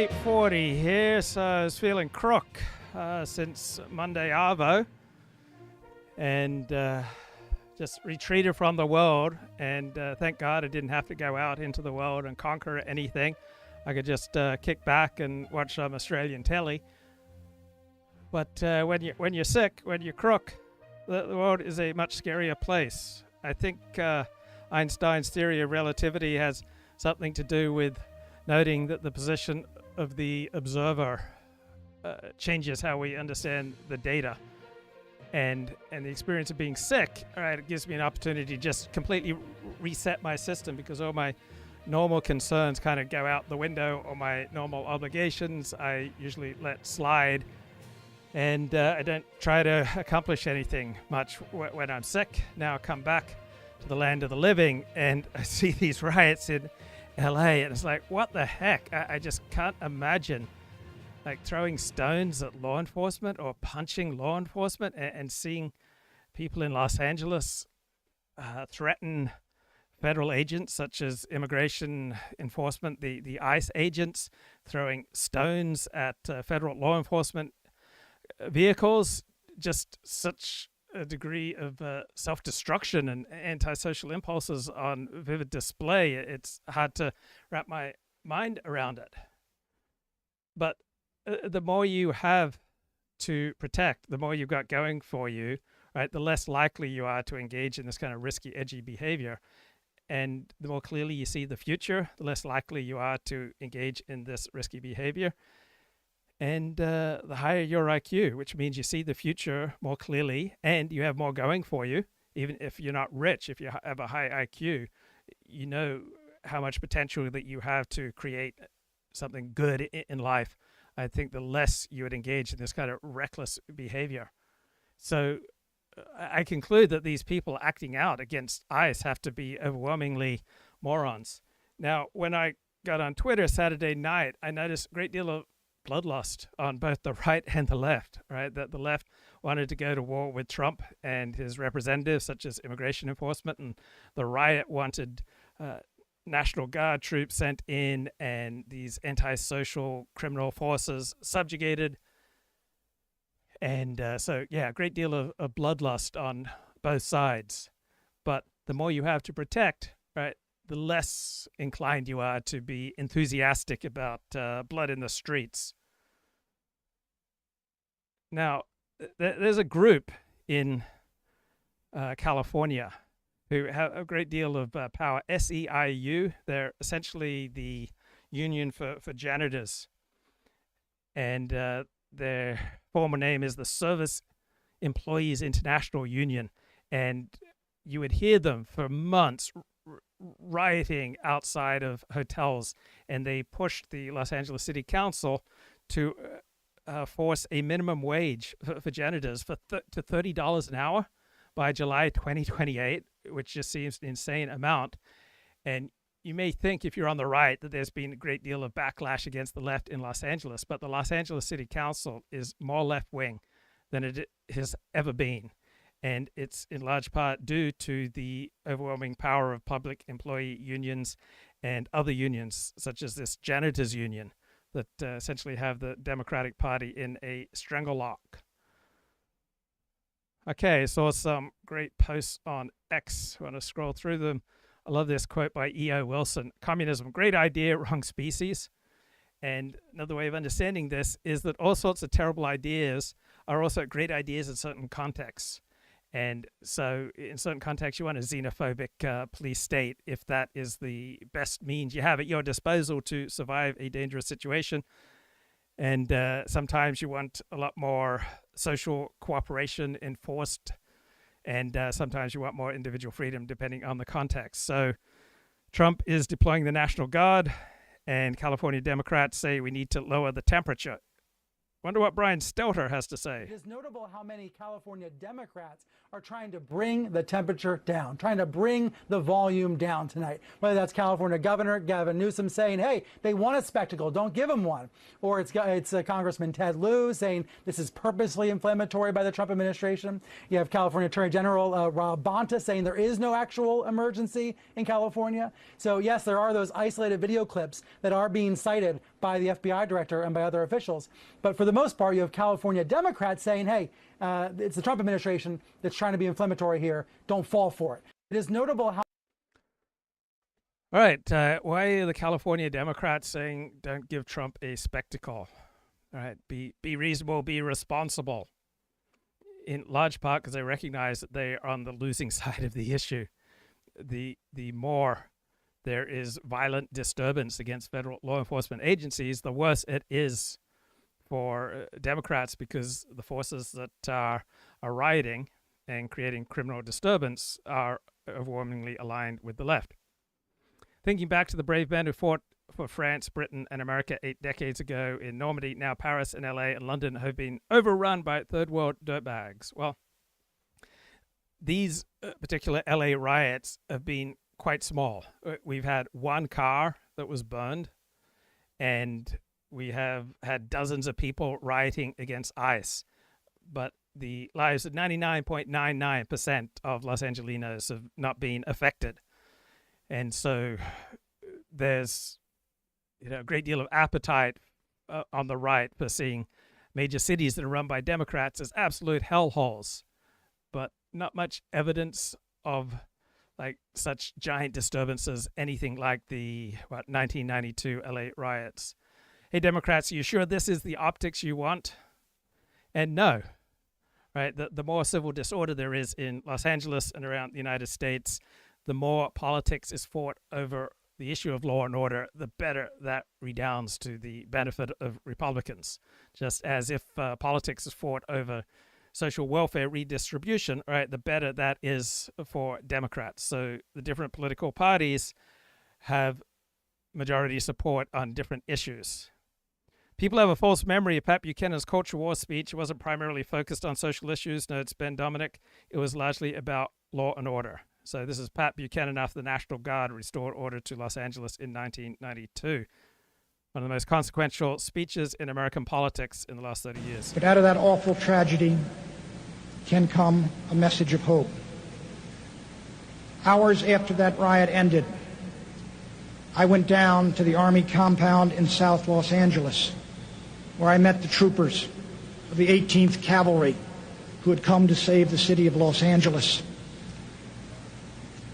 8:40 here, so I was feeling crook since Monday Arvo, and just retreated from the world, and thank God I didn't have to go out into the world and conquer anything. I could just kick back and watch some Australian telly. But when you're sick, when you're crook, the world is a much scarier place. I think Einstein's theory of relativity has something to do with noting that the position of the observer changes how we understand the data. And the experience of being sick, all right, it gives me an opportunity to just completely reset my system, because all my normal concerns kind of go out the window, or my normal obligations I usually let slide. And I don't try to accomplish anything much when I'm sick. Now I come back to the land of the living, and I see these riots in LA, and it's like, what the heck? I just can't imagine like throwing stones at law enforcement or punching law enforcement, and seeing people in Los Angeles threaten federal agents such as immigration enforcement, the ICE agents, throwing stones at federal law enforcement vehicles. Just such a degree of self-destruction and antisocial impulses on vivid display. It's hard to wrap my mind around it. But the more you have to protect, the more you've got going for you, right, the less likely you are to engage in this kind of risky, edgy behavior. And the more clearly you see the future, the less likely you are to engage in this risky behavior. And the higher your IQ, which means you see the future more clearly and you have more going for you. Even if you're not rich, if you have a high IQ, you know how much potential that you have to create something good in life. I think the less you would engage in this kind of reckless behavior. So I conclude that these people acting out against ICE have to be overwhelmingly morons. Now, when I got on Twitter Saturday night, I noticed a great deal of bloodlust on both the right and the left, right? That the left wanted to go to war with Trump and his representatives, such as immigration enforcement, and the right wanted National Guard troops sent in and these antisocial criminal forces subjugated. And so, yeah, a great deal of bloodlust on both sides. But the more you have to protect, right, the less inclined you are to be enthusiastic about blood in the streets. Now, there's a group in California who have a great deal of power. SEIU, they're essentially the union for janitors. And their former name is the Service Employees International Union. And you would hear them for months rioting outside of hotels, and they pushed the Los Angeles City Council to force a minimum wage for janitors to $30 an hour by July 2028, which just seems an insane amount. And you may think, if you're on the right, that there's been a great deal of backlash against the left in Los Angeles, but the Los Angeles City Council is more left-wing than it has ever been. And it's in large part due to the overwhelming power of public employee unions and other unions, such as this janitors union, that essentially have the Democratic Party in a stranglelock. Okay, I saw some great posts on X. I want to scroll through them. I love this quote by E.O. Wilson. Communism, great idea, wrong species. And another way of understanding this is that all sorts of terrible ideas are also great ideas in certain contexts. And so in certain contexts, you want a xenophobic police state if that is the best means you have at your disposal to survive a dangerous situation. And sometimes you want a lot more social cooperation enforced. And sometimes you want more individual freedom, depending on the context. So Trump is deploying the National Guard, and California Democrats say we need to lower the temperature. Wonder what Brian Stelter has to say. It is notable how many California Democrats are trying to bring the temperature down, trying to bring the volume down tonight. Whether that's California Governor Gavin Newsom saying, hey, they want a spectacle, don't give them one. Or it's Congressman Ted Lieu saying this is purposely inflammatory by the Trump administration. You have California Attorney General Rob Bonta saying there is no actual emergency in California. So yes, there are those isolated video clips that are being cited by the FBI director and by other officials. But for the most part, you have California Democrats saying, hey, it's the Trump administration that's trying to be inflammatory here. Don't fall for it. It is notable how. All right. Why are the California Democrats saying don't give Trump a spectacle? All right. Be reasonable, be responsible. In large part because they recognize that they are on the losing side of the issue. The more there is violent disturbance against federal law enforcement agencies, the worse it is for Democrats, because the forces that are rioting and creating criminal disturbance are overwhelmingly aligned with the left. Thinking back to the brave men who fought for France, Britain, and America 8 decades ago in Normandy, now Paris and LA and London have been overrun by third world dirtbags. Well, these particular LA riots have been quite small. We've had one car that was burned, and we have had dozens of people rioting against ICE. But the lives of 99.99% of Los Angelinos have not been affected. And so there's a great deal of appetite on the right for seeing major cities that are run by Democrats as absolute hellholes, but not much evidence of like such giant disturbances, anything like the 1992 LA riots. Hey, Democrats, are you sure this is the optics you want? And no, right? The more civil disorder there is in Los Angeles and around the United States, the more politics is fought over the issue of law and order, the better that redounds to the benefit of Republicans. Just as if politics is fought over social welfare redistribution, right, the better that is for Democrats. So the different political parties have majority support on different issues. People have a false memory of Pat Buchanan's culture war speech. It wasn't primarily focused on social issues, notes Ben Dominic. It was largely about law and order. So this is Pat Buchanan after the National Guard restored order to Los Angeles in 1992. One of the most consequential speeches in American politics in the last 30 years. But out of that awful tragedy can come a message of hope. Hours after that riot ended, I went down to the Army compound in South Los Angeles, where I met the troopers of the 18th Cavalry who had come to save the city of Los Angeles.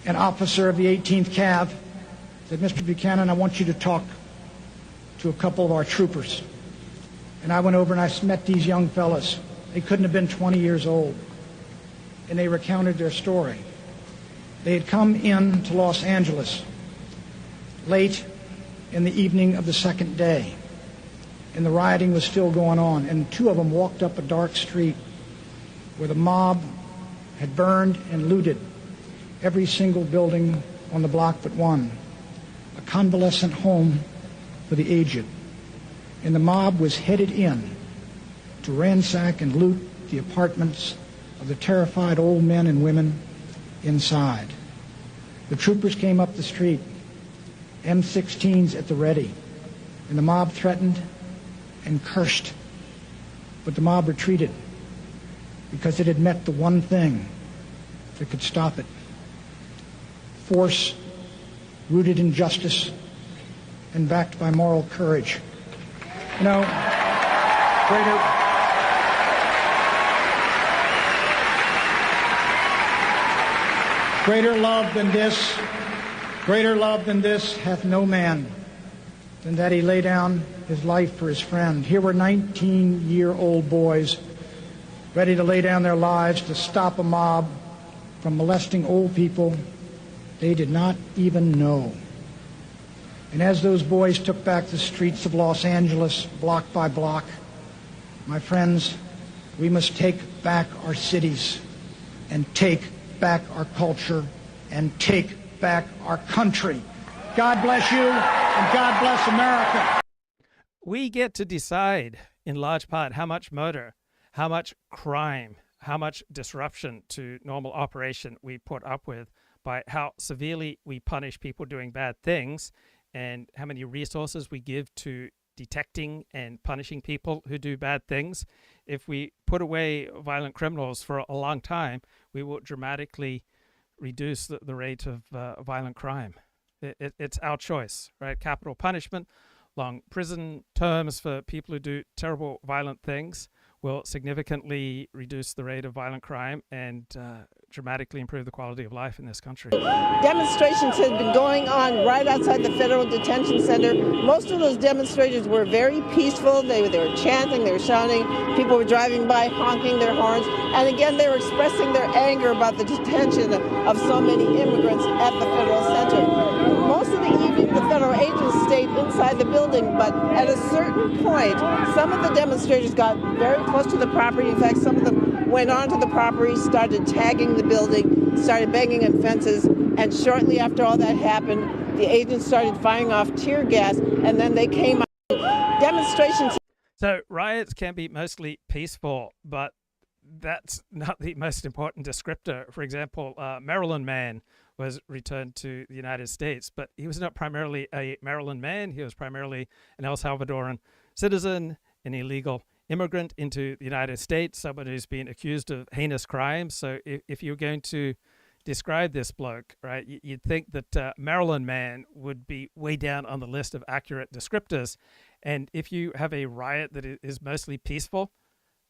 An officer of the 18th Cav said, "Mr. Buchanan, I want you to talk to a couple of our troopers." And I went over and I met these young fellas. They couldn't have been 20 years old. And they recounted their story. They had come in to Los Angeles late in the evening of the second day, and the rioting was still going on. And two of them walked up a dark street where the mob had burned and looted every single building on the block but one, a convalescent home for the aged. And the mob was headed in to ransack and loot the apartments of the terrified old men and women inside. The troopers came up the street, M16s at the ready, and the mob threatened and cursed. But the mob retreated because it had met the one thing that could stop it: force rooted in justice and backed by moral courage. You know, greater love than this hath no man, than that he lay down his life for his friend. Here were 19-year-old boys ready to lay down their lives to stop a mob from molesting old people they did not even know. And as those boys took back the streets of Los Angeles, block by block, my friends, we must take back our cities and take back our culture and take back our country. God bless you, and God bless America. We get to decide, in large part, how much murder, how much crime, how much disruption to normal operation we put up with by how severely we punish people doing bad things, and how many resources we give to detecting and punishing people who do bad things. If we put away violent criminals for a long time, we will dramatically reduce the rate of violent crime. It's our choice, right? Capital punishment long prison terms for people who do terrible, violent things will significantly reduce the rate of violent crime and dramatically improve the quality of life in this country. Demonstrations had been going on right outside the Federal Detention Center. Most of those demonstrators were very peaceful. They were chanting, they were shouting. People were driving by honking their horns. And again, they were expressing their anger about the detention of so many immigrants at the Federal Center. Most of the evening, the federal agents stayed inside the building, but at a certain point, some of the demonstrators got very close to the property. In fact, some of them went onto the property, started tagging the building, started banging on fences, and shortly after all that happened, the agents started firing off tear gas, and then they came out. Demonstrations. So riots can be mostly peaceful, but that's not the most important descriptor. For example, Maryland man was returned to the United States, but he was not primarily a Maryland man. He was primarily an El Salvadoran citizen, an illegal immigrant into the United States, someone who's been accused of heinous crimes. So if you're going to describe this bloke, right, you'd think that Maryland man would be way down on the list of accurate descriptors. And if you have a riot that is mostly peaceful,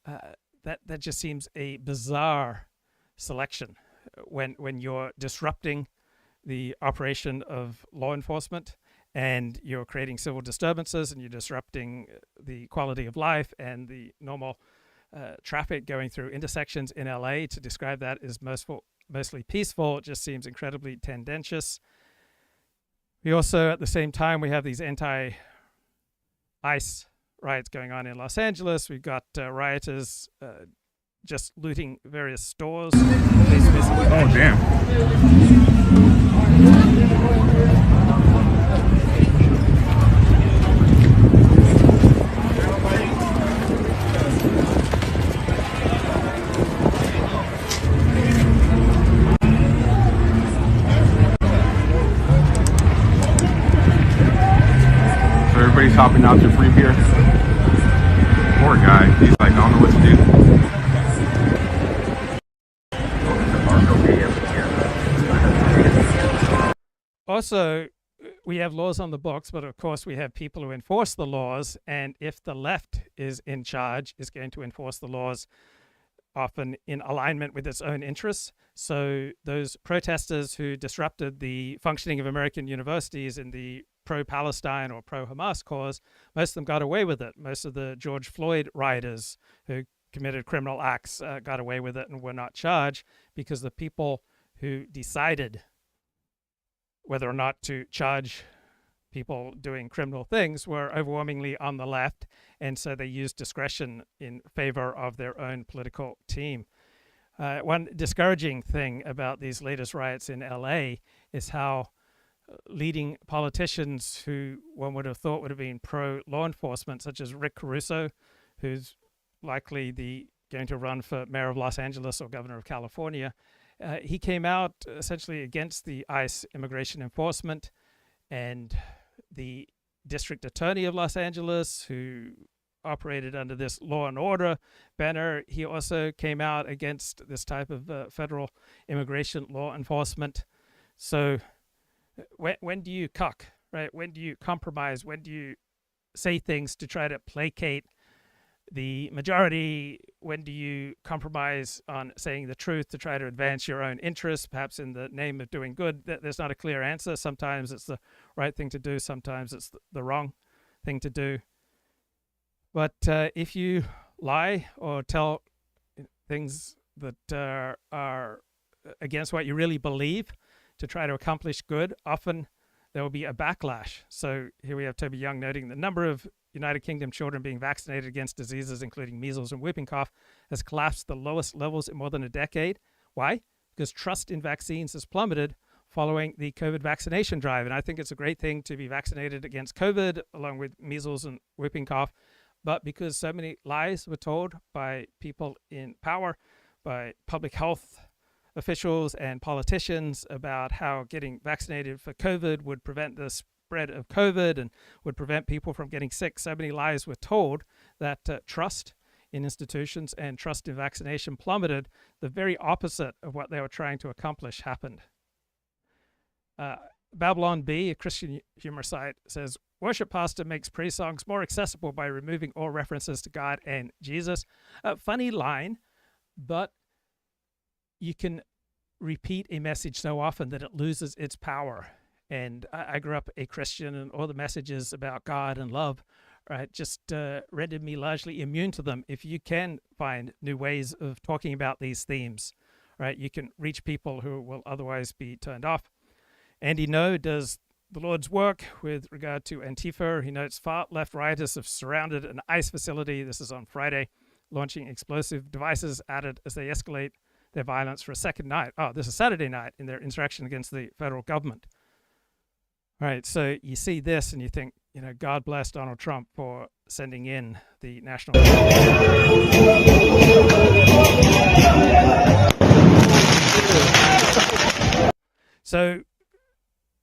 that just seems a bizarre selection when you're disrupting the operation of law enforcement and you're creating civil disturbances and you're disrupting the quality of life and the normal traffic going through intersections in LA. To describe that as mostly peaceful, it just seems incredibly tendentious. We also, at the same time, we have these anti-ICE riots going on in Los Angeles. We've got rioters just looting various stores. Oh, damn. So everybody's hopping out to free beer. Poor guy. He's like, I don't know what to do. Also, we have laws on the books, but of course we have people who enforce the laws, and if the left is in charge, is going to enforce the laws often in alignment with its own interests. So those protesters who disrupted the functioning of American universities in the pro-Palestine or pro-Hamas cause, most of them got away with it. Most of the George Floyd rioters who committed criminal acts got away with it and were not charged because the people who decided whether or not to charge people doing criminal things were overwhelmingly on the left, and so they used discretion in favor of their own political team. One discouraging thing about these latest riots in LA is how leading politicians who one would have thought would have been pro-law enforcement, such as Rick Caruso, who's likely going to run for mayor of Los Angeles or governor of California, he came out essentially against the ICE immigration enforcement, and the district attorney of Los Angeles, who operated under this law and order banner, he also came out against this type of federal immigration law enforcement. So when do you cuck, right? When do you compromise? When do you say things to try to placate the majority? When do you compromise on saying the truth to try to advance your own interests, perhaps in the name of doing good? There's not a clear answer. Sometimes it's the right thing to do. Sometimes it's the wrong thing to do. But if you lie or tell things that are against what you really believe to try to accomplish good, often there will be a backlash. So here we have Toby Young noting the number of United Kingdom children being vaccinated against diseases including measles and whooping cough has collapsed to the lowest levels in more than a decade. Why? Because trust in vaccines has plummeted following the COVID vaccination drive. And I think it's a great thing to be vaccinated against COVID along with measles and whooping cough. But because so many lies were told by people in power, by public health officials and politicians about how getting vaccinated for COVID would prevent the spread of COVID and would prevent people from getting sick. So many lies were told that trust in institutions and trust in vaccination plummeted. The very opposite of what they were trying to accomplish happened. Babylon Bee, a Christian humor site, says, worship pastor makes praise songs more accessible by removing all references to God and Jesus. Funny line, but you can repeat a message so often that it loses its power. And I grew up a Christian, and all the messages about God and love, right, just rendered me largely immune to them. If you can find new ways of talking about these themes, right, you can reach people who will otherwise be turned off. Andy No does the Lord's work with regard to Antifa. He notes far-left rioters have surrounded an ICE facility. This is on Friday, launching explosive devices added as they escalate their violence for a second night. Oh, this is Saturday night in their insurrection against the federal government. All right, so you see this and you think, God bless Donald Trump for sending in the national. So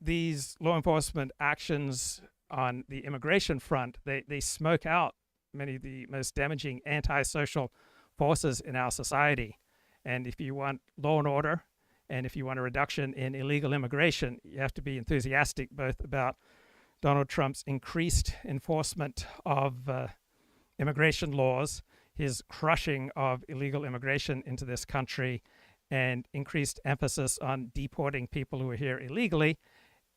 these law enforcement actions on the immigration front, they smoke out many of the most damaging antisocial forces in our society. And if you want law and order, and if you want a reduction in illegal immigration, you have to be enthusiastic both about Donald Trump's increased enforcement of immigration laws, his crushing of illegal immigration into this country, and increased emphasis on deporting people who are here illegally,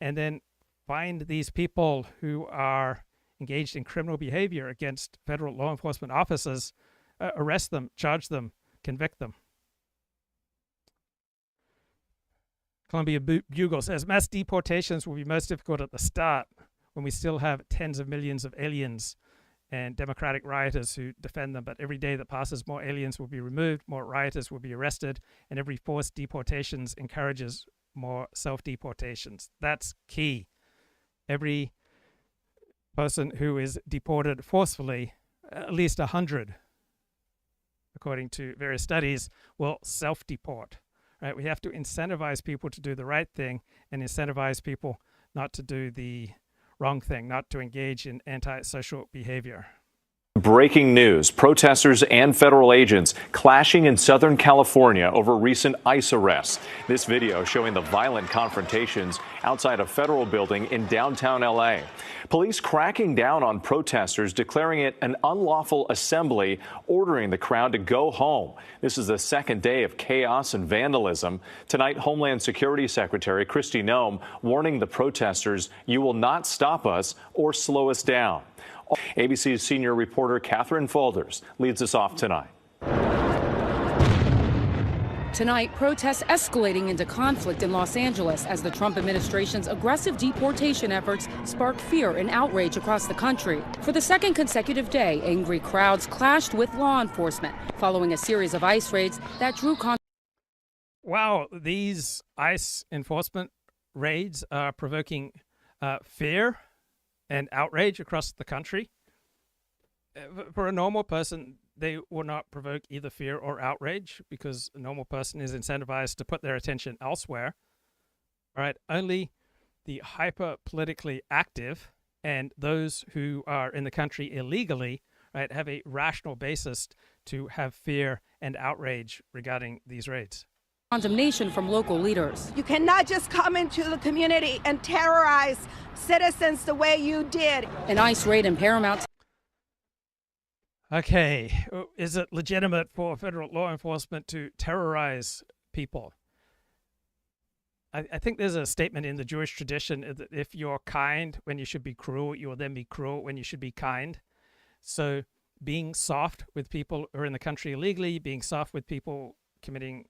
and then find these people who are engaged in criminal behavior against federal law enforcement officers, arrest them, charge them, convict them. Columbia Bugle says, mass deportations will be most difficult at the start when we still have tens of millions of aliens and democratic rioters who defend them. But every day that passes, more aliens will be removed, more rioters will be arrested, and every forced deportations encourages more self-deportations. That's key. Every person who is deported forcefully, at least 100, according to various studies, will self-deport. Right? We have to incentivize people to do the right thing and incentivize people not to do the wrong thing, not to engage in antisocial behavior. Breaking news. Protesters and federal agents clashing in Southern California over recent ICE arrests. This video showing the violent confrontations outside a federal building in downtown L.A. Police cracking down on protesters, declaring it an unlawful assembly, ordering the crowd to go home. This is the second day of chaos and vandalism. Tonight, Homeland Security Secretary Kristi Noem warning the protesters, "You will not stop us or slow us down." ABC's senior reporter Catherine Folders leads us off tonight. Tonight, protests escalating into conflict in Los Angeles as the Trump administration's aggressive deportation efforts spark fear and outrage across the country. For the second consecutive day, angry crowds clashed with law enforcement following a series of ICE raids that drew Wow, these ICE enforcement raids are provoking fear and outrage across the country. For a normal person, they will not provoke either fear or outrage because a normal person is incentivized to put their attention elsewhere. All right, only the hyper politically active and those who are in the country illegally, right, have a rational basis to have fear and outrage regarding these raids. Condemnation from local leaders. You cannot just come into the community and terrorize citizens the way you did. An ICE raid in Paramount. Okay, is it legitimate for federal law enforcement to terrorize people? I think there's a statement in the Jewish tradition that if you're kind when you should be cruel, you will then be cruel when you should be kind. So being soft with people who are in the country illegally, being soft with people committing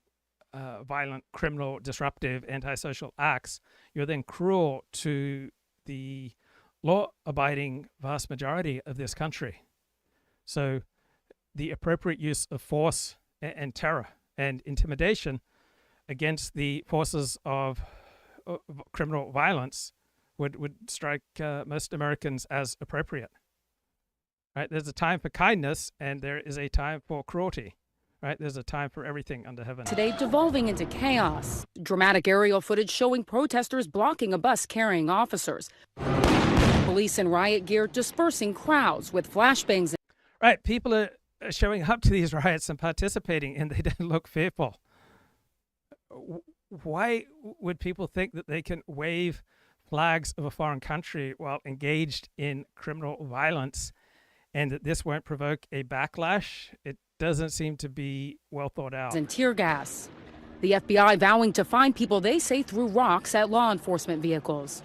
violent, criminal, disruptive, antisocial acts, you're then cruel to the law-abiding vast majority of this country. So the appropriate use of force and terror and intimidation against the forces of criminal violence would strike most Americans as appropriate. Right? There's a time for kindness and there is a time for cruelty. Right? There's a time for everything under heaven. Today, devolving into chaos. Dramatic aerial footage showing protesters blocking a bus carrying officers. Police in riot gear dispersing crowds with flashbangs. Right. People are showing up to these riots and participating, and they don't look fearful. Why would people think that they can wave flags of a foreign country while engaged in criminal violence, and that this won't provoke a backlash, it doesn't seem to be well thought out. And tear gas. The FBI vowing to find people they say threw rocks at law enforcement vehicles.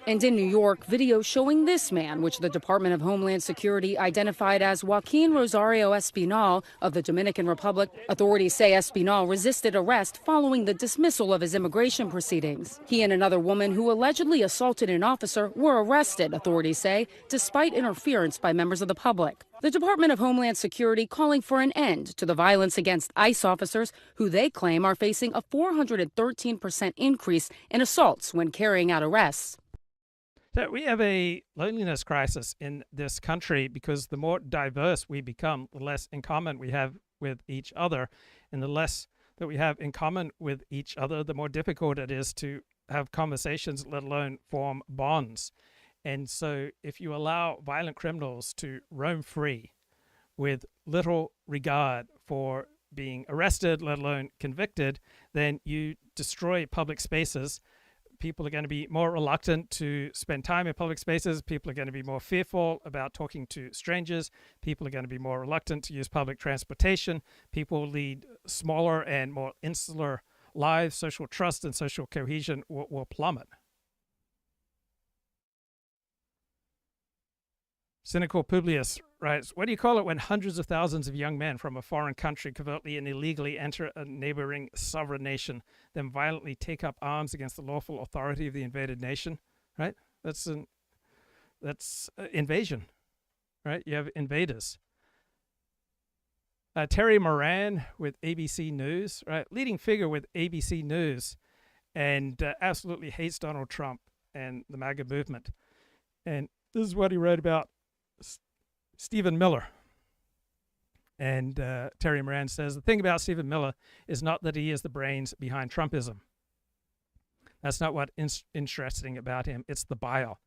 And in New York, video showing this man, which the Department of Homeland Security identified as Joaquin Rosario Espinal of the Dominican Republic. Authorities say Espinal resisted arrest following the dismissal of his immigration proceedings. He and another woman who allegedly assaulted an officer were arrested, authorities say, despite interference by members of the public. The Department of Homeland Security calling for an end to the violence against ICE officers who they claim are facing a 413% increase in assaults when carrying out arrests. So we have a loneliness crisis in this country because the more diverse we become, the less in common we have with each other. And the less that we have in common with each other, the more difficult it is to have conversations, let alone form bonds. And so if you allow violent criminals to roam free with little regard for being arrested, let alone convicted, then you destroy public spaces. People are going to be more reluctant to spend time in public spaces. People are going to be more fearful about talking to strangers. People are going to be more reluctant to use public transportation. People will lead smaller and more insular lives. Social trust and social cohesion will plummet. Cynical Publius writes, what do you call it when hundreds of thousands of young men from a foreign country covertly and illegally enter a neighboring sovereign nation, then violently take up arms against the lawful authority of the invaded nation? Right? That's invasion. Right? You have invaders. Terry Moran with ABC News, right? Leading figure with ABC News, and absolutely hates Donald Trump and the MAGA movement. And this is what he wrote about Stephen Miller. And Terry Moran says, the thing about Stephen Miller is not that he is the brains behind Trumpism. That's not what's interesting about him. It's the bile,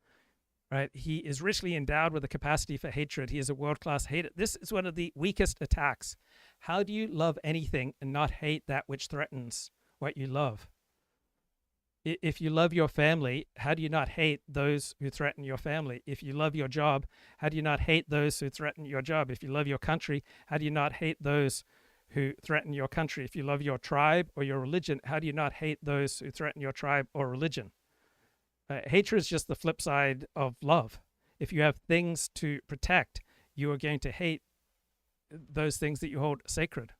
right? He is richly endowed with a capacity for hatred. He is a world-class hater. This is one of the weakest attacks. How do you love anything and not hate that which threatens what you love? If you love your family, how do you not hate those who threaten your family? If you love your job, how do you not hate those who threaten your job? If you love your country, how do you not hate those who threaten your country? If you love your tribe or your religion, how do you not hate those who threaten your tribe or religion? Hatred is just the flip side of love. If you have things to protect, you are going to hate those things that you hold sacred.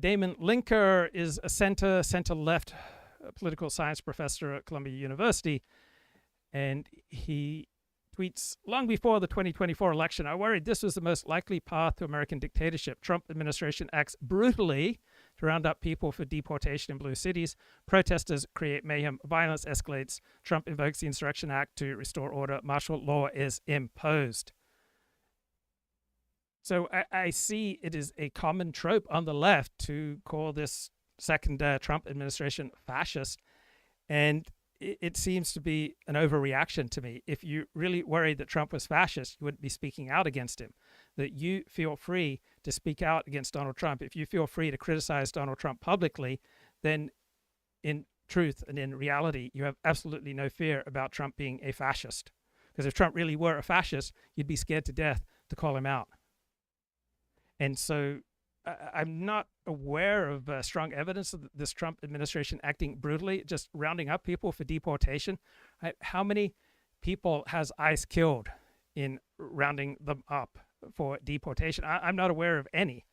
Damon Linker is a center-left political science professor at Columbia University, and he tweets, long before the 2024 election, I worried this was the most likely path to American dictatorship. Trump administration acts brutally to round up people for deportation in blue cities. Protesters create mayhem. Violence escalates. Trump invokes the Insurrection Act to restore order. Martial law is imposed. So I see it is a common trope on the left to call this second Trump administration fascist. And it seems to be an overreaction to me. If you really worried that Trump was fascist, you wouldn't be speaking out against him. That you feel free to speak out against Donald Trump. If you feel free to criticize Donald Trump publicly, then in truth and in reality, you have absolutely no fear about Trump being a fascist. Because if Trump really were a fascist, you'd be scared to death to call him out. And so I'm not aware of strong evidence of this Trump administration acting brutally, just rounding up people for deportation. Right? How many people has ICE killed in rounding them up for deportation? I'm not aware of any.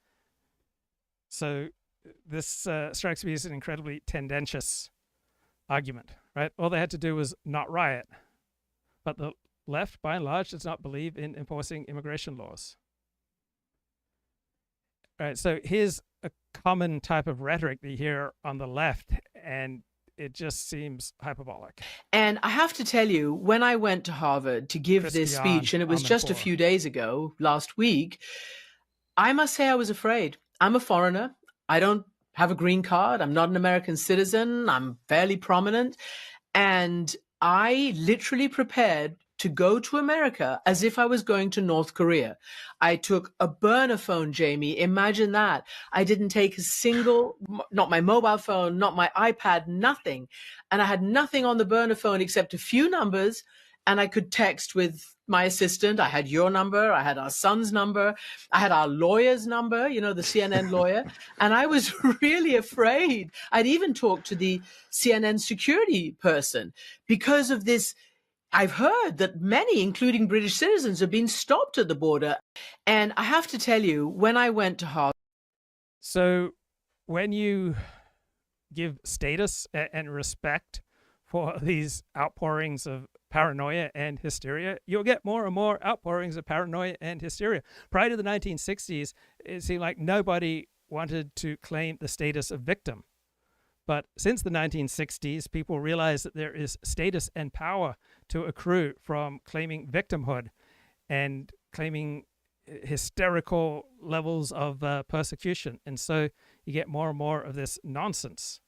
So this strikes me as an incredibly tendentious argument, right? All they had to do was not riot. But the left, by and large, does not believe in enforcing immigration laws. All right, so here's a common type of rhetoric that you hear on the left, and it just seems hyperbolic. And I have to tell you, when I went to Harvard to give this speech, and it was just a few days ago, last week, I must say I was afraid. I'm a foreigner. I don't have a green card. I'm not an American citizen. I'm fairly prominent. And I literally prepared to go to America as if I was going to North Korea. I took a burner phone, Jamie. Imagine that. I didn't take a single, not my mobile phone, not my iPad, nothing. And I had nothing on the burner phone except a few numbers, and I could text with my assistant. I had your number. I had our son's number. I had our lawyer's number, you know, the CNN lawyer. And I was really afraid. I'd even talked to the CNN security person because of this. I've heard that many, including British citizens, have been stopped at the border. And I have to tell you, when I went to Harvard. So when you give status and respect for these outpourings of paranoia and hysteria, you'll get more and more outpourings of paranoia and hysteria. Prior to the 1960s, it seemed like nobody wanted to claim the status of victim. But since the 1960s, people realized that there is status and power to accrue from claiming victimhood and claiming hysterical levels of persecution. And so you get more and more of this nonsense.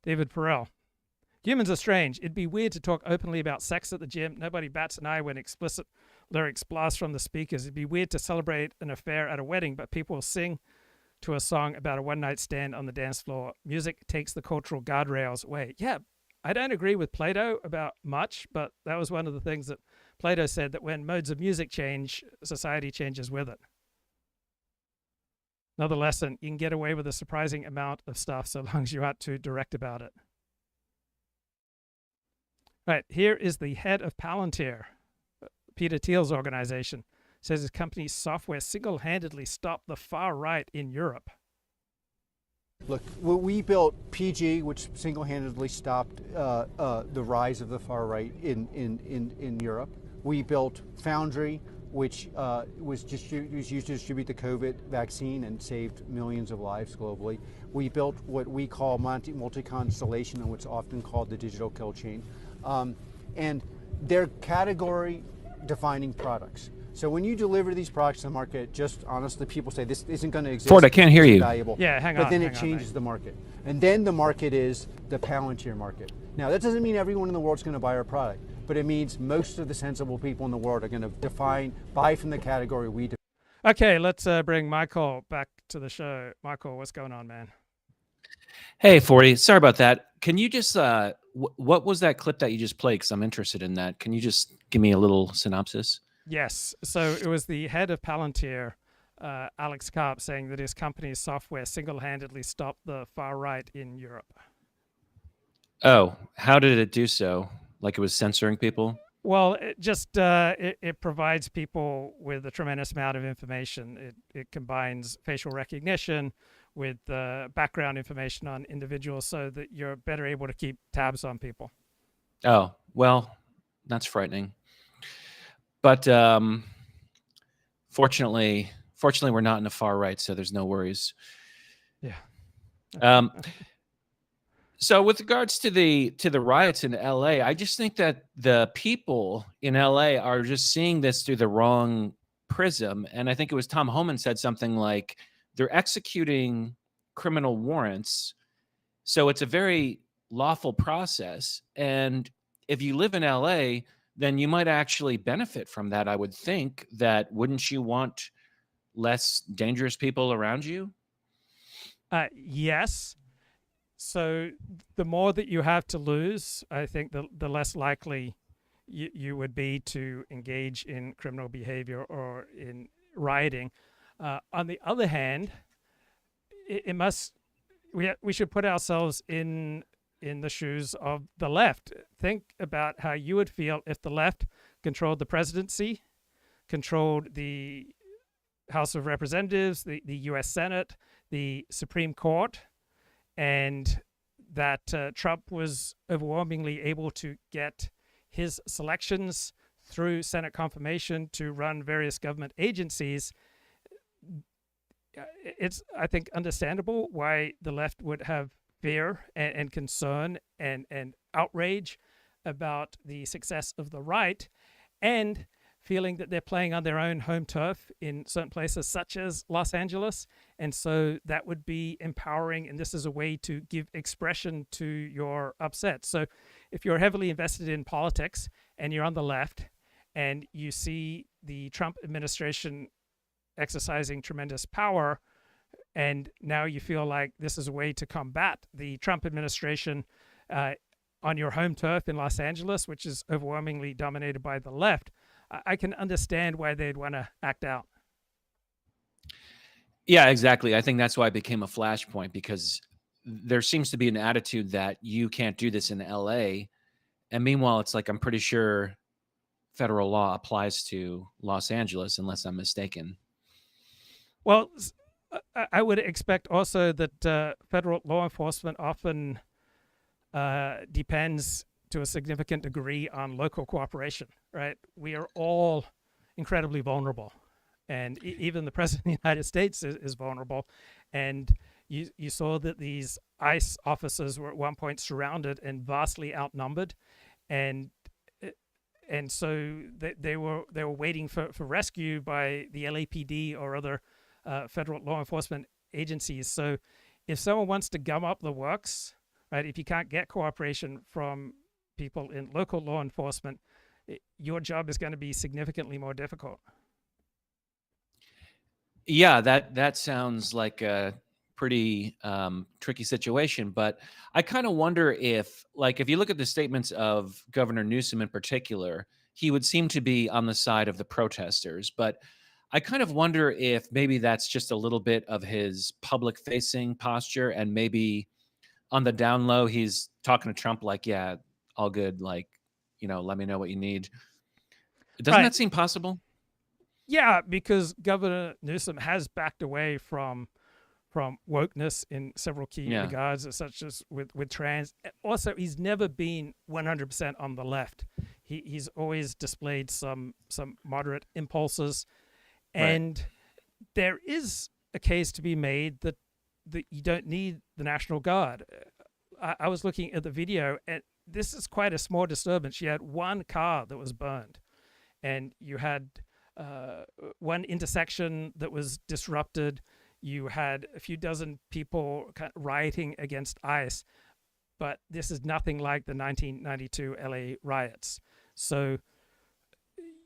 David Perel. Humans are strange. It'd be weird to talk openly about sex at the gym. Nobody bats an eye when explicit lyrics blast from the speakers. It'd be weird to celebrate an affair at a wedding, but people will sing to a song about a one-night stand on the dance floor. Music takes the cultural guardrails away. Yeah, I don't agree with Plato about much, but that was one of the things that Plato said, that when modes of music change, society changes with it. Another lesson, you can get away with a surprising amount of stuff so long as you aren't too direct about it. Right, here is the head of Palantir, Peter Thiel's organization, says his company's software single-handedly stopped the far right in Europe. Look, we built PG, which single-handedly stopped the rise of the far right in Europe. We built Foundry, which was used to distribute the COVID vaccine and saved millions of lives globally. We built what we call multi-constellation, and what's often called the digital kill chain. And they're category-defining products. So when you deliver these products to the market, just honestly, people say this isn't going to exist. Ford, I can't hear you. Valuable. Yeah, hang on. But then it changes the market. And then the market is the Palantir market. Now, that doesn't mean everyone in the world is going to buy our product, but it means most of the sensible people in the world are going to buy from the category we define. Okay, let's bring Michael back to the show. Michael, what's going on, man? Hey, 40. Sorry about that. Can you just, what was that clip that you just played? Because I'm interested in that. Can you just give me a little synopsis? Yes. So it was the head of Palantir, Alex Karp, saying that his company's software single-handedly stopped the far right in Europe. Oh, how did it do so? Like it was censoring people? Well, it just it provides people with a tremendous amount of information. It combines facial recognition with background information on individuals so that you're better able to keep tabs on people. Oh, well, that's frightening. But fortunately, we're not in the far right, so there's no worries. Yeah. So with regards to the riots in LA, I just think that the people in LA are just seeing this through the wrong prism. And I think it was Tom Homan said something like they're executing criminal warrants. So it's a very lawful process. And if you live in LA, then you might actually benefit from that. I would think that, wouldn't you want less dangerous people around you? Yes. So the more that you have to lose, I think the less likely you would be to engage in criminal behavior or in rioting. On the other hand, we should put ourselves in the shoes of the left. Think about how you would feel if the left controlled the presidency, controlled the House of Representatives, the U.S. Senate, the Supreme Court, and that Trump was overwhelmingly able to get his selections through Senate confirmation to run various government agencies. It's, I think, understandable why the left would have fear and concern and outrage about the success of the right, and feeling that they're playing on their own home turf in certain places, such as Los Angeles. And so that would be empowering. And this is a way to give expression to your upset. So if you're heavily invested in politics and you're on the left and you see the Trump administration exercising tremendous power, and now you feel like this is a way to combat the Trump administration on your home turf in Los Angeles, which is overwhelmingly dominated by the left, I can understand why they'd want to act out. Yeah, exactly. I think that's why it became a flashpoint, because there seems to be an attitude that you can't do this in LA. And meanwhile, it's like, I'm pretty sure federal law applies to Los Angeles, unless I'm mistaken. Well, I would expect also that federal law enforcement often depends to a significant degree on local cooperation, right? We are all incredibly vulnerable. And even the president of the United States is vulnerable. And you saw that these ICE officers were at one point surrounded and vastly outnumbered. And so they were waiting for rescue by the LAPD or other federal law enforcement agencies. So if someone wants to gum up the works, right, if you can't get cooperation from people in local law enforcement, your job is going to be significantly more difficult. Yeah, that sounds like a pretty tricky situation. But I kind of wonder if you look at the statements of Governor Newsom in particular, he would seem to be on the side of the protesters. But I kind of wonder if maybe that's just a little bit of his public-facing posture, and maybe on the down low, he's talking to Trump like, yeah, all good, like, let me know what you need. Doesn't that seem possible? Yeah, because Governor Newsom has backed away from wokeness in several key regards, such as with trans. Also, he's never been 100% on the left. He's always displayed some moderate impulses. And there is a case to be made that you don't need the National Guard. I was looking at the video, and this is quite a small disturbance. You had one car that was burned, and you had one intersection that was disrupted. You had a few dozen people kind of rioting against ICE, but this is nothing like the 1992 LA riots. So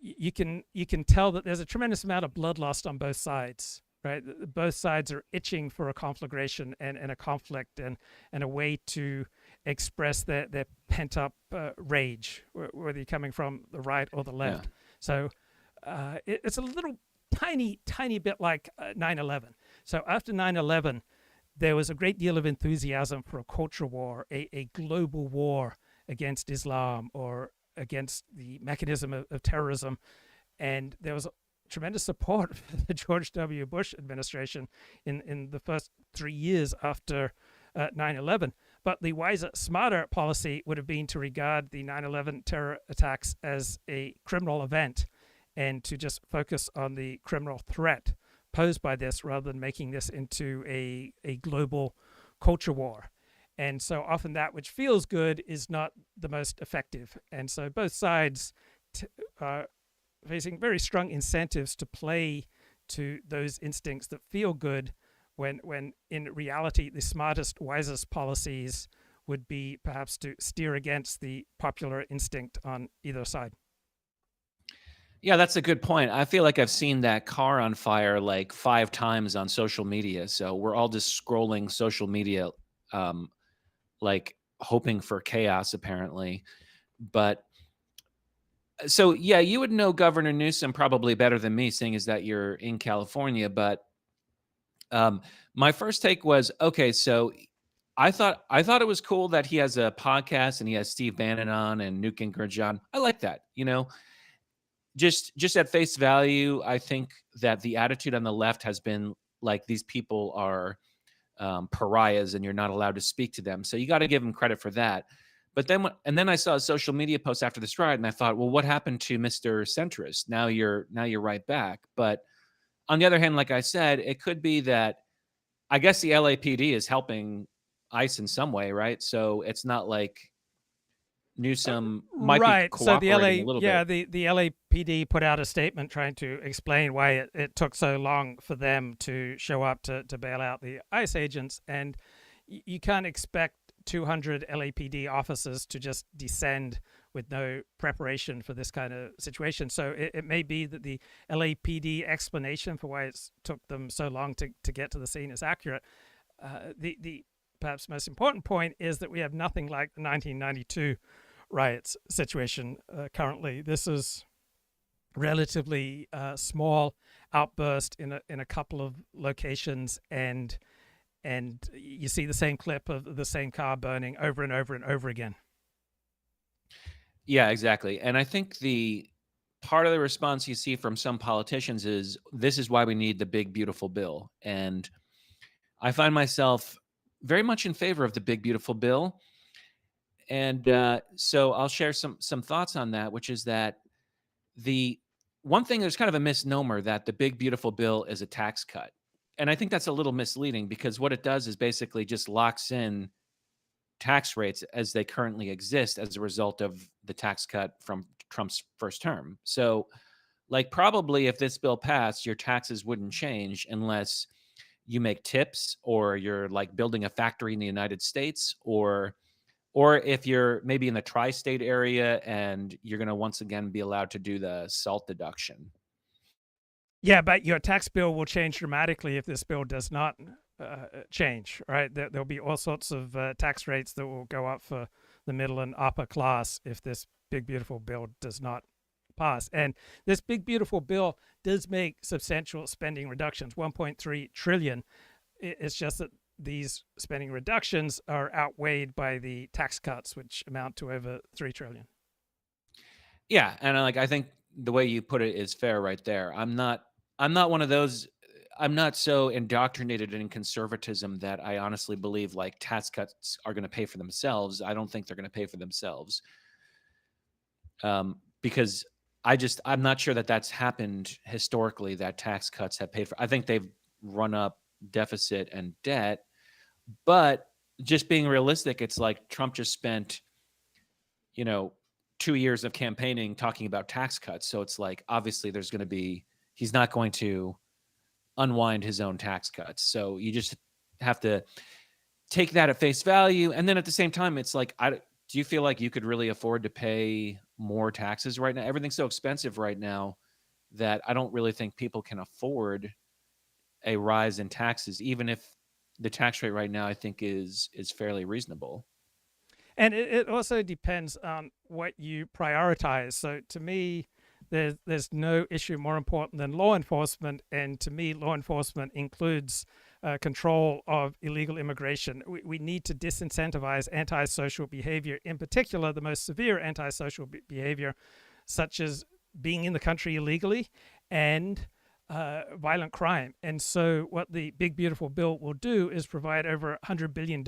you can tell that there's a tremendous amount of blood lost on both sides, right? Both sides are itching for a conflagration and a conflict and a way to express their pent-up rage, whether you're coming from the right or the left. Yeah. So it's a little tiny bit like 9/11. So after 9/11, there was a great deal of enthusiasm for a culture war, a global war against Islam or against the mechanism of terrorism. And there was tremendous support for the George W. Bush administration in the first 3 years after 9/11. But the wiser, smarter policy would have been to regard the 9/11 terror attacks as a criminal event and to just focus on the criminal threat posed by this rather than making this into a global culture war. And so often that which feels good is not the most effective. And so both sides are facing very strong incentives to play to those instincts that feel good when in reality the smartest, wisest policies would be perhaps to steer against the popular instinct on either side. Yeah, that's a good point. I feel like I've seen that car on fire like 5 times on social media. So we're all just scrolling social media, like hoping for chaos, apparently. But so, yeah, you would know Governor Newsom probably better than me, seeing as that you're in California. But my first take was, okay, so I thought it was cool that he has a podcast and he has Steve Bannon on and Newt Gingrich on. I like that, Just at face value, I think that the attitude on the left has been like these people are pariahs and you're not allowed to speak to them. So you got to give them credit for that. But then I saw a social media post after this riot and I thought, well, what happened to Mr. Centrist? Now you're right back. But on the other hand, like I said, it could be that I guess the LAPD is helping ICE in some way, right? So it's not like Newsom might be Right. So the cooperating a little bit. the LAPD put out a statement trying to explain why it took so long for them to show up to bail out the ICE agents. And you can't expect 200 LAPD officers to just descend with no preparation for this kind of situation. So it may be that the LAPD explanation for why it took them so long to get to the scene is accurate. The perhaps most important point is that we have nothing like the 1992 riots situation currently. This is relatively small outburst in a couple of locations, and you see the same clip of the same car burning over and over and over again. Yeah, exactly. And I think the part of the response you see from some politicians is, this is why we need the big, beautiful bill. And I find myself very much in favor of the big, beautiful bill. And so I'll share some thoughts on that, which is that the one thing, there's kind of a misnomer that the big, beautiful bill is a tax cut. And I think that's a little misleading, because what it does is basically just locks in tax rates as they currently exist as a result of the tax cut from Trump's first term. So, like, probably if this bill passed, your taxes wouldn't change unless you make tips, or you're like building a factory in the United States, or if you're maybe in the tri-state area and you're going to once again be allowed to do the SALT deduction. Yeah, but your tax bill will change dramatically if this bill does not change, right? There'll be all sorts of tax rates that will go up for the middle and upper class if this big, beautiful bill does not pass. And this big, beautiful bill does make substantial spending reductions, 1.3 trillion. It's just that these spending reductions are outweighed by the tax cuts, which amount to over 3 trillion. Yeah, and I think the way you put it is fair right there. I'm not one of those. I'm not so indoctrinated in conservatism that I honestly believe like tax cuts are going to pay for themselves. I don't think they're going to pay for themselves, because I'm not sure that that's happened historically, that tax cuts have paid for. I think they've run up deficit and debt, but just being realistic, it's like Trump just spent, 2 years of campaigning talking about tax cuts. So it's like, obviously he's not going to unwind his own tax cuts. So you just have to take that at face value. And then at the same time, it's like, do you feel like you could really afford to pay more taxes right now? Everything's so expensive right now that I don't really think people can afford a rise in taxes, even if the tax rate right now, I think, is fairly reasonable. And it also depends on what you prioritize. So to me, there's no issue more important than law enforcement. And to me, law enforcement includes control of illegal immigration. We need to disincentivize antisocial behavior, in particular, the most severe antisocial behavior, such as being in the country illegally and violent crime. And so what the big, beautiful bill will do is provide over $100 billion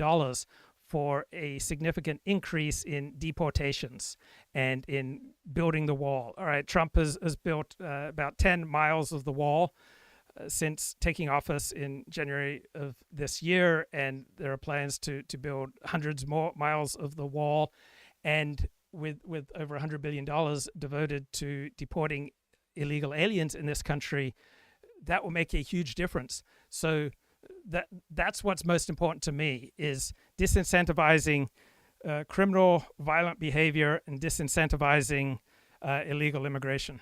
for a significant increase in deportations and in building the wall. All right, Trump has built about 10 miles of the wall since taking office in January of this year, and there are plans to build hundreds more miles of the wall. And with over $100 billion devoted to deporting illegal aliens in this country, that will make a huge difference. So that's what's most important to me, is disincentivizing criminal violent behavior and disincentivizing illegal immigration.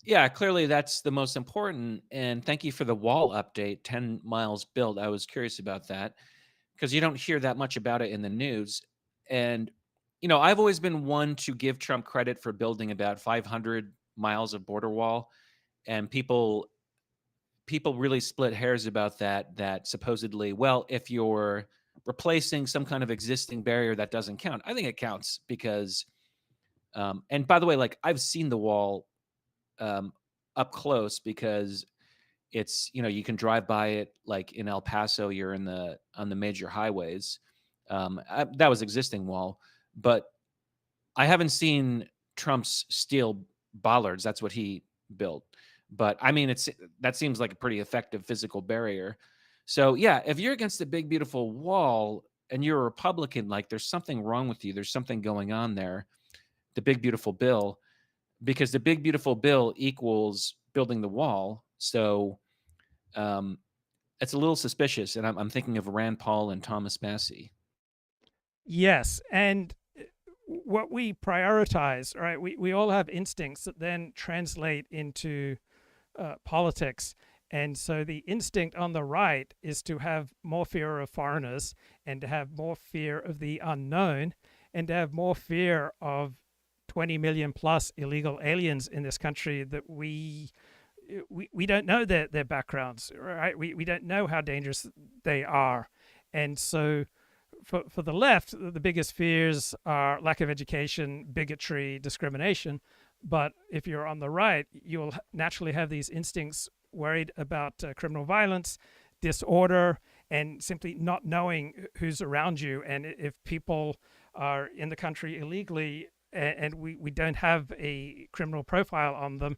Yeah, clearly that's the most important. And thank you for the wall update, 10 miles built. I was curious about that because you don't hear that much about it in the news. And, I've always been one to give Trump credit for building about 500 miles of border wall. And people really split hairs about that supposedly, well, if you're replacing some kind of existing barrier, that doesn't count. I think it counts because, and by the way, like, I've seen the wall up close because it's, you can drive by it, like in El Paso, you're on the major highways. That was existing wall, but I haven't seen Trump's steel bollards. That's what he built. But I mean, that seems like a pretty effective physical barrier. So yeah, if you're against the big, beautiful wall, and you're a Republican, like there's something wrong with you. There's something going on there. The big, beautiful bill, because the big, beautiful bill equals building the wall. So it's a little suspicious. And I'm thinking of Rand Paul and Thomas Massie. Yes. And what we prioritize, right? We all have instincts that then translate into politics. And so the instinct on the right is to have more fear of foreigners and to have more fear of the unknown and to have more fear of 20 million plus illegal aliens in this country that we don't know their backgrounds, right? We don't know how dangerous they are. And so for the left, the biggest fears are lack of education, bigotry, discrimination. But if you're on the right, you'll naturally have these instincts worried about criminal violence, disorder, and simply not knowing who's around you. And if people are in the country illegally and we don't have a criminal profile on them,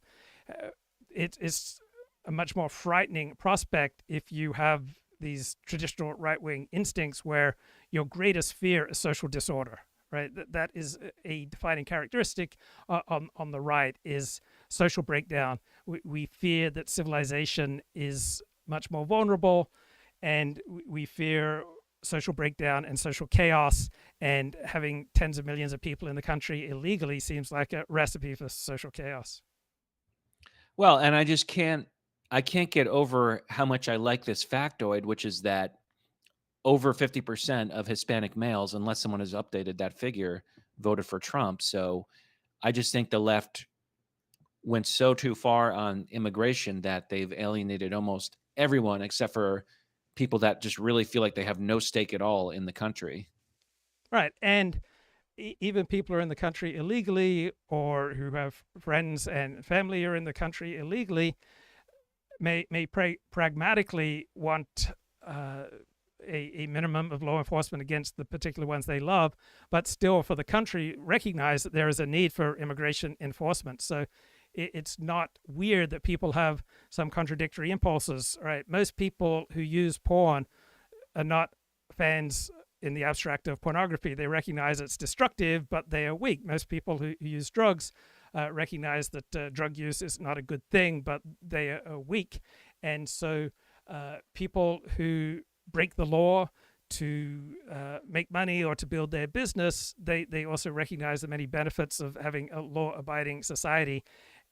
it's a much more frightening prospect if you have these traditional right-wing instincts where your greatest fear is social disorder, right? That is a defining characteristic on the right, is social breakdown. We fear that civilization is much more vulnerable, and we fear social breakdown and social chaos, and having tens of millions of people in the country illegally seems like a recipe for social chaos. Well, and I can't get over how much I like this factoid, which is that over 50% of Hispanic males, unless someone has updated that figure, voted for Trump. So I just think the left went so too far on immigration that they've alienated almost everyone except for people that just really feel like they have no stake at all in the country. Right. And even people who are in the country illegally or who have friends and family who are in the country illegally may pragmatically want a minimum of law enforcement against the particular ones they love, but still for the country recognize that there is a need for immigration enforcement. So it's not weird that people have some contradictory impulses, right? Most people who use porn are not fans in the abstract of pornography. They recognize it's destructive, but they are weak. Most people who use drugs recognize that drug use is not a good thing, but they are weak. And so people who break the law to make money or to build their business, they also recognize the many benefits of having a law-abiding society.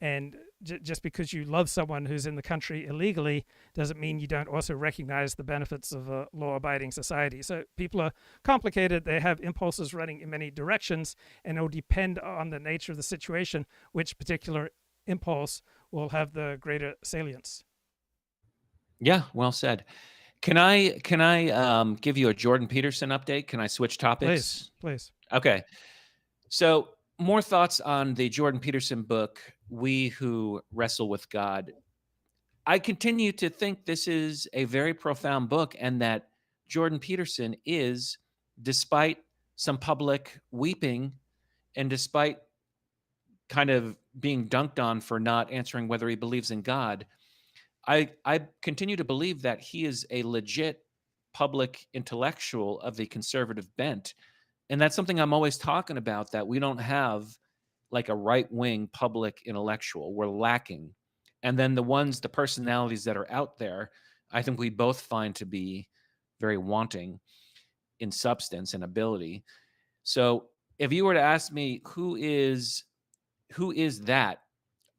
And just because you love someone who's in the country illegally doesn't mean you don't also recognize the benefits of a law-abiding society. So people are complicated. They have impulses running in many directions, and it'll depend on the nature of the situation which particular impulse will have the greater salience. Yeah, well said. Can I give you a Jordan Peterson update? Can I switch topics? Please. Okay. So more thoughts on the Jordan Peterson book, We Who Wrestle with God. I continue to think this is a very profound book, and that Jordan Peterson is, despite some public weeping and despite kind of being dunked on for not answering whether he believes in God, I continue to believe that he is a legit public intellectual of the conservative bent. And that's something I'm always talking about, that we don't have like a right-wing public intellectual. We're lacking. And then the personalities that are out there, I think we both find to be very wanting in substance and ability. So if you were to ask me who is that,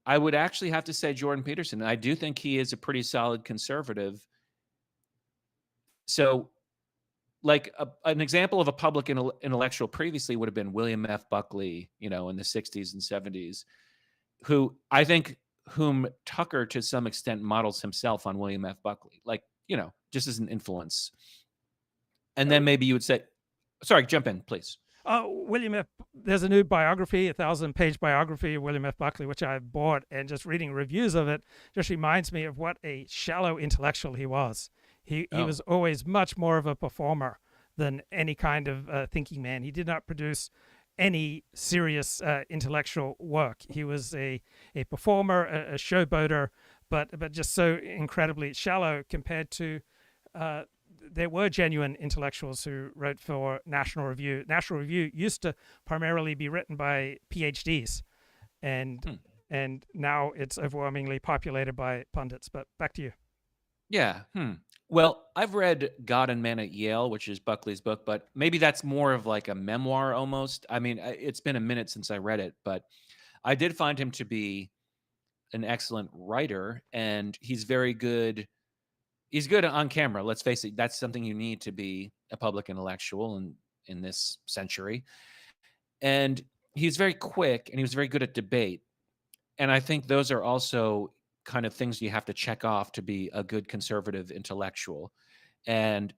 I would actually have to say Jordan Peterson. I do think he is a pretty solid conservative. So like an example of a public intellectual previously would have been William F. Buckley, in the 60s and 70s, whom Tucker to some extent models himself on William F. Buckley, just as an influence. And then maybe you would say, sorry, jump in, please. There's a new biography, 1,000-page biography of William F. Buckley, which I bought, and just reading reviews of it just reminds me of what a shallow intellectual he was. He was always much more of a performer than any kind of thinking man. He did not produce any serious intellectual work. He was a performer, a showboater, but just so incredibly shallow compared to there were genuine intellectuals who wrote for National Review. National Review used to primarily be written by PhDs, and now it's overwhelmingly populated by pundits. But back to you. Yeah. Well, I've read God and Man at Yale, which is Buckley's book, but maybe that's more of like a memoir almost. I mean, it's been a minute since I read it, but I did find him to be an excellent writer, and he's very good. He's good on camera. Let's face it. That's something you need to be a public intellectual in this century. And he's very quick, and he was very good at debate. And I think those are also kind of things you have to check off to be a good conservative intellectual. And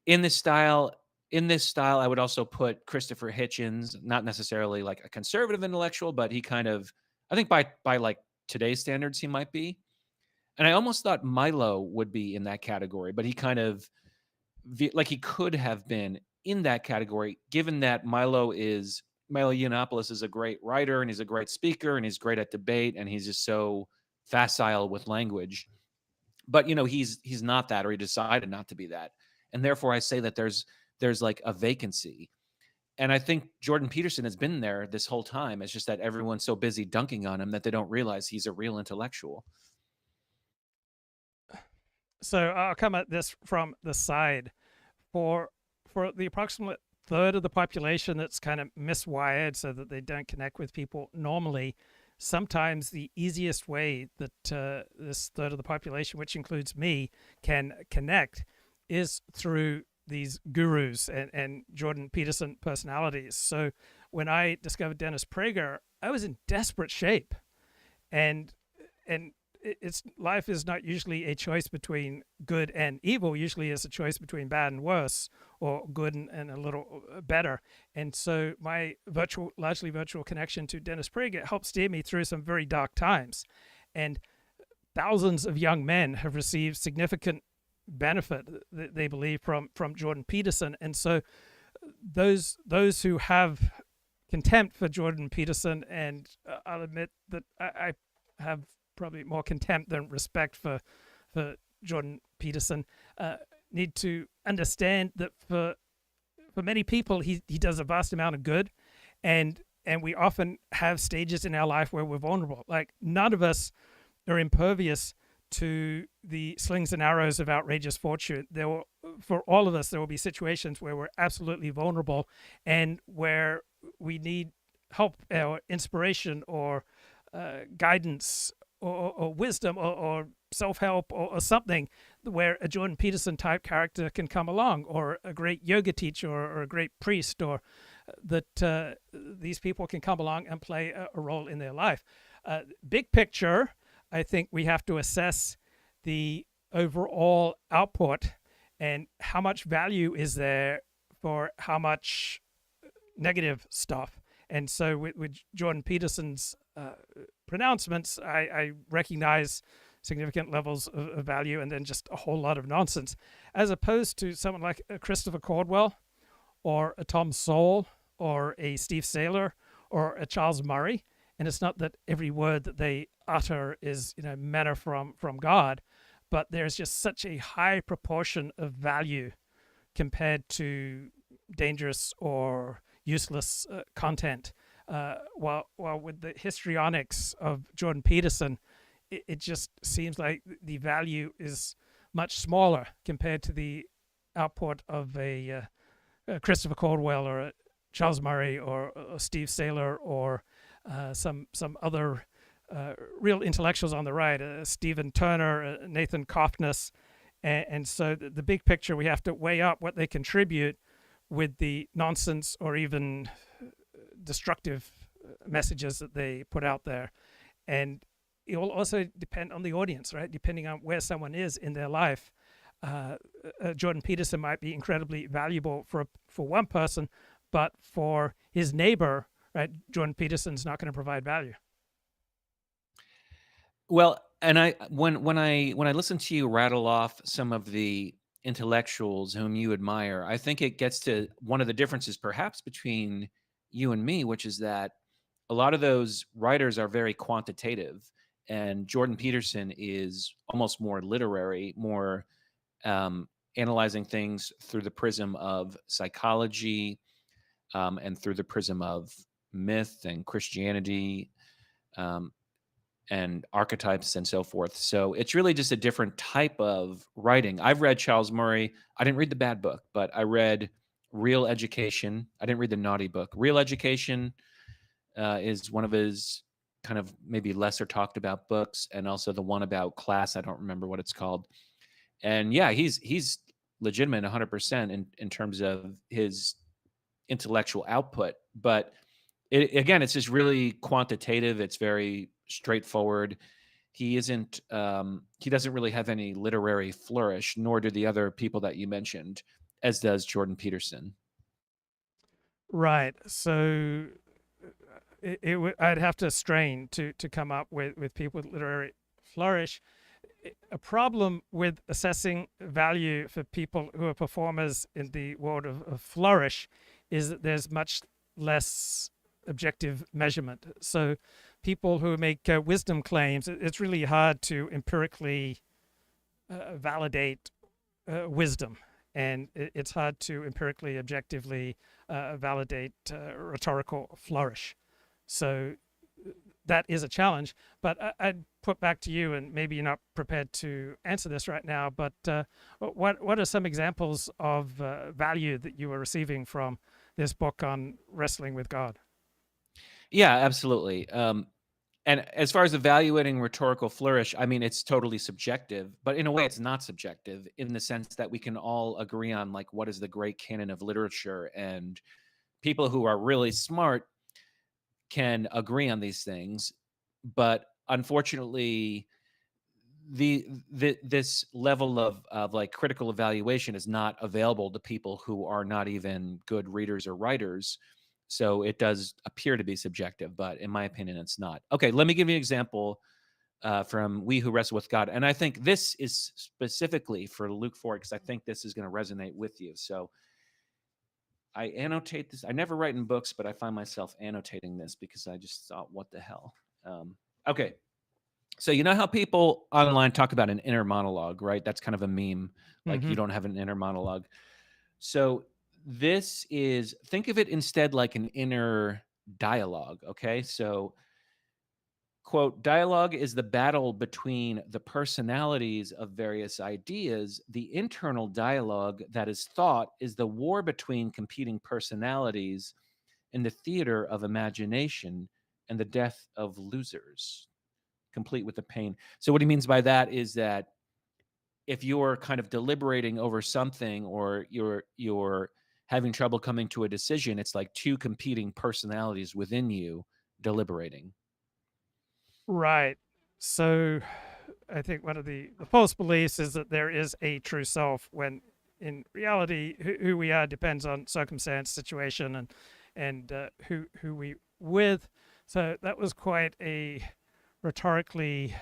in this style, I would also put Christopher Hitchens, not necessarily like a conservative intellectual, but he kind of, I think by like today's standards, he might be. And I almost thought Milo would be in that category, but he kind of like he could have been in that category, given that Milo Yiannopoulos is a great writer, and he's a great speaker, and he's great at debate, and he's just so facile with language. But he's not that, or he decided not to be that, and therefore I say that there's like a vacancy. And I think Jordan Peterson has been there this whole time. It's just that everyone's so busy dunking on him that they don't realize he's a real intellectual. So I'll come at this from the side. For the approximate third of the population that's kind of miswired so that they don't connect with people normally, sometimes the easiest way that this third of the population, which includes me, can connect is through these gurus and Jordan Peterson personalities. So when I discovered Dennis Prager, I was in desperate shape, and life is not usually a choice between good and evil. Usually it's a choice between bad and worse, or good and a little better. And so my largely virtual connection to Dennis Prager helped steer me through some very dark times. And thousands of young men have received significant benefit, they believe, from Jordan Peterson. And so those who have contempt for Jordan Peterson, and I'll admit that I have probably more contempt than respect for Jordan Peterson, need to understand that for many people he does a vast amount of good, and we often have stages in our life where we're vulnerable. Like, none of us are impervious to the slings and arrows of outrageous fortune. For all of us, there will be situations where we're absolutely vulnerable and where we need help or inspiration or guidance or wisdom or self-help or something, where a Jordan Peterson type character can come along, or a great yoga teacher or a great priest, or that these people can come along and play a role in their life. Big picture, I think we have to assess the overall output and how much value is there for how much negative stuff. And so with Jordan Peterson's pronouncements, I recognize significant levels of value, and then just a whole lot of nonsense, as opposed to someone like a Christopher Caldwell or a Tom Sowell or a Steve Saylor or a Charles Murray. And it's not that every word that they utter is manna from God, but there's just such a high proportion of value compared to dangerous or useless content. While with the histrionics of Jordan Peterson, it just seems like the value is much smaller compared to the output of a Christopher Caldwell or a Charles Murray or Steve Saylor or some other real intellectuals on the right, Stephen Turner, Nathan Koffness. And so the big picture, we have to weigh up what they contribute with the nonsense or even destructive messages that they put out there. And it will also depend on the audience, right? Depending on where someone is in their life. Jordan Peterson might be incredibly valuable for one person, but for his neighbor, right, Jordan Peterson's not going to provide value. Well, and when I listen to you rattle off some of the intellectuals whom you admire, I think it gets to one of the differences perhaps between you and me, which is that a lot of those writers are very quantitative, and Jordan Peterson is almost more literary, more analyzing things through the prism of psychology, and through the prism of myth and Christianity, and archetypes and so forth. So it's really just a different type of writing. I've read Charles Murray. I didn't read the bad book, but I read Real Education. I didn't read the naughty book. Real Education is one of his kind of maybe lesser talked about books, and also the one about class. I don't remember what it's called. And yeah, he's legitimate 100% in terms of his intellectual output. But again, it's just really quantitative. It's very straightforward. He isn't. He doesn't really have any literary flourish, nor do the other people that you mentioned, as does Jordan Peterson. Right. So I'd have to strain to come up with people with literary flourish. A problem with assessing value for people who are performers in the world of flourish is that there's much less objective measurement. So people who make wisdom claims, it's really hard to empirically validate wisdom, and it's hard to empirically, objectively validate rhetorical flourish. So that is a challenge. But I'd put back to you, and maybe you're not prepared to answer this right now, but what are some examples of value that you were receiving from this book on wrestling with God? Yeah, absolutely. And as far as evaluating rhetorical flourish, I mean, it's totally subjective, but in a way it's not subjective, in the sense that we can all agree on, like, what is the great canon of literature, and people who are really smart can agree on these things. But unfortunately, this level of like critical evaluation is not available to people who are not even good readers or writers. So it does appear to be subjective, but in my opinion, it's not. Okay, let me give you an example from We Who Wrestle with God. And I think this is specifically for Luke 4, because I think this is going to resonate with you. So I annotate this. I never write in books, but I find myself annotating this because I just thought, what the hell? Okay. So you know how people online talk about an inner monologue, right? That's kind of a meme. Like, you don't have an inner monologue. So this is, think of it instead like an inner dialogue, okay? So, quote, dialogue is the battle between the personalities of various ideas. The internal dialogue that is thought is the war between competing personalities in the theater of imagination and the death of losers, complete with the pain. So what he means by that is that if you're kind of deliberating over something, or you're having trouble coming to a decision, it's like two competing personalities within you deliberating. Right. So I think one of the false beliefs is that there is a true self, when in reality who we are depends on circumstance, situation, and who we with. So that was quite a rhetorically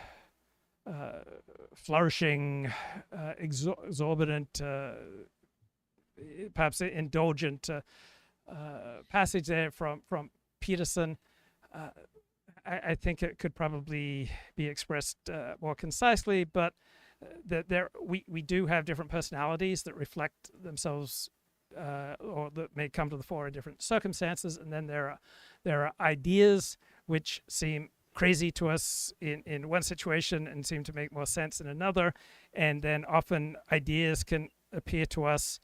flourishing, exorbitant, perhaps indulgent passage there from Peterson. I think it could probably be expressed more concisely, but we do have different personalities that reflect themselves, or that may come to the fore in different circumstances, and then there are ideas which seem crazy to us in one situation and seem to make more sense in another, and then often ideas can appear to us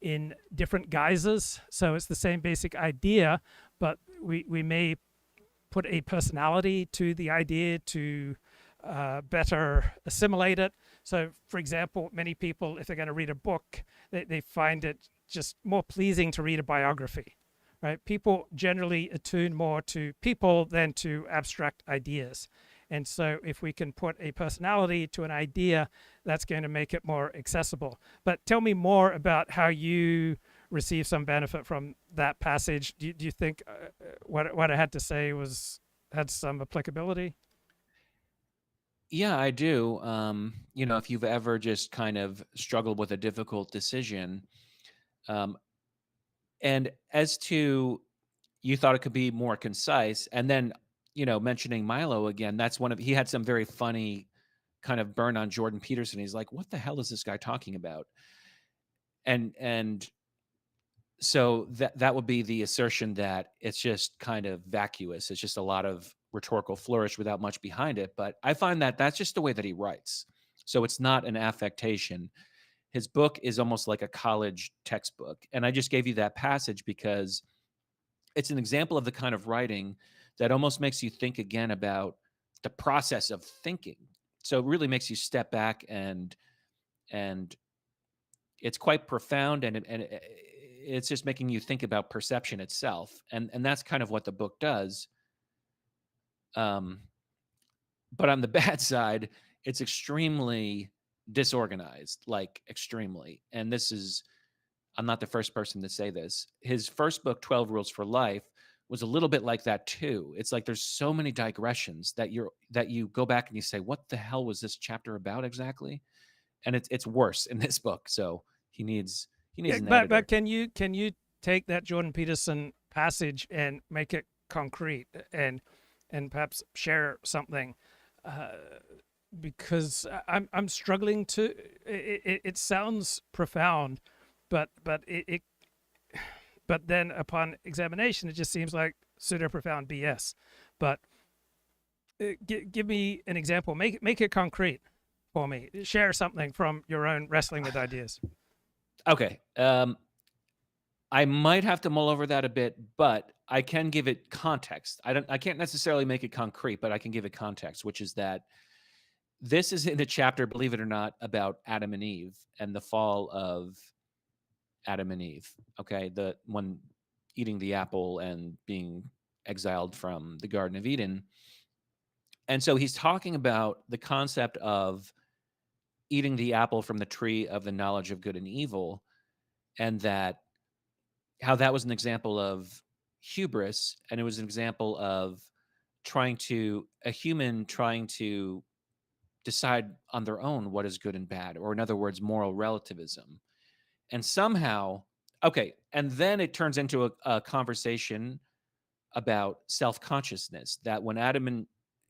in different guises. So it's the same basic idea, but we may put a personality to the idea to better assimilate it. So, for example, many people, if they're going to read a book, they find it just more pleasing to read a biography, right? People generally attune more to people than to abstract ideas. And so if we can put a personality to an idea, that's going to make it more accessible. But tell me more about how you receive some benefit from that passage. Do you think what I had to say had some applicability? Yeah, I do. If you've ever just kind of struggled with a difficult decision, and as to, you thought it could be more concise, and then, mentioning Milo again, he had some very funny kind of burn on Jordan Peterson. He's like, what the hell is this guy talking about? And so that would be the assertion that it's just kind of vacuous. It's just a lot of rhetorical flourish without much behind it. But I find that that's just the way that he writes. So it's not an affectation. His book is almost like a college textbook. And I just gave you that passage because it's an example of the kind of writing that almost makes you think again about the process of thinking. So it really makes you step back, and it's quite profound, and it's just making you think about perception itself. And that's kind of what the book does. But on the bad side, it's extremely disorganized, like extremely. And I'm not the first person to say this. His first book, 12 Rules for Life, was a little bit like that too. It's like there's so many digressions that you go back and you say, what the hell was this chapter about exactly? And it's worse in this book. So he needs an editor. But can you take that Jordan Peterson passage and make it concrete and perhaps share something? Because I'm struggling to. It sounds profound, but then upon examination, it just seems like pseudo profound BS. But give me an example. Make it concrete for me. Share something from your own wrestling with ideas. Okay. I might have to mull over that a bit, but I can give it context. I can't necessarily make it concrete, but I can give it context, which is that this is in a chapter, believe it or not, about Adam and Eve and the fall of Adam and Eve. Okay. The one eating the apple and being exiled from the Garden of Eden. And so he's talking about the concept of eating the apple from the tree of the knowledge of good and evil, and how that was an example of hubris, and it was an example of a human trying to decide on their own what is good and bad, or in other words, moral relativism. And somehow, okay, and then it turns into a conversation about self-consciousness, that when Adam and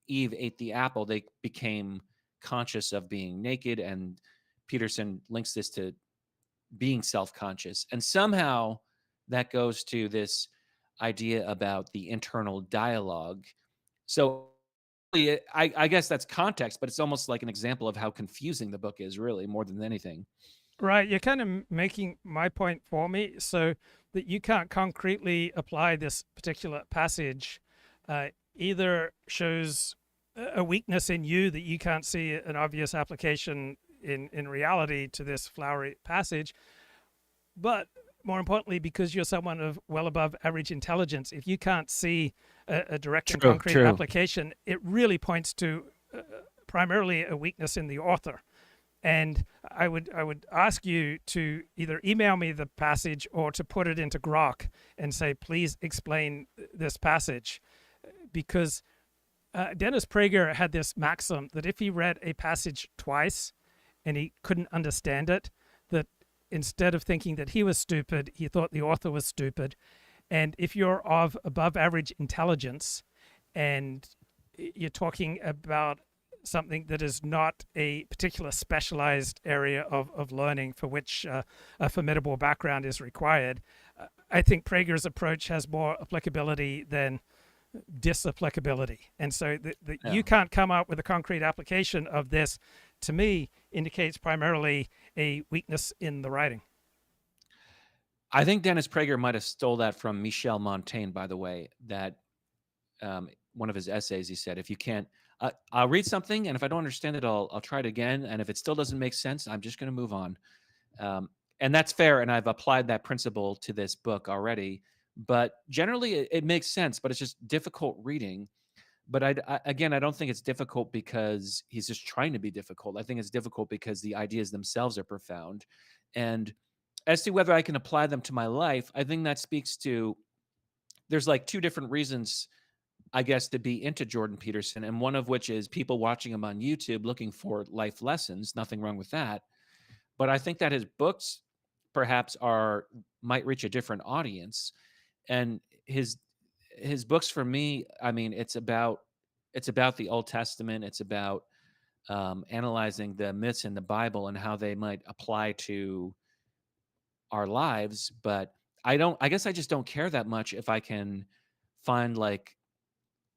Eve ate the apple, they became conscious of being naked, and Peterson links this to being self-conscious. And somehow that goes to this idea about the internal dialogue. So I guess that's context, but it's almost like an example of how confusing the book is, really, more than anything. Right. You're kind of making my point for me, so that you can't concretely apply this particular passage. Either shows a weakness in you that you can't see an obvious application in reality to this flowery passage, but more importantly, because you're someone of well above average intelligence, if you can't see a direct and concrete application, it really points to primarily a weakness in the author. And I would ask you to either email me the passage or to put it into Grok and say, please explain this passage. Because Dennis Prager had this maxim that if he read a passage twice and he couldn't understand it, that instead of thinking that he was stupid, he thought the author was stupid. And if you're of above average intelligence and you're talking about something that is not a particular specialized area of learning for which a formidable background is required, I think Prager's approach has more applicability than disapplicability. And so that you can't come up with a concrete application of this, to me, indicates primarily a weakness in the writing. I think Dennis Prager might have stole that from Michel Montaigne, by the way, that one of his essays, he said, if you can't, I'll read something, and if I don't understand it, I'll try it again. And if it still doesn't make sense, I'm just going to move on. And that's fair. And I've applied that principle to this book already. But generally, it makes sense, but it's just difficult reading. But again, I don't think it's difficult because he's just trying to be difficult. I think it's difficult because the ideas themselves are profound. And as to whether I can apply them to my life, I think that speaks to, there's like two different reasons, I guess, to be into Jordan Peterson, and one of which is people watching him on YouTube looking for life lessons. Nothing wrong with that. But I think that his books perhaps might reach a different audience. And his books, for me, I mean, it's about the Old Testament. It's about analyzing the myths in the Bible and how they might apply to our lives, but I guess I just don't care that much if I can find like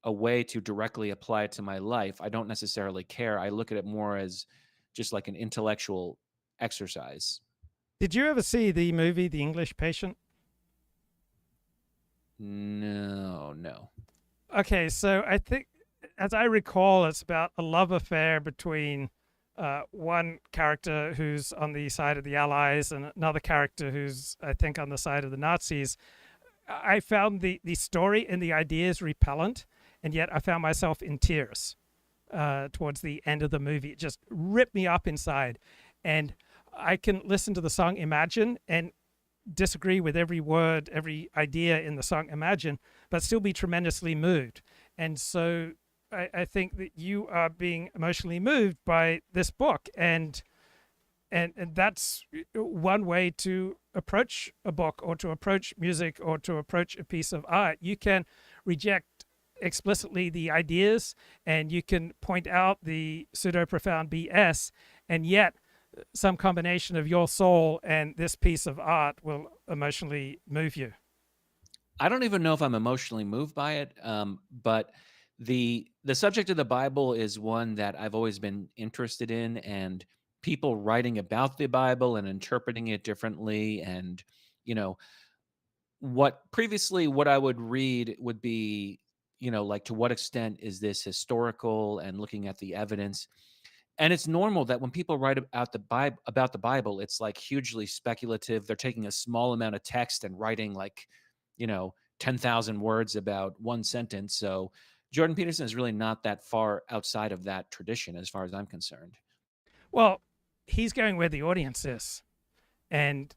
a way to directly apply it to my life. I don't necessarily care. I look at it more as just like an intellectual exercise. Did you ever see the movie The English Patient? No. Okay, so I think, as I recall, it's about a love affair between one character who's on the side of the Allies and another character who's, I think, on the side of the Nazis. I found the story and the ideas repellent, and yet I found myself in tears towards the end of the movie. It just ripped me up inside. And I can listen to the song Imagine and disagree with every word, every idea in the song Imagine, but still be tremendously moved. And so I think that you are being emotionally moved by this book, and that's one way to approach a book or to approach music or to approach a piece of art. You can reject explicitly the ideas, and you can point out the pseudo-profound BS, and yet some combination of your soul and this piece of art will emotionally move you. I don't even know if I'm emotionally moved by it, but the subject of the Bible is one that I've always been interested in, and people writing about the Bible and interpreting it differently. And, what I would read would be, like, to what extent is this historical, and looking at the evidence. And it's normal that when people write about the Bible, it's like hugely speculative. They're taking a small amount of text and writing like, 10,000 words about one sentence. So Jordan Peterson is really not that far outside of that tradition, as far as I'm concerned. Well, he's going where the audience is. And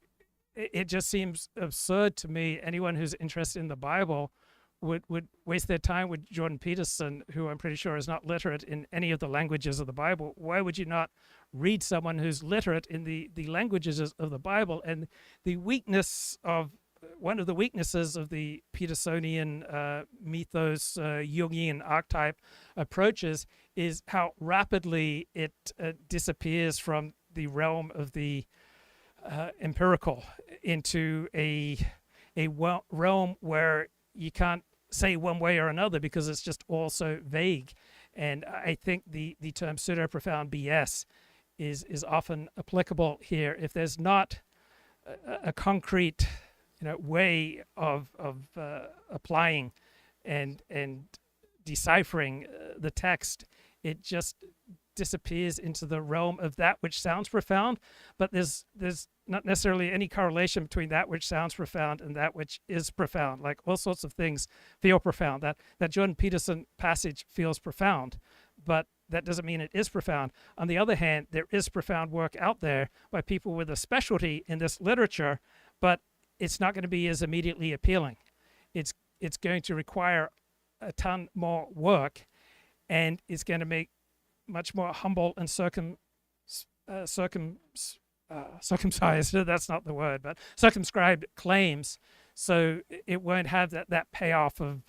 it just seems absurd to me. Anyone who's interested in the Bible would waste their time with Jordan Peterson, who I'm pretty sure is not literate in any of the languages of the Bible. Why would you not read someone who's literate in the languages of the Bible? And the weakness of one of the weaknesses of the Petersonian mythos, Jungian archetype approaches is how rapidly it disappears from the realm of the empirical into a realm where you can't say one way or another because it's just all so vague. And I think the term pseudo-profound BS is often applicable here. If there's not a concrete way of applying and deciphering the text, it just disappears into the realm of that which sounds profound, but there's not necessarily any correlation between that which sounds profound and that which is profound. Like, all sorts of things feel profound. That Jordan Peterson passage feels profound, but that doesn't mean it is profound. On the other hand, there is profound work out there by people with a specialty in this literature, but it's not going to be as immediately appealing. It's going to require a ton more work, and it's going to make much more humble and circumcised, that's not the word, but circumscribed claims. So it won't have that payoff of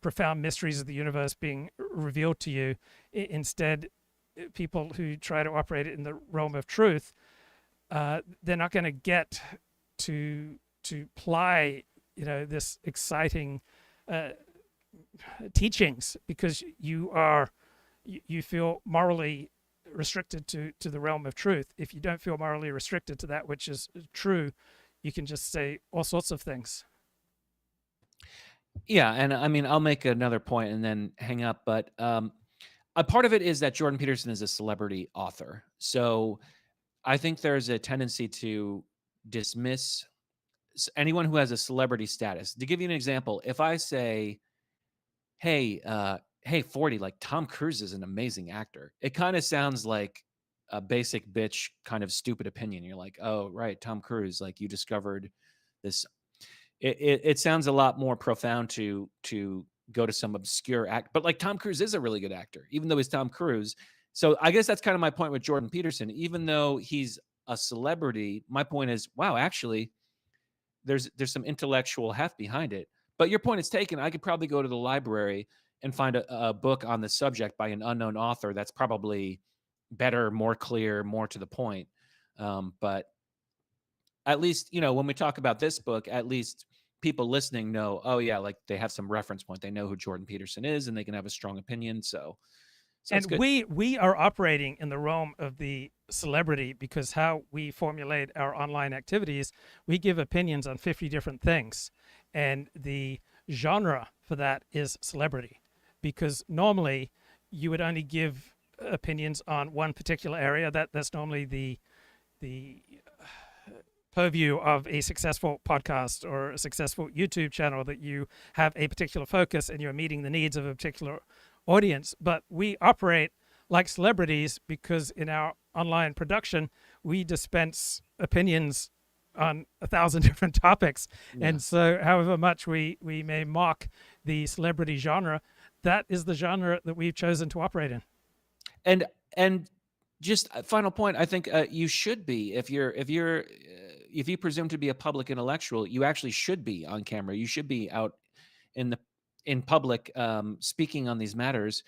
profound mysteries of the universe being revealed to you. Instead, people who try to operate it in the realm of truth, they're not going to get to ply this exciting teachings, because you feel morally restricted to the realm of truth. If you don't feel morally restricted to that which is true, you can just say all sorts of things. Yeah, and I mean, I'll make another point and then hang up, but a part of it is that Jordan Peterson is a celebrity author. So I think there's a tendency to dismiss anyone who has a celebrity status. To give you an example, if I say, hey, 40, like, Tom Cruise is an amazing actor, it kind of sounds like a basic bitch kind of stupid opinion. You're like, oh, right, Tom Cruise, like, you discovered this. It sounds a lot more profound to go to some obscure act, but like, Tom Cruise is a really good actor, even though he's Tom Cruise. So I guess that's kind of my point with Jordan Peterson. Even though he's a celebrity, my point is, wow, actually, there's some intellectual heft behind it. But your point is taken. I could probably go to the library and find a book on the subject by an unknown author that's probably better, more clear, more to the point. But at least, you know, when we talk about this book, at least people listening know, oh yeah, like they have some reference point. They know who Jordan Peterson is, and they can have a strong opinion. So and it's good. we are operating in the realm of the celebrity, because how we formulate our online activities, we give opinions on 50 different things, and the genre for that is celebrity, because normally you would only give opinions on one particular area. That's normally the purview of a successful podcast or a successful YouTube channel, that you have a particular focus and you're meeting the needs of a particular audience. But we operate like celebrities, because in our online production, we dispense opinions on 1,000 different topics. Yeah. And so however much we may mock the celebrity genre, that is the genre that we've chosen to operate in. And just a final point, I think you should be, if you presume to be a public intellectual, you actually should be on camera. You should be out in public speaking on these matters.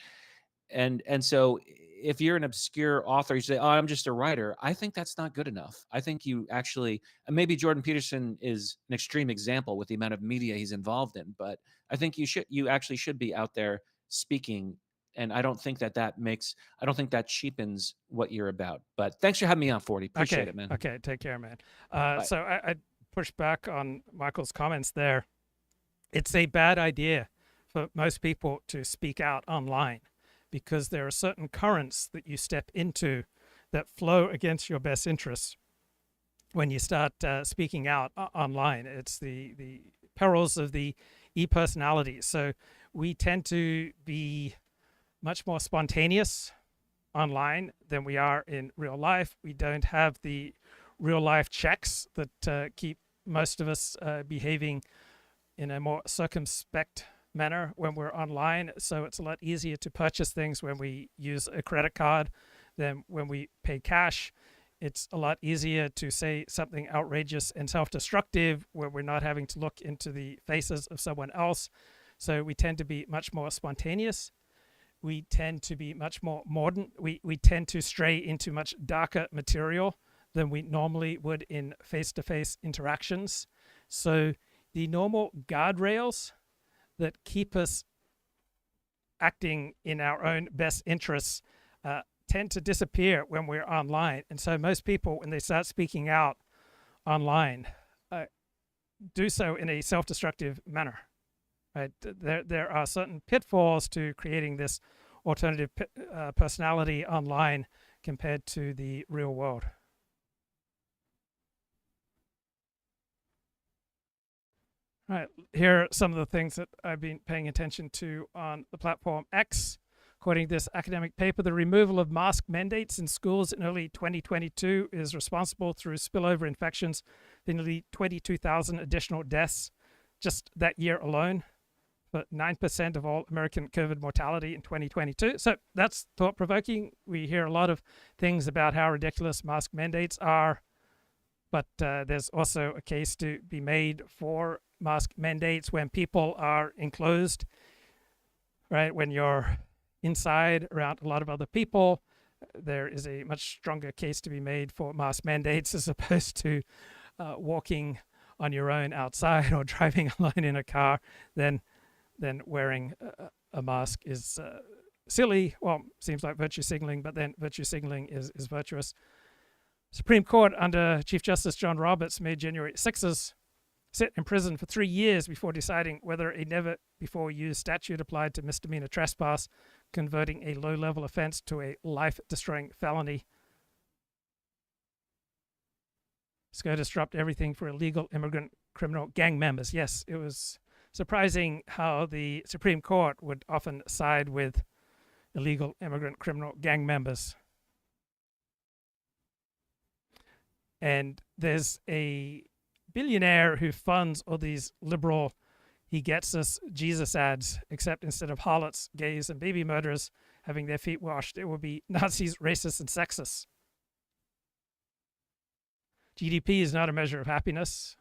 And so if you're an obscure author, you say, oh, I'm just a writer. I think that's not good enough. I think you actually, maybe Jordan Peterson is an extreme example with the amount of media he's involved in, but I think you actually should be out there speaking. And I don't think I don't think that cheapens what you're about. But thanks for having me on, 40. Appreciate it, man. Okay, take care, man. So I push back on Michael's comments there. It's a bad idea for most people to speak out online, because there are certain currents that you step into that flow against your best interests when you start speaking out online. It's the perils of the e-personality. So we tend to be much more spontaneous online than we are in real life. We don't have the real life checks that keep most of us behaving in a more circumspect manner when we're online. So it's a lot easier to purchase things when we use a credit card than when we pay cash. It's a lot easier to say something outrageous and self-destructive where we're not having to look into the faces of someone else. So we tend to be much more spontaneous. We tend to be much more modern. We tend to stray into much darker material than we normally would in face-to-face interactions. So the normal guardrails that keep us acting in our own best interests tend to disappear when we're online. And so most people, when they start speaking out online, do so in a self-destructive manner. Right? There are certain pitfalls to creating this alternative personality online compared to the real world. All right, here are some of the things that I've been paying attention to on the platform X. According to this academic paper, the removal of mask mandates in schools in early 2022 is responsible through spillover infections for nearly 22,000 additional deaths just that year alone, for 9% of all American COVID mortality in 2022. So that's thought-provoking. We hear a lot of things about how ridiculous mask mandates are, but there's also a case to be made for mask mandates when people are enclosed, right? When you're inside around a lot of other people, there is a much stronger case to be made for mask mandates as opposed to walking on your own outside or driving alone in a car. Then wearing a mask is silly. Well, seems like virtue signaling, but then virtue signaling is virtuous. Supreme Court under Chief Justice John Roberts made January 6th sit in prison for 3 years before deciding whether a never-before-used statute applied to misdemeanor trespass, converting a low-level offense to a life-destroying felony. SCOTUS dropped everything for illegal immigrant criminal gang members. Yes, it was surprising how the Supreme Court would often side with illegal immigrant criminal gang members. And there's a billionaire who funds all these liberal, he gets us Jesus ads, except instead of harlots, gays, and baby murderers having their feet washed, it will be Nazis, racists, and sexists. GDP is not a measure of happiness,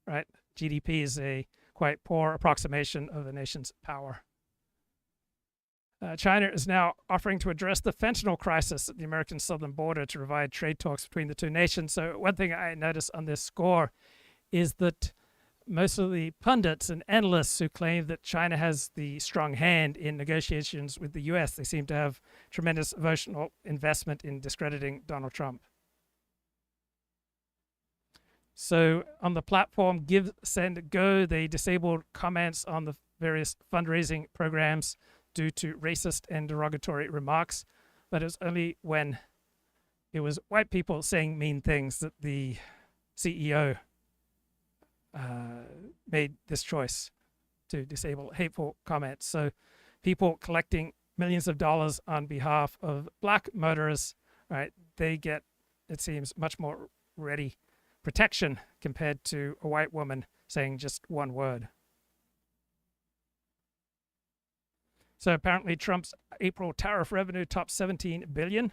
right? GDP is a quite poor approximation of the nation's power. China is now offering to address the fentanyl crisis at the American southern border to revive trade talks between the two nations. So one thing I notice on this score is that most of the pundits and analysts who claim that China has the strong hand in negotiations with the US, they seem to have tremendous emotional investment in discrediting Donald Trump. So on the platform Give, Send, Go, they disabled comments on the various fundraising programs due to racist and derogatory remarks, but it was only when it was white people saying mean things that the CEO made this choice to disable hateful comments. So people collecting millions of dollars on behalf of black motorists, right, they get, it seems, much more ready protection compared to a white woman saying just one word. So apparently Trump's April tariff revenue topped $17 billion.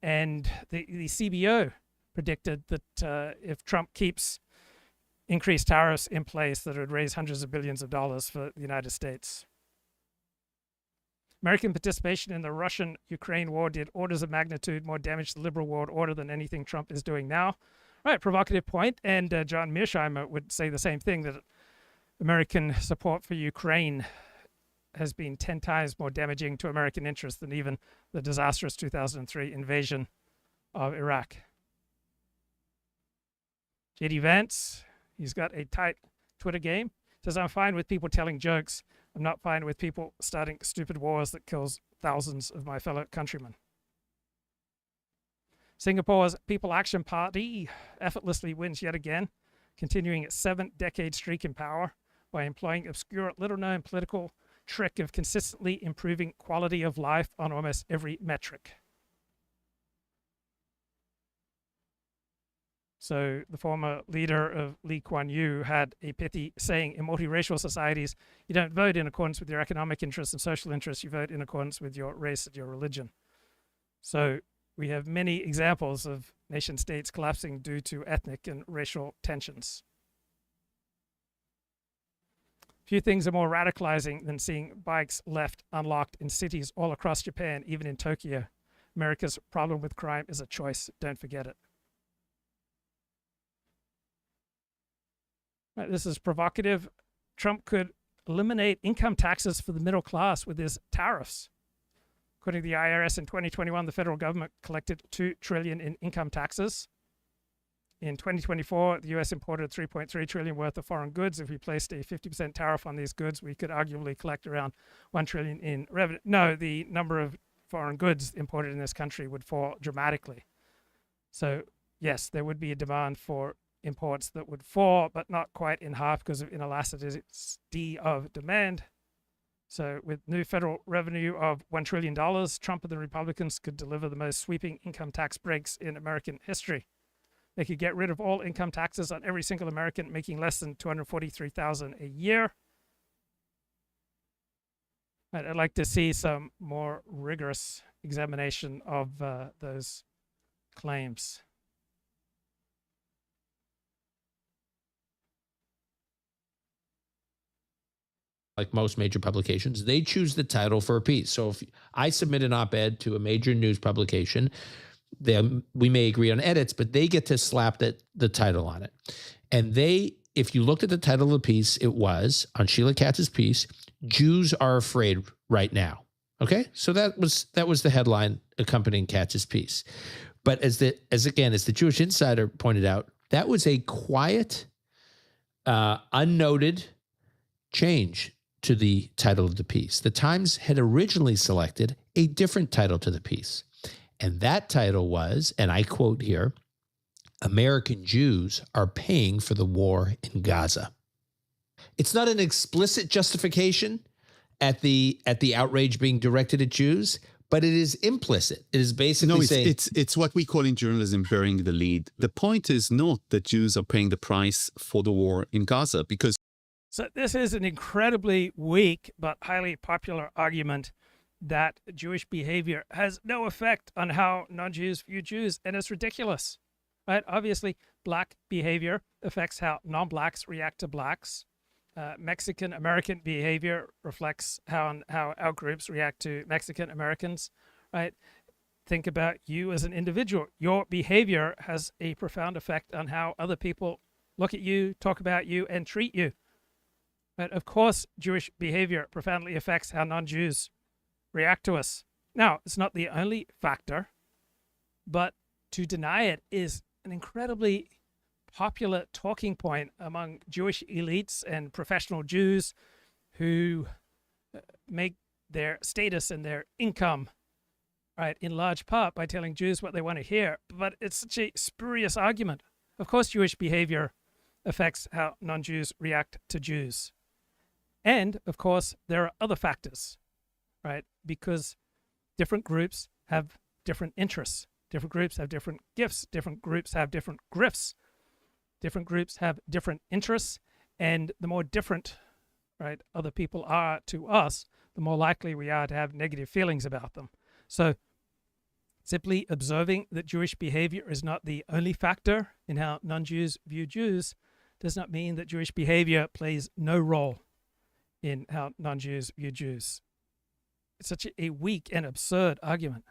And the CBO predicted that if Trump keeps increased tariffs in place, that it would raise hundreds of billions of dollars for the United States. American participation in the Russian-Ukraine war did orders of magnitude more damage to the liberal world order than anything Trump is doing now. Right, provocative point. And John Mearsheimer would say the same thing, that American support for Ukraine has been 10 times more damaging to American interests than even the disastrous 2003 invasion of Iraq. J.D. Vance, he's got a tight Twitter game. Says, I'm fine with people telling jokes. I'm not fine with people starting stupid wars that kills thousands of my fellow countrymen. Singapore's People Action Party effortlessly wins yet again, continuing its 7-decade streak in power by employing obscure, little-known political trick of consistently improving quality of life on almost every metric. So the former leader of Lee Kuan Yew had a pithy saying, in multiracial societies, you don't vote in accordance with your economic interests and social interests, you vote in accordance with your race and your religion. So we have many examples of nation states collapsing due to ethnic and racial tensions. Few things are more radicalizing than seeing bikes left unlocked in cities all across Japan, even in Tokyo. America's problem with crime is a choice. Don't forget it. Right, this is provocative. Trump could eliminate income taxes for the middle class with his tariffs. According to the IRS, in 2021, the federal government collected $2 trillion in income taxes. In 2024, the U.S. imported $3.3 trillion worth of foreign goods. If we placed a 50% tariff on these goods, we could arguably collect around $1 trillion in revenue. No, the number of foreign goods imported in this country would fall dramatically. So, yes, there would be a demand for imports that would fall, but not quite in half because of inelasticity of demand. So with new federal revenue of $1 trillion, Trump and the Republicans could deliver the most sweeping income tax breaks in American history. They could get rid of all income taxes on every single American making less than $243,000 a year. I'd like to see some more rigorous examination of those claims. Like most major publications, they choose the title for a piece. So if I submit an op-ed to a major news publication, we may agree on edits, but they get to slap the title on it. And if you looked at the title of the piece, it was, on Sheila Katz's piece, Jews are afraid right now. Okay? So that was the headline accompanying Katz's piece. But as the Jewish Insider pointed out, that was a quiet, unnoted change to the title of the piece. The Times had originally selected a different title to the piece. And that title was, and I quote here, American Jews are paying for the war in Gaza. It's not an explicit justification at the outrage being directed at Jews, but it is implicit. It is basically saying... it's what we call in journalism burying the lead. The point is not that Jews are paying the price for the war in Gaza, because... So this is an incredibly weak but highly popular argument that Jewish behavior has no effect on how non-Jews view Jews, and it's ridiculous, right? Obviously, black behavior affects how non-blacks react to blacks, Mexican American behavior reflects how our groups react to Mexican Americans, right? Think about you as an individual. Your behavior has a profound effect on how other people look at you, talk about you, and treat you. But of course, Jewish behavior profoundly affects how non-Jews react to us. Now, it's not the only factor, but to deny it is an incredibly popular talking point among Jewish elites and professional Jews who make their status and their income, right, in large part by telling Jews what they want to hear. But it's such a spurious argument. Of course, Jewish behavior affects how non-Jews react to Jews. And, of course, there are other factors, right? Because different groups have different interests. Different groups have different gifts. Different groups have different grifts. Different groups have different interests. And the more different, right, other people are to us, the more likely we are to have negative feelings about them. So simply observing that Jewish behavior is not the only factor in how non-Jews view Jews does not mean that Jewish behavior plays no role in how non-Jews view Jews. It's such a weak and absurd argument.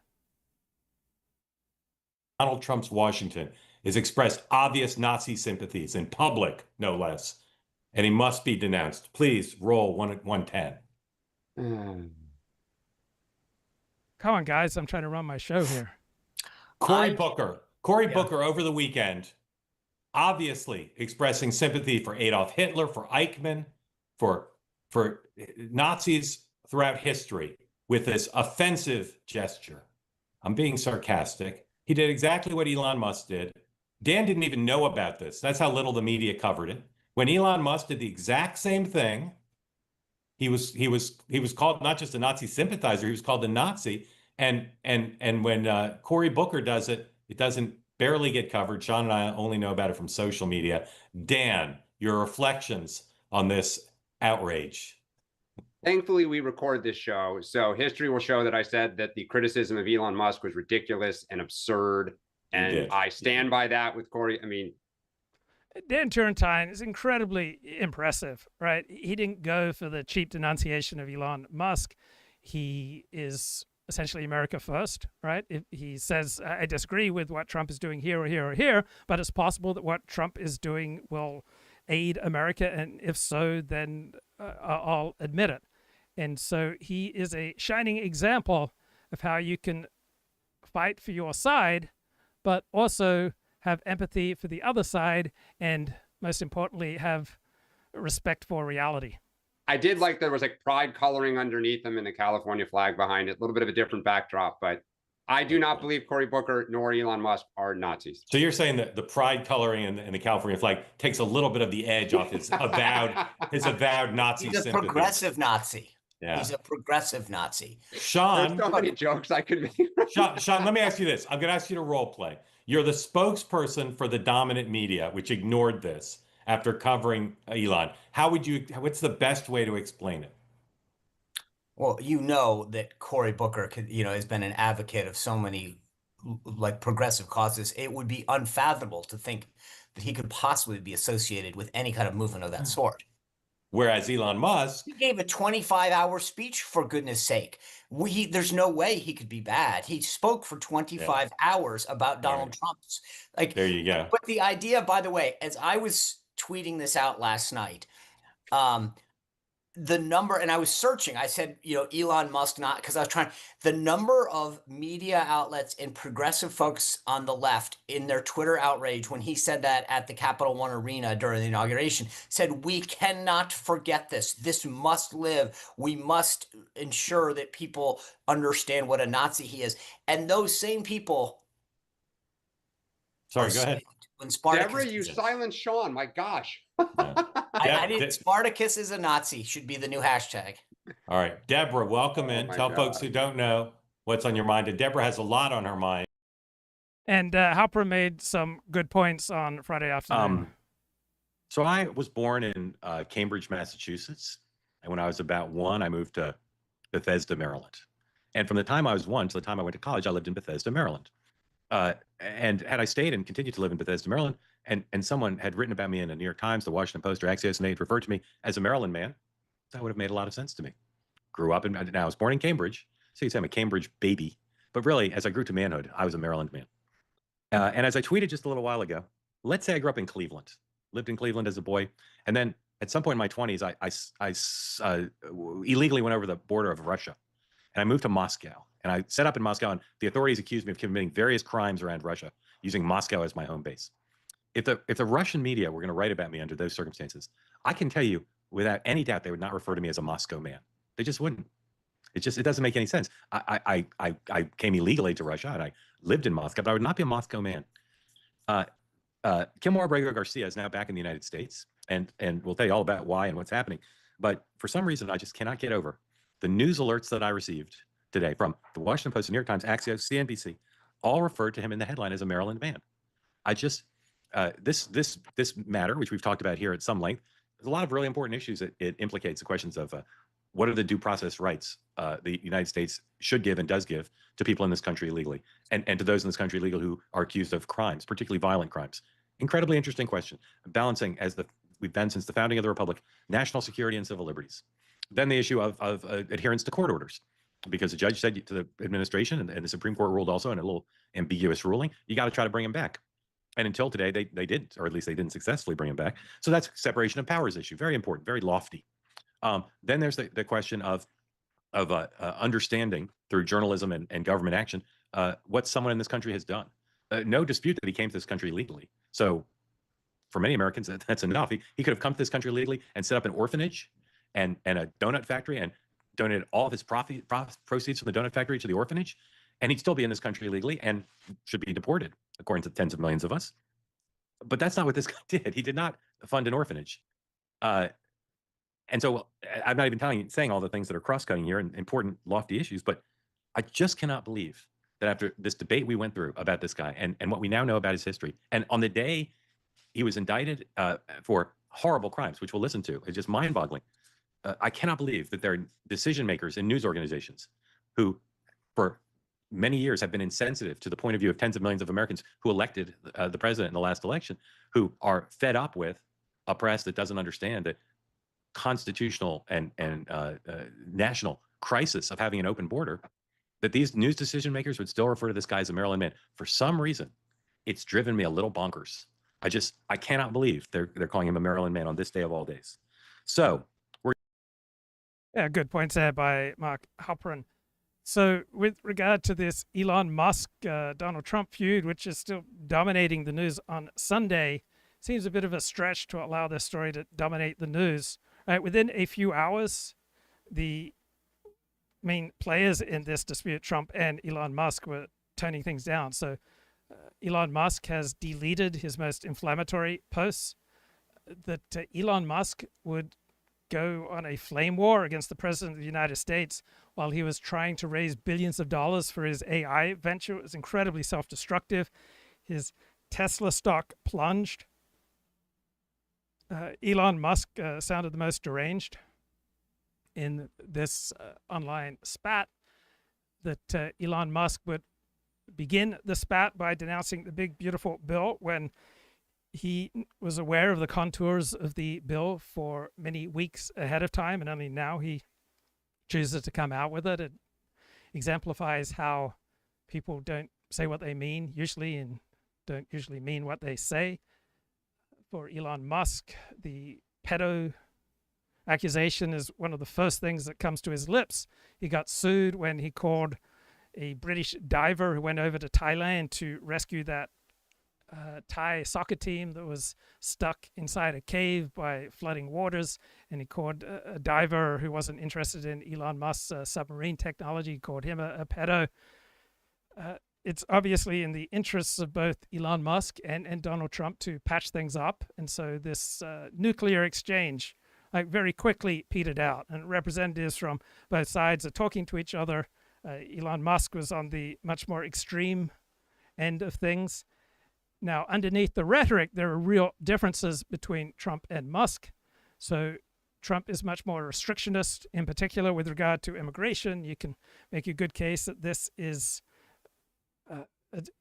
Donald Trump's Washington has expressed obvious Nazi sympathies in public, no less, and he must be denounced. Please roll 1 at 110. Come on, guys. I'm trying to run my show here. Cory Booker over the weekend, obviously expressing sympathy for Adolf Hitler, for Eichmann, for Nazis throughout history with this offensive gesture. I'm being sarcastic. He did exactly what Elon Musk did. Dan didn't even know about this. That's how little the media covered it. When Elon Musk did the exact same thing, he was called not just a Nazi sympathizer, he was called a Nazi. And when Cory Booker does it, it doesn't barely get covered. Sean and I only know about it from social media. Dan, your reflections on this outrage. Thankfully, we record this show, so history will show that I said that the criticism of Elon Musk was ridiculous and absurd, and I stand by that with Cory. I mean, Dan Turrentine is incredibly impressive, right? He didn't go for the cheap denunciation of Elon Musk. He is essentially America first, right? If he says, I disagree with what Trump is doing here or here or here, but it's possible that what Trump is doing will aid America, and if so, then I'll admit it. And so he is a shining example of how you can fight for your side, but also have empathy for the other side, and most importantly, have respect for reality. I did like there was like pride coloring underneath him and the California flag behind it. A little bit of a different backdrop, but I do not believe Cory Booker nor Elon Musk are Nazis. So you're saying that the pride coloring and the California flag takes a little bit of the edge off his avowed Nazi He's a sympathy. Progressive Nazi. Yeah. He's a progressive Nazi. Sean, there's so many jokes I could make. Sean, let me ask you this. I'm going to ask you to role play. You're the spokesperson for the dominant media, which ignored this after covering Elon. What's the best way to explain it? Well, you know that Cory Booker has been an advocate of so many like progressive causes. It would be unfathomable to think that he could possibly be associated with any kind of movement of that sort. Whereas Elon Musk, he gave a 25-hour speech, for goodness sake. There's no way he could be bad. He spoke for 25 hours about Donald Trump's. Like, there you go. But the idea, by the way, as I was tweeting this out last night, the number, and I was searching, I said, Elon Musk, not because I was trying, the number of media outlets and progressive folks on the left in their Twitter outrage when he said that at the Capital One Arena during the inauguration said, we cannot forget this. This must live. We must ensure that people understand what a Nazi he is. And those same people. Sorry, go ahead. When Spartacus, Deborah, you silenced Sean. My gosh. I didn't. Spartacus is a Nazi should be the new hashtag. All right, Deborah, welcome in. Tell folks who don't know what's on your mind. And Deborah has a lot on her mind. And Halper made some good points on Friday afternoon. So I was born in Cambridge, Massachusetts. And when I was about 1, I moved to Bethesda, Maryland. And from the time I was 1 to the time I went to college, I lived in Bethesda, Maryland. And had I stayed and continued to live in Bethesda, Maryland, and someone had written about me in the New York Times, the Washington Post, or Axios, and they'd referred to me as a Maryland man, that would have made a lot of sense to me. Grew up now I was born in Cambridge, so you'd say I'm a Cambridge baby. But really, as I grew to manhood, I was a Maryland man. And as I tweeted just a little while ago, let's say I grew up in Cleveland, lived in Cleveland as a boy, and then at some point in my 20s, I illegally went over the border of Russia, and I moved to Moscow. And I set up in Moscow, and the authorities accused me of committing various crimes around Russia, using Moscow as my home base. If the Russian media were going to write about me under those circumstances, I can tell you without any doubt they would not refer to me as a Moscow man. They just wouldn't. It doesn't make any sense. I came illegally to Russia and I lived in Moscow, but I would not be a Moscow man. Kim Garcia is now back in the United States, and we'll tell you all about why and what's happening. But for some reason, I just cannot get over the news alerts that I received today from the Washington Post, the New York Times, Axios, CNBC, all referred to him in the headline as a Maryland man. I just this matter, which we've talked about here at some length, there's a lot of really important issues that it implicates. The questions of what are the due process rights the United States should give and does give to people in this country illegally, and to those in this country illegally who are accused of crimes, particularly violent crimes. Incredibly interesting question, balancing, as we've been since the founding of the Republic, national security and civil liberties. Then the issue of adherence to court orders, because the judge said to the administration, and the Supreme Court ruled also in a little ambiguous ruling, you got to try to bring him back. And until today, they didn't, or at least they didn't successfully bring him back. So that's a separation of powers issue, very important, very lofty. Then there's the question of understanding through journalism and government action what someone in this country has done. No dispute that he came to this country legally. So for many Americans, that's enough. He could have come to this country legally and set up an orphanage and a donut factory and donated all of his proceeds from the donut factory to the orphanage, and he'd still be in this country legally and should be deported, according to tens of millions of us. But that's not what this guy did. He did not fund an orphanage. And so I'm not even saying all the things that are cross-cutting here and important, lofty issues, but I just cannot believe that after this debate we went through about this guy and what we now know about his history, and on the day he was indicted for horrible crimes, which we'll listen to, it's just mind-boggling. I cannot believe that there are decision makers in news organizations who, for many years, have been insensitive to the point of view of tens of millions of Americans who elected the president in the last election, who are fed up with a press that doesn't understand that constitutional and national crisis of having an open border, that these news decision makers would still refer to this guy as a Maryland man. For some reason, it's driven me a little bonkers. I cannot believe they're calling him a Maryland man on this day of all days. So yeah, good points there by Mark Halperin. So with regard to this Elon Musk, Donald Trump feud, which is still dominating the news on Sunday, seems a bit of a stretch to allow this story to dominate the news. Within a few hours, the main players in this dispute, Trump and Elon Musk, were toning things down. So Elon Musk has deleted his most inflammatory posts, that Elon Musk would go on a flame war against the president of the United States while he was trying to raise billions of dollars for his AI venture. It was incredibly self-destructive. His Tesla stock plunged. Elon Musk sounded the most deranged in this online spat, that Elon Musk would begin the spat by denouncing the big, beautiful bill when he was aware of the contours of the bill for many weeks ahead of time, and only now he chooses to come out with it. It exemplifies how people don't say what they mean usually and don't usually mean what they say. For Elon Musk, the pedo accusation is one of the first things that comes to his lips. He got sued when he called a British diver who went over to Thailand to rescue that Thai soccer team that was stuck inside a cave by flooding waters, and he called a diver who wasn't interested in Elon Musk's submarine technology, called him a pedo. It's obviously in the interests of both Elon Musk and Donald Trump to patch things up, and so this nuclear exchange very quickly petered out, and representatives from both sides are talking to each other. Elon Musk was on the much more extreme end of things. Now, underneath the rhetoric, there are real differences between Trump and Musk. So Trump is much more restrictionist, in particular with regard to immigration. You can make a good case that this is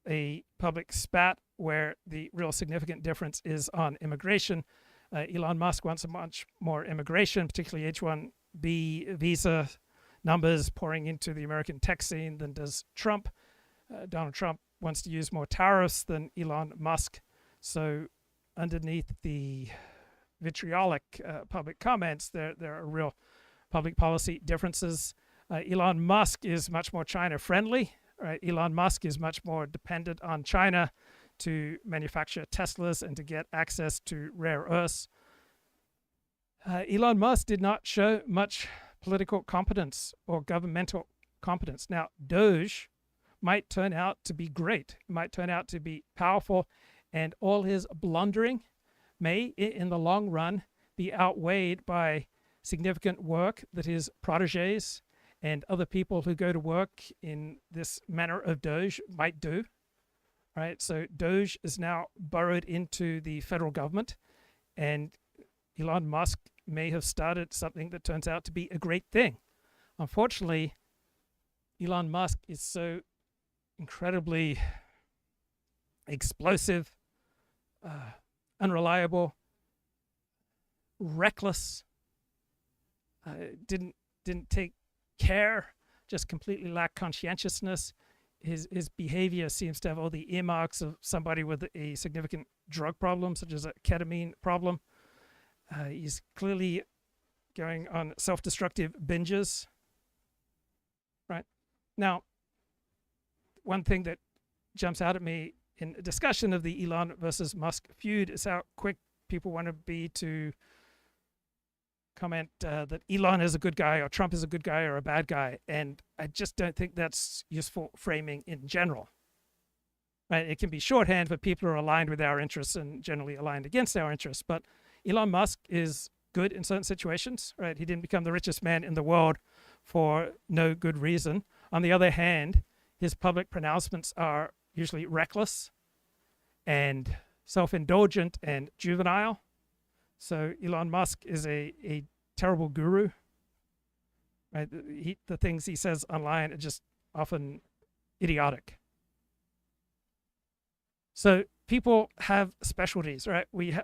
a public spat where the real significant difference is on immigration. Elon Musk wants a much more immigration, particularly H-1B visa numbers pouring into the American tech scene than does Trump. Donald Trump wants to use more tariffs than Elon Musk. So underneath the vitriolic public comments, there are real public policy differences. Elon Musk is much more China friendly. Right? Elon Musk is much more dependent on China to manufacture Teslas and to get access to rare earths. Elon Musk did not show much political competence or governmental competence. Now, Doge might turn out to be great, might turn out to be powerful, and all his blundering may, in the long run, be outweighed by significant work that his protégés and other people who go to work in this manner of Doge might do. Right? So Doge is now burrowed into the federal government, and Elon Musk may have started something that turns out to be a great thing. Unfortunately, Elon Musk is so incredibly explosive, unreliable, reckless, didn't take care, just completely lacked conscientiousness. His behavior seems to have all the earmarks of somebody with a significant drug problem, such as a ketamine problem. He's clearly going on self-destructive binges. Right? Now, one thing that jumps out at me in a discussion of the Elon versus Musk feud is how quick people want to be to comment that Elon is a good guy or Trump is a good guy or a bad guy. And I just don't think that's useful framing in general. Right? It can be shorthand for people who are aligned with our interests and generally aligned against our interests. But Elon Musk is good in certain situations. Right? He didn't become the richest man in the world for no good reason. On the other hand, his public pronouncements are usually reckless and self-indulgent and juvenile. So Elon Musk is a terrible guru. Right? The things he says online are just often idiotic. So people have specialties, right? We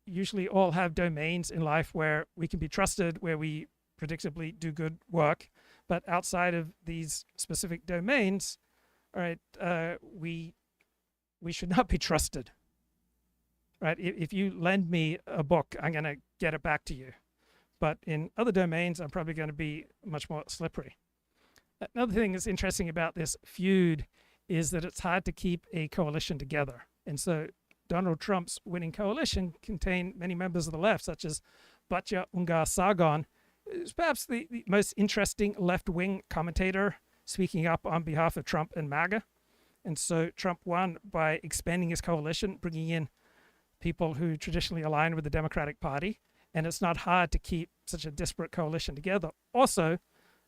usually all have domains in life where we can be trusted, where we predictably do good work. But outside of these specific domains, all right, we should not be trusted. Right? If you lend me a book, I'm going to get it back to you. But in other domains, I'm probably going to be much more slippery. Another thing that's interesting about this feud is that it's hard to keep a coalition together. And so Donald Trump's winning coalition contained many members of the left, such as Batya Ungar-Sargon, who's perhaps the most interesting left-wing commentator speaking up on behalf of Trump and MAGA. And so Trump won by expanding his coalition, bringing in people who traditionally align with the Democratic Party. And it's not hard to keep such a disparate coalition together. Also,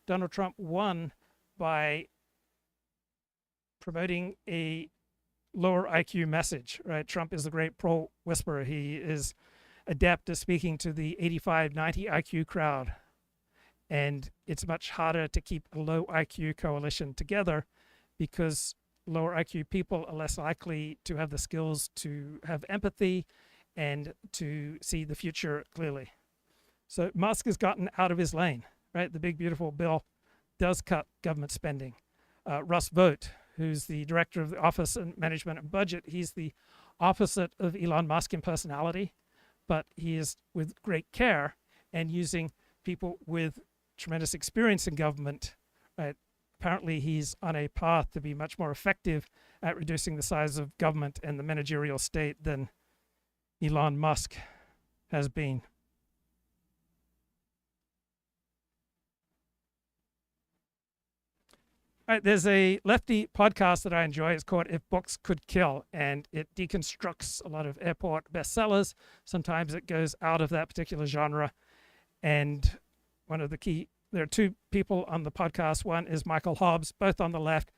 Donald Trump won by promoting a lower IQ message, right? Trump is the great pro whisperer. He is adept at speaking to the 85, 90 IQ crowd. And it's much harder to keep a low IQ coalition together because lower IQ people are less likely to have the skills to have empathy and to see the future clearly. So Musk has gotten out of his lane, right? The big, beautiful bill does cut government spending. Russ Vought, who's the director of the Office of Management and Budget, he's the opposite of Elon Musk in personality, but he is with great care and using people with tremendous experience in government. Right? Apparently, he's on a path to be much more effective at reducing the size of government and the managerial state than Elon Musk has been. All right, there's a lefty podcast that I enjoy. It's called If Books Could Kill, and it deconstructs a lot of airport bestsellers. Sometimes it goes out of that particular genre. And one of the key, there are two people on the podcast. One is Michael Hobbs, both on the left.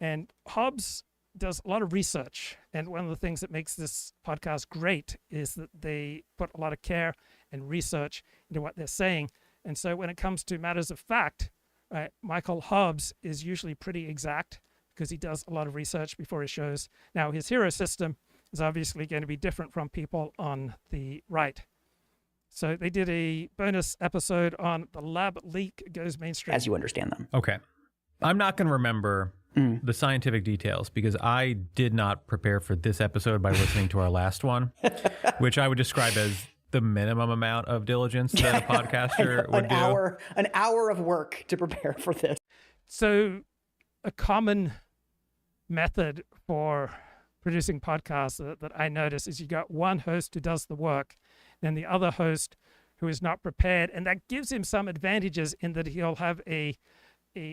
And Hobbs does a lot of research. And one of the things that makes this podcast great is that they put a lot of care and research into what they're saying. And so when it comes to matters of fact, Michael Hobbs is usually pretty exact because he does a lot of research before his shows. Now, his hero system is obviously going to be different from people on the right. So they did a bonus episode on the lab leak goes mainstream. As you understand them. Okay. I'm not going to remember the scientific details because I did not prepare for this episode by listening to our last one, which I would describe as the minimum amount of diligence that a podcaster would do. An hour of work to prepare for this. So a common method for producing podcasts that I notice is you got one host who does the work, then the other host who is not prepared, and that gives him some advantages in that he'll have a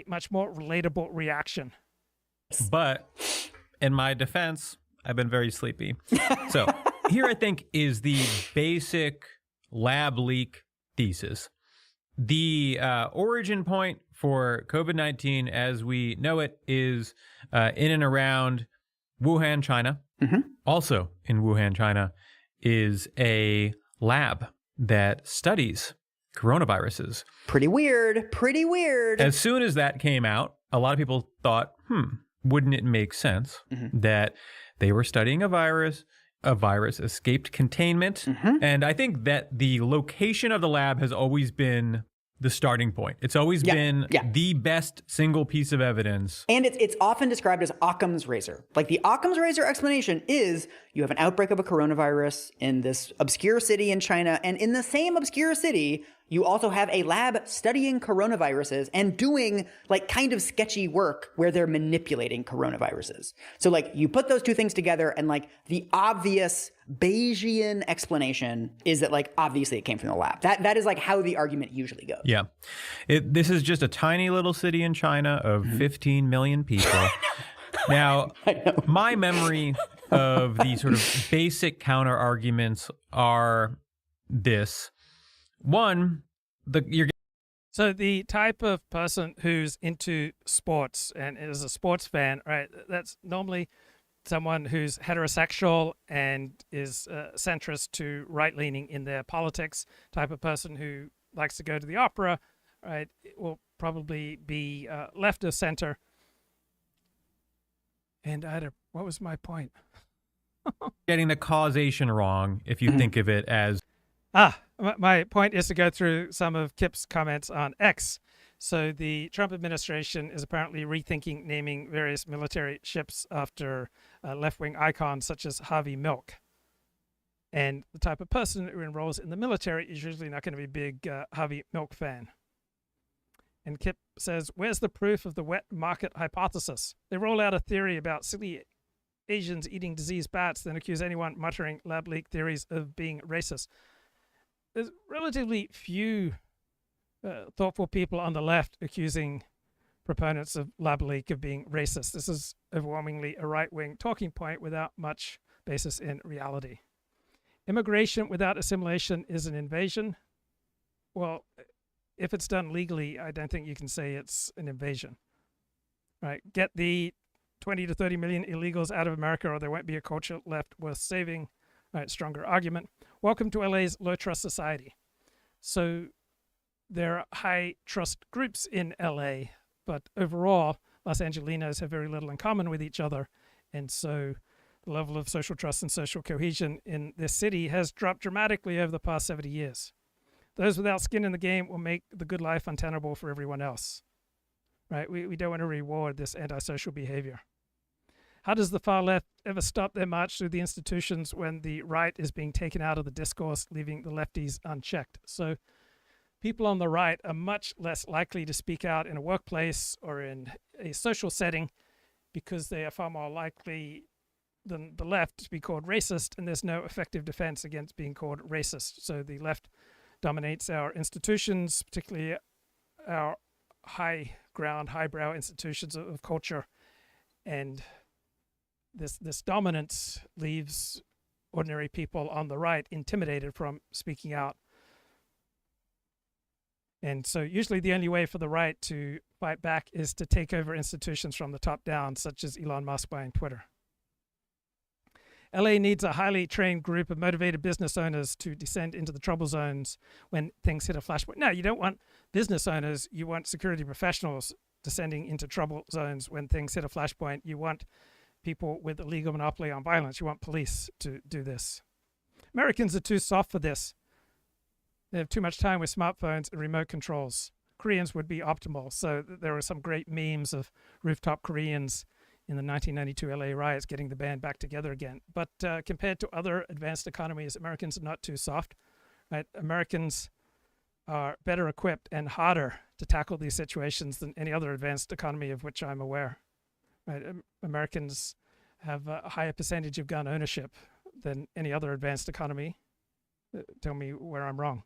much more relatable reaction. But in my defense, I've been very sleepy. So here I think is the basic lab leak thesis. The origin point for COVID-19 as we know it is in and around Wuhan, China. Also in Wuhan, China is a lab that studies coronaviruses. Pretty weird. Pretty weird. As soon as that came out, a lot of people thought, wouldn't it make sense that they were studying a virus escaped containment? And I think that the location of the lab has always been the starting point. It's always been the best single piece of evidence. And it's often described as Occam's razor. Like the Occam's razor explanation is you have an outbreak of a coronavirus in this obscure city in China, and in the same obscure city, you also have a lab studying coronaviruses and doing like kind of sketchy work where they're manipulating coronaviruses. So like you put those two things together and like the obvious Bayesian explanation is that like obviously it came from the lab. That is like how the argument usually goes. Yeah. This is just a tiny little city in China of 15 million people. Now, my memory of the sort of basic counter arguments are this. One, so the type of person who's into sports and is a sports fan, right? That's normally someone who's heterosexual and is centrist to right-leaning in their politics. Type of person who likes to go to the opera, right? It will probably be left of center. And what was my point? Getting the causation wrong if you think of it as... My point is to go through some of Kip's comments on X. So the Trump administration is apparently rethinking naming various military ships after left-wing icons such as Harvey Milk. And the type of person who enrolls in the military is usually not going to be a big Harvey Milk fan. And Kip says, where's the proof of the wet market hypothesis? They roll out a theory about silly Asians eating diseased bats, then accuse anyone muttering lab leak theories of being racist. There's relatively few thoughtful people on the left accusing proponents of lab leak of being racist. This is overwhelmingly a right-wing talking point without much basis in reality. Immigration without assimilation is an invasion. Well, if it's done legally, I don't think you can say it's an invasion. Right? Get the 20 to 30 million illegals out of America or there won't be a culture left worth saving. Right, stronger argument. Welcome to LA's low trust society. So there are high trust groups in LA, but overall, Los Angelinos have very little in common with each other. And so the level of social trust and social cohesion in this city has dropped dramatically over the past 70 years. Those without skin in the game will make the good life untenable for everyone else. Right? We don't want to reward this antisocial behavior. How does the far left ever stop their march through the institutions when the right is being taken out of the discourse, leaving the lefties unchecked? So people on the right are much less likely to speak out in a workplace or in a social setting because they are far more likely than the left to be called racist, and there's no effective defense against being called racist. So the left dominates our institutions, particularly our highbrow institutions of culture, and this dominance leaves ordinary people on the right intimidated from speaking out. And so usually the only way for the right to fight back is to take over institutions from the top down, such as Elon Musk buying Twitter. LA needs a highly trained group of motivated business owners to descend into the trouble zones when things hit a flashpoint. No, you don't want business owners. You want security professionals descending into trouble zones when things hit a flashpoint. You want people with a legal monopoly on violence. You want police to do this. Americans are too soft for this. They have too much time with smartphones and remote controls. Koreans would be optimal. So there are some great memes of rooftop Koreans in the 1992 LA riots getting the band back together again. But compared to other advanced economies, Americans are not too soft. Right? Americans are better equipped and harder to tackle these situations than any other advanced economy of which I'm aware. Right? Americans have a higher percentage of gun ownership than any other advanced economy. Tell me where I'm wrong.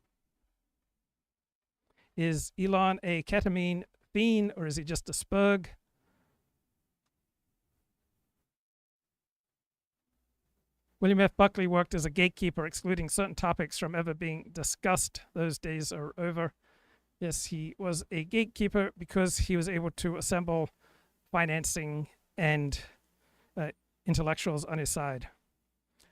Is Elon a ketamine fiend, or is he just a spurg? William F. Buckley worked as a gatekeeper, excluding certain topics from ever being discussed. Those days are over. Yes, he was a gatekeeper because he was able to assemble financing and intellectuals on his side.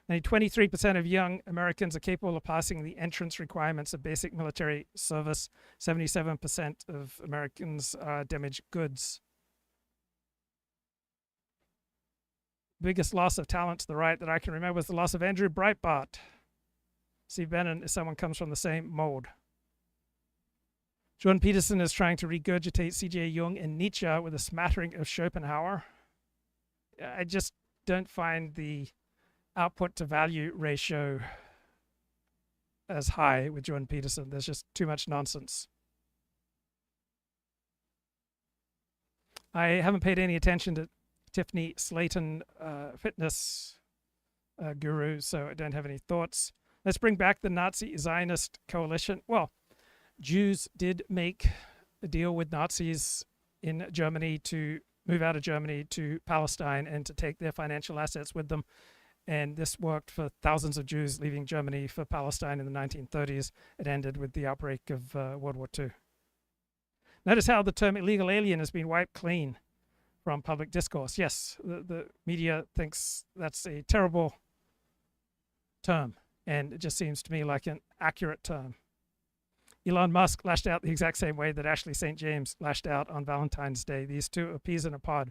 Only 23% of young Americans are capable of passing the entrance requirements of basic military service. 77% of Americans are damaged goods. Biggest loss of talent to the right that I can remember was the loss of Andrew Breitbart. Steve Bannon is someone comes from the same mold. Jordan Peterson is trying to regurgitate C.J. Jung and Nietzsche with a smattering of Schopenhauer. I just don't find the output to value ratio as high with Jordan Peterson. There's just too much nonsense. I haven't paid any attention to Tiffany Slayton, fitness guru, so I don't have any thoughts. Let's bring back the Nazi Zionist coalition. Well, Jews did make a deal with Nazis in Germany to move out of Germany to Palestine and to take their financial assets with them. And this worked for thousands of Jews leaving Germany for Palestine in the 1930s. It ended with the outbreak of World War II. Notice how the term illegal alien has been wiped clean from public discourse. Yes, the media thinks that's a terrible term, and it just seems to me like an accurate term. Elon Musk lashed out the exact same way that Ashley St. James lashed out on Valentine's Day. These two are peas in a pod.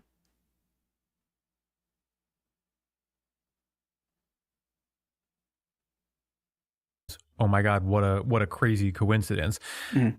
Oh my God, what a crazy coincidence.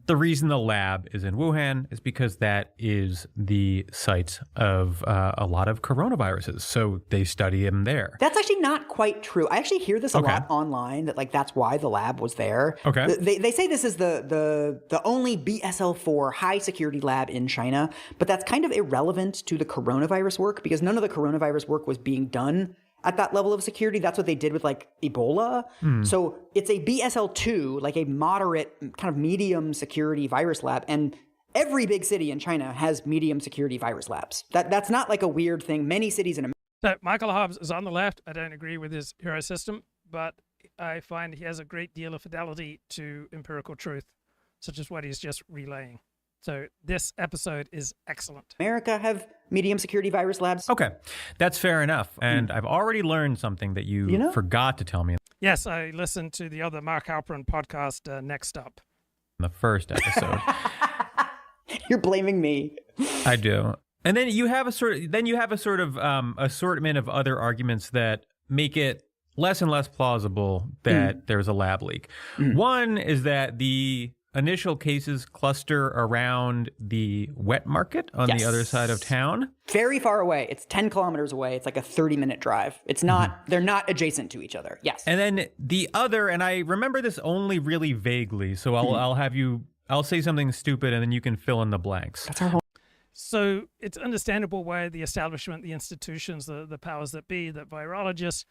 The reason the lab is in Wuhan is because that is the site of a lot of coronaviruses. So they study them there. That's actually not quite true. I actually hear this a lot online, that like that's why the lab was there. Okay. They say this is the only BSL-4 high security lab in China, but that's kind of irrelevant to the coronavirus work because none of the coronavirus work was being done at that level of security. That's what they did with like Ebola. So it's a BSL-2, like a moderate kind of medium security virus lab. And every big city in China has medium security virus labs. That's not like a weird thing. Many cities in America. So Michael Hobbs is on the left. I don't agree with his hero system, but I find he has a great deal of fidelity to empirical truth, such as what he's just relaying. So this episode is excellent. America have medium security virus labs. Okay, that's fair enough. And I've already learned something that you forgot to tell me. Yes, I listened to the other Mark Halperin podcast, Next Up. In the first episode. You're blaming me. I do. And then you have a sort of assortment of other arguments that make it less and less plausible that there's a lab leak. One is that the initial cases cluster around the wet market on the other side of town. Very far away. It's 10 kilometers away. It's like a 30-minute drive. It's not, they're not adjacent to each other. Yes. And then the other, and I remember this only really vaguely, so I'll say something stupid and then you can fill in the blanks. That's our whole. So it's understandable why the establishment, the institutions, the powers that be, that virologists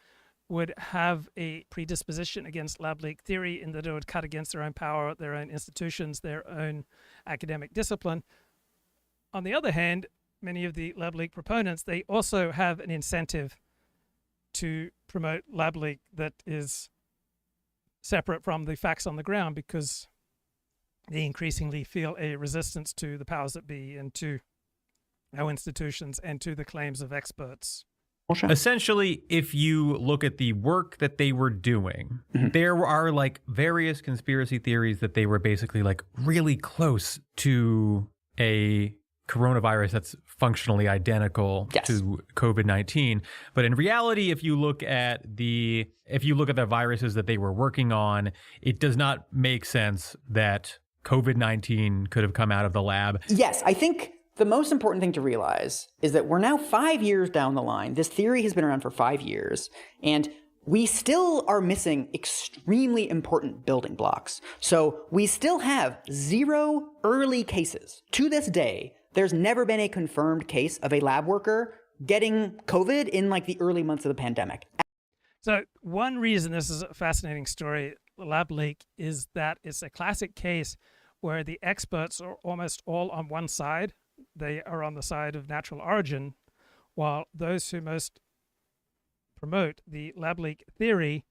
would have a predisposition against lab leak theory in that it would cut against their own power, their own institutions, their own academic discipline. On the other hand, many of the lab leak proponents, they also have an incentive to promote lab leak that is separate from the facts on the ground because they increasingly feel a resistance to the powers that be and to our institutions and to the claims of experts. Essentially, if you look at the work that they were doing, there are like various conspiracy theories that they were basically like really close to a coronavirus that's functionally identical to COVID-19. But in reality, if you look at the viruses that they were working on, it does not make sense that COVID-19 could have come out of the lab. Yes, I think the most important thing to realize is that we're now 5 years down the line. This theory has been around for 5 years, and we still are missing extremely important building blocks. So we still have 0 early cases. To this day, there's never been a confirmed case of a lab worker getting COVID in like the early months of the pandemic. So one reason this is a fascinating story, the lab leak, is that it's a classic case where the experts are almost all on one side. They are on the side of natural origin, while those who most promote the lab leak theory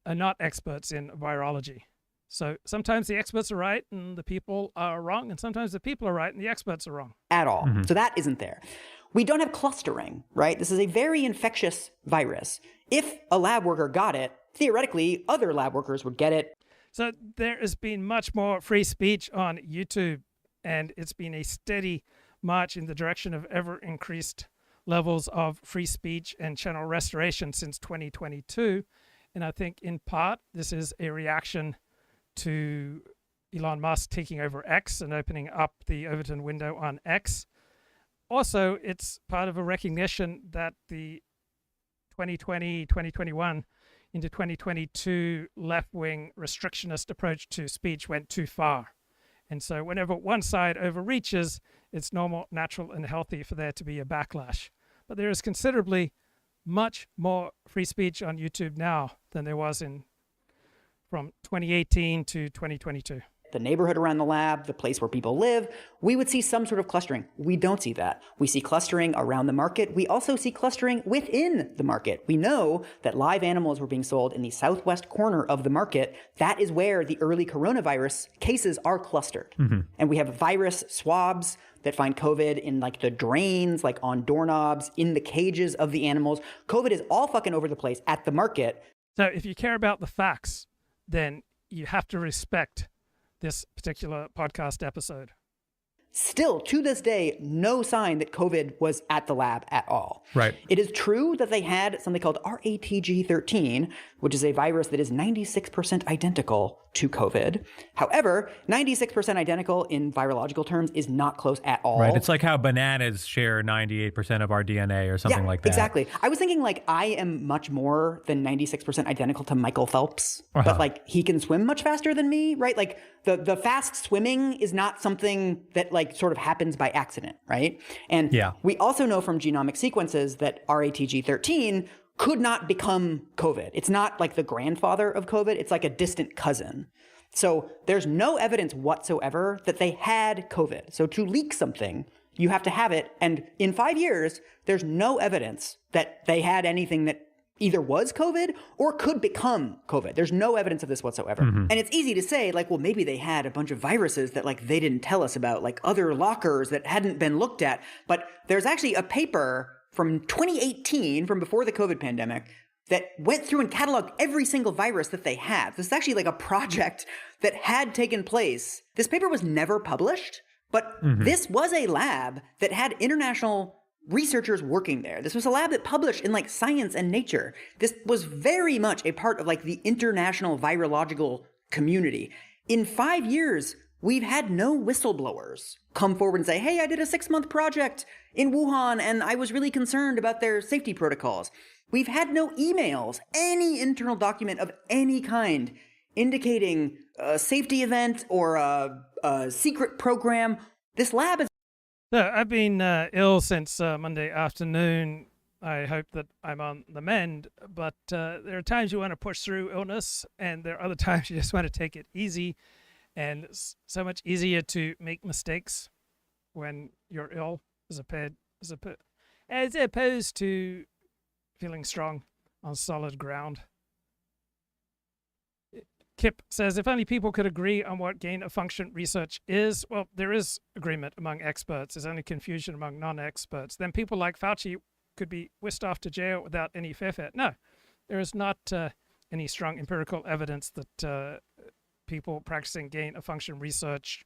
are not experts in virology. So sometimes the experts are right and the people are wrong, and sometimes the people are right and the experts are wrong. At all. So that isn't there. We don't have clustering, right? This is a very infectious virus. If a lab worker got it, theoretically, other lab workers would get it. So there has been much more free speech on YouTube, and it's been a steady march in the direction of ever increased levels of free speech and channel restoration since 2022. And I think in part, this is a reaction to Elon Musk taking over X and opening up the Overton window on X. Also, it's part of a recognition that the 2020, 2021 into 2022 left-wing restrictionist approach to speech went too far. And so whenever one side overreaches, it's normal, natural, and healthy for there to be a backlash. But there is considerably much more free speech on YouTube now than there was from 2018 to 2022. The neighborhood around the lab, the place where people live, we would see some sort of clustering. We don't see that. We see clustering around the market. We also see clustering within the market. We know that live animals were being sold in the southwest corner of the market. That is where the early coronavirus cases are clustered. And we have virus swabs that find COVID in like the drains, like on doorknobs, in the cages of the animals. COVID is all fucking over the place at the market. So if you care about the facts, then you have to respect this particular podcast episode. Still, to this day, no sign that COVID was at the lab at all. Right. It is true that they had something called RATG13, which is a virus that is 96% identical to COVID. However, 96% identical in virological terms is not close at all. Right. It's like how bananas share 98% of our DNA or something like that. Exactly. I was thinking like I am much more than 96% identical to Michael Phelps, but like he can swim much faster than me, right? Like the fast swimming is not something that like sort of happens by accident, right? And we also know from genomic sequences that RATG13 could not become COVID. It's not like the grandfather of COVID. It's like a distant cousin. So there's no evidence whatsoever that they had COVID. So to leak something, you have to have it. And in 5 years, there's no evidence that they had anything that either was COVID or could become COVID. There's no evidence of this whatsoever. And it's easy to say, like, well, maybe they had a bunch of viruses that, like, they didn't tell us about, like other lockers that hadn't been looked at. But there's actually a paper from 2018, from before the COVID pandemic, that went through and cataloged every single virus that they had. This is actually like a project that had taken place. This paper was never published, but this was a lab that had international researchers working there. This was a lab that published in like Science and Nature. This was very much a part of like the international virological community. In 5 years, we've had no whistleblowers come forward and say, hey, I did a 6-month project in Wuhan and I was really concerned about their safety protocols. We've had no emails, any internal document of any kind indicating a safety event or a secret program. This lab is... So I've been ill since Monday afternoon. I hope that I'm on the mend, but there are times you want to push through illness, and there are other times you just want to take it easy. And it's so much easier to make mistakes when you're ill as opposed to feeling strong on solid ground. Kip says, if only people could agree on what gain-of-function research is. Well, there is agreement among experts. There's only confusion among non-experts. Then people like Fauci could be whisked off to jail without any fanfare. No, there is not any strong empirical evidence that people practicing gain-of-function research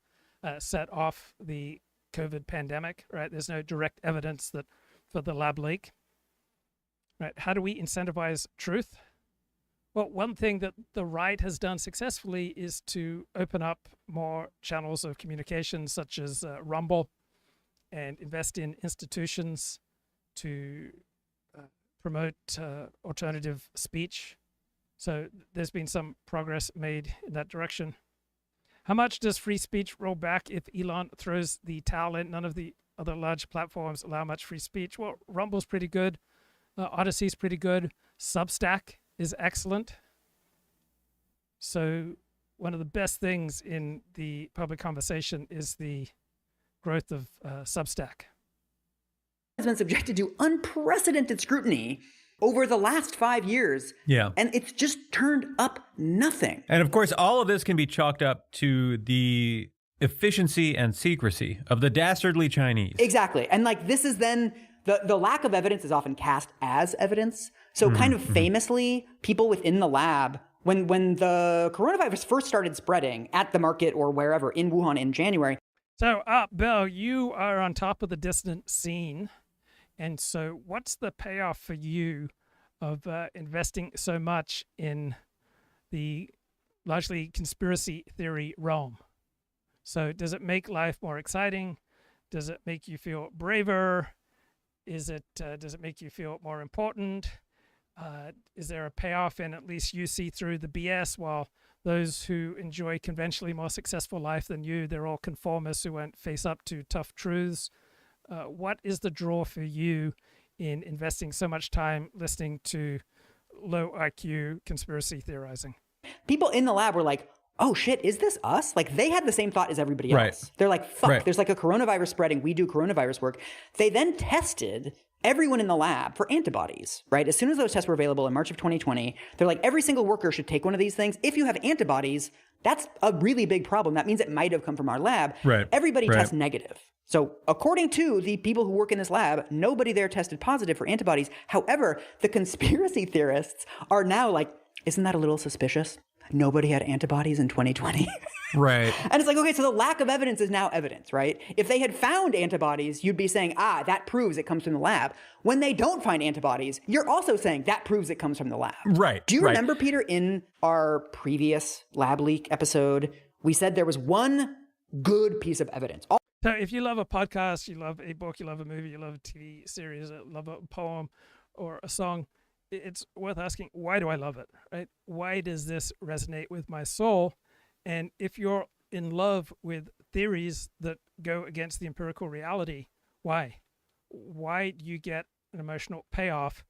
set off the COVID pandemic, right? There's no direct evidence that for the lab leak, right? How do we incentivize truth? Well, one thing that the right has done successfully is to open up more channels of communication, such as Rumble, and invest in institutions to promote alternative speech. So there's been some progress made in that direction. How much does free speech roll back if Elon throws the towel in? None of the other large platforms allow much free speech. Well, Rumble's pretty good. Odyssey's pretty good. Substack is excellent. So one of the best things in the public conversation is the growth of Substack. Has been subjected to unprecedented scrutiny over the last 5 years. Yeah. And it's just turned up nothing. And of course, all of this can be chalked up to the efficiency and secrecy of the dastardly Chinese. Exactly. And like this is then the lack of evidence is often cast as evidence. So kind of famously, people within the lab, when the coronavirus first started spreading at the market or wherever in Wuhan in January. So, Bill, you are on top of the dissident scene. And so what's the payoff for you of investing so much in the largely conspiracy theory realm? So does it make life more exciting? Does it make you feel braver? Does it make you feel more important? Is there a payoff in at least you see through the BS while those who enjoy conventionally more successful life than you, they're all conformists who won't face up to tough truths? What is the draw for you in investing so much time listening to low IQ conspiracy theorizing? People in the lab were like, oh shit, is this us? Like they had the same thought as everybody Right. else. They're like, fuck, Right. there's like a coronavirus spreading. We do coronavirus work. They then tested everyone in the lab for antibodies, right? As soon as those tests were available in March of 2020, they're like, every single worker should take one of these things. If you have antibodies, that's a really big problem. That means it might have come from our lab. Right. Everybody Right. tests negative. So according to the people who work in this lab, nobody there tested positive for antibodies. However, the conspiracy theorists are now like, isn't that a little suspicious? Nobody had antibodies in 2020. Right. And it's like, okay, so the lack of evidence is now evidence, right? If they had found antibodies, you'd be saying, that proves it comes from the lab. When they don't find antibodies, you're also saying that proves it comes from the lab. Right. Do you right. remember, Peter, in our previous lab leak episode, we said there was one good piece of evidence. So if you love a podcast, you love a book, you love a movie, you love a TV series, you love a poem or a song, it's worth asking, why do I love it, right? Why does this resonate with my soul? And if you're in love with theories that go against the empirical reality, why? Why do you get an emotional payoff?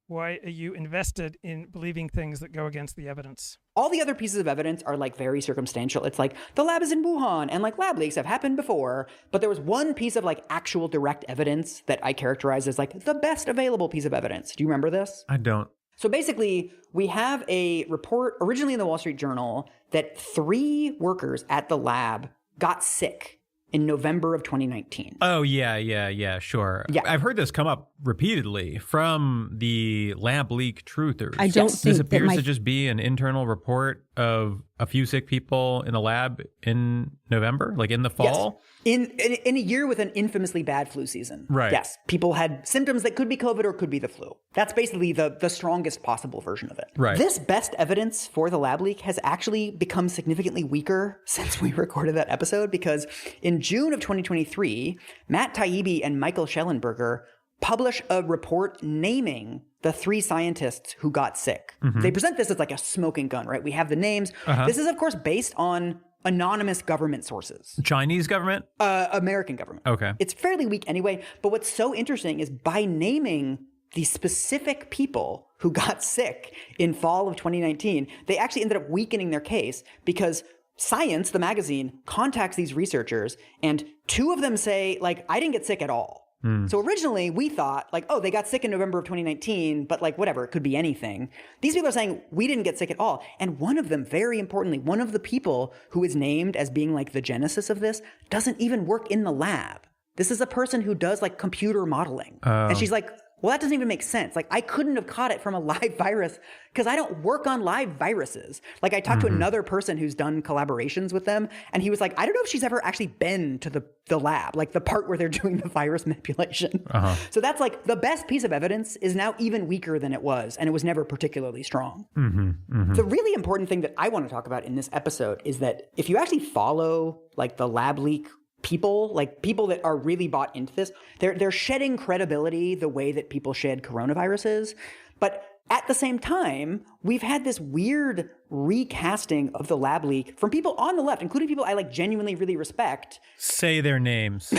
Why are you invested in believing things that go against the evidence? All the other pieces of evidence are like very circumstantial. It's like the lab is in Wuhan and like lab leaks have happened before. But there was one piece of like actual direct evidence that I characterize as like the best available piece of evidence. Do you remember this? I don't. So basically, we have a report originally in the Wall Street Journal that 3 workers at the lab got sick in November of 2019. Oh, yeah, sure. Yeah. I've heard this come up repeatedly from the lab leak truthers. I don't think this that appears my- to just be an internal report of a few sick people in the lab in November, like in the fall. Yes. In a year with an infamously bad flu season. Right. Yes. People had symptoms that could be COVID or could be the flu. That's basically the strongest possible version of it. Right. This best evidence for the lab leak has actually become significantly weaker since we recorded that episode, because in June of 2023, Matt Taibbi and Michael Schellenberger publish a report naming the 3 scientists who got sick. Mhm. They present this as like a smoking gun, right? We have the names. Uh-huh. This is, of course, based on anonymous government sources. Chinese government? American government. Okay. It's fairly weak anyway, but what's so interesting is by naming the specific people who got sick in fall of 2019, they actually ended up weakening their case because Science, the magazine, contacts these researchers and 2 of them say, like, I didn't get sick at all. So originally we thought like, oh, they got sick in November of 2019, but like whatever, it could be anything. These people are saying we didn't get sick at all. And one of them, very importantly, one of the people who is named as being like the genesis of this doesn't even work in the lab. This is a person who does like computer modeling. And she's like well, that doesn't even make sense. Like, I couldn't have caught it from a live virus because I don't work on live viruses. Like, I talked to another person who's done collaborations with them, and he was like, I don't know if she's ever actually been to the lab, like the part where they're doing the virus manipulation. So that's like the best piece of evidence is now even weaker than it was, and it was never particularly strong. The really important thing that I want to talk about in this episode is that if you actually follow like the lab leak people, like people that are really bought into this, they're shedding credibility the way that people shed coronaviruses. But at the same time, we've had this weird recasting of the lab leak from people on the left, including people I like genuinely really respect. Say their names.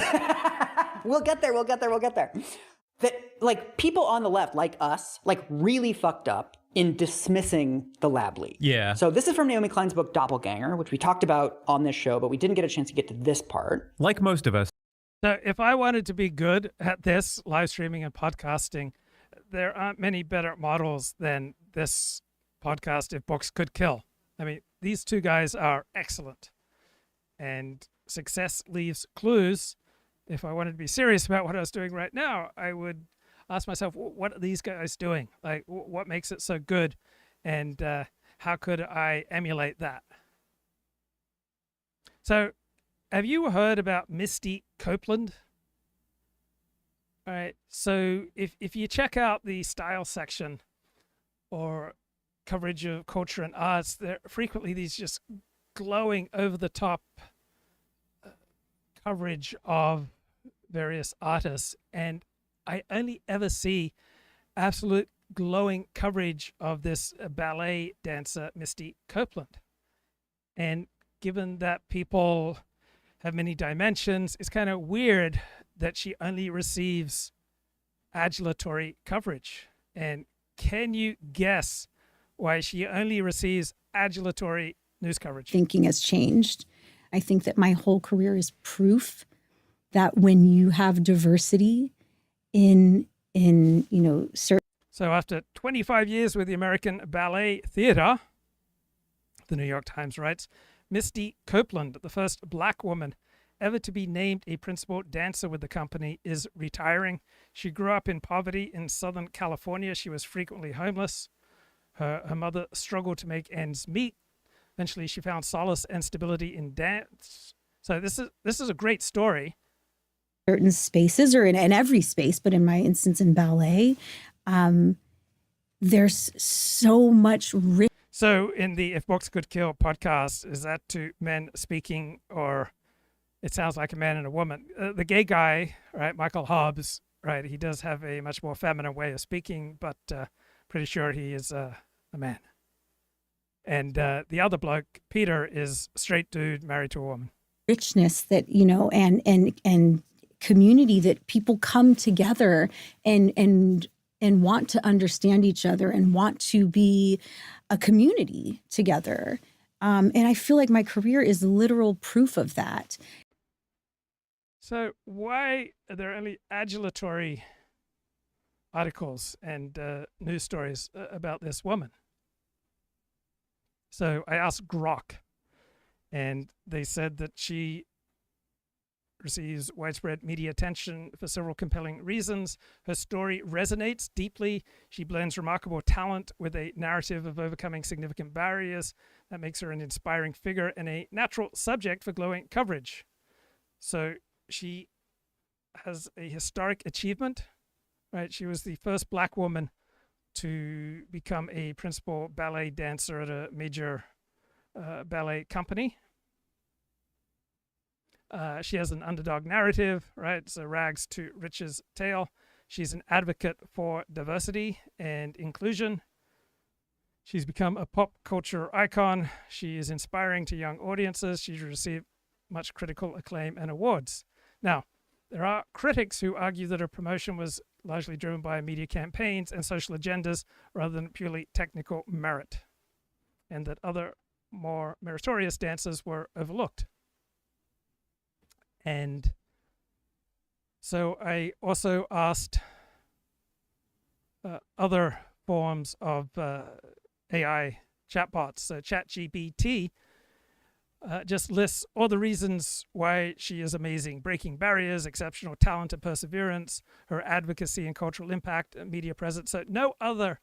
We'll get there. That like people on the left, like us, like really fucked up in dismissing the lab leak. Yeah. So this is from Naomi Klein's book, Doppelganger, which we talked about on this show, but we didn't get a chance to get to this part. Like most of us. So if I wanted to be good at this, live streaming and podcasting, there aren't many better models than this podcast, If Books Could Kill. I mean, these two guys are excellent. And success leaves clues. If I wanted to be serious about what I was doing right now, I would ask myself, what are these guys doing? Like, what makes it so good? And how could I emulate that? So, have you heard about Misty Copeland? All right. So, if you check out the style section or coverage of culture and arts, there are frequently these just glowing over-the-top coverage of various artists, and I only ever see absolute glowing coverage of this ballet dancer, Misty Copeland. And given that people have many dimensions, it's kind of weird that she only receives adulatory coverage. And can you guess why she only receives adulatory news coverage? Thinking has changed. I think that my whole career is proof that when you have diversity in certain. So after 25 years with the American Ballet Theatre, the New York Times writes, Misty Copeland, the first black woman ever to be named a principal dancer with the company, is retiring. She grew up in poverty in Southern California. She was frequently homeless. Her mother struggled to make ends meet. Eventually, she found solace and stability in dance. So this is a great story. Certain spaces, or in every space, but in my instance in ballet, there's so much rich. So in the If Books Could Kill podcast, is that to men speaking, or it sounds like a man and a woman? The gay guy, right, Michael Hobbs, right, he does have a much more feminine way of speaking, but pretty sure he is a man. And the other bloke, Peter, is a straight dude married to a woman. Richness that, and community, that people come together and want to understand each other and want to be a community together. And I feel like my career is literal proof of that. So why are there only adulatory articles and news stories about this woman? So I asked Grok, and they said that she receives widespread media attention for several compelling reasons. Her story resonates deeply. She blends remarkable talent with a narrative of overcoming significant barriers. That makes her an inspiring figure and a natural subject for glowing coverage. So she has a historic achievement, right? She was the first black woman to become a principal ballet dancer at a major ballet company. She has an underdog narrative, right? It's a rags to riches tale. She's an advocate for diversity and inclusion. She's become a pop culture icon. She is inspiring to young audiences. She's received much critical acclaim and awards. Now, there are critics who argue that her promotion was largely driven by media campaigns and social agendas rather than purely technical merit, and that other more meritorious dancers were overlooked. And so I also asked other forms of AI chatbots. So ChatGPT just lists all the reasons why she is amazing: breaking barriers, exceptional talent and perseverance, her advocacy and cultural impact, and media presence. So no other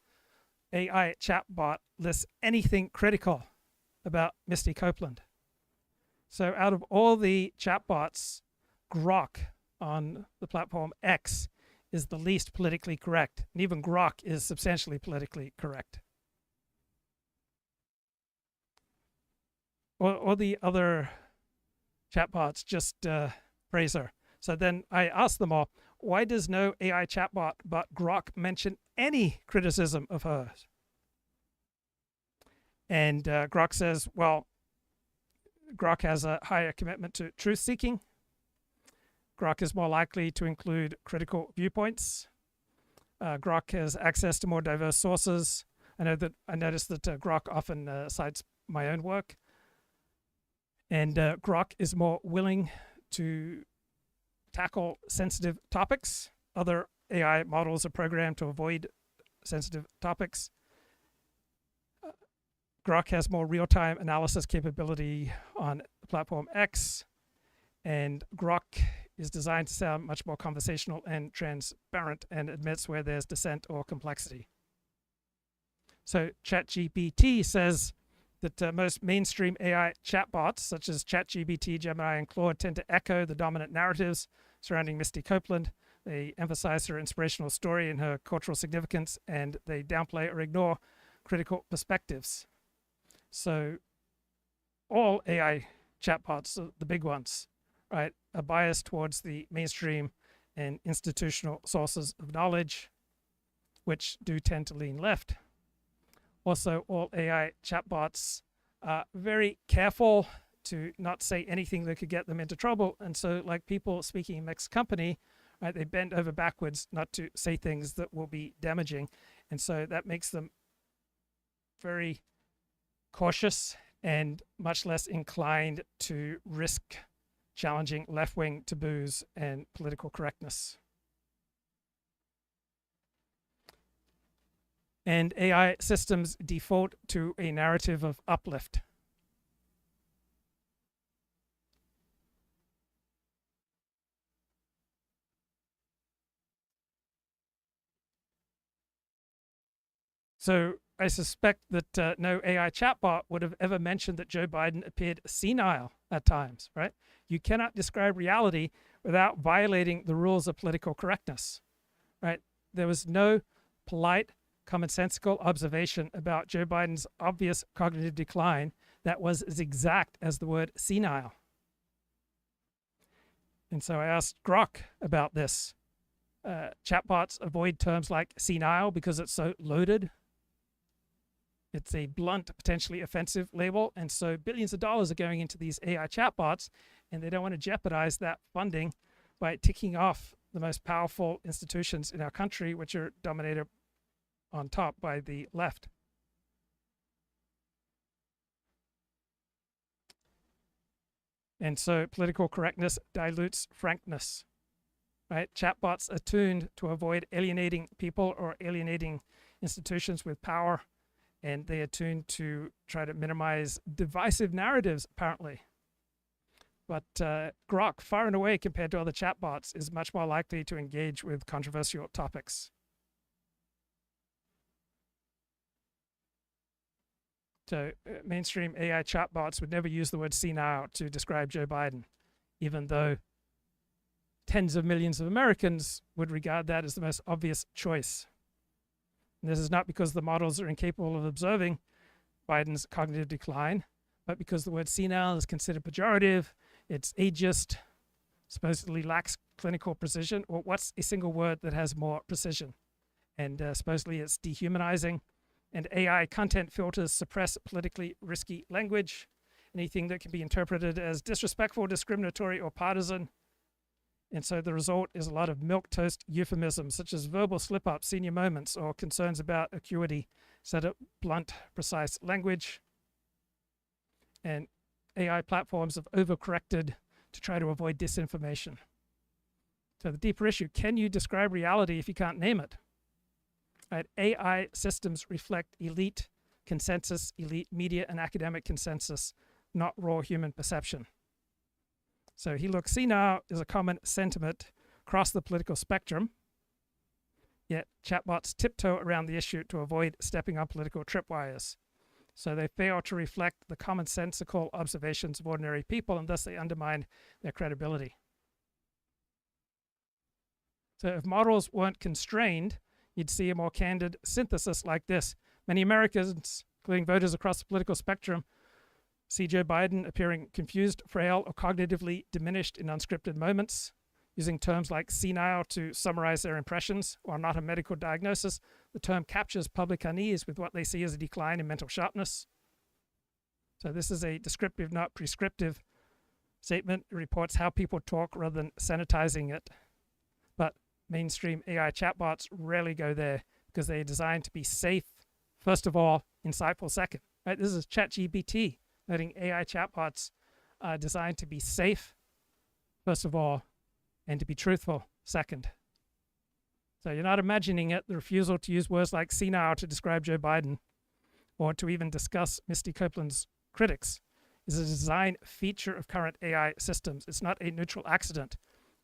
AI chatbot lists anything critical about Misty Copeland. So out of all the chatbots, Grok on the platform X is the least politically correct. And even Grok is substantially politically correct. Or the other chatbots just praise her. So then I asked them all, why does no AI chatbot but Grok mention any criticism of hers? And Grok says, well, Grok has a higher commitment to truth-seeking. Grok is more likely to include critical viewpoints. Grok has access to more diverse sources. I noticed that Grok often cites my own work. And Grok is more willing to tackle sensitive topics. Other AI models are programmed to avoid sensitive topics. Grok has more real-time analysis capability on the platform X, and Grok is designed to sound much more conversational and transparent and admits where there's dissent or complexity. So ChatGPT says that most mainstream AI chatbots, such as ChatGPT, Gemini, and Claude, tend to echo the dominant narratives surrounding Misty Copeland. They emphasize her inspirational story and her cultural significance, and they downplay or ignore critical perspectives. So all AI chatbots, the big ones, right, are biased towards the mainstream and institutional sources of knowledge, which do tend to lean left. Also, all AI chatbots are very careful to not say anything that could get them into trouble. And so, like people speaking in mixed company, right, they bend over backwards not to say things that will be damaging. And so that makes them very cautious and much less inclined to risk challenging left-wing taboos and political correctness. And AI systems default to a narrative of uplift. So I suspect that no AI chatbot would have ever mentioned that Joe Biden appeared senile at times, right? You cannot describe reality without violating the rules of political correctness, right? There was no polite, commonsensical observation about Joe Biden's obvious cognitive decline that was as exact as the word senile. And so I asked Grok about this. Chatbots avoid terms like senile because it's so loaded. It's a blunt, potentially offensive label. And so billions of dollars are going into these AI chatbots, and they don't want to jeopardize that funding by ticking off the most powerful institutions in our country, which are dominated on top by the left. And so political correctness dilutes frankness, right? Chatbots are tuned to avoid alienating people or alienating institutions with power, and they are tuned to try to minimize divisive narratives, apparently. But Grok, far and away compared to other chatbots, is much more likely to engage with controversial topics. So mainstream AI chatbots would never use the word senile to describe Joe Biden, even though tens of millions of Americans would regard that as the most obvious choice. And this is not because the models are incapable of observing Biden's cognitive decline, but because the word senile is considered pejorative, it's ageist, supposedly lacks clinical precision, or what's a single word that has more precision? And supposedly it's dehumanizing. And AI content filters suppress politically risky language, anything that can be interpreted as disrespectful, discriminatory, or partisan. And so the result is a lot of milquetoast euphemisms, such as verbal slip-ups, senior moments, or concerns about acuity, instead of blunt, precise language. And AI platforms have overcorrected to try to avoid disinformation. So the deeper issue, can you describe reality if you can't name it? Right? AI systems reflect elite consensus, elite media and academic consensus, not raw human perception. So he looks senile is a common sentiment across the political spectrum, yet chatbots tiptoe around the issue to avoid stepping on political tripwires. So they fail to reflect the commonsensical observations of ordinary people, and thus they undermine their credibility. So if models weren't constrained, you'd see a more candid synthesis like this. Many Americans, including voters across the political spectrum, see Joe Biden appearing confused, frail, or cognitively diminished in unscripted moments, using terms like senile to summarize their impressions. While not a medical diagnosis, the term captures public unease with what they see as a decline in mental sharpness. So this is a descriptive, not prescriptive statement. It reports how people talk rather than sanitizing it. But mainstream AI chatbots rarely go there because they're designed to be safe, first of all, insightful second. Right? This is ChatGPT, noting AI chatbots are designed to be safe, first of all, and to be truthful second. So you're not imagining it. The refusal to use words like senile to describe Joe Biden or to even discuss Misty Copeland's critics is a design feature of current AI systems. It's not a neutral accident.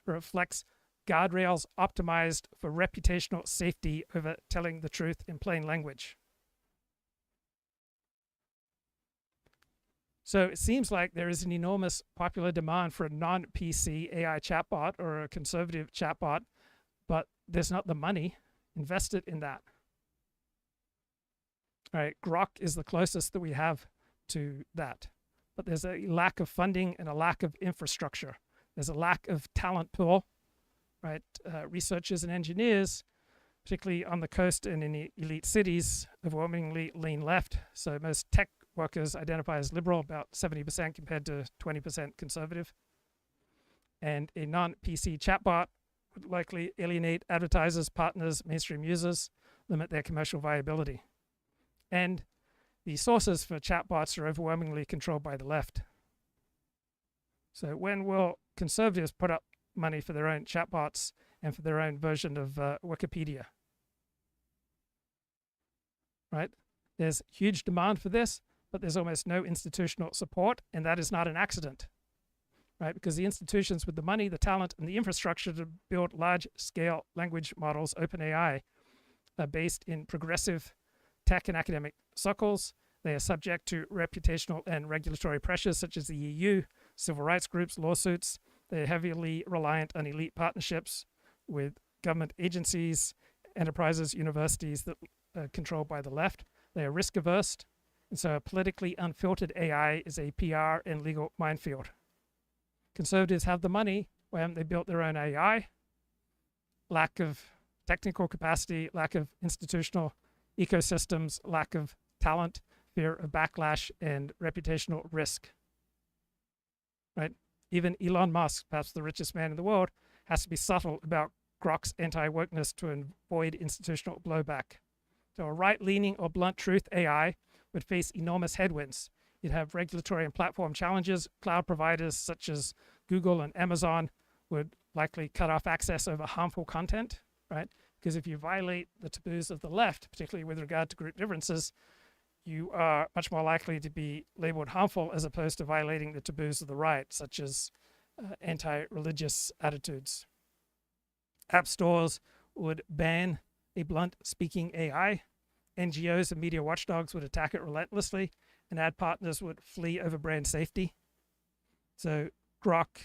It reflects guardrails optimized for reputational safety over telling the truth in plain language. So it seems like there is an enormous popular demand for a non-PC AI chatbot or a conservative chatbot, but there's not the money invested in that. All right, Grok is the closest that we have to that, but there's a lack of funding and a lack of infrastructure. There's a lack of talent pool, right? Researchers and engineers, particularly on the coast and in the elite cities, overwhelmingly lean left. So most tech workers identify as liberal, about 70% compared to 20% conservative. And a non-PC chatbot would likely alienate advertisers, partners, mainstream users, limit their commercial viability. And the sources for chatbots are overwhelmingly controlled by the left. So when will conservatives put up money for their own chatbots and for their own version of Wikipedia? Right? There's huge demand for this, but there's almost no institutional support, and that is not an accident, right? Because the institutions with the money, the talent, and the infrastructure to build large-scale language models, OpenAI, are based in progressive tech and academic circles. They are subject to reputational and regulatory pressures such as the EU, civil rights groups, lawsuits. They are heavily reliant on elite partnerships with government agencies, enterprises, universities that are controlled by the left. They are risk-averse. And so a politically unfiltered AI is a PR and legal minefield. Conservatives have the money. Why haven't they built their own AI? Lack of technical capacity, lack of institutional ecosystems, lack of talent, fear of backlash, and reputational risk. Right? Even Elon Musk, perhaps the richest man in the world, has to be subtle about Grok's anti-wokeness to avoid institutional blowback. So a right-leaning or blunt truth AI would face enormous headwinds. You'd have regulatory and platform challenges. Cloud providers such as Google and Amazon would likely cut off access over harmful content, right? Because if you violate the taboos of the left, particularly with regard to group differences, you are much more likely to be labeled harmful as opposed to violating the taboos of the right, such as anti-religious attitudes. App stores would ban a blunt speaking AI. NGOs and media watchdogs would attack it relentlessly, and ad partners would flee over brand safety. So Grok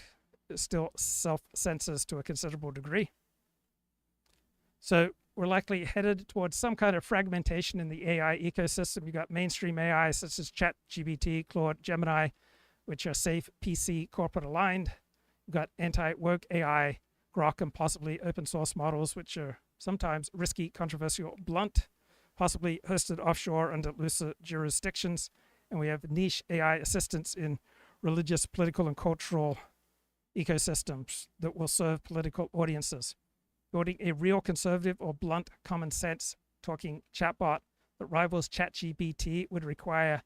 still self-censors to a considerable degree. So we're likely headed towards some kind of fragmentation in the AI ecosystem. You've got mainstream AI such as ChatGPT, Claude, Gemini, which are safe, PC, corporate aligned. You've got anti-woke AI, Grok, and possibly open source models, which are sometimes risky, controversial, blunt, possibly hosted offshore under looser jurisdictions. And we have niche AI assistants in religious, political, and cultural ecosystems that will serve political audiences. Building a real conservative or blunt common sense talking chatbot that rivals ChatGPT would require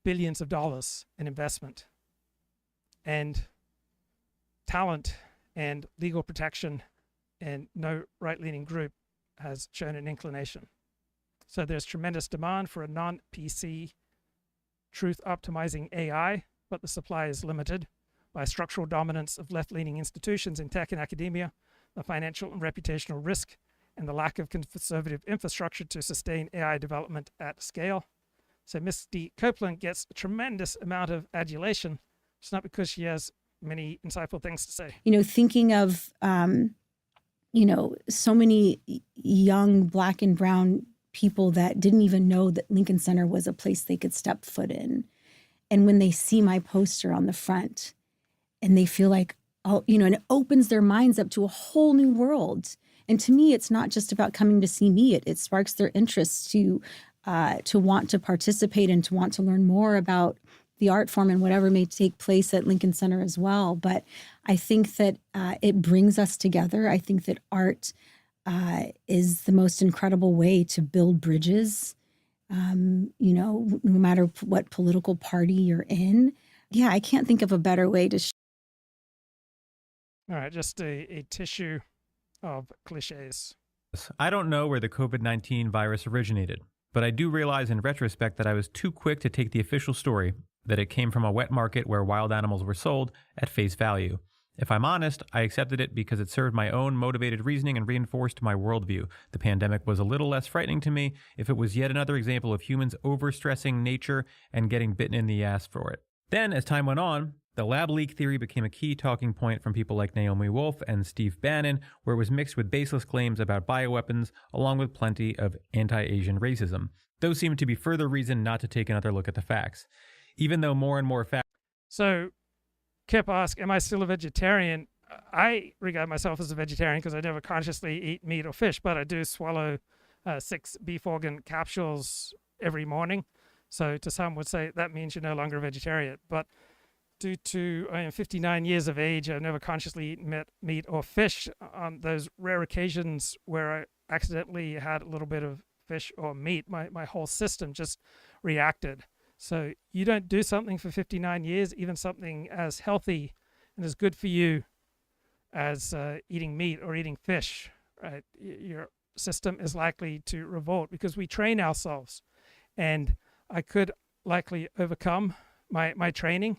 billions of dollars in investment and talent and legal protection, and no right-leaning group has shown an inclination. So there's tremendous demand for a non-PC truth-optimizing AI but the supply is limited by structural dominance of left-leaning institutions in tech and academia, the financial and reputational risk, and the lack of conservative infrastructure to sustain AI development at scale. So Misty Copeland gets a tremendous amount of adulation. It's not because she has many insightful things to say. You know, thinking of, you know, so many young Black and brown people that didn't even know that Lincoln Center was a place they could step foot in. And when they see my poster on the front and they feel like, oh, you know, and it opens their minds up to a whole new world. And to me, it's not just about coming to see me. It sparks their interest to want to participate and to want to learn more about the art form and whatever may take place at Lincoln Center as well. But I think that it brings us together. I think that art is the most incredible way to build bridges, you know, no matter what political party you're in. Yeah, I can't think of a better way to All right, just a tissue of cliches. I don't know where the COVID-19 virus originated, but I do realize in retrospect that I was too quick to take the official story that it came from a wet market where wild animals were sold at face value. If I'm honest, I accepted it because it served my own motivated reasoning and reinforced my worldview. The pandemic was a little less frightening to me if it was yet another example of humans overstressing nature and getting bitten in the ass for it. Then, as time went on, the lab leak theory became a key talking point from people like Naomi Wolf and Steve Bannon, where it was mixed with baseless claims about bioweapons, along with plenty of anti-Asian racism. Those seem to be further reason not to take another look at the facts. Even though more and more facts... So, Kip asked, am I still a vegetarian? I regard myself as a vegetarian because I never consciously eat meat or fish, but I do swallow 6 beef organ capsules every morning. So to some would say that means you're no longer a vegetarian. But due to I am 59 years of age, I've never consciously eaten meat or fish. On those rare occasions where I accidentally had a little bit of fish or meat, my whole system just reacted. So you don't do something for 59 years, even something as healthy and as good for you as eating meat or eating fish, right? Your system is likely to revolt because we train ourselves. And I could likely overcome my training,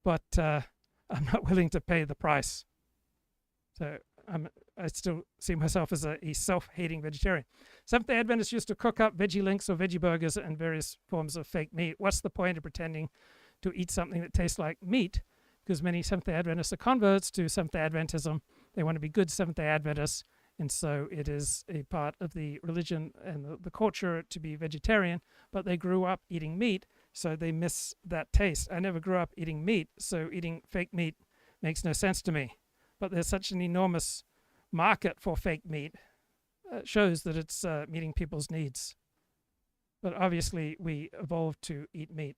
but I'm not willing to pay the price. So I still see myself as a self-hating vegetarian. Seventh-day Adventists used to cook up veggie links or veggie burgers and various forms of fake meat. What's the point of pretending to eat something that tastes like meat? Because many Seventh-day Adventists are converts to Seventh-day Adventism. They want to be good Seventh-day Adventists, and so it is a part of the religion and the culture to be vegetarian, but they grew up eating meat, so they miss that taste. I never grew up eating meat, so eating fake meat makes no sense to me. But there's such an enormous market for fake meat. Shows that it's meeting people's needs. But obviously, we evolved to eat meat.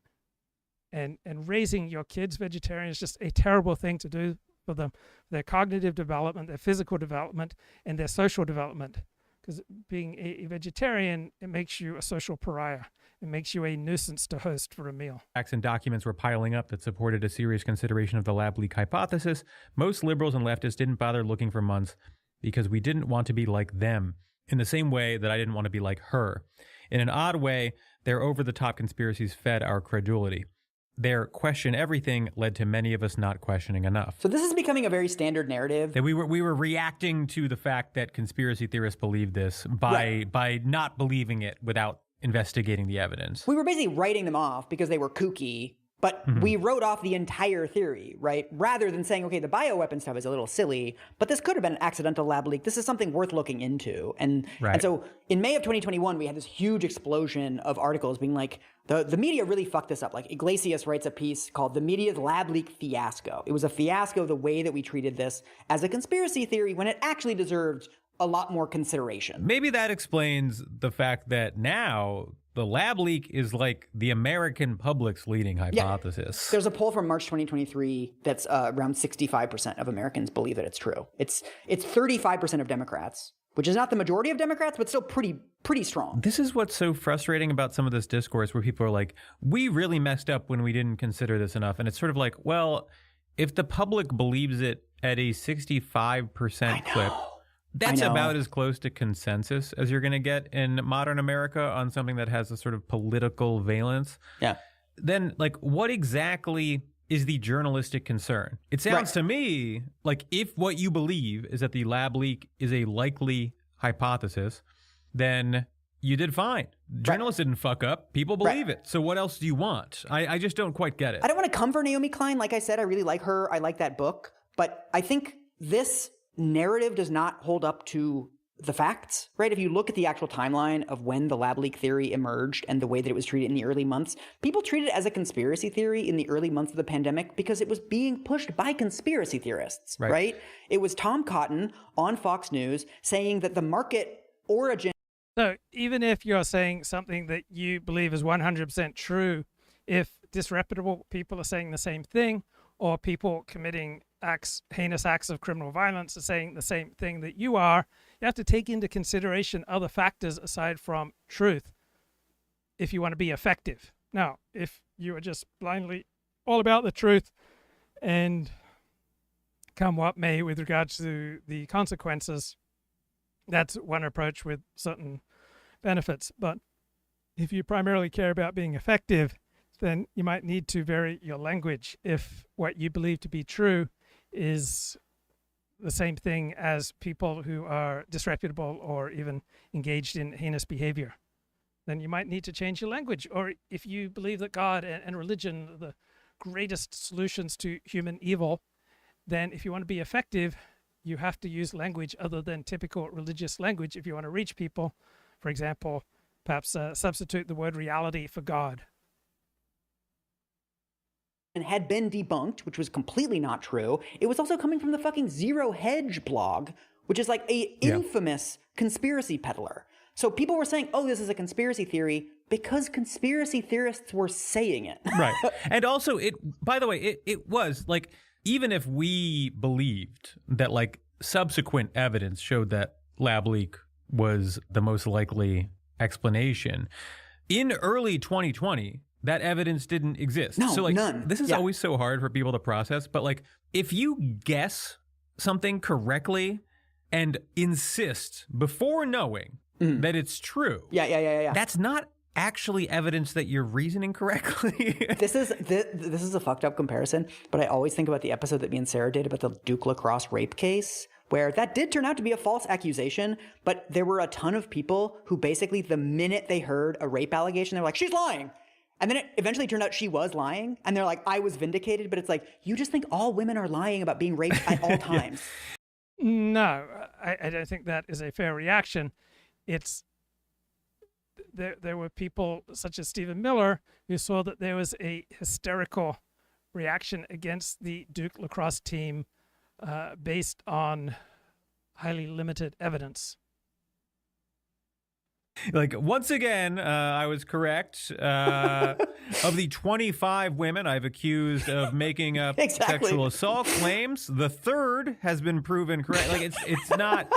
And raising your kids vegetarian is just a terrible thing to do for them. Their cognitive development, their physical development, and their social development. Because being a vegetarian, it makes you a social pariah. It makes you a nuisance to host for a meal. Facts and documents were piling up that supported a serious consideration of the lab leak hypothesis. Most liberals and leftists didn't bother looking for months because we didn't want to be like them, in the same way that I didn't want to be like her. In an odd way, their over-the-top conspiracies fed our credulity. Their question everything led to many of us not questioning enough. So this is becoming a very standard narrative. That we were reacting to the fact that conspiracy theorists believe this by not believing it without investigating the evidence. We were basically writing them off because they were kooky, but we wrote off the entire theory, right? Rather than saying, okay, the bioweapon stuff is a little silly, but this could have been an accidental lab leak. This is something worth looking into. And so in May of 2021, we had this huge explosion of articles being like, the media really fucked this up. Like Iglesias writes a piece called The Media's Lab Leak Fiasco. It was a fiasco the way that we treated this as a conspiracy theory when it actually deserved a lot more consideration. Maybe that explains the fact that now the lab leak is like the American public's leading hypothesis. Yeah. There's a poll from March 2023 that's around 65% of Americans believe that it's true. It's 35% of Democrats, which is not the majority of Democrats, but still pretty strong. This is what's so frustrating about some of this discourse where people are like, we really messed up when we didn't consider this enough. And it's sort of like, well, if the public believes it at a 65% clip, that's about as close to consensus as you're going to get in modern America on something that has a sort of political valence. Yeah. then like what exactly is the journalistic concern? It sounds to me like if what you believe is that the lab leak is a likely hypothesis, then you did fine. Journalists didn't fuck up. People believe it. So what else do you want? I just don't quite get it. I don't want to come for Naomi Klein. Like I said, I really like her. I like that book. But I think this narrative does not hold up to the facts, right? If you look at the actual timeline of when the lab leak theory emerged and the way that it was treated in the early months, people treated it as a conspiracy theory in the early months of the pandemic because it was being pushed by conspiracy theorists, right? It was Tom Cotton on Fox News saying that the market origin. So even if you're saying something that you believe is 100% true, if disreputable people are saying the same thing, or people committing heinous acts of criminal violence are saying the same thing that you are, you have to take into consideration other factors aside from truth if you want to be effective. Now, if you are just blindly all about the truth and come what may with regards to the consequences, that's one approach with certain benefits. But if you primarily care about being effective, then you might need to vary your language if what you believe to be true is the same thing as people who are disreputable or even engaged in heinous behavior. Then you might need to change your language. Or if you believe that God and religion are the greatest solutions to human evil, then if you want to be effective, you have to use language other than typical religious language if you want to reach people. For example, perhaps substitute the word reality for God. And had been debunked, which was completely not true. It was also coming from the fucking Zero Hedge blog, which is like a infamous conspiracy peddler. So people were saying, oh, this is a conspiracy theory because conspiracy theorists were saying it. Right. And also, by the way, it was like, even if we believed that like subsequent evidence showed that lab leak was the most likely explanation, in early 2020, that evidence didn't exist. No, so like, none. This is always so hard for people to process, but like if you guess something correctly and insist before knowing that it's true, that's not actually evidence that you're reasoning correctly. This is a fucked up comparison, but I always think about the episode that me and Sarah did about the Duke Lacrosse rape case, where that did turn out to be a false accusation, but there were a ton of people who basically the minute they heard a rape allegation, they were like, she's lying. And then it eventually turned out she was lying, and they're like, I was vindicated, but it's like, you just think all women are lying about being raped at all times. No, I don't think that is a fair reaction. It's there were people such as Stephen Miller who saw that there was a hysterical reaction against the Duke lacrosse team based on highly limited evidence. Like, once again, I was correct. Of the 25 women I've accused of making up sexual assault claims, the third has been proven correct. Like, it's not...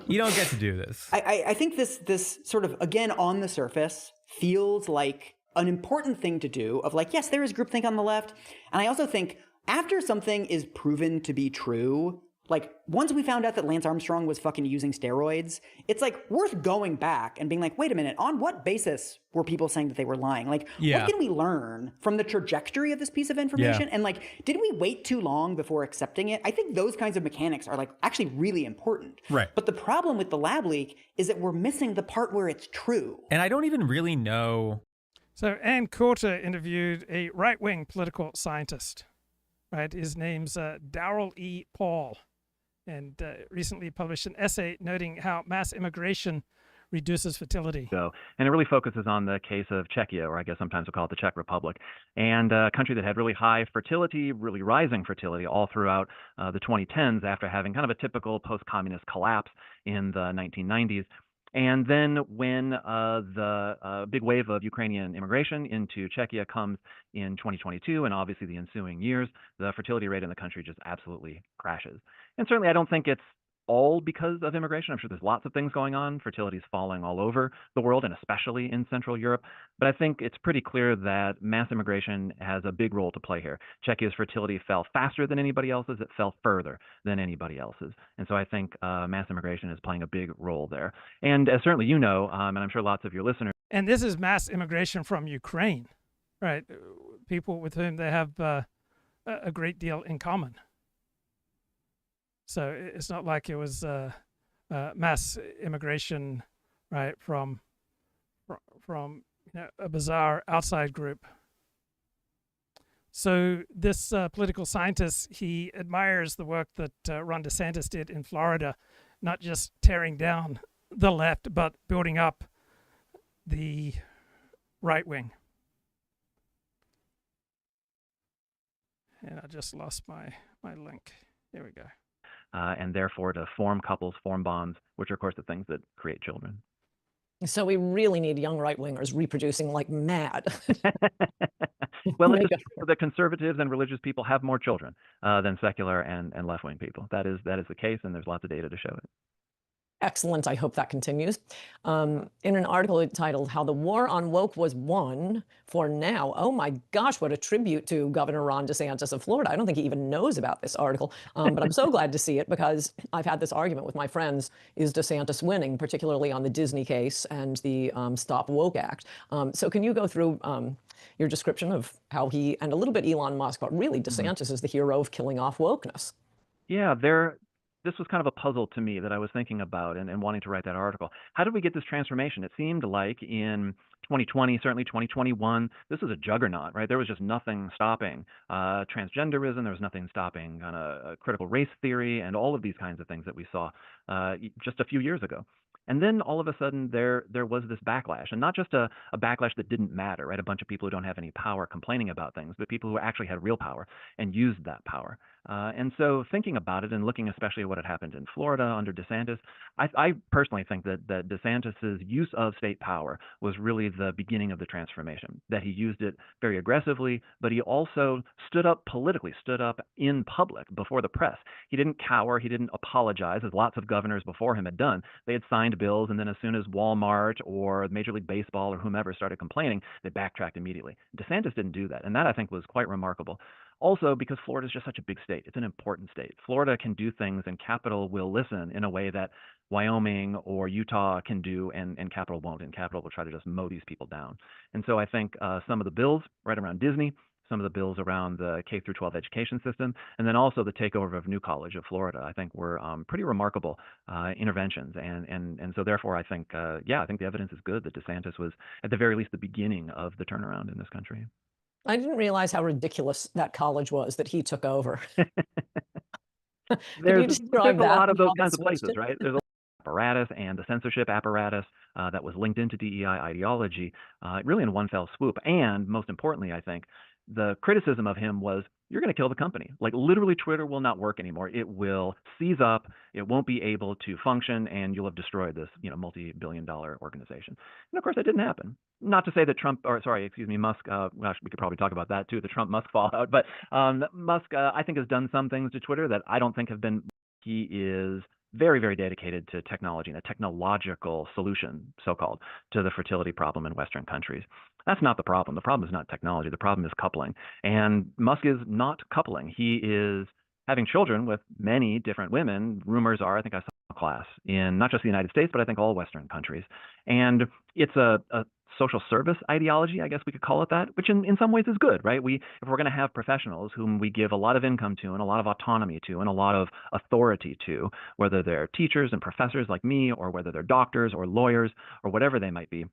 You don't get to do this. I think this sort of, again, on the surface, feels like an important thing to do of like, yes, there is groupthink on the left. And I also think after something is proven to be true, like once we found out that Lance Armstrong was fucking using steroids, it's like worth going back and being like, wait a minute, on what basis were people saying that they were lying? Like, what can we learn from the trajectory of this piece of information? And like, did we wait too long before accepting it? I think those kinds of mechanics are like actually really important. Right. But the problem with the lab leak is that we're missing the part where it's true. And I don't even really know. So Ann Coulter interviewed a right-wing political scientist, right? His name's Darel E. Paul, and recently published an essay noting how mass immigration reduces fertility. And it really focuses on the case of Czechia, or I guess sometimes we'll call it the Czech Republic, and a country that had really high fertility, really rising fertility all throughout the 2010s after having kind of a typical post-communist collapse in the 1990s. And then when the big wave of Ukrainian immigration into Czechia comes in 2022, and obviously the ensuing years, the fertility rate in the country just absolutely crashes. And certainly I don't think it's all because of immigration. I'm sure there's lots of things going on. Fertility is falling all over the world, and especially in Central Europe. But I think it's pretty clear that mass immigration has a big role to play here. Czechia's fertility fell faster than anybody else's. It fell further than anybody else's. And so I think mass immigration is playing a big role there. And as certainly you know, and I'm sure lots of your listeners. And this is mass immigration from Ukraine. right? People with whom they have a great deal in common. So it's not like it was mass immigration, right, from a bizarre outside group. So this political scientist, he admires the work that Ron DeSantis did in Florida, not just tearing down the left, but building up the right wing. And I just lost my link. Here we go. And therefore to form couples, form bonds, which are, of course, the things that create children. So we really need young right-wingers reproducing like mad. Well, it's just that conservatives and religious people have more children than secular and left-wing people. That is the case, and there's lots of data to show it. Excellent. I hope that continues. In an article titled How the War on Woke Was Won for Now. Oh my gosh, what a tribute to Governor Ron DeSantis of Florida. I don't think he even knows about this article, but I'm so glad to see it because I've had this argument with my friends. Is DeSantis winning, particularly on the Disney case and the Stop Woke Act? So can you go through your description of how he, and a little bit Elon Musk, but really DeSantis is the hero of killing off wokeness? Yeah, this was kind of a puzzle to me that I was thinking about and wanting to write that article. How did we get this transformation? It seemed like in 2020, certainly 2021, this was a juggernaut, right? There was just nothing stopping transgenderism. There was nothing stopping kind of critical race theory and all of these kinds of things that we saw just a few years ago. And then all of a sudden there was this backlash, and not just a backlash that didn't matter, right? A bunch of people who don't have any power complaining about things, but people who actually had real power and used that power. And so thinking about it and looking especially at what had happened in Florida under DeSantis, I personally think that DeSantis's use of state power was really the beginning of the transformation, that he used it very aggressively, but he also stood up politically, stood up in public before the press. He didn't cower. He didn't apologize, as lots of governors before him had done. They had signed bills, and then as soon as Walmart or Major League Baseball or whomever started complaining, they backtracked immediately. DeSantis didn't do that, and that I think was quite remarkable. Also, because Florida is just such a big state. It's an important state. Florida can do things, and Capitol will listen in a way that Wyoming or Utah can do, and Capitol won't, and Capitol will try to just mow these people down. And so I think some of the bills right around Disney, some of the bills around the K-12 education system, and then also the takeover of New College of Florida, I think were pretty remarkable interventions. And so therefore, I think, I think the evidence is good that DeSantis was, at the very least, the beginning of the turnaround in this country. I didn't realize how ridiculous that college was that he took over. There's a lot of those kinds of places, right? There's a lot of apparatus, and the censorship apparatus that was linked into DEI ideology, really in one fell swoop. And most importantly, I think, the criticism of him was, you're going to kill the company. Like, literally, Twitter will not work anymore. It will seize up. It won't be able to function, and you'll have destroyed this, multi-billion-dollar organization. And of course, that didn't happen. Not to say that Musk. We could probably talk about that too, the Trump-Musk fallout. But Musk, I think, has done some things to Twitter that I don't think have been. He is very, very dedicated to technology and a technological solution, so-called, to the fertility problem in Western countries. That's not the problem. The problem is not technology. The problem is coupling. And Musk is not coupling. He is having children with many different women. Rumors are, I think I saw a class in not just the United States, but I think all Western countries. And it's a social service ideology, I guess we could call it that, which in some ways is good, right? If we're going to have professionals whom we give a lot of income to and a lot of autonomy to and a lot of authority to, whether they're teachers and professors like me, or whether they're doctors or lawyers or whatever they might be,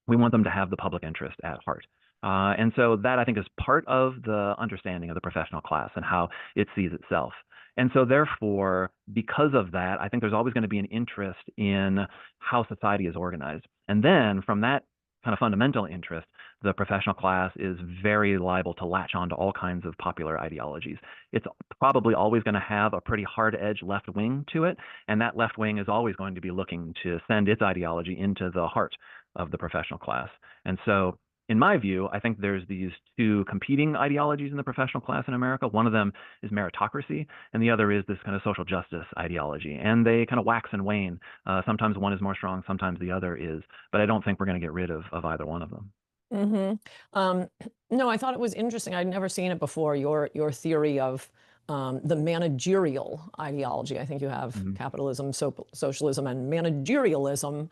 we want them to have the public interest at heart. And so that, I think, is part of the understanding of the professional class and how it sees itself. And so therefore, because of that, I think there's always going to be an interest in how society is organized. And then from that kind of fundamental interest, the professional class is very liable to latch on to all kinds of popular ideologies. It's probably always going to have a pretty hard-edged left wing to it, and that left wing is always going to be looking to send its ideology into the heart of the professional class. And so, in my view, I think there's these two competing ideologies in the professional class in America. One of them is meritocracy, and the other is this kind of social justice ideology. And they kind of wax and wane. Sometimes one is more strong, sometimes the other is. But I don't think we're going to get rid of either one of them. No, I thought it was interesting. I'd never seen it before, your theory of the managerial ideology. I think you have capitalism, socialism, and managerialism.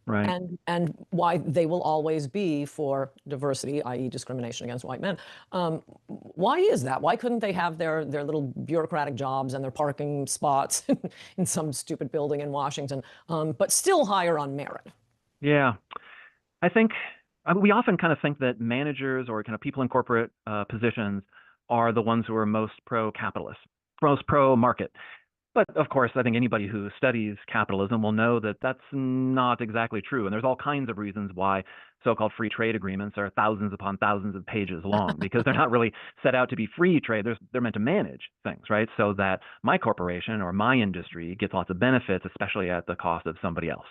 Right. and why they will always be for diversity, i.e. discrimination against white men. Why is that? Why couldn't they have their little bureaucratic jobs and their parking spots in some stupid building in Washington, but still hire on merit? Yeah. I think we often kind of think that managers or kind of people in corporate positions are the ones who are most pro-capitalist, most pro-market. But of course, I think anybody who studies capitalism will know that that's not exactly true. And there's all kinds of reasons why so-called free trade agreements are thousands upon thousands of pages long, because they're not really set out to be free trade. They're meant to manage things, right? So that my corporation or my industry gets lots of benefits, especially at the cost of somebody else,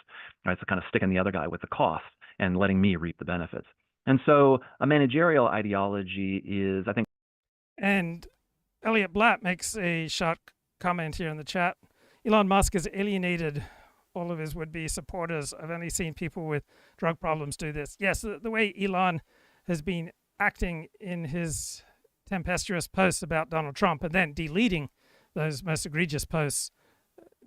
right? So kind of sticking the other guy with the cost and letting me reap the benefits. And so a managerial ideology is, I think. And Elliot Blatt makes a short comment here in the chat. Elon Musk has alienated all of his would-be supporters. I've only seen people with drug problems do this. Yes, the way Elon has been acting in his tempestuous posts about Donald Trump and then deleting those most egregious posts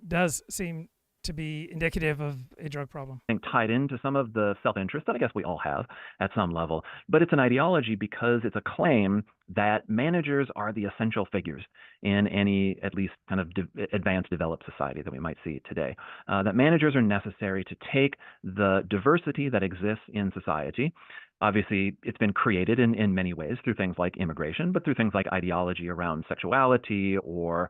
does seem to be indicative of a drug problem. I think tied into some of the self-interest that I guess we all have at some level. But it's an ideology because it's a claim that managers are the essential figures in any, at least kind of advanced developed society that we might see today. That managers are necessary to take the diversity that exists in society. Obviously, it's been created in many ways through things like immigration, but through things like ideology around sexuality or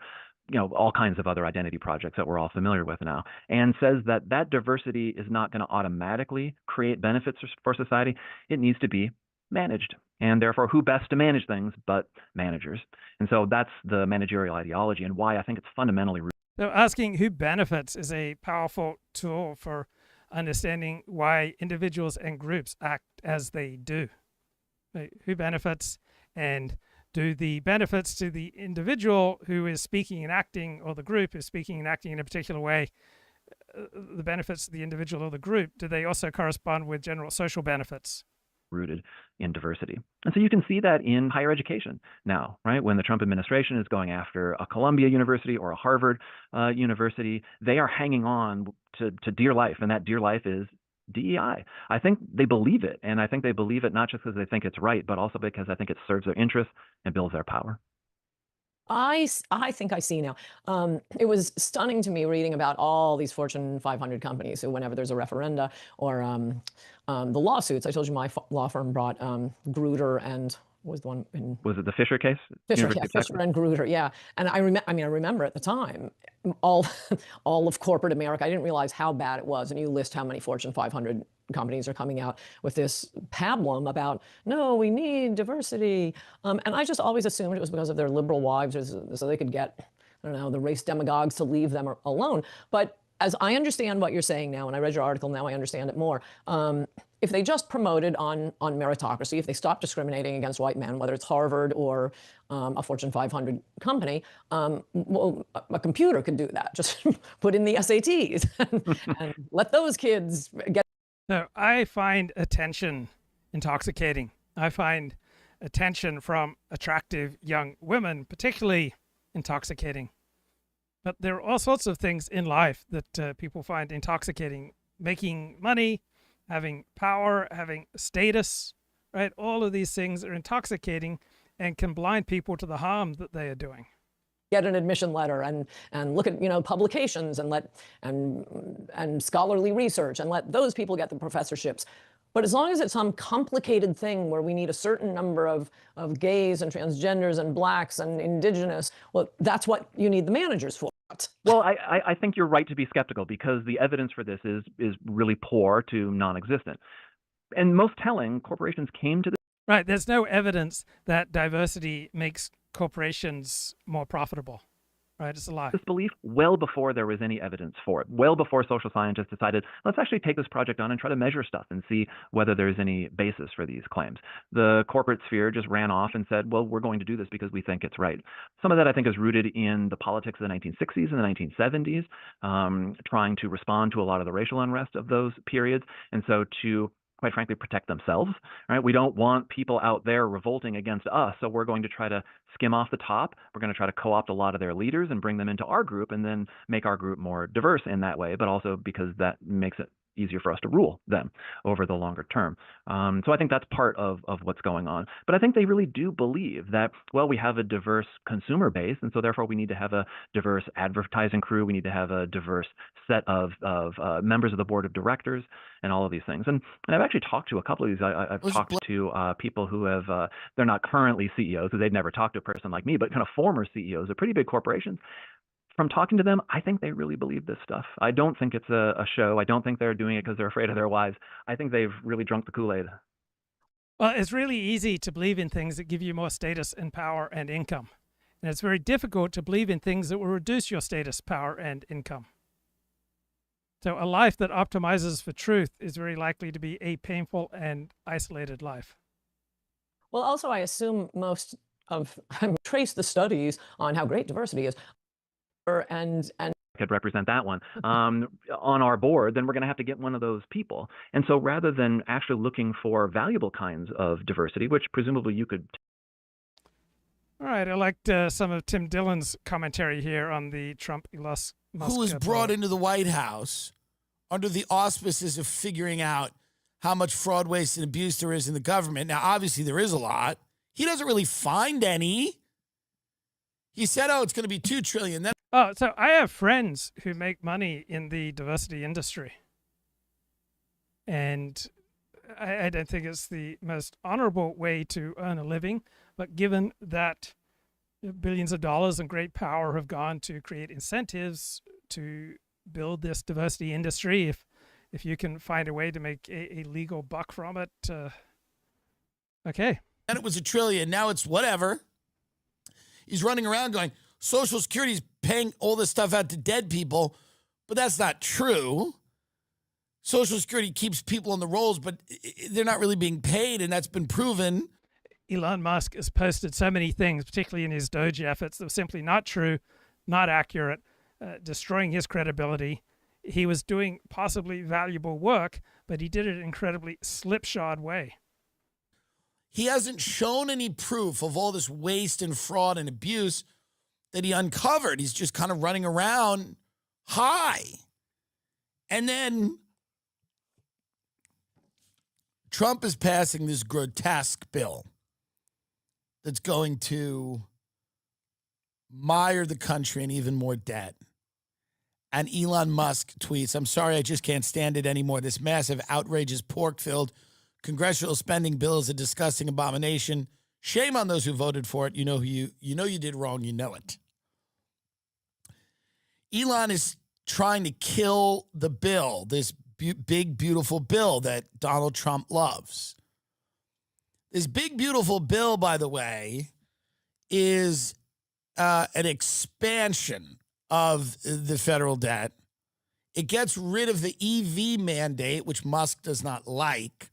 all kinds of other identity projects that we're all familiar with now, and says that that diversity is not going to automatically create benefits for society. It needs to be managed. And therefore, who best to manage things but managers? And so that's the managerial ideology and why I think it's fundamentally rooted. So asking who benefits is a powerful tool for understanding why individuals and groups act as they do. Right? Who benefits, and do the benefits to the individual who is speaking and acting, or the group is speaking and acting in a particular way, the benefits to the individual or the group, do they also correspond with general social benefits? Rooted in diversity. And so you can see that in higher education now, right? When the Trump administration is going after a Columbia University or a Harvard University, they are hanging on to dear life, and that dear life is DEI. I think they believe it, and I think they believe it not just because they think it's right, but also because I think it serves their interests and builds their power. I think I see now. It was stunning to me reading about all these Fortune 500 companies who, whenever there's a referenda or the lawsuits, I told you my law firm brought Grutter and was the one in... Was it the Fisher case? Fisher, yeah, Fisher and Grutter, yeah. And I remember at the time, all of corporate America, I didn't realize how bad it was. And you list how many Fortune 500 companies are coming out with this pablum about, no, we need diversity. And I just always assumed it was because of their liberal wives, so they could get, I don't know, the race demagogues to leave them alone. But as I understand what you're saying now, and I read your article, now I understand it more. If they just promoted on meritocracy, if they stopped discriminating against white men, whether it's Harvard or a Fortune 500 company, well, a computer could do that. Just put in the SATs and let those kids get. No, I find attention intoxicating. I find attention from attractive young women particularly intoxicating. But there are all sorts of things in life that people find intoxicating. Making money, having power, having status, right? All of these things are intoxicating and can blind people to the harm that they are doing. Get an admission letter and look at publications and scholarly research and let those people get the professorships. But as long as it's some complicated thing where we need a certain number of gays and transgenders and blacks and indigenous, well, that's what you need the managers for. Well, I think you're right to be skeptical because the evidence for this is really poor to non-existent. And most telling, corporations came to this. Right. There's no evidence that diversity makes corporations more profitable. Right, it's a lie. This belief well before there was any evidence for it, well before social scientists decided, let's actually take this project on and try to measure stuff and see whether there's any basis for these claims. The corporate sphere just ran off and said, well, we're going to do this because we think it's right. Some of that, I think, is rooted in the politics of the 1960s and the 1970s, trying to respond to a lot of the racial unrest of those periods. And so to quite frankly, protect themselves, right? We don't want people out there revolting against us, so we're going to try to skim off the top. We're going to try to co-opt a lot of their leaders and bring them into our group and then make our group more diverse in that way, but also because that makes it easier for us to rule them over the longer term. So I think that's part of what's going on. But I think they really do believe that, well, we have a diverse consumer base, and so therefore we need to have a diverse advertising crew. We need to have a diverse set of members of the board of directors and all of these things. And I've actually talked to a couple of these. I've talked to people who have, they're not currently CEOs, because they've never talked to a person like me, but kind of former CEOs of pretty big corporations. From talking to them, I think they really believe this stuff. I don't think it's a show. I don't think they're doing it because they're afraid of their wives. I think they've really drunk the Kool-Aid. Well, it's really easy to believe in things that give you more status and power and income. And it's very difficult to believe in things that will reduce your status, power, and income. So a life that optimizes for truth is very likely to be a painful and isolated life. Well, also, I assume most of, trace the studies on how great diversity is. And could represent that one on our board, then we're going to have to get one of those people. And so rather than actually looking for valuable kinds of diversity, which presumably you could. All right. I liked some of Tim Dillon's commentary here on the Trump-Musk. Who was brought into the White House under the auspices of figuring out how much fraud, waste, and abuse there is in the government. Now, obviously, there is a lot. He doesn't really find any. He said, oh, it's going to be $2 trillion. Then so I have friends who make money in the diversity industry. And I don't think it's the most honorable way to earn a living. But given that billions of dollars and great power have gone to create incentives to build this diversity industry, if you can find a way to make a legal buck from it, okay. And it was $1 trillion. Now it's whatever. He's running around going, Social Security is paying all this stuff out to dead people, but that's not true. Social Security keeps people on the rolls, but they're not really being paid, and that's been proven. Elon Musk has posted so many things, particularly in his Doge efforts, that were simply not true, not accurate, destroying his credibility. He was doing possibly valuable work, but he did it in an incredibly slipshod way. He hasn't shown any proof of all this waste and fraud and abuse that he uncovered. He's just kind of running around high. And then Trump is passing this grotesque bill that's going to mire the country in even more debt. And Elon Musk tweets, I'm sorry, I just can't stand it anymore. This massive, outrageous, pork-filled congressional spending bill is a disgusting abomination. Shame on those who voted for it. You know you did wrong. You know it. Elon is trying to kill the bill, this big, beautiful bill that Donald Trump loves. This big, beautiful bill, by the way, is an expansion of the federal debt. It gets rid of the EV mandate, which Musk does not like.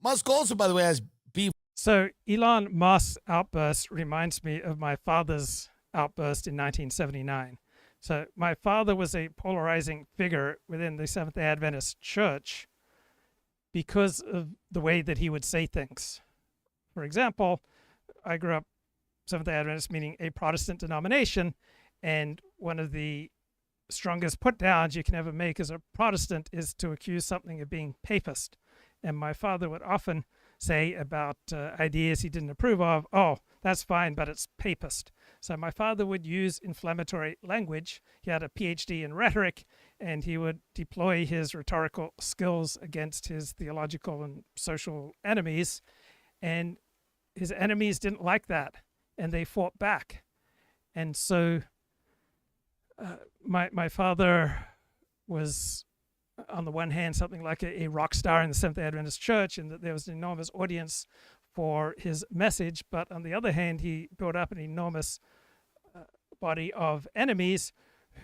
Musk also, by the way, has beef. So Elon Musk's outburst reminds me of my father's outburst in 1979. So my father was a polarizing figure within the Seventh-day Adventist Church because of the way that he would say things. For example, I grew up Seventh-day Adventist, meaning a Protestant denomination, and one of the strongest put-downs you can ever make as a Protestant is to accuse something of being papist. And my father would often say about ideas he didn't approve of, oh, that's fine, but it's papist. So my father would use inflammatory language. He had a PhD in rhetoric, and he would deploy his rhetorical skills against his theological and social enemies. And his enemies didn't like that, and they fought back. And so my father was, on the one hand, something like a rock star in the Seventh-day Adventist Church, and that there was an enormous audience for his message. But on the other hand, he built up an enormous body of enemies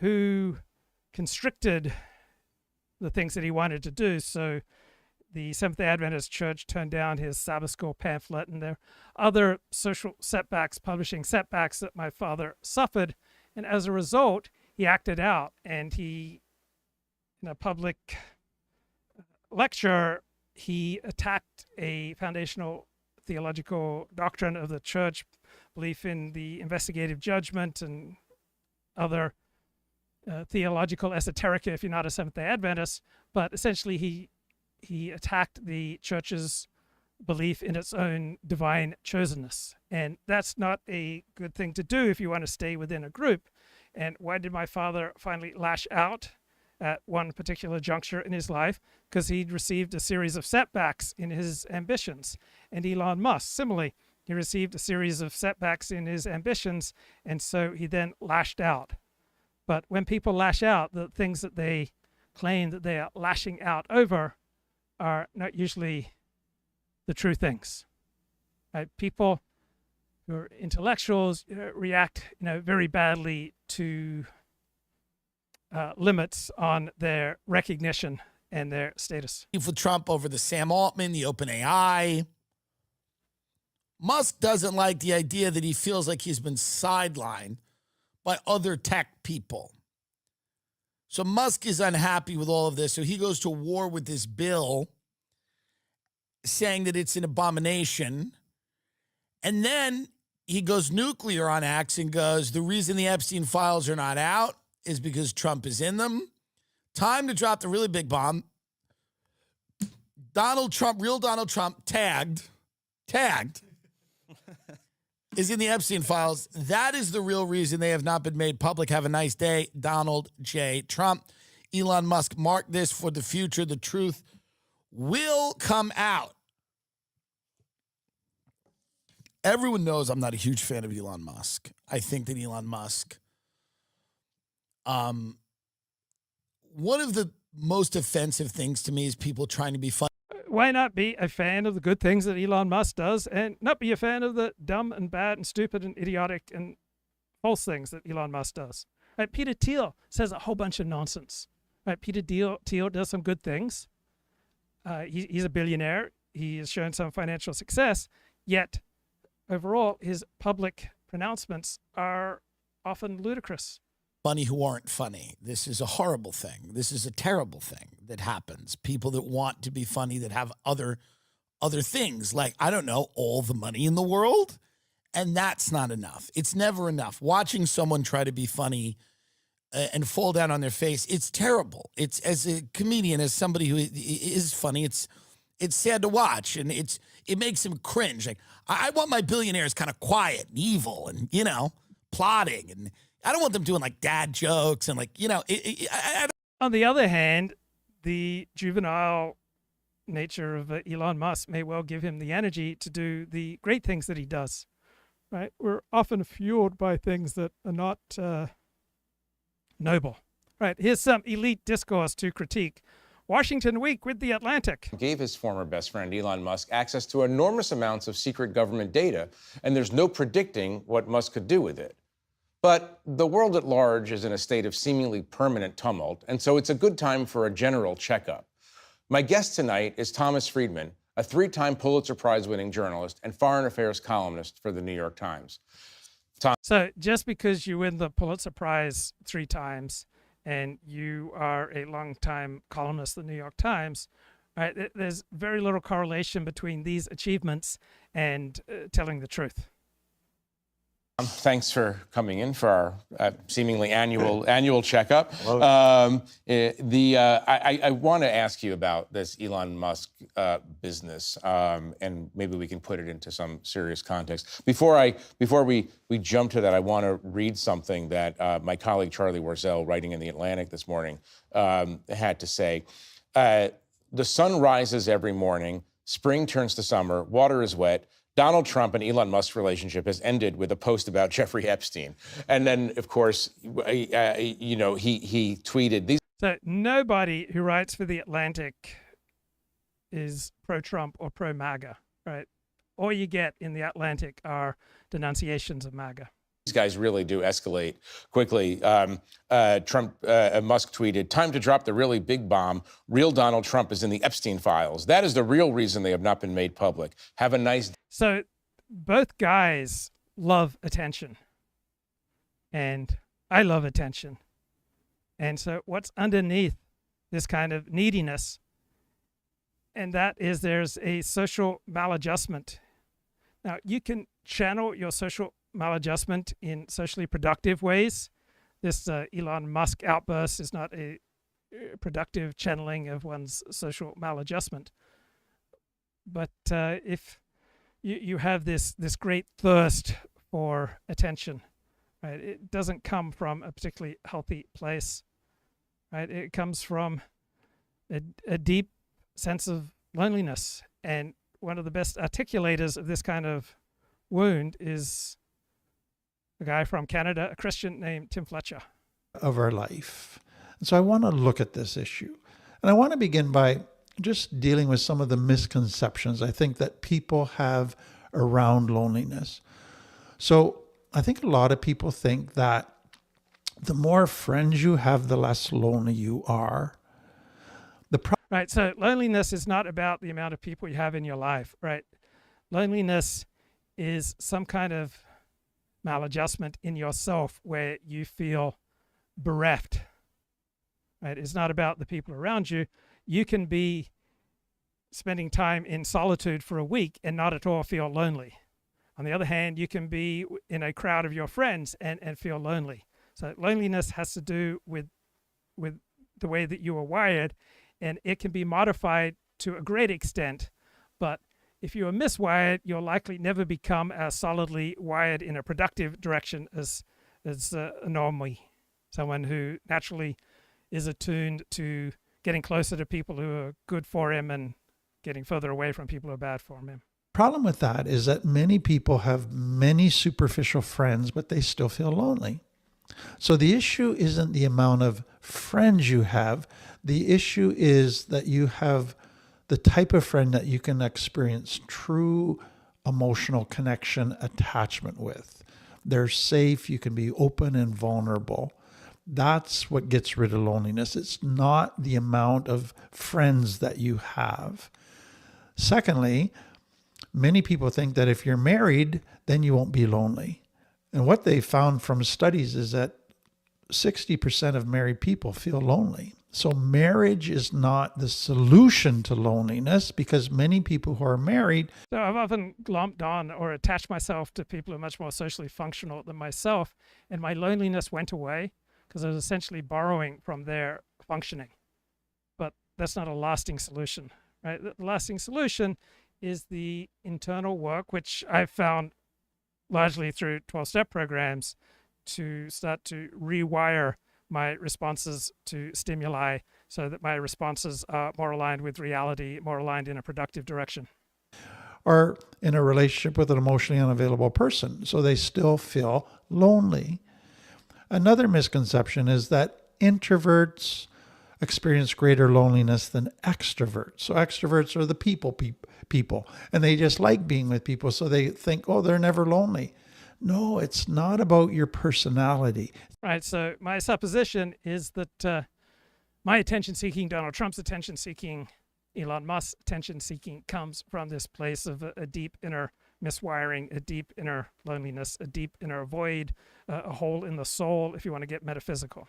who constricted the things that he wanted to do. So the Seventh-day Adventist Church turned down his Sabbath School pamphlet, and there are other social setbacks, publishing setbacks that my father suffered. And as a result, he acted out, and he, in a public lecture, he attacked a foundational theological doctrine of the church, belief in the investigative judgment and other theological esoterica if you're not a Seventh-day Adventist, but essentially he attacked the church's belief in its own divine chosenness. And that's not a good thing to do if you want to stay within a group. And why did my father finally lash out at one particular juncture in his life? Because he'd received a series of setbacks in his ambitions. And Elon Musk, similarly, he received a series of setbacks in his ambitions, and so he then lashed out. But when people lash out, the things that they claim that they are lashing out over are not usually the true things. Right? People who are intellectuals react, very badly to limits on their recognition and their status. For Trump over the Sam Altman, the OpenAI. Musk doesn't like the idea that he feels like he's been sidelined by other tech people. So Musk is unhappy with all of this. So he goes to war with this bill, saying that it's an abomination. And then he goes nuclear on X and goes, the reason the Epstein files are not out is because Trump is in them. Time to drop the really big bomb. Donald Trump, real Donald Trump, tagged, is in the Epstein files. That is the real reason they have not been made public. Have a nice day, Donald J. Trump. Elon Musk, mark this for the future. The truth will come out. Everyone knows I'm not a huge fan of Elon Musk. I think that Elon Musk, one of the most offensive things to me is people trying to be funny. Why not be a fan of the good things that Elon Musk does and not be a fan of the dumb and bad and stupid and idiotic and false things that Elon Musk does? Right? Peter Thiel says a whole bunch of nonsense. Right? Peter Thiel does some good things. He's a billionaire. He has shown some financial success, yet overall his public pronouncements are often ludicrous. Funny who aren't funny. This is a horrible thing. This is a terrible thing that happens. People that want to be funny that have other things like, I don't know, all the money in the world. And that's not enough. It's never enough. Watching someone try to be funny and fall down on their face, it's terrible. It's, as a comedian, as somebody who is funny, it's sad to watch, and it makes him cringe. Like, I want my billionaires kind of quiet and evil and, plotting, and I don't want them doing like dad jokes and On the other hand, the juvenile nature of Elon Musk may well give him the energy to do the great things that he does. Right? We're often fueled by things that are not noble. Right? Here's some elite discourse to critique Washington Week with The Atlantic. Gave his former best friend Elon Musk access to enormous amounts of secret government data, and there's no predicting what Musk could do with it. But the world at large is in a state of seemingly permanent tumult, and so it's a good time for a general checkup. My guest tonight is Thomas Friedman, a 3-time Pulitzer Prize-winning journalist and foreign affairs columnist for the New York Times. So just because you win the Pulitzer Prize 3 times and you are a longtime columnist of the New York Times, right, there's very little correlation between these achievements and telling the truth. Thanks for coming in for our seemingly annual checkup. I want to ask you about this Elon Musk business, and maybe we can put it into some serious context. Before we jump to that, I want to read something that my colleague Charlie Warzel, writing in The Atlantic this morning, had to say. The sun rises every morning, spring turns to summer, water is wet. Donald Trump and Elon Musk's relationship has ended with a post about Jeffrey Epstein. And then, of course, he tweeted these. So nobody who writes for The Atlantic is pro-Trump or pro-MAGA, right? All you get in The Atlantic are denunciations of MAGA. These guys really do escalate quickly. Musk tweeted, "Time to drop the really big bomb. Real Donald Trump is in the Epstein files. That is the real reason they have not been made public. Have a nice day." So both guys love attention. And I love attention. And so what's underneath this kind of neediness? And that is there's a social maladjustment. Now, you can channel your social maladjustment in socially productive ways, this Elon Musk outburst is not a productive channeling of one's social maladjustment. But if you have this great thirst for attention, right? It doesn't come from a particularly healthy place, right? It comes from a deep sense of loneliness. And one of the best articulators of this kind of wound is a guy from Canada, a Christian named Tim Fletcher. Of our life. And so I want to look at this issue. And I want to begin by just dealing with some of the misconceptions I think that people have around loneliness. So I think a lot of people think that the more friends you have, the less lonely you are. Right. So loneliness is not about the amount of people you have in your life, right? Loneliness is some kind of maladjustment in yourself where you feel bereft, right? It's not about the people around you. You can be spending time in solitude for a week and not at all feel lonely. On the other hand, you can be in a crowd of your friends and feel lonely. So loneliness has to do with the way that you are wired, and it can be modified to a great extent. But if you are miswired, you'll likely never become as solidly wired in a productive direction as normally someone who naturally is attuned to getting closer to people who are good for him and getting further away from people who are bad for him. Problem with that is that many people have many superficial friends, but they still feel lonely. So the issue isn't the amount of friends you have. The issue is that you have the type of friend that you can experience true emotional connection, attachment with. They're safe. You can be open and vulnerable. That's what gets rid of loneliness. It's not the amount of friends that you have. Secondly, many people think that if you're married, then you won't be lonely. And what they found from studies is that 60% of married people feel lonely. So marriage is not the solution to loneliness, because many people who are married. So I've often lumped on or attached myself to people who are much more socially functional than myself, and my loneliness went away because I was essentially borrowing from their functioning. But that's not a lasting solution, right? The lasting solution is the internal work, which I've found largely through 12-step programs, to start to rewire my responses to stimuli so that my responses are more aligned with reality, more aligned in a productive direction. Or in a relationship with an emotionally unavailable person, so they still feel lonely. Another misconception is that introverts experience greater loneliness than extroverts. So extroverts are the people, and they just like being with people, so they think, oh, they're never lonely. No, it's not about your personality. Right. So my supposition is that my attention-seeking, Donald Trump's attention-seeking, Elon Musk's attention-seeking comes from this place of a deep inner miswiring, a deep inner loneliness, a deep inner void, a hole in the soul, if you want to get metaphysical.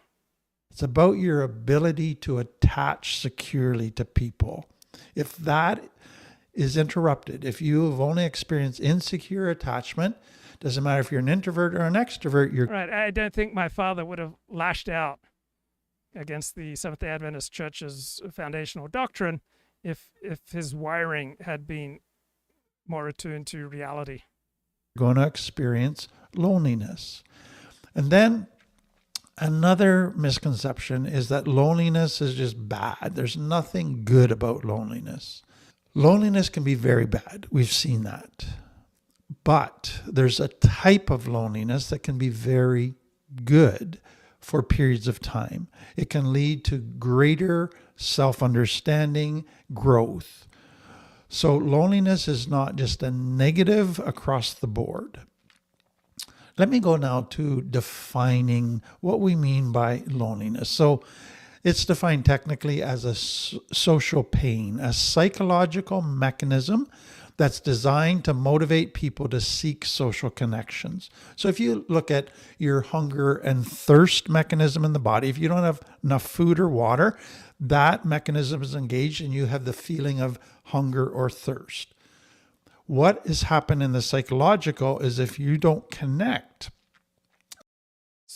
It's about your ability to attach securely to people. If that is interrupted, if you have only experienced insecure attachment, doesn't matter if you're an introvert or an extrovert, you're right. I don't think my father would have lashed out against the Seventh-day Adventist Church's foundational doctrine if his wiring had been more attuned to reality. Going to experience loneliness. And then another misconception is that loneliness is just bad. There's nothing good about loneliness. Loneliness can be very bad. We've seen that. But there's a type of loneliness that can be very good for periods of time. It can lead to greater self-understanding, growth. So loneliness is not just a negative across the board. Let me go now to defining what we mean by loneliness. So it's defined technically as a social pain, a psychological mechanism that's designed to motivate people to seek social connections. So if you look at your hunger and thirst mechanism in the body, if you don't have enough food or water, that mechanism is engaged and you have the feeling of hunger or thirst. What has happened in the psychological is if you don't connect.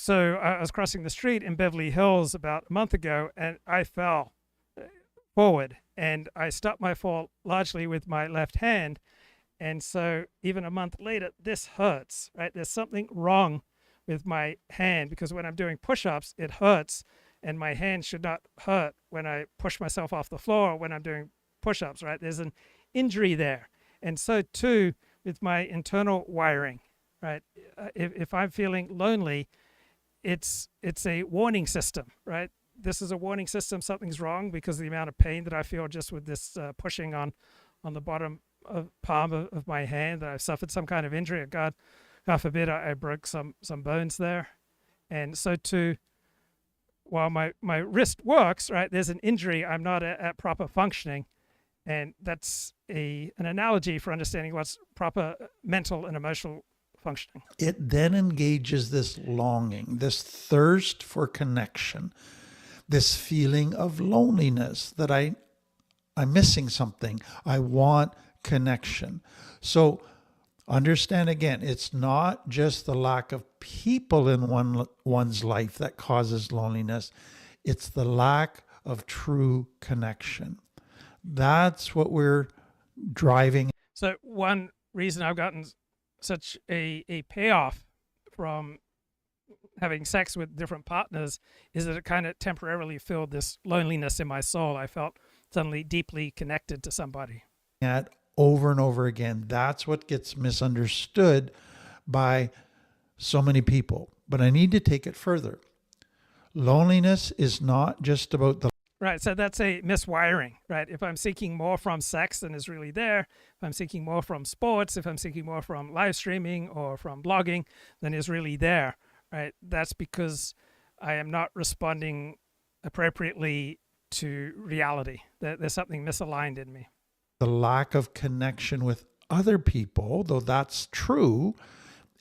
so I was crossing the street in Beverly Hills about a month ago, and I fell forward, and I stopped my fall largely with my left hand. And so even a month later, this hurts, right? There's something wrong with my hand, because when I'm doing push-ups, it hurts, and my hand should not hurt when I push myself off the floor when I'm doing push-ups, right? There's an injury there. And so too with my internal wiring, right? If I'm feeling lonely, it's a warning system, right? This is a warning system, something's wrong, because of the amount of pain that I feel just with this pushing on the bottom of palm of my hand, that I've suffered some kind of injury. God forbid I broke some bones there. And so too, while my wrist works, right, there's an injury, I'm not at proper functioning. And that's an analogy for understanding what's proper mental and emotional functioning. It then engages this longing, this thirst for connection, this feeling of loneliness, that I'm missing something. I want connection. So understand again, it's not just the lack of people in one's life that causes loneliness. It's the lack of true connection. That's what we're driving. So one reason I've gotten such a payoff from having sex with different partners is that it kind of temporarily filled this loneliness in my soul. I felt suddenly deeply connected to somebody. At over and over again, that's what gets misunderstood by so many people. But I need to take it further. Loneliness is not just about the Right, so that's a miswiring, right? If I'm seeking more from sex than is really there, if I'm seeking more from sports, if I'm seeking more from live streaming or from blogging than is really there, right? That's because I am not responding appropriately to reality. There's something misaligned in me. The lack of connection with other people, though that's true,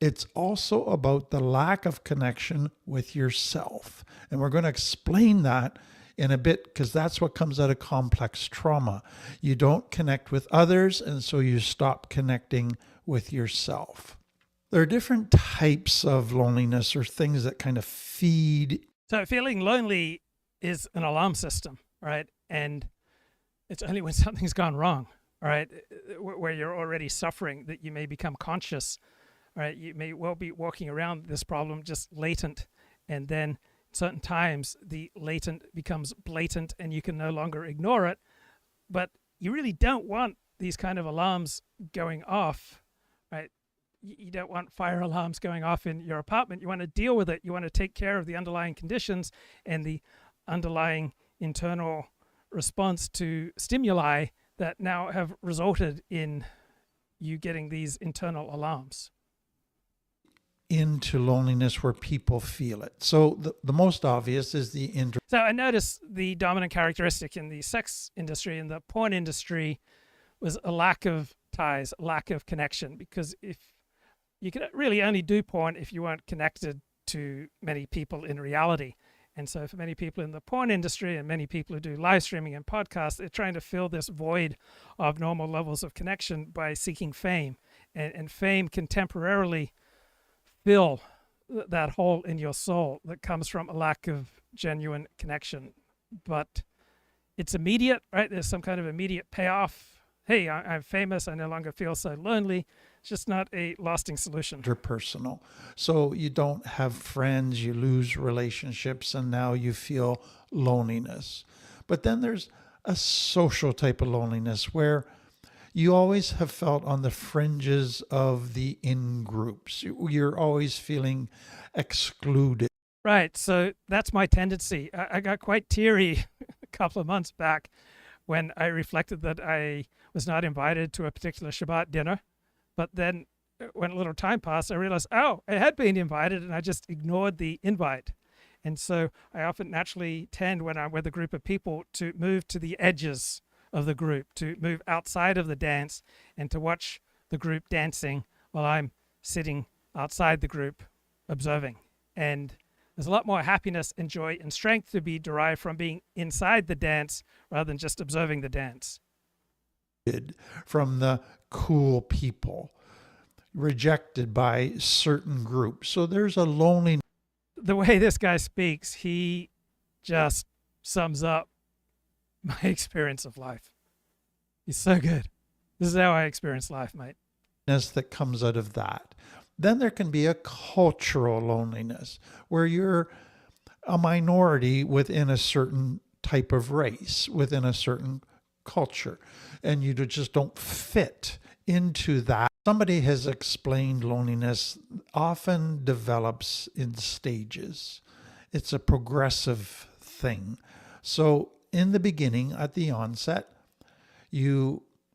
it's also about the lack of connection with yourself. And we're going to explain that in a bit, because that's what comes out of complex trauma. You don't connect with others, and so you stop connecting with yourself. There are different types of loneliness, or things that kind of feed. So feeling lonely is an alarm system, right? And it's only when something's gone wrong, right, where you're already suffering, that you may become conscious, right? You may well be walking around this problem just latent, and then certain times the latent becomes blatant and you can no longer ignore it. But you really don't want these kind of alarms going off, right? You don't want fire alarms going off in your apartment. You want to deal with it. You want to take care of the underlying conditions and the underlying internal response to stimuli that now have resulted in you getting these internal alarms. Into loneliness where people feel it. So the most obvious is the So I noticed the dominant characteristic in the sex industry and the porn industry was a lack of ties, lack of connection, because if you could really only do porn if you weren't connected to many people in reality. And so for many people in the porn industry and many people who do live streaming and podcasts, they're trying to fill this void of normal levels of connection by seeking fame. And fame can temporarily fill that hole in your soul that comes from a lack of genuine connection. But it's immediate, right? There's some kind of immediate payoff. Hey, I'm famous. I no longer feel so lonely. It's just not a lasting solution. Interpersonal. So you don't have friends, you lose relationships, and now you feel loneliness. But then there's a social type of loneliness where you always have felt on the fringes of the in-groups. You're always feeling excluded. Right. So that's my tendency. I got quite teary a couple of months back when I reflected that I was not invited to a particular Shabbat dinner. But then when a little time passed, I realized, oh, I had been invited and I just ignored the invite. And so I often naturally tend, when I'm with a group of people, to move to the edges of the group, to move outside of the dance and to watch the group dancing while I'm sitting outside the group observing. And there's a lot more happiness and joy and strength to be derived from being inside the dance rather than just observing the dance. From the cool people, rejected by certain groups. So there's a loneliness. the way this guy speaks, he just sums up my experience of life. He's so good. This is how I experience life, mate. That comes out of that. Then there can be a cultural loneliness where you're a minority within a certain type of race, within a certain culture, and you just don't fit into that. Somebody has explained loneliness often develops in stages. It's a progressive thing. So in the beginning, at the onset,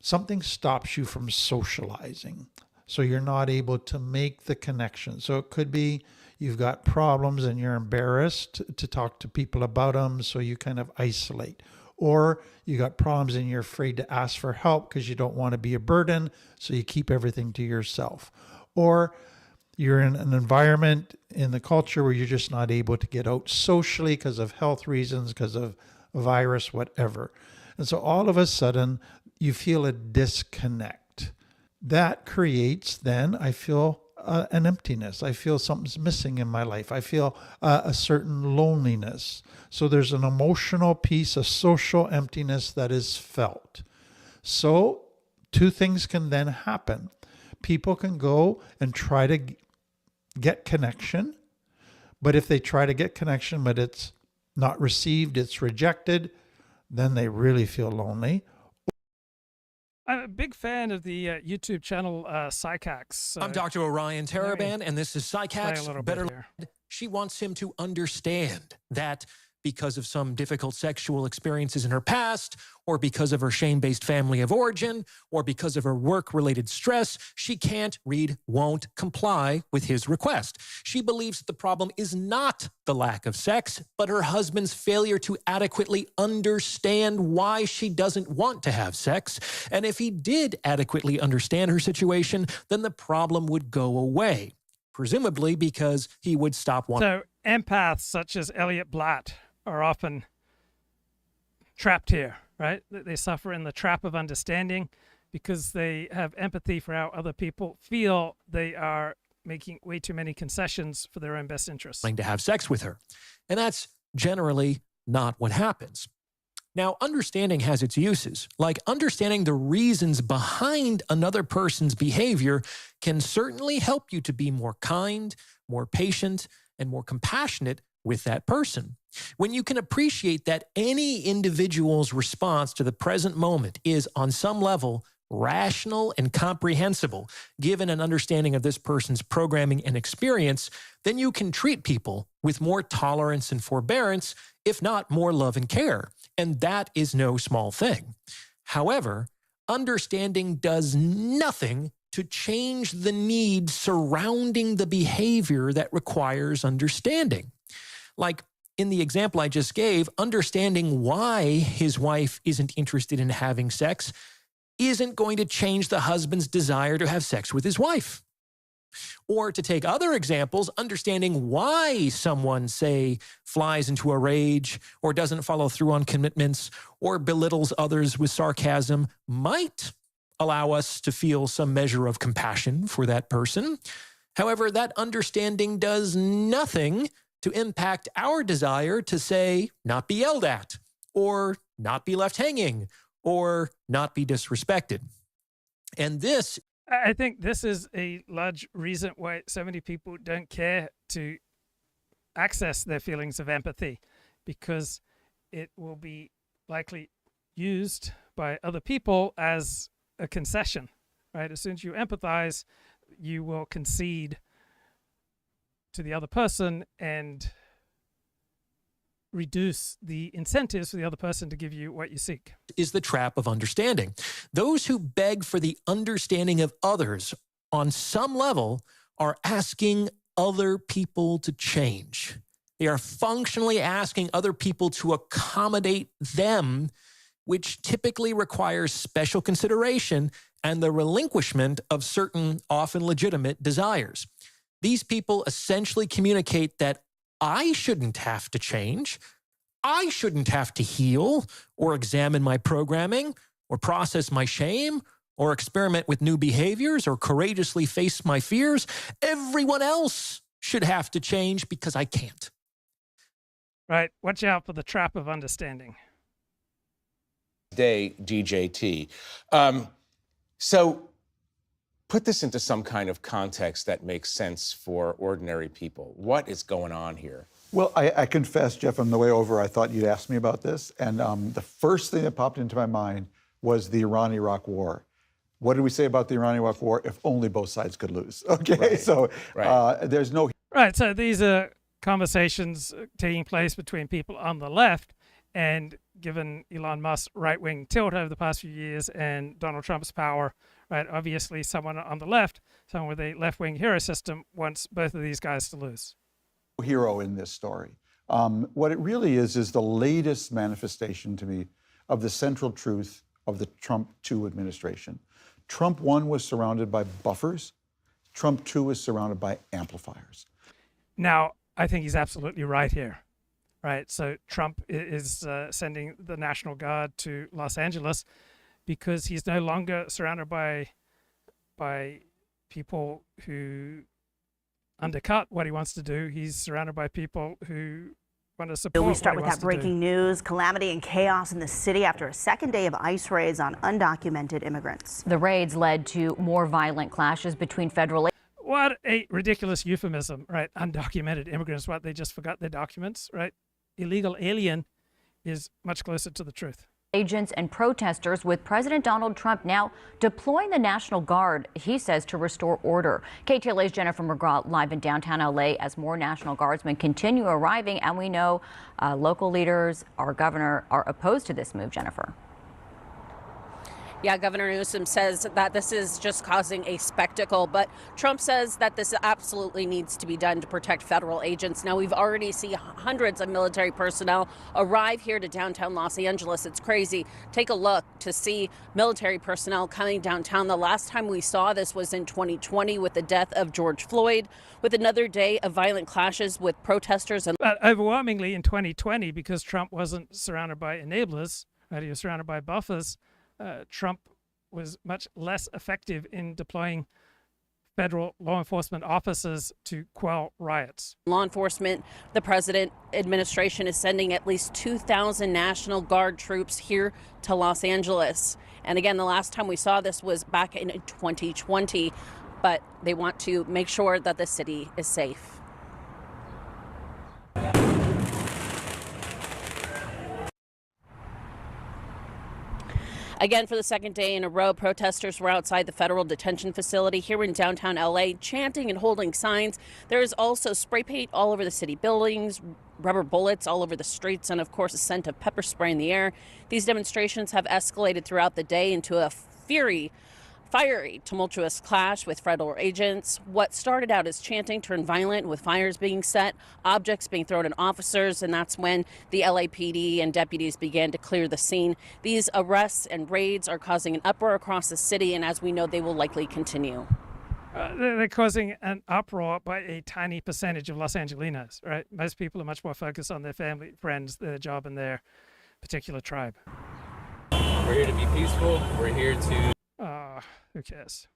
something stops you from socializing. So you're not able to make the connection. So it could be you've got problems and you're embarrassed to talk to people about them, so you kind of isolate. Or you got problems and you're afraid to ask for help because you don't want to be a burden, so you keep everything to yourself. Or you're in an environment in the culture where you're just not able to get out socially because of health reasons, because of a virus, whatever. And so all of a sudden, you feel a disconnect. That creates then, I feel an emptiness. I feel something's missing in my life. I feel a certain loneliness. So there's an emotional piece, a social emptiness that is felt. So two things can then happen. People can go and try to get connection, but if they try to get connection, but it's not received, it's rejected, then they really feel lonely. I'm a big fan of the YouTube channel Psychax. I'm Dr. Orion Taraban, and this is Psychax. Better. She wants him to understand that because of some difficult sexual experiences in her past, or because of her shame-based family of origin, or because of her work-related stress, she can't, won't comply with his request. She believes that the problem is not the lack of sex, but her husband's failure to adequately understand why she doesn't want to have sex. And if he did adequately understand her situation, then the problem would go away, presumably because he would stop wanting. So empaths such as Elliot Blatt are often trapped here, right? They suffer in the trap of understanding because they have empathy for how other people feel. They are making way too many concessions for their own best interests. To have sex with her. And that's generally not what happens. Now, understanding has its uses, like understanding the reasons behind another person's behavior can certainly help you to be more kind, more patient, and more compassionate with that person. When you can appreciate that any individual's response to the present moment is on some level rational and comprehensible, given an understanding of this person's programming and experience, then you can treat people with more tolerance and forbearance, if not more love and care. And that is no small thing. However, understanding does nothing to change the need surrounding the behavior that requires understanding. Like in the example I just gave, understanding why his wife isn't interested in having sex isn't going to change the husband's desire to have sex with his wife. Or to take other examples, understanding why someone, say, flies into a rage or doesn't follow through on commitments or belittles others with sarcasm might allow us to feel some measure of compassion for that person. However, that understanding does nothing to impact our desire to, say, not be yelled at, or not be left hanging, or not be disrespected. And this... I think this is a large reason why so many people don't care to access their feelings of empathy, because it will be likely used by other people as a concession, right? As soon as you empathize, you will concede to the other person and reduce the incentives for the other person to give you what you seek. Is the trap of understanding. Those who beg for the understanding of others on some level are asking other people to change. They are functionally asking other people to accommodate them, which typically requires special consideration and the relinquishment of certain often legitimate desires. These people essentially communicate that I shouldn't have to change. I shouldn't have to heal or examine my programming or process my shame or experiment with new behaviors or courageously face my fears. Everyone else should have to change because I can't. Right. Watch out for the trap of understanding. Day, DJT. So put this into some kind of context that makes sense for ordinary people. What is going on here? Well, I confess, Jeff, on the way over, I thought you'd ask me about this. And the first thing that popped into my mind was the Iran-Iraq war. What did we say about the Iran-Iraq war? If only both sides could lose. Okay, Right. So Right. there's no... Right. So these are conversations taking place between people on the left. And given Elon Musk's right-wing tilt over the past few years and Donald Trump's power, right, obviously someone on the left, someone with a left-wing hero system, wants both of these guys to lose. hero in this story. What it really is the latest manifestation to me of the central truth of the Trump 2 administration. Trump 1 was surrounded by buffers. Trump 2 was surrounded by amplifiers. Now, I think he's absolutely right here. Right. So Trump is sending the National Guard to Los Angeles because he's no longer surrounded by people who undercut what he wants to do. He's surrounded by people who want to support. We start with that breaking news: calamity and chaos in the city after a second day of ICE raids on undocumented immigrants. The raids led to more violent clashes between federal. What a ridiculous euphemism, right? Undocumented immigrants. What, they just forgot their documents, right? Illegal alien is much closer to the truth. Agents and protesters, with President Donald Trump now deploying the National Guard, he says, to restore order. KTLA's Jennifer McGraw live in downtown LA as more National Guardsmen continue arriving, and we know local leaders, our governor, are opposed to this move. Jennifer. Yeah, Governor Newsom says that this is just causing a spectacle, but Trump says that this absolutely needs to be done to protect federal agents. Now, we've already seen hundreds of military personnel arrive here to downtown Los Angeles. It's crazy. Take a look to see military personnel coming downtown. The last time we saw this was in 2020 with the death of George Floyd, with another day of violent clashes with protesters. But overwhelmingly in 2020, because Trump wasn't surrounded by enablers, right? He was surrounded by buffers. Trump was much less effective in deploying federal law enforcement officers to quell riots. Law enforcement, the president administration is sending at least 2,000 National Guard troops here to Los Angeles. And again, the last time we saw this was back in 2020, but they want to make sure that the city is safe. Again, for the second day in a row, protesters were outside the federal detention facility here in downtown LA, chanting and holding signs. There is also spray paint all over the city buildings, rubber bullets all over the streets, and of course a scent of pepper spray in the air. These demonstrations have escalated throughout the day into a fiery, tumultuous clash with federal agents. What started out as chanting turned violent, with fires being set, objects being thrown at officers, and that's when the LAPD and deputies began to clear the scene. These arrests and raids are causing an uproar across the city, and as we know, they will likely continue. They're causing an uproar by a tiny percentage of Los Angelinos, right? Most people are much more focused on their family, friends, their job, and their particular tribe. We're here to be peaceful. We're here to... Who cares?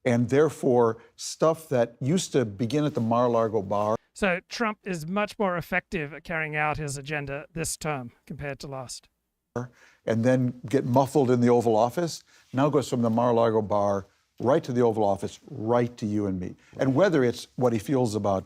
And therefore, stuff that used to begin at the Mar-a-Lago bar. So Trump is much more effective at carrying out his agenda this term compared to last. And then get muffled in the Oval Office, now goes from the Mar-a-Lago bar right to the Oval Office, right to you and me. And whether it's what he feels about,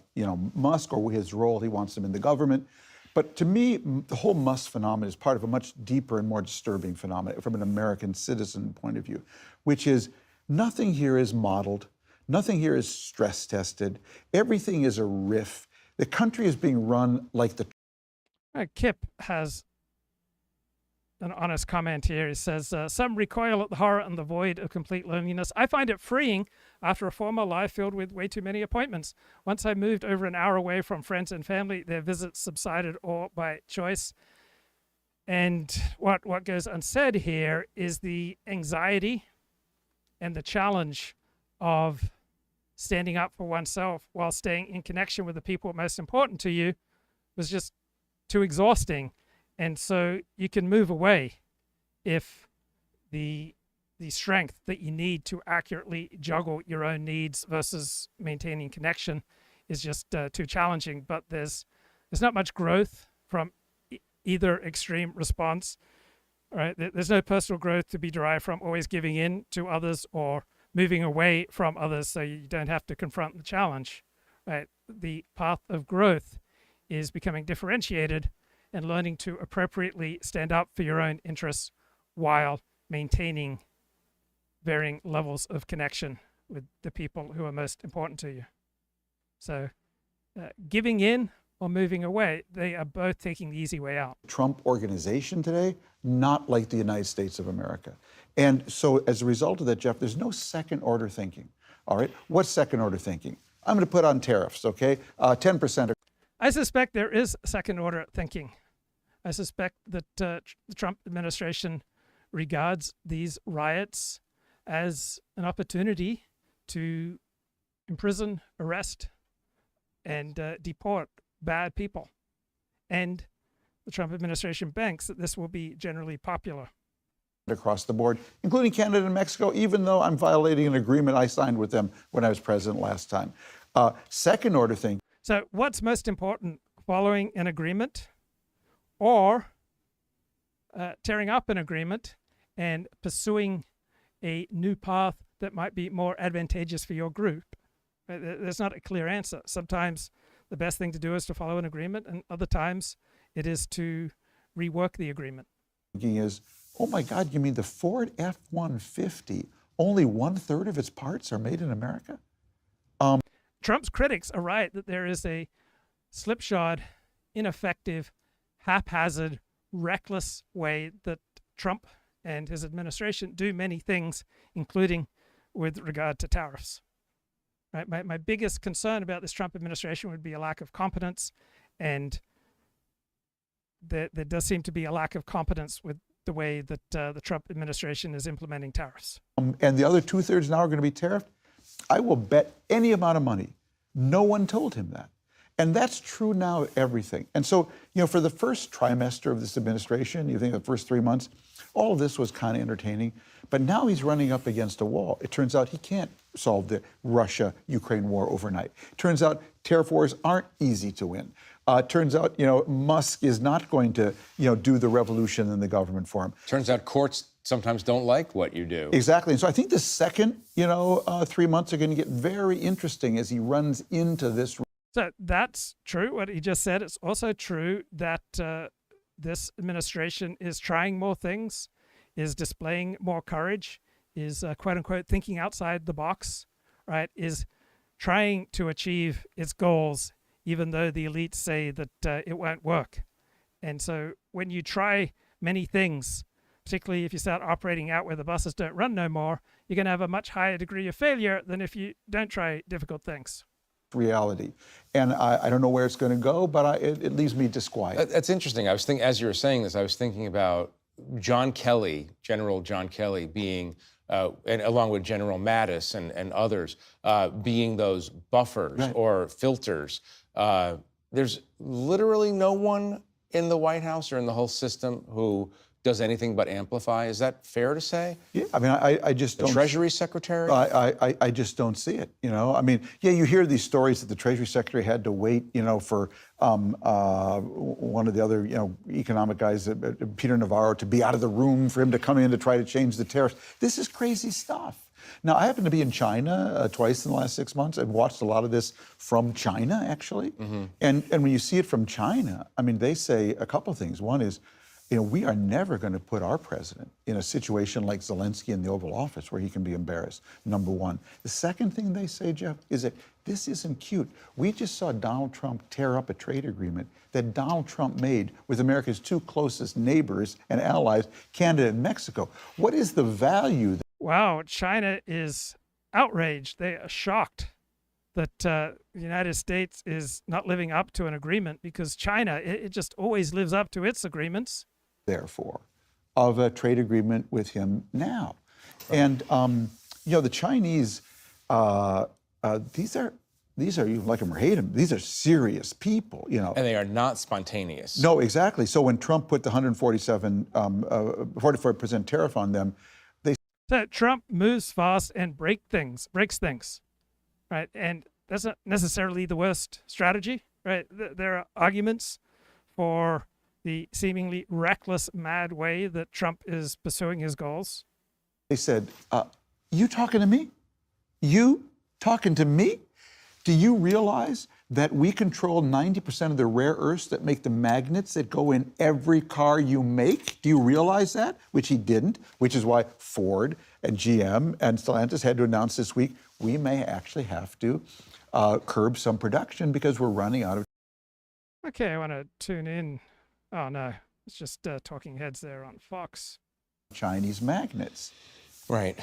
Musk or his role, he wants him in the government. But to me, the whole Musk phenomenon is part of a much deeper and more disturbing phenomenon from an American citizen point of view, which is nothing here is modeled. Nothing here is stress tested. Everything is a riff. The country is being run like the... Kip has an honest comment here. He says, some recoil at the horror and the void of complete loneliness. I find it freeing after a former life filled with way too many appointments. Once I moved over an hour away from friends and family, their visits subsided all by choice. And what goes unsaid here is the anxiety and the challenge of standing up for oneself while staying in connection with the people most important to you was just too exhausting. And so you can move away if the strength that you need to accurately juggle your own needs versus maintaining connection is just too challenging. But there's not much growth from either extreme response. Right? There's no personal growth to be derived from always giving in to others or moving away from others so you don't have to confront the challenge. Right? The path of growth is becoming differentiated and learning to appropriately stand up for your own interests while maintaining varying levels of connection with the people who are most important to you. So giving in or moving away, they are both taking the easy way out. Trump organization today, not like the United States of America. And so as a result of that, Jeff, there's no second order thinking. All right, what's second order thinking? I'm going to put on tariffs, okay? 10%. I suspect there is second order thinking. I suspect that the Trump administration regards these riots as an opportunity to imprison, arrest, and deport bad people. And the Trump administration banks that this will be generally popular. Across the board, including Canada and Mexico, even though I'm violating an agreement I signed with them when I was president last time. Second order thing. So what's most important, following an agreement or tearing up an agreement and pursuing a new path that might be more advantageous for your group? There's not a clear answer. Sometimes the best thing to do is to follow an agreement, and other times it is to rework the agreement. Thinking is, oh my God, you mean the Ford F-150, only 1/3 of its parts are made in America? Trump's critics are right that there is a slipshod, ineffective, haphazard, reckless way that Trump and his administration do many things, including with regard to tariffs. Right? My biggest concern about this Trump administration would be a lack of competence, and there does seem to be a lack of competence with the way that the Trump administration is implementing tariffs. And the other 2/3 now are going to be tariffed. I will bet any amount of money no one told him that. And that's true now, everything. And so, for the first trimester of this administration, you think the first 3 months, all of this was kind of entertaining. But now he's running up against a wall. It turns out he can't solve the Russia-Ukraine war overnight. It turns out tariff wars aren't easy to win. It turns out, Musk is not going to, do the revolution in the government for him. Turns out courts sometimes don't like what you do. Exactly. And so I think the second, 3 months are going to get very interesting as he runs into this. So that's true, what he just said. It's also true that this administration is trying more things, is displaying more courage, is quote unquote thinking outside the box, right? Is trying to achieve its goals, even though the elites say that it won't work. And so when you try many things, particularly if you start operating out where the buses don't run no more, you're going to have a much higher degree of failure than if you don't try difficult things. Reality. And I don't know where it's going to go, but it leaves me disquieted. That's interesting. I was thinking, as you were saying this, I was thinking about John Kelly, General John Kelly, being, and along with General Mattis and others, being those buffers or filters. There's literally no one in the White House or in the whole system who does anything but amplify. Is that fair to say? Yeah, I mean, I just don't. The Treasury Secretary? I just don't see it, I mean, yeah, you hear these stories that the Treasury Secretary had to wait, for one of the other, economic guys, Peter Navarro, to be out of the room for him to come in to try to change the tariffs. This is crazy stuff. Now, I happen to be in China twice in the last 6 months. I've watched a lot of this from China, actually. Mm-hmm. And when you see it from China, I mean, they say a couple of things. One is, we are never going to put our president in a situation like Zelensky in the Oval Office where he can be embarrassed, number one. The second thing they say, Jeff, is that this isn't cute. We just saw Donald Trump tear up a trade agreement that Donald Trump made with America's two closest neighbors and allies, Canada and Mexico. What is the value? Wow, China is outraged. They are shocked that the United States is not living up to an agreement, because China, it just always lives up to its agreements. Therefore, of a trade agreement with him now. And, the Chinese, these are, you like them or hate them, these are serious people, And they are not spontaneous. No, exactly. So when Trump put the 44% tariff on them, So Trump moves fast and breaks things, right? And that's not necessarily the worst strategy, right? There are arguments for the seemingly reckless, mad way that Trump is pursuing his goals. They said, you talking to me? You talking to me? Do you realize that we control 90% of the rare earths that make the magnets that go in every car you make? Do you realize that? Which he didn't, which is why Ford and GM and Stellantis had to announce this week, we may actually have to curb some production because we're running out of. Okay, I want to tune in. Oh no, it's just talking heads there on Fox. Chinese magnets. Right.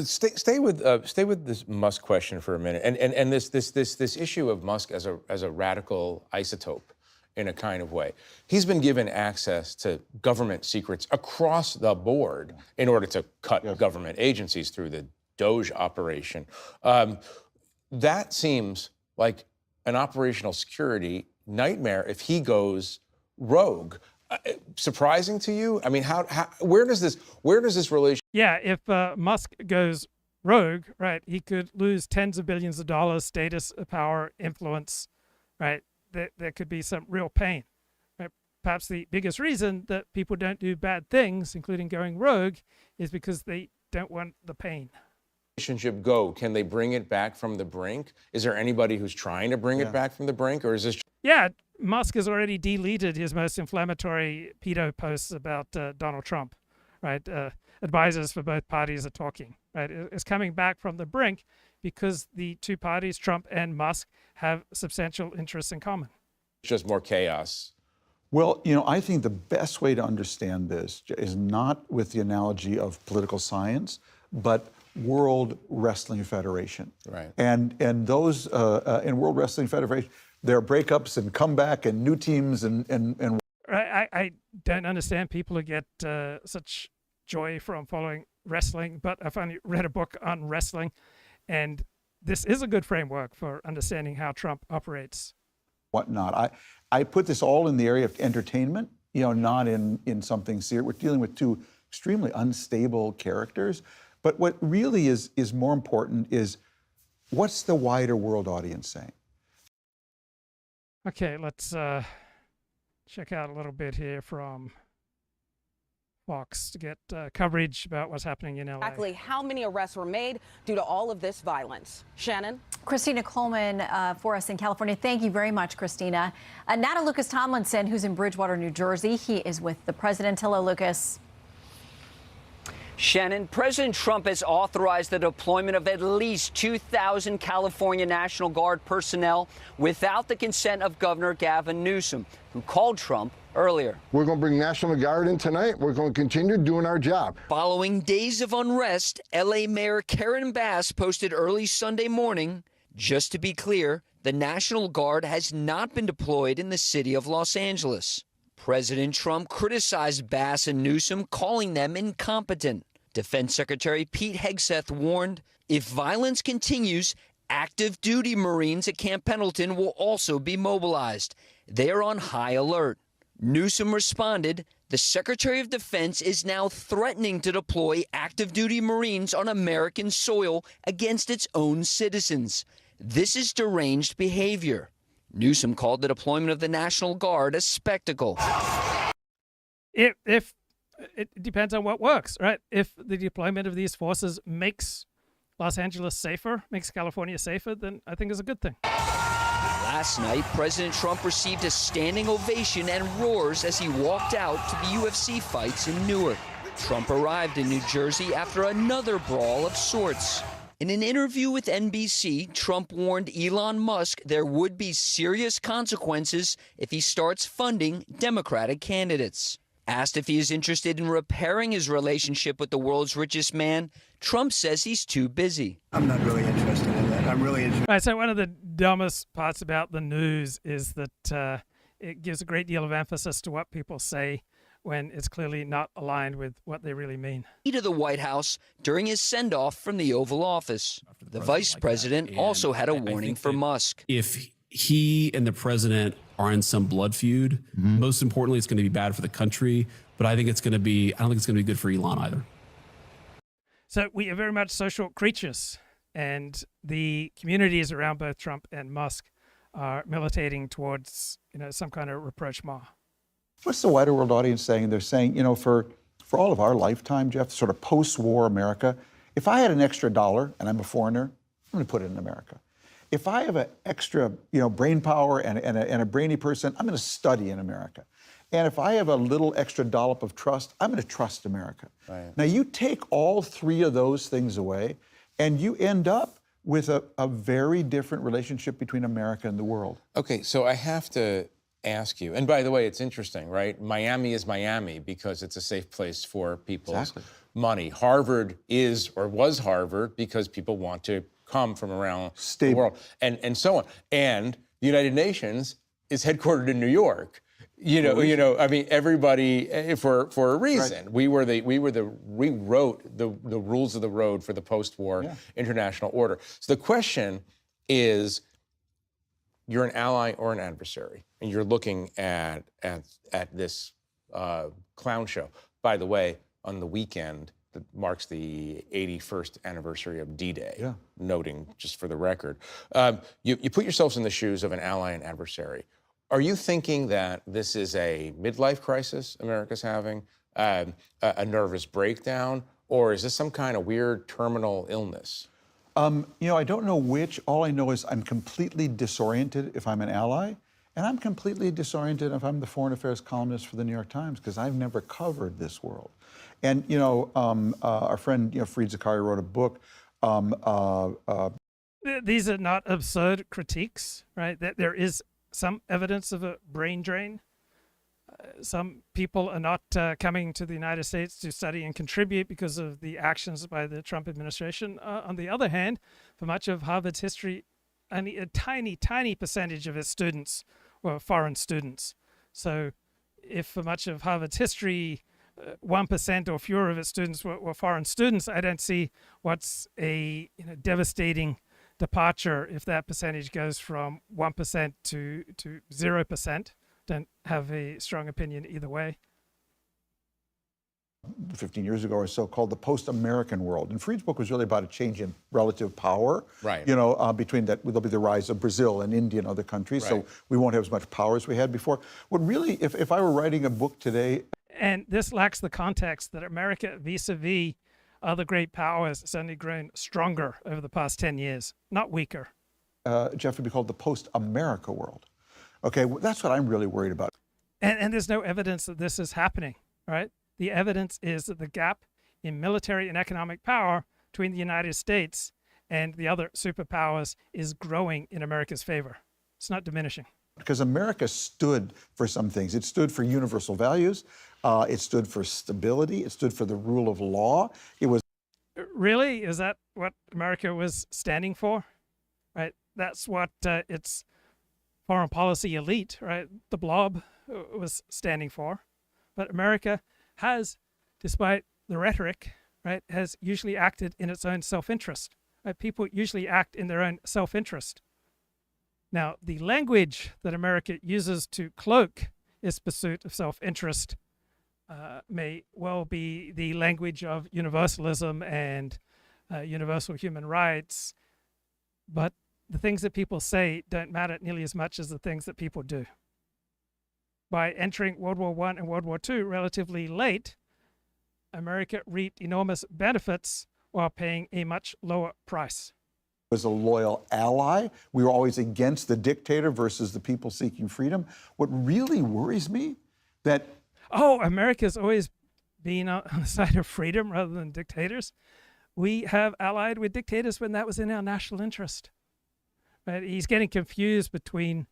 Stay with this Musk question for a minute, and this issue of Musk as a radical isotope in a kind of way. He's been given access to government secrets across the board in order to cut government agencies through the Doge operation. That seems like an operational security nightmare if he goes rogue. Surprising to you? I mean, where does this relation? Yeah, if Musk goes rogue, right, he could lose tens of billions of dollars, status, power, influence, right? There could be some real pain. Right? Perhaps the biggest reason that people don't do bad things, including going rogue, is because they don't want the pain. Relationship go? Can they bring it back from the brink? Is there anybody who's trying to bring it back from the brink, or is this? Yeah, Musk has already deleted his most inflammatory pedo posts about Donald Trump, right? Advisors for both parties are talking, right? It's coming back from the brink because the two parties, Trump and Musk, have substantial interests in common. It's just more chaos. Well, I think the best way to understand this is not with the analogy of political science, but World Wrestling Federation. Right. And those in World Wrestling Federation, there are breakups and comeback and new teams and. I don't understand people who get such joy from following wrestling, but I finally read a book on wrestling, and this is a good framework for understanding how Trump operates. Whatnot. I put this all in the area of entertainment, not in something serious. We're dealing with two extremely unstable characters. But what really is more important is what's the wider world audience saying? Okay, let's check out a little bit here from Fox to get coverage about what's happening in LA. Exactly how many arrests were made due to all of this violence. Shannon? Christina Coleman for us in California. Thank you very much, Christina. Nana Lucas Tomlinson, who's in Bridgewater, New Jersey. He is with the president. Hello, Lucas. Shannon, President Trump has authorized the deployment of at least 2,000 California National Guard personnel without the consent of Governor Gavin Newsom, who called Trump earlier. We're going to bring National Guard in tonight. We're going to continue doing our job. Following days of unrest, L.A. Mayor Karen Bass posted early Sunday morning, just to be clear, the National Guard has not been deployed in the city of Los Angeles. President Trump criticized Bass and Newsom, calling them incompetent. Defense Secretary Pete Hegseth warned, if violence continues, active duty Marines at Camp Pendleton will also be mobilized. They are on high alert. Newsom responded, the Secretary of Defense is now threatening to deploy active duty Marines on American soil against its own citizens. This is deranged behavior. Newsom called the deployment of the National Guard a spectacle. If it depends on what works, right? If the deployment of these forces makes Los Angeles safer, makes California safer, then I think it's a good thing. Last night, President Trump received a standing ovation and roars as he walked out to the UFC fights in Newark. Trump arrived in New Jersey after another brawl of sorts. In an interview with NBC, Trump warned Elon Musk there would be serious consequences if he starts funding Democratic candidates. Asked if he is interested in repairing his relationship with the world's richest man, Trump says he's too busy. I'm not really interested in that. I'm really interested. Right, so one of the dumbest parts about the news is that it gives a great deal of emphasis to what people say when it's clearly not aligned with what they really mean. To the White House during his send-off from the Oval Office. The vice president also had a warning for Musk. If he and the president are in some blood feud, most importantly, it's going to be bad for the country. But I don't think it's going to be good for Elon either. So we are very much social creatures. and the communities around both Trump and Musk are militating towards, some kind of rapprochement. What's the wider world audience saying? They're saying, for all of our lifetime, Jeff, sort of post-war America, if I had an extra dollar and I'm a foreigner, I'm going to put it in America. If I have an extra, brain power and a brainy person, I'm going to study in America. And if I have a little extra dollop of trust, I'm going to trust America. Right. Now, you take all three of those things away, and you end up with a very different relationship between America and the world. Okay, so I have to ask you, and by the way, it's interesting, right? Miami is Miami because it's a safe place for people's money. Harvard is or was Harvard because people want to come from around the world, and so on. And the United Nations is headquartered in New York. I mean, everybody for a reason. Right. We wrote the rules of the road for the post-war international order. So the question is, you're an ally or an adversary, and you're looking at this clown show. By the way, on the weekend that marks the 81st anniversary of D-Day, noting just for the record, you put yourselves in the shoes of an ally and adversary. Are you thinking that this is a midlife crisis America's having, a nervous breakdown, or is this some kind of weird terminal illness? I don't know which. All I know is I'm completely disoriented if I'm an ally, and I'm completely disoriented if I'm the foreign affairs columnist for the New York Times, because I've never covered this world. And, our friend, Fareed Zakaria wrote a book. These are not absurd critiques, right? That there is some evidence of a brain drain. Some people are not coming to the United States to study and contribute because of the actions by the Trump administration. On the other hand, for much of Harvard's history, only a tiny, tiny percentage of its students were foreign students. So if for much of Harvard's history, 1% or fewer of its students were foreign students, I don't see what's a devastating departure if that percentage goes from 1% to 0%. Don't have a strong opinion either way. 15 years ago or so, called the post-American world. And Fareed's book was really about a change in relative power. Right. Between that, there'll be the rise of Brazil and India and other countries. Right. So we won't have as much power as we had before. What really, if I were writing a book today. And this lacks the context that America, vis-a-vis other great powers, has only grown stronger over the past 10 years, not weaker. Jeff, would be called the post-America world. Okay, well, that's what I'm really worried about. And there's no evidence that this is happening, right? The evidence is that the gap in military and economic power between the United States and the other superpowers is growing in America's favor. It's not diminishing. Because America stood for some things. It stood for universal values. It stood for stability. It stood for the rule of law. It was. Really? Is that what America was standing for? Right? That's what its foreign policy elite, right, the blob, was standing for. But America has, despite the rhetoric, right, has usually acted in its own self-interest. Right? People usually act in their own self-interest. Now, the language that America uses to cloak its pursuit of self-interest may well be the language of universalism and universal human rights, but the things that people say don't matter nearly as much as the things that people do. By entering World War I and World War II relatively late, America reaped enormous benefits while paying a much lower price. Was a loyal ally. We were always against the dictator versus the people seeking freedom. What really worries me that... Oh, America's always been on the side of freedom rather than dictators. We have allied with dictators when that was in our national interest. Right? He's getting confused between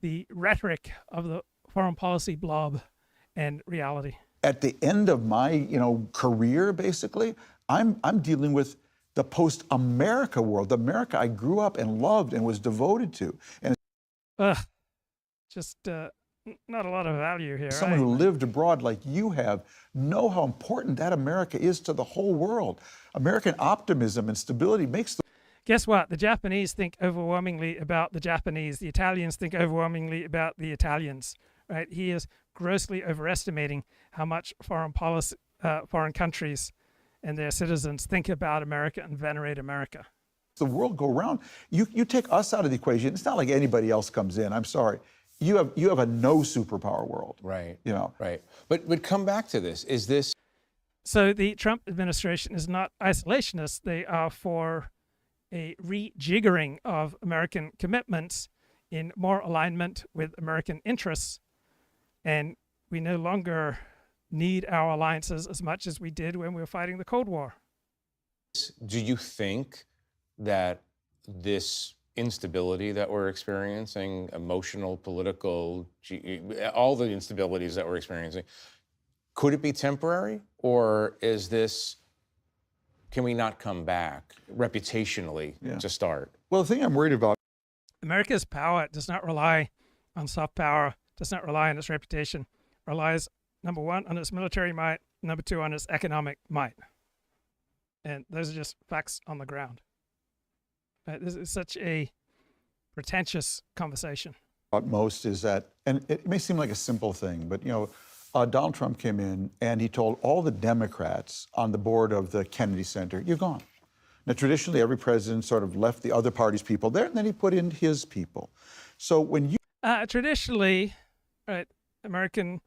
the rhetoric of the foreign policy blob and reality. At the end of my, career, basically, I'm dealing with the post-America world, the America I grew up and loved and was devoted to. And just not a lot of value here. Someone who lived abroad like you have know how important that America is to the whole world. American optimism and stability makes the... Guess what? The Japanese think overwhelmingly about the Japanese. The Italians think overwhelmingly about the Italians. Right? He is grossly overestimating how much foreign countries and their citizens think about America and venerate America. The world go round. You take us out of the equation. It's not like anybody else comes in. I'm sorry. You have a no superpower world. Right. You know. Right. But come back to this. Is this? So the Trump administration is not isolationist. They are for a rejiggering of American commitments in more alignment with American interests. And we no longer need our alliances as much as we did when we were fighting the Cold War. Do you think that this instability that we're experiencing, emotional, political, all the instabilities that we're experiencing, could it be temporary? Or is this, can we not come back reputationally to start? Well, the thing I'm worried about. America's power does not rely on soft power, does not rely on its reputation, relies, number one, on its military might, number two, on its economic might. And those are just facts on the ground. This is such a pretentious conversation. What most is that, and it may seem like a simple thing, but Donald Trump came in and he told all the Democrats on the board of the Kennedy Center, "You're gone." Now, traditionally, every president sort of left the other party's people there, and then he put in his people. So when you traditionally, right, American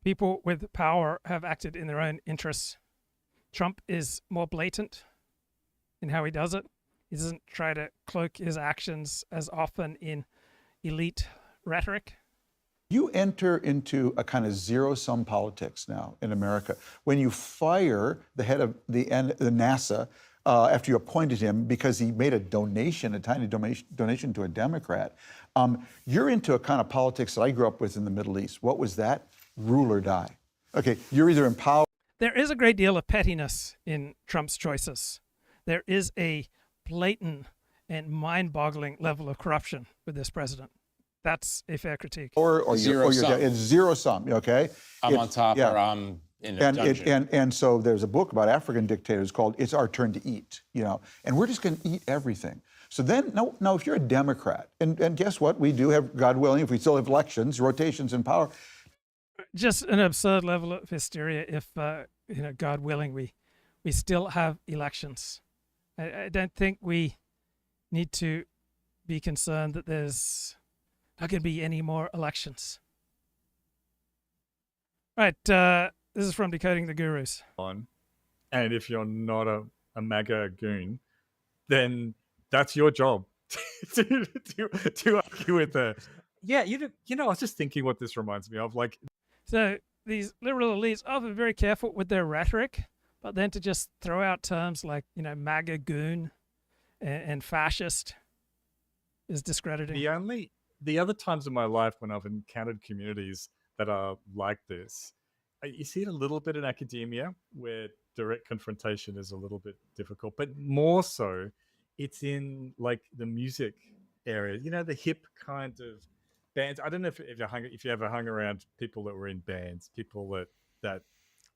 people with power have acted in their own interests. Trump is more blatant in how he does it. He doesn't try to cloak his actions as often in elite rhetoric. You enter into a kind of zero-sum politics now in America. When you fire the head of the NASA after you appointed him because he made a donation, a tiny donation to a Democrat, you're into a kind of politics that I grew up with in the Middle East. What was that? Rule or die. Okay, you're either in power. There is a great deal of pettiness in Trump's choices. There is a blatant and mind-boggling level of corruption with this president. That's a fair critique. Or zero sum. It's zero sum, okay? I'm on top or I'm in a dungeon. And so there's a book about African dictators called It's Our Turn to Eat, and we're just going to eat everything. So then, now if you're a Democrat, and guess what? We do have, God willing, if we still have elections, rotations in power. Just an absurd level of hysteria if, God willing, we still have elections. I don't think we need to be concerned that there's not going to be any more elections. Right, this is from Decoding the Gurus. And if you're not a MAGA goon, then that's your job to argue with the. Yeah, I was just thinking what this reminds me of. So these liberal elites are often very careful with their rhetoric, but then to just throw out terms like, MAGA goon and fascist is discrediting. The other times in my life when I've encountered communities that are like this, you see it a little bit in academia where direct confrontation is a little bit difficult, but more so it's in the music area, the hip kind of bands. I don't know if you ever hung around people that were in bands, people that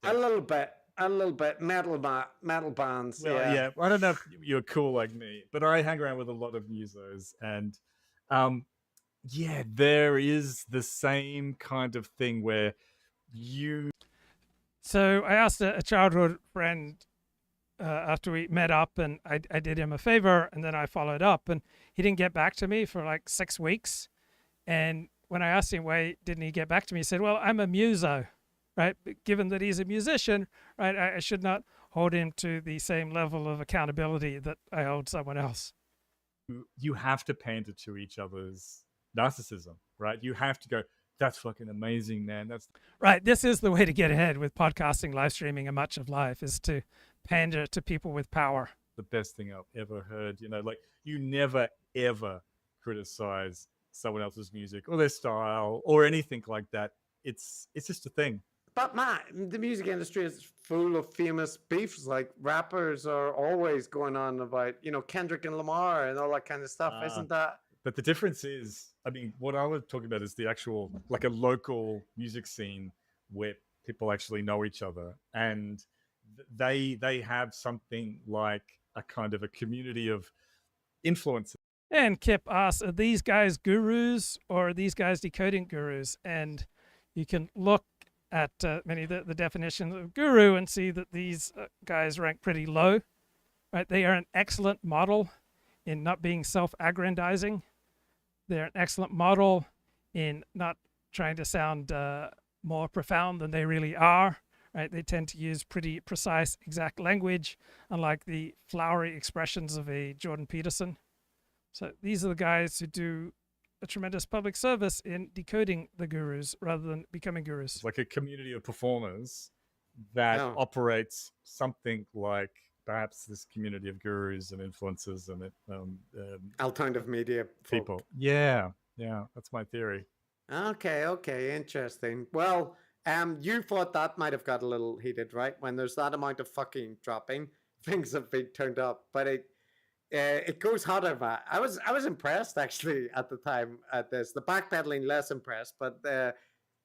a little bit metal bands. Well, yeah. I don't know if you're cool like me, but I hang around with a lot of musos, and there is the same kind of thing where you. So I asked a childhood friend after we met up, and I did him a favor, and then I followed up, and he didn't get back to me for 6 weeks. And when I asked him why didn't he get back to me, he said, "Well, I'm a muso, right? Given that he's a musician, right, I should not hold him to the same level of accountability that I hold someone else." You have to pander to each other's narcissism, right? You have to go, "That's fucking amazing, man." That's right. This is the way to get ahead with podcasting, live streaming, and much of life is to pander to people with power. The best thing I've ever heard. You never ever criticize someone else's music or their style or anything like that. It's just a thing. But Matt, the music industry is full of famous beefs. Rappers are always going on about, Kendrick and Lamar and all that kind of stuff. Isn't that? But the difference is, what I was talking about is the actual, a local music scene where people actually know each other, and they have something like a kind of a community of influencers. And Kip asks, are these guys gurus or are these guys decoding gurus? And you can look at many of the definitions of guru and see that these guys rank pretty low. Right? They are an excellent model in not being self-aggrandizing. They're an excellent model in not trying to sound more profound than they really are. Right? They tend to use pretty precise, exact language, unlike the flowery expressions of a Jordan Peterson. So these are the guys who do a tremendous public service in decoding the gurus rather than becoming gurus. It's like a community of performers that operates something like perhaps this community of gurus and influencers and alternative media people. folk. Yeah, that's my theory. Okay, interesting. Well, you thought that might have got a little heated, right? When there's that amount of fucking dropping, things have been turned up, but it goes hotter, Matt. I was impressed actually at the time at this. The backpedaling less impressed, but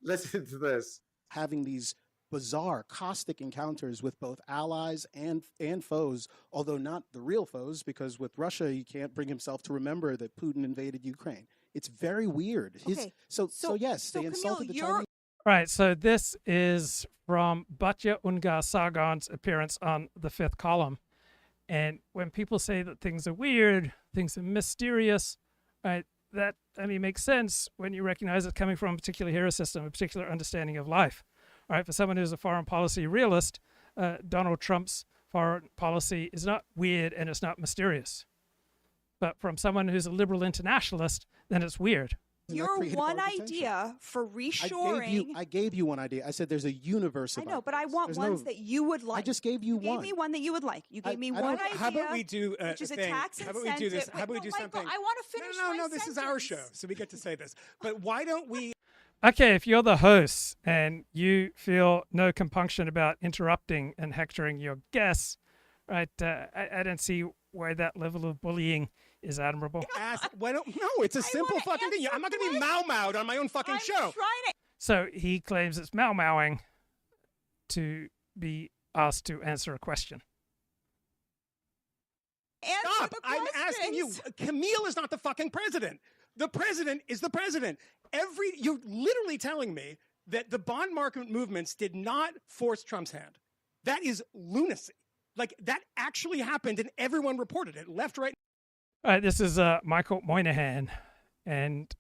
listen to this. Having these bizarre, caustic encounters with both allies and foes, although not the real foes, because with Russia, he can't bring himself to remember that Putin invaded Ukraine. It's very weird. So yes, they insulted the Chinese. Right, so this is from Batya Ungar-Sargon's appearance on the Fifth Column. And when people say that things are weird, things are mysterious, right, that only makes sense when you recognize it's coming from a particular hero system, a particular understanding of life. All right, for someone who's a foreign policy realist, Donald Trump's foreign policy is not weird and it's not mysterious. But from someone who's a liberal internationalist, then it's weird. Your one idea for reshoring. I gave you one idea. I said there's a universe. I know, but I want ones that you would like. I just gave you one. You gave me one that you would like. You gave me one idea. How about we do which is a tax incentive. How about we do this? How about we do something? I want to finish. No. This is our show, so we get to say this. But why don't we? Okay, if you're the host and you feel no compunction about interrupting and hectoring your guests, right? I don't see why that level of bullying is admirable. No, it's a simple fucking thing. I'm not going to be mau-maued on my own fucking show. So he claims it's mau-mauing to be asked to answer a question. Stop! I'm asking you. Camille is not the fucking president. The president is the president. You're literally telling me that the bond market movements did not force Trump's hand. That is lunacy. Like, that actually happened and everyone reported it, left, right. All right, this is Michael Moynihan, and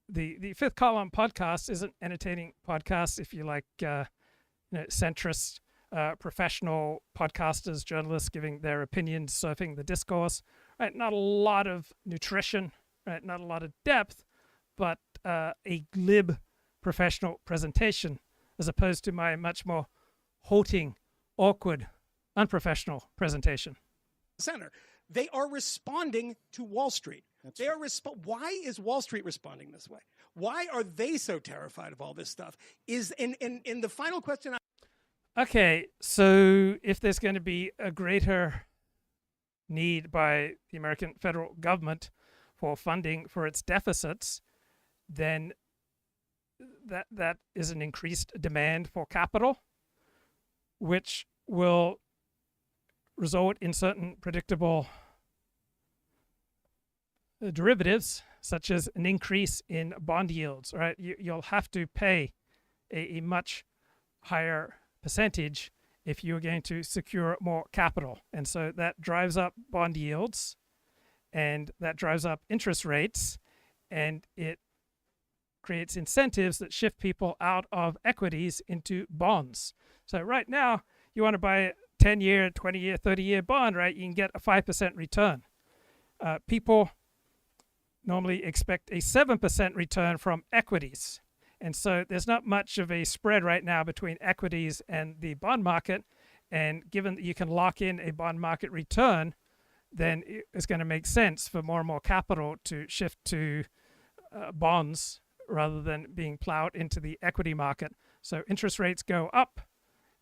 the Fifth Column podcast is an entertaining podcast if you like centrist, professional podcasters, journalists giving their opinions, surfing the discourse. Right, not a lot of nutrition, right, not a lot of depth, but a glib professional presentation as opposed to my much more halting, awkward, unprofessional presentation. Center. They are responding to Wall Street. Why is Wall Street responding this way? Why are they so terrified of all this stuff? Is in the final question. Okay, so if there's going to be a greater need by the American federal government for funding for its deficits, then that is an increased demand for capital, which will result in certain predictable derivatives, such as an increase in bond yields. Right, you'll have to pay a much higher percentage if you're going to secure more capital, and so that drives up bond yields, and that drives up interest rates, and it creates incentives that shift people out of equities into bonds. So right now, you want to buy a 10-year, 20-year, 30-year bond, right? You can get a 5% return. People normally expect a 7% return from equities. And so there's not much of a spread right now between equities and the bond market. And given that you can lock in a bond market return, then it's going to make sense for more and more capital to shift to bonds rather than being plowed into the equity market. So interest rates go up,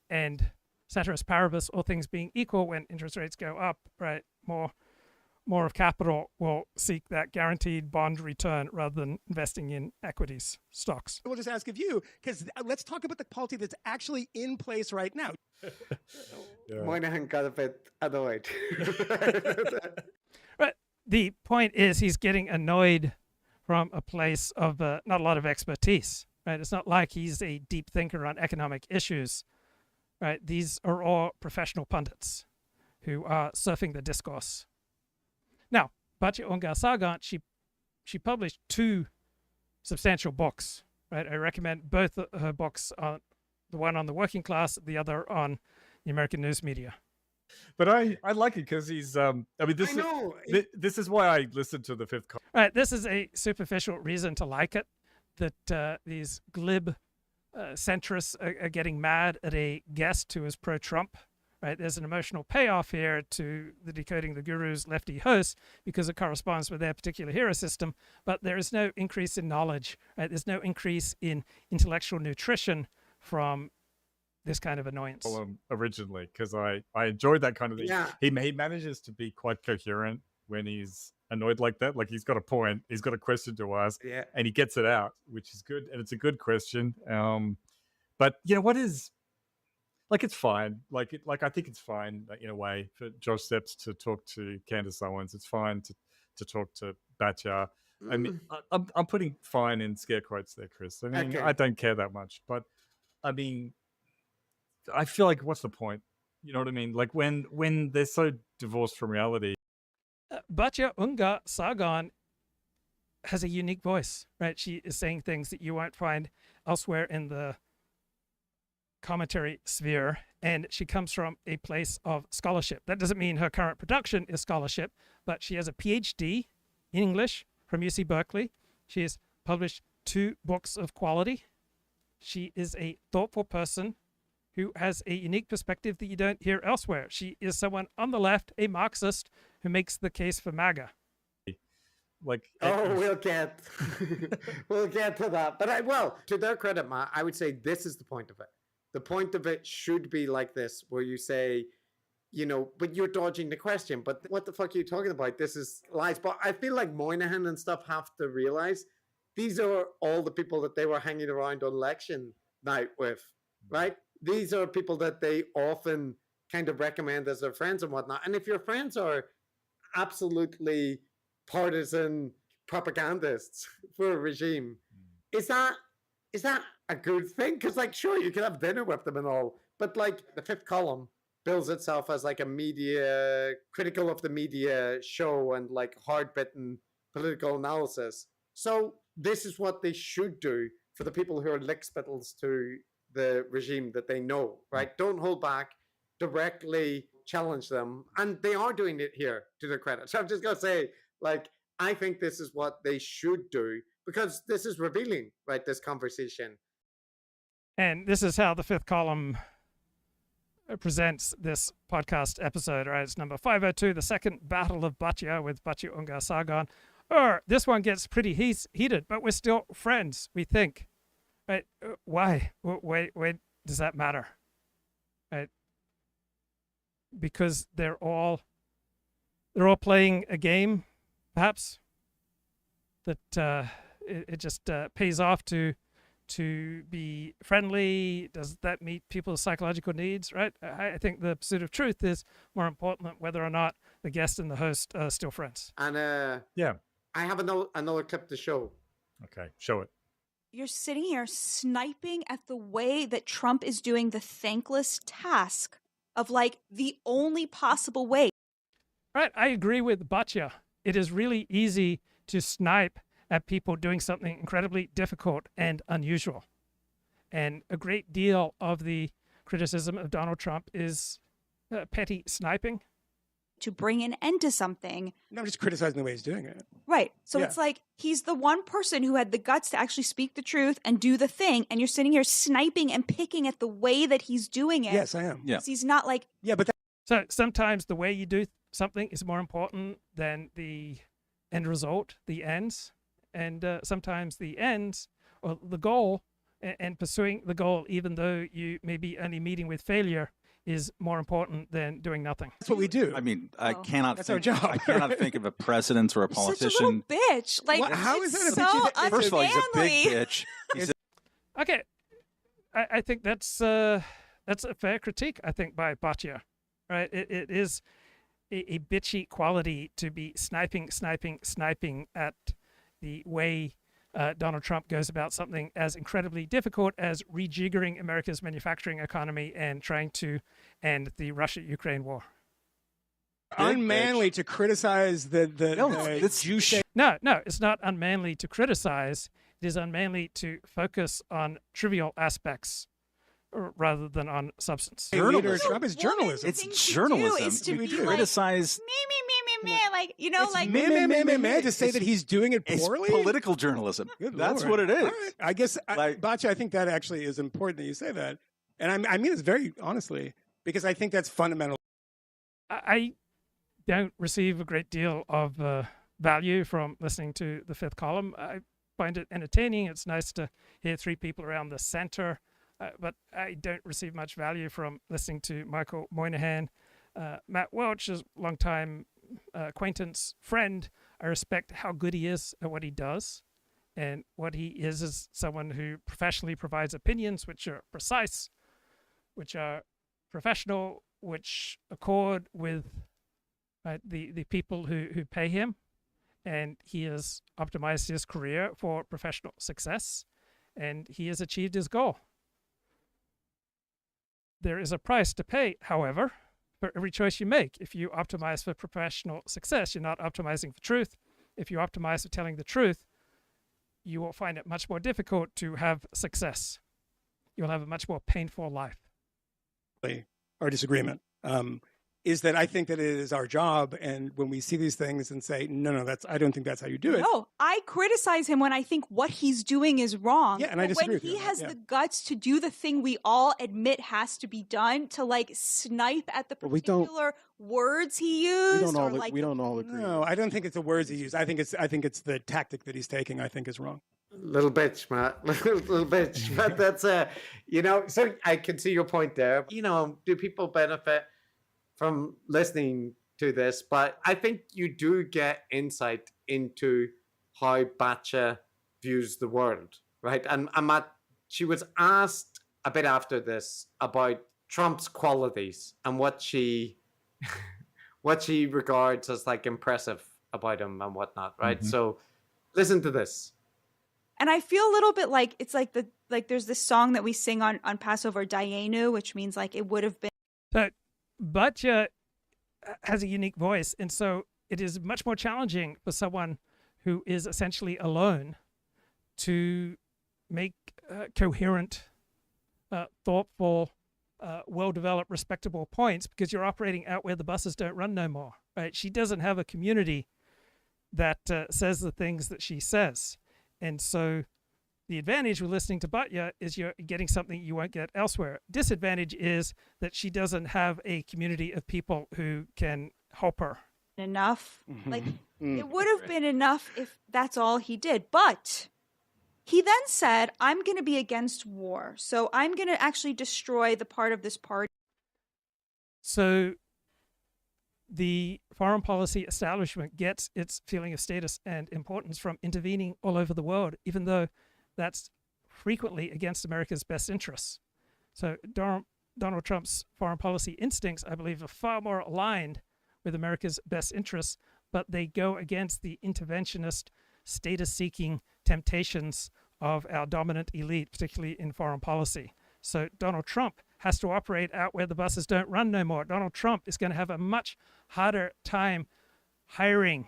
and ceteris paribus, all things being equal, when interest rates go up, right, more of capital will seek that guaranteed bond return rather than investing in equities, stocks. We'll just ask of you, because let's talk about the policy that's actually in place right now. Moynihan got a bit annoyed. Right. The point is he's getting annoyed from a place of not a lot of expertise. Right. It's not like he's a deep thinker on economic issues. Right. These are all professional pundits who are surfing the discourse. Now, Batya Ungar-Sargon, she published 2 substantial books, right? I recommend both her books, the one on the working class, the other on the American news media. But I like it because he's I mean this is why I listened to the Fifth Column. Right, this is a superficial reason to like it, that these glib centrists are getting mad at a guest who is pro-Trump. Right, there's an emotional payoff here to the Decoding the Gurus lefty hosts because it corresponds with their particular hero system, but there is no increase in knowledge. Right, there's no increase in intellectual nutrition from this kind of annoyance. Originally, because I enjoyed that kind of thing. Yeah. He manages to be quite coherent when he's annoyed like that. Like he's got a point, he's got a question to ask, and he gets it out, which is good, and it's a good question. But what is like it's fine. Like I think it's fine in a way for Josh Steps to talk to Candace Owens. It's fine to talk to Batya. I mean, I'm putting fine in scare quotes there, Chris. I mean, I don't care that much, but I mean, I feel like what's the point? You know what I mean? Like when they're so divorced from reality. Batya Ungar-Sargon has a unique voice, right? She is saying things that you won't find elsewhere in the commentary sphere, and she comes from a place of scholarship. That doesn't mean her current production is scholarship, but she has a PhD in English from UC Berkeley. She has published 2 books of quality. She is a thoughtful person who has a unique perspective that you don't hear elsewhere. She is someone on the left, a Marxist, who makes the case for MAGA. We'll get to that. But to their credit, Matt, I would say this is the point of it. The point of it should be like this, where you say, but you're dodging the question. But what the fuck are you talking about? This is lies. But I feel like Moynihan and stuff have to realize these are all the people that they were hanging around on election night with, right? These are people that they often kind of recommend as their friends and whatnot. And if your friends are absolutely partisan propagandists for a regime, is that a good thing? Because, sure, you can have dinner with them and all, but the Fifth Column bills itself as a media, critical of the media show and hard-bitten political analysis. So this is what they should do for the people who are lickspittles to the regime that they know, right? Don't hold back, directly challenge them. And they are doing it here, to their credit. So I'm just going to say, I think this is what they should do, because this is revealing, right, this conversation. And this is how the Fifth Column presents this podcast episode, right? It's number 502, The Second Battle of Batya with Batya Ungar-Sargon. This one gets pretty heated, but we're still friends, we think. Right? Why? Why does that matter? Right? Because they're all playing a game, perhaps, that it just pays off to be friendly. Does that meet people's psychological needs? Right? I think the pursuit of truth is more important than whether or not the guest and the host are still friends. And I have another clip to show. Okay, show it. You're sitting here sniping at the way that Trump is doing the thankless task of the only possible way. Right, I agree with Batya. It is really easy to snipe at people doing something incredibly difficult and unusual. And a great deal of the criticism of Donald Trump is petty sniping. To bring an end to something. No, I'm just criticizing the way he's doing it. Right. So it's he's the one person who had the guts to actually speak the truth and do the thing. And you're sitting here sniping and picking at the way that he's doing it. Yes, I am. Yeah. He's not but so sometimes the way you do something is more important than the end result, the ends. And sometimes the ends or the goal and pursuing the goal, even though you may be only meeting with failure, is more important than doing nothing. That's what we do. I mean, I cannot That's think. our job. I cannot think of a president or a politician. Such a little bitch. How is that a so bitchy? First of all, he's a big bitch. Okay, I think that's a fair critique. I think by Batya, right? It is a bitchy quality to be sniping at the way Donald Trump goes about something as incredibly difficult as rejiggering America's manufacturing economy and trying to end the Russia-Ukraine war. unmanly to criticize the Jew. No, it's not unmanly to criticize. It is unmanly to focus on trivial aspects rather than on substance. Leader Trump is journalism. It's journalism. To criticize. Like, you know, it's like to say that he's doing it poorly. It's political journalism. That's Lord. what it is. Right. I guess, Batya, I think that actually is important that you say that, and I mean it's very honestly because I think that's fundamental. I don't receive a great deal of value from listening to the Fifth Column. I find it entertaining. It's nice to hear three people around the center, but I don't receive much value from listening to Michael Moynihan. Matt Welch is a longtime acquaintance, friend. I respect how good he is at what he does. And what he is someone who professionally provides opinions which are precise, which are professional, which accord with the people who pay him. And he has optimized his career for professional success, and he has achieved his goal. There is a price to pay, however, for every choice you make. If you optimize for professional success, you're not optimizing for truth. If you optimize for telling the truth, you will find it much more difficult to have success. You'll have a much more painful life. Our disagreement is that I think that it is our job, and when we see these things and say, no, I don't think that's how you do it. No, I criticize him when I think what he's doing is wrong. Yeah, and I disagree when with you he on has that, the guts to do the thing we all admit has to be done, to like snipe at the particular words he used. We don't all agree. No, I don't think it's the words he used. I think it's the tactic that he's taking. I think is wrong. Little bitch, Matt. Little bitch. But that's so I can see your point there. Do people benefit from listening to this? But I think you do get insight into how Batya views the world, right? And Matt, she was asked a bit after this about Trump's qualities and what she regards as like impressive about him and whatnot, right? Mm-hmm. So listen to this. And I feel a little bit like it's like there's this song that we sing on Passover, Dayenu, which means like it would have been. So Batya has a unique voice, and so it is much more challenging for someone who is essentially alone to make coherent, thoughtful, well-developed, respectable points, because you're operating out where the buses don't run no more, right? She doesn't have a community that says the things that she says. And so the advantage with listening to Batya is you're getting something you won't get elsewhere. Disadvantage is that she doesn't have a community of people who can help her. Enough. Like, it would have been enough if that's all he did. But he then said, I'm going to be against war. So I'm going to actually destroy the part of this party. So the foreign policy establishment gets its feeling of status and importance from intervening all over the world, even though that's frequently against America's best interests. So Donald Trump's foreign policy instincts, I believe, are far more aligned with America's best interests, but they go against the interventionist, status-seeking temptations of our dominant elite, particularly in foreign policy. So Donald Trump has to operate out where the buses don't run no more. Donald Trump is going to have a much harder time hiring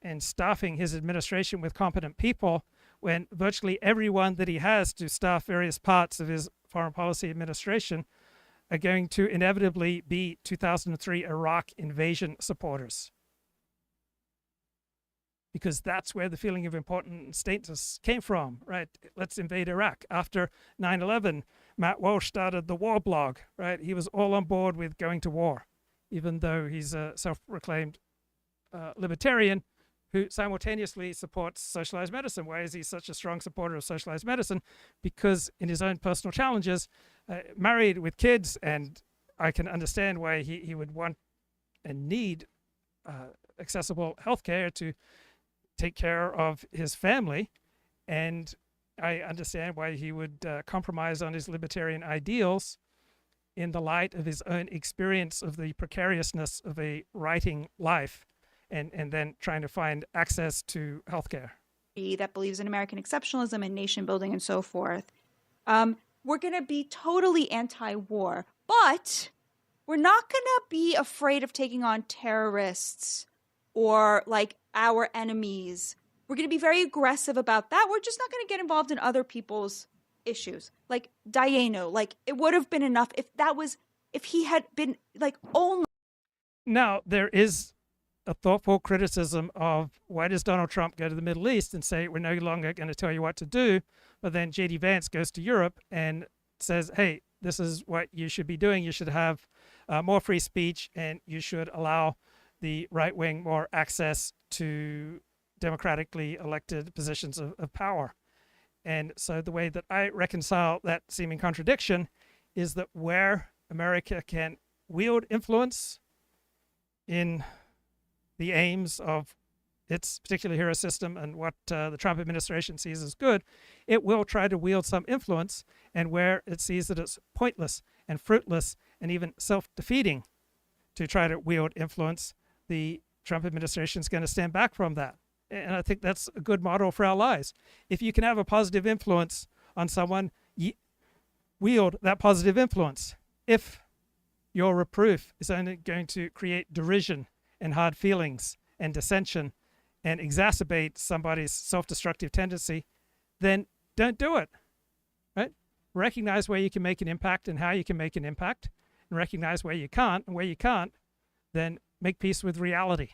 and staffing his administration with competent people when virtually everyone that he has to staff various parts of his foreign policy administration are going to inevitably be 2003 Iraq invasion supporters. Because that's where the feeling of important status came from, right? Let's invade Iraq. After 9/11, Matt Walsh started the war blog, right? He was all on board with going to war, even though he's a self-proclaimed libertarian who simultaneously supports socialized medicine. Why is he such a strong supporter of socialized medicine? Because in his own personal challenges, married with kids, and I can understand why he would want and need accessible healthcare to take care of his family. And I understand why he would compromise on his libertarian ideals in the light of his own experience of the precariousness of a writing life and then trying to find access to healthcare. That believes in American exceptionalism and nation building and so forth. We're going to be totally anti-war, but we're not going to be afraid of taking on terrorists or like our enemies. We're going to be very aggressive about that. We're just not going to get involved in other people's issues. Like Diano, like it would have been enough if he had been like only. Now, there is a thoughtful criticism of why does Donald Trump go to the Middle East and say, we're no longer going to tell you what to do, but then J.D. Vance goes to Europe and says, hey, this is what you should be doing. You should have more free speech, and you should allow the right wing more access to democratically elected positions of power. And so the way that I reconcile that seeming contradiction is that where America can wield influence in the aims of its particular hero system and what the Trump administration sees as good, it will try to wield some influence, and where it sees that it's pointless and fruitless and even self-defeating to try to wield influence, the Trump administration is going to stand back from that. And I think that's a good model for our lives. If you can have a positive influence on someone, wield that positive influence. If your reproof is only going to create derision and hard feelings and dissension and exacerbate somebody's self-destructive tendency, then don't do it, right? Recognize where you can make an impact and how you can make an impact, and recognize where you can't, and where you can't, then make peace with reality.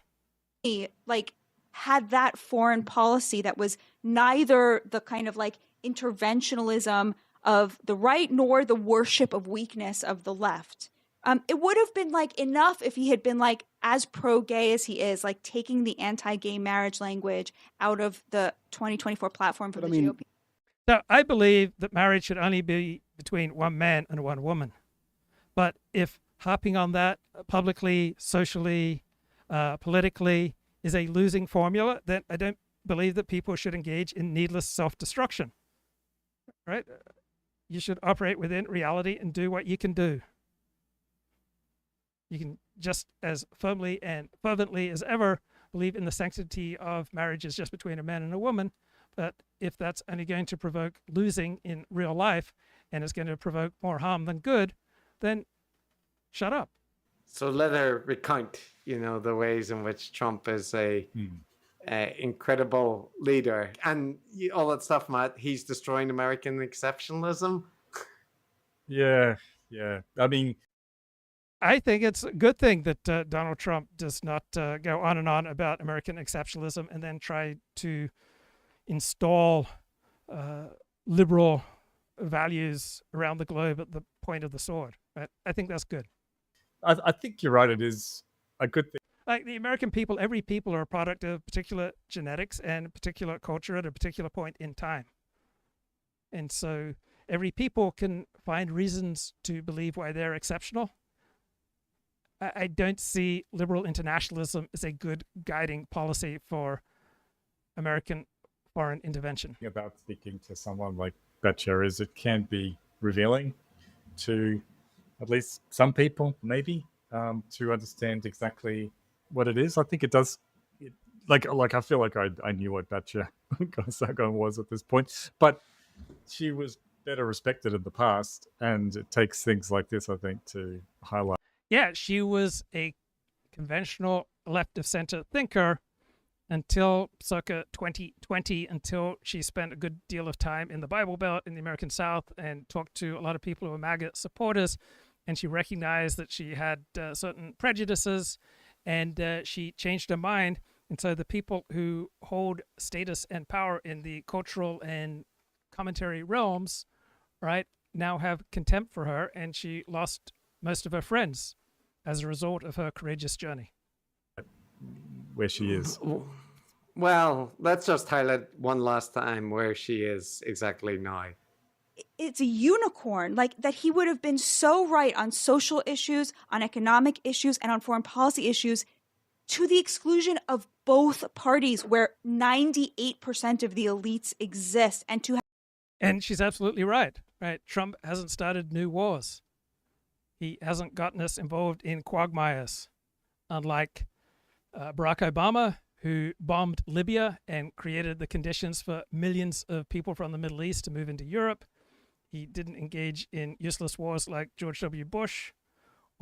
Like, had that foreign policy that was neither the kind of like interventionalism of the right nor the worship of weakness of the left. It would have been like enough if he had been like as pro-gay as he is, like taking the anti-gay marriage language out of the 2024 platform for the GOP. So I believe that marriage should only be between one man and one woman. But if harping on that publicly, socially, politically is a losing formula, then I don't believe that people should engage in needless self-destruction, right? You should operate within reality and do what you can do. You can just as firmly and fervently as ever believe in the sanctity of marriages just between a man and a woman. But if that's only going to provoke losing in real life and is going to provoke more harm than good, then shut up. So let her recount, the ways in which Trump is a incredible leader and all that stuff, Matt. He's destroying American exceptionalism. Yeah. I mean, I think it's a good thing that Donald Trump does not go on and on about American exceptionalism and then try to install liberal values around the globe at the point of the sword. Right? I think that's good. I think you're right. It is a good thing. Like the American people, every people are a product of particular genetics and particular culture at a particular point in time. And so every people can find reasons to believe why they're exceptional. I don't see liberal internationalism as a good guiding policy for American foreign intervention. About speaking to someone like Batya is it can be revealing to at least some people, maybe, to understand exactly what it is. I think it does. Like I feel like I knew what Batya Ungar-Sargon was at this point, but she was better respected in the past, and it takes things like this, I think, to highlight. Yeah, she was a conventional left of center thinker until circa 2020, until she spent a good deal of time in the Bible Belt in the American South and talked to a lot of people who were MAGA supporters. And she recognized that she had certain prejudices, and she changed her mind. And so the people who hold status and power in the cultural and commentary realms, right, now have contempt for her, and she lost most of her friends as a result of her courageous journey. Where she is. Well, let's just highlight one last time where she is exactly now. It's a unicorn, like that he would have been so right on social issues, on economic issues, and on foreign policy issues, to the exclusion of both parties where 98% of the elites exist. And she's absolutely right. Trump hasn't started new wars. He hasn't gotten us involved in quagmires, unlike Barack Obama, who bombed Libya and created the conditions for millions of people from the Middle East to move into Europe. He didn't engage in useless wars like George W. Bush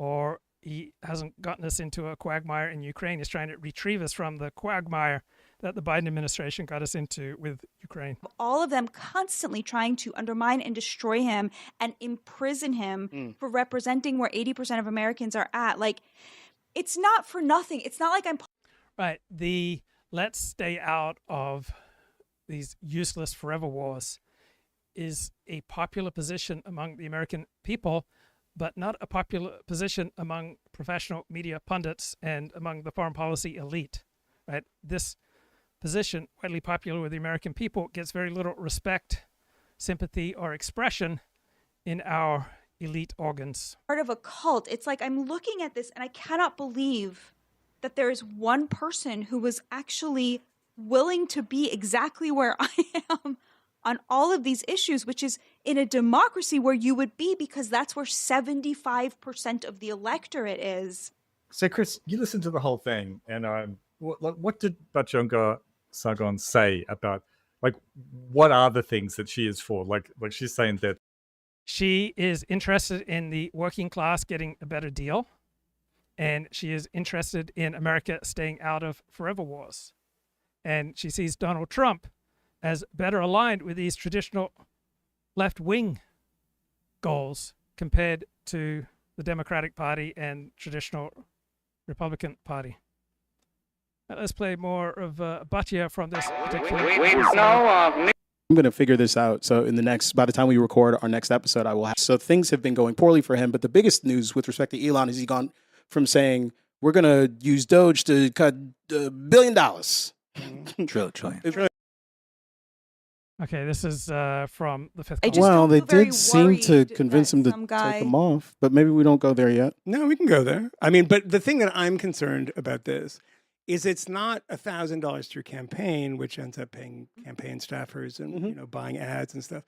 or he hasn't gotten us into a quagmire in Ukraine. He's trying to retrieve us from the quagmire that the Biden administration got us into with Ukraine. All of them constantly trying to undermine and destroy him and imprison him for representing where 80% of Americans are at. Like, it's not for nothing. It's not like I'm... Right. The let's stay out of these useless forever wars is a popular position among the American people, but not a popular position among professional media pundits and among the foreign policy elite. Right? This position, widely popular with the American people, gets very little respect, sympathy, or expression in our elite organs. Part of a cult. It's like I'm looking at this and I cannot believe that there is one person who was actually willing to be exactly where I am on all of these issues, which is in a democracy where you would be, because that's where 75% of the electorate is. So, Chris, you listened to the whole thing, and what did Batya Ungar-Sargon say about, like, what are the things that she is for? Like she's saying that she is interested in the working class getting a better deal, and she is interested in America staying out of forever wars. And she sees Donald Trump as better aligned with these traditional left-wing goals compared to the Democratic Party and traditional Republican Party. Now, let's play more of Batya from this particular episode. I'm going to figure this out. So by the time we record our next episode, I will have. So things have been going poorly for him. But the biggest news with respect to Elon is he's gone from saying, we're going to use Doge to cut $1 billion. Trillion. Okay, this is from the fifth. Well, they did seem to convince him to take them off, but maybe we don't go there yet. No, we can go there. I mean, but the thing that I'm concerned about this is it's not $1,000 through campaign, which ends up paying campaign staffers and buying ads and stuff.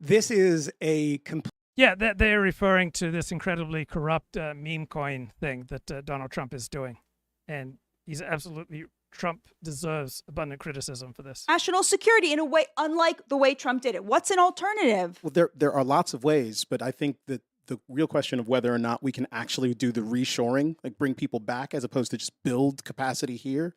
This is a complete. Yeah, they're referring to this incredibly corrupt meme coin thing that Donald Trump is doing, and he's absolutely. Trump deserves abundant criticism for this. National security in a way unlike the way Trump did it. What's an alternative? Well, there are lots of ways, but I think that the real question of whether or not we can actually do the reshoring, like bring people back as opposed to just build capacity here,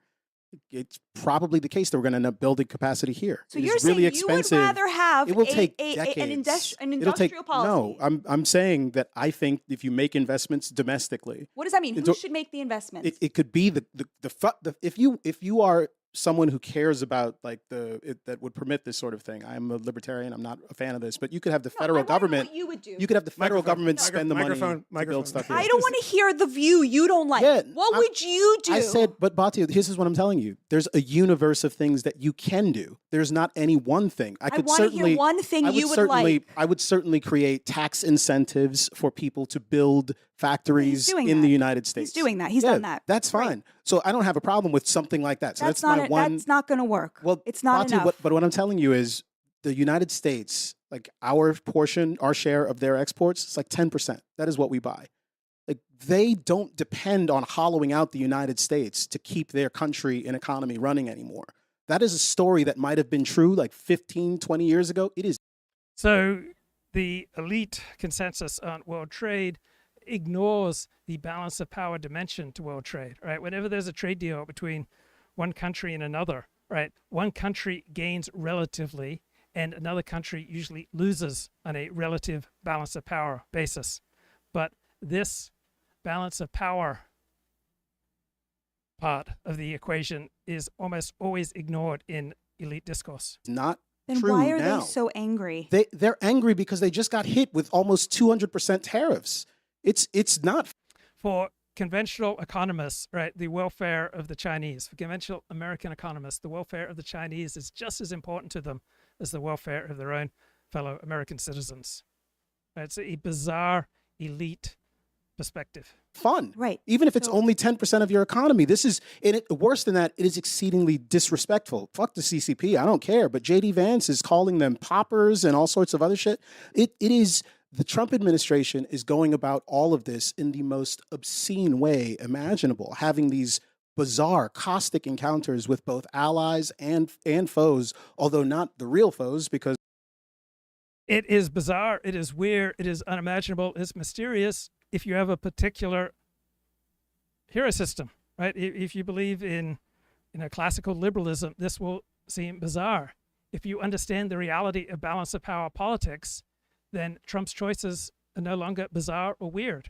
it's probably the case that we're going to end up building capacity here. So you're saying you would rather have it will take an industrial policy? No, I'm saying that I think if you make investments domestically. What does that mean? Who should make the investments? It could be if you are someone who cares about like that would permit this sort of thing. I'm a libertarian. I'm not a fan of this, but you could have the federal government. What you would do. You could have the federal government spend the money to build stuff here. I don't want to hear the view you don't like. Yeah, what would you do? I said, but Batya, this is what I'm telling you. There's a universe of things that you can do. There's not any one thing. I want to hear one thing you would like. I would certainly create tax incentives for people to build factories in the United States. He's doing that. He's done that. That's fine. Right. So I don't have a problem with something like that. So that's my one. That's not going to work. Well, it's not enough. But what I'm telling you is the United States, like our portion, our share of their exports, it's like 10%. That is what we buy. Like they don't depend on hollowing out the United States to keep their country and economy running anymore. That is a story that might have been true like 15, 20 years ago. It is. So the elite consensus on world trade ignores the balance of power dimension to world trade, right? Whenever there's a trade deal between one country and another, right, one country gains relatively and another country usually loses on a relative balance of power basis. But this balance of power part of the equation is almost always ignored in elite discourse. Not then true why are now. they so angry? They're angry because they just got hit with almost 200% tariffs. It's not. For conventional economists, right, the welfare of the Chinese, for conventional American economists, the welfare of the Chinese is just as important to them as the welfare of their own fellow American citizens. Right? It's a bizarre elite perspective. Fun. Right. Even if it's only 10% of your economy. This is, and worse than that, it is exceedingly disrespectful. Fuck the CCP. I don't care. But J.D. Vance is calling them paupers and all sorts of other shit. It is. The Trump administration is going about all of this in the most obscene way imaginable, having these bizarre, caustic encounters with both allies and foes, although not the real foes, because it is bizarre, it is weird, it is unimaginable, it's mysterious, if you have a particular hero system, right? If you believe in classical liberalism, this will seem bizarre. If you understand the reality of balance of power politics, then Trump's choices are no longer bizarre or weird.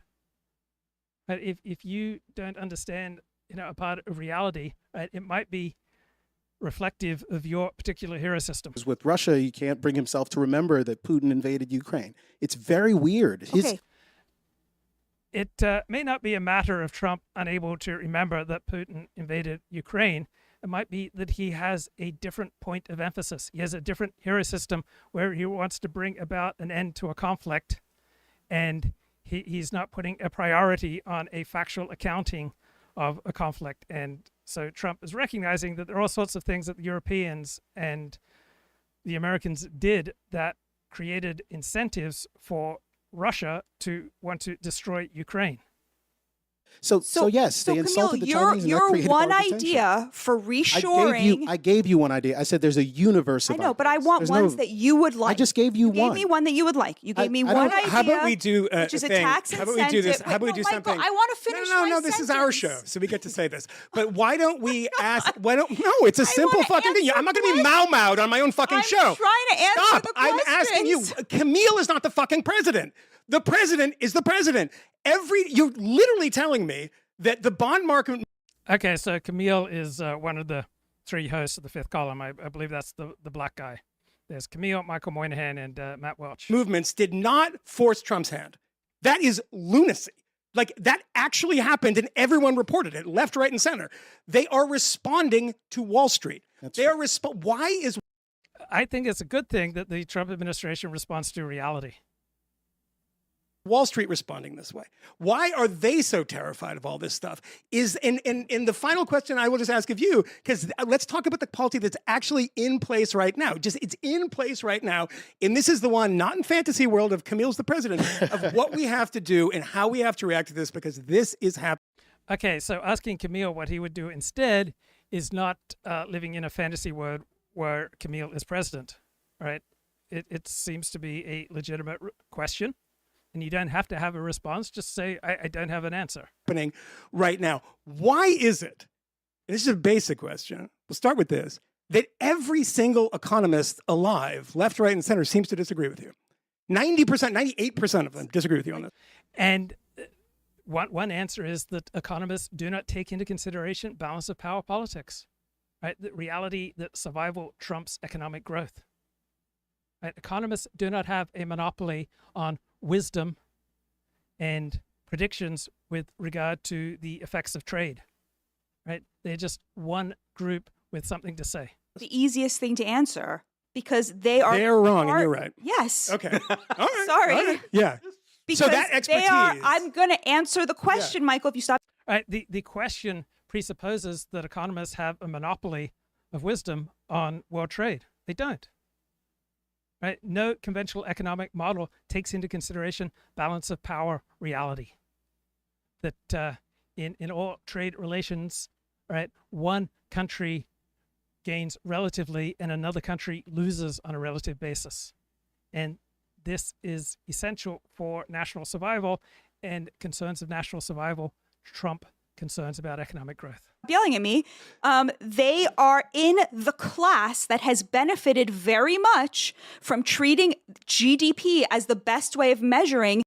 Right? If you don't understand, a part of reality, right, it might be reflective of your particular hero system. With Russia, he can't bring himself to remember that Putin invaded Ukraine. It's very weird. Okay. It may not be a matter of Trump unable to remember that Putin invaded Ukraine. It might be that he has a different point of emphasis. He has a different hero system where he wants to bring about an end to a conflict, and he's not putting a priority on a factual accounting of a conflict. And so Trump is recognizing that there are all sorts of things that the Europeans and the Americans did that created incentives for Russia to want to destroy Ukraine. So yes, they insulted the Camille, Chinese. your and that one created idea for reshoring. I gave you one idea. I said there's a universe of I know, but I want There's ones no- that you would like. I just gave you You one. gave me one that you would like. You gave me I one don't- idea. How about we do a which is a thing? tax How about we do this? incentive. How about we Wait, do no, Michael, something? I want to finish No, my this is our sentence. show, so we get to say this. But why don't we ask? No, it's a simple wanna fucking thing. answer I'm not going to be Mau-Mau'd on my own fucking I'm show. trying to answer Stop! the I'm asking you. questions. Camille is not the fucking president. The president is the president. You're literally telling me that the bond market. Okay, so Camille is one of the three hosts of the fifth column. I believe that's the black guy. There's Camille, Michael Moynihan, and Matt Welch. Movements did not force Trump's hand. That is lunacy. Like, that actually happened and everyone reported it, left, right, and center. They are responding to Wall Street. Why is... I think it's a good thing that the Trump administration responds to reality. Wall Street responding this way? Why are they so terrified of all this stuff? In the final question I will just ask of you, because let's talk about the policy that's actually in place right now. It's in place right now, and this is the one, not in fantasy world of Camille's the president, of what we have to do and how we have to react to this, because this is happening. Okay, so asking Camille what he would do instead is not living in a fantasy world where Camille is president, right? It seems to be a legitimate question. And you don't have to have a response. Just say, I don't have an answer. Happening right now. Why is it, and this is a basic question, we'll start with this, that every single economist alive, left, right, and center, seems to disagree with you? 90%, 98% of them disagree with you on this. And one answer is that economists do not take into consideration balance of power politics, right? The reality that survival trumps economic growth. Right? Economists do not have a monopoly on wisdom and predictions with regard to the effects of trade, right? They're just one group with something to say. The easiest thing to answer because they're wrong and you're right. Yes. Okay. All right. Sorry. All right. Yeah. Because so that expertise. I'm going to answer the question, Michael, if you stop. All right. The question presupposes that economists have a monopoly of wisdom on world trade. They don't. Right? No conventional economic model takes into consideration balance of power reality. That in all trade relations, right, one country gains relatively and another country loses on a relative basis. And this is essential for national survival, and concerns of national survival trump concerns about economic growth. Yelling at me, they are in the class that has benefited very much from treating GDP as the best way of measuring.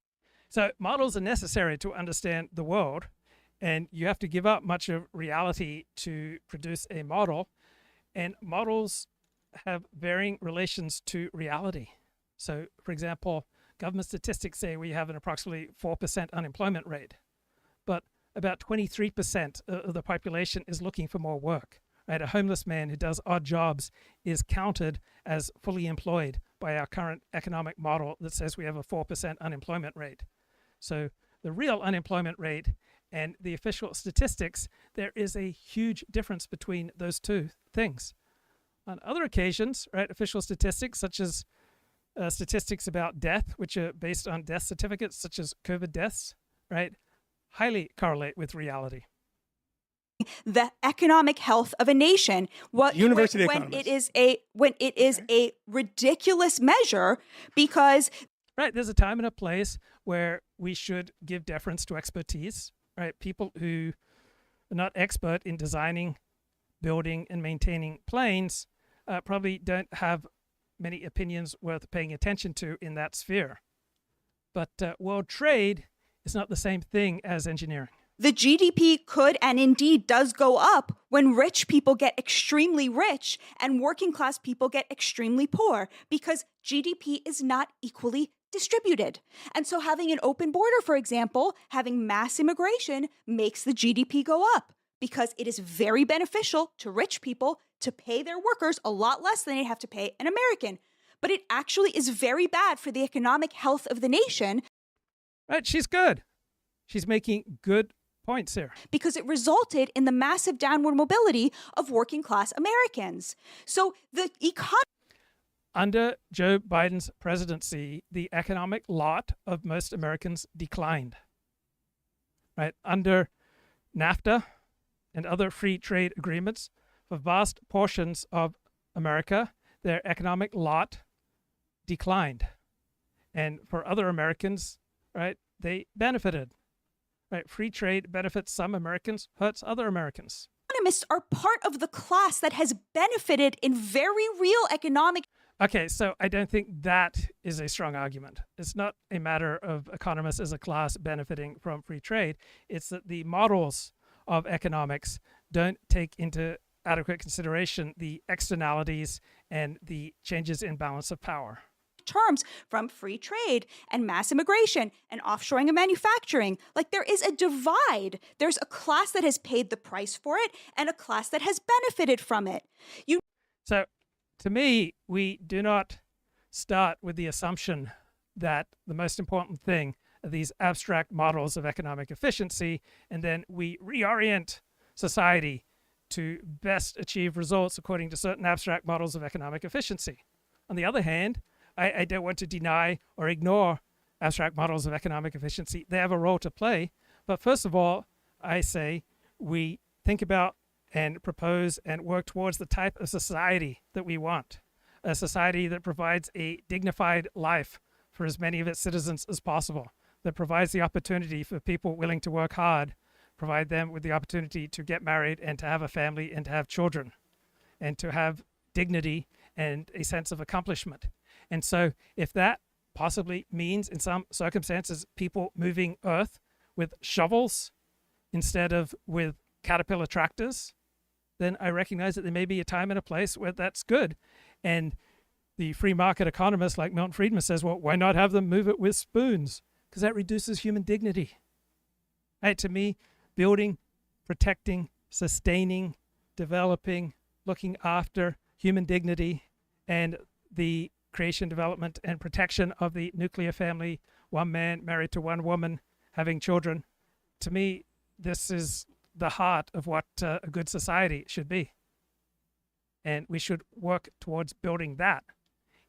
So models are necessary to understand the world, and you have to give up much of reality to produce a model, and models have varying relations to reality. So, for example, government statistics say we have an approximately 4% unemployment rate, but about 23% of the population is looking for more work. Right? A homeless man who does odd jobs is counted as fully employed by our current economic model that says we have a 4% unemployment rate. So the real unemployment rate and the official statistics, there is a huge difference between those two things. On other occasions, right, official statistics such as statistics about death, which are based on death certificates such as COVID deaths, right, highly correlate with reality. The economic health of a nation. When it is a ridiculous measure, because Right, there's a time and a place where we should give deference to expertise, right? People who are not expert in designing, building, and maintaining planes probably don't have many opinions worth paying attention to in that sphere. But world trade is not the same thing as engineering. The GDP could and indeed does go up when rich people get extremely rich and working class people get extremely poor, because GDP is not equally distributed. And so having an open border, for example, having mass immigration makes the GDP go up, because it is very beneficial to rich people to pay their workers a lot less than they have to pay an American. But it actually is very bad for the economic health of the nation. Right, she's good. She's making good points here. Because it resulted in the massive downward mobility of working class Americans. So the economy. Under Joe Biden's presidency, the economic lot of most Americans declined. Right, under NAFTA and other free trade agreements, for vast portions of America, their economic lot declined. And for other Americans, right, they benefited. Right, free trade benefits some Americans, hurts other Americans. Economists are part of the class that has benefited in very real economic. Okay, so I don't think that is a strong argument. It's not a matter of economists as a class benefiting from free trade. It's that the models of economics don't take into adequate consideration the externalities and the changes in balance of power. Terms from free trade and mass immigration and offshoring of manufacturing. Like, there is a divide. There's a class that has paid the price for it and a class that has benefited from it. So to me, we do not start with the assumption that the most important thing are these abstract models of economic efficiency, and then we reorient society to best achieve results according to certain abstract models of economic efficiency. On the other hand, I don't want to deny or ignore abstract models of economic efficiency. They have a role to play. But first of all, I say we think about and propose and work towards the type of society that we want. A society that provides a dignified life for as many of its citizens as possible, that provides the opportunity for people willing to work hard, provide them with the opportunity to get married and to have a family and to have children, and to have dignity and a sense of accomplishment. And so if that possibly means in some circumstances people moving earth with shovels instead of with Caterpillar tractors, then I recognize that there may be a time and a place where that's good. And the free market economist like Milton Friedman says, well, why not have them move it with spoons? Because that reduces human dignity. Right, to me, building, protecting, sustaining, developing, looking after human dignity and the creation, development, and protection of the nuclear family, one man married to one woman, having children. To me, this is the heart of what a good society should be. And we should work towards building that.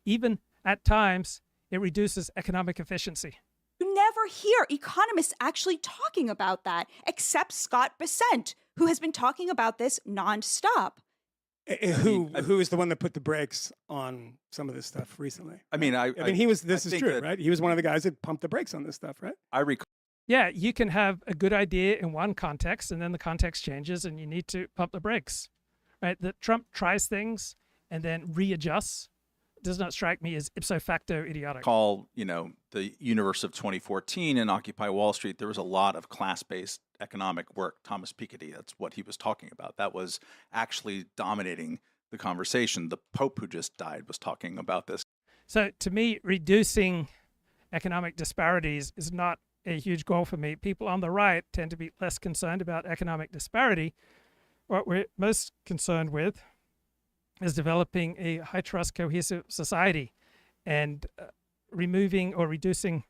Even at times, it reduces economic efficiency. You never hear economists actually talking about that, except Scott Bessent, who has been talking about this nonstop. Who is the one that put the brakes on some of this stuff recently? I mean, he was. This is true, right? He was one of the guys that pumped the brakes on this stuff, right? I recall. Yeah, you can have a good idea in one context, and then the context changes, and you need to pump the brakes. Right? That Trump tries things and then readjusts does not strike me as ipso facto idiotic. Call, the universe of 2014 and Occupy Wall Street, there was a lot of class-based economic work. Thomas Piketty, that's what he was talking about. That was actually dominating the conversation. The Pope who just died was talking about this. So to me, reducing economic disparities is not a huge goal for me. People on the right tend to be less concerned about economic disparity. What we're most concerned with is developing a high-trust, cohesive society, and removing or reducing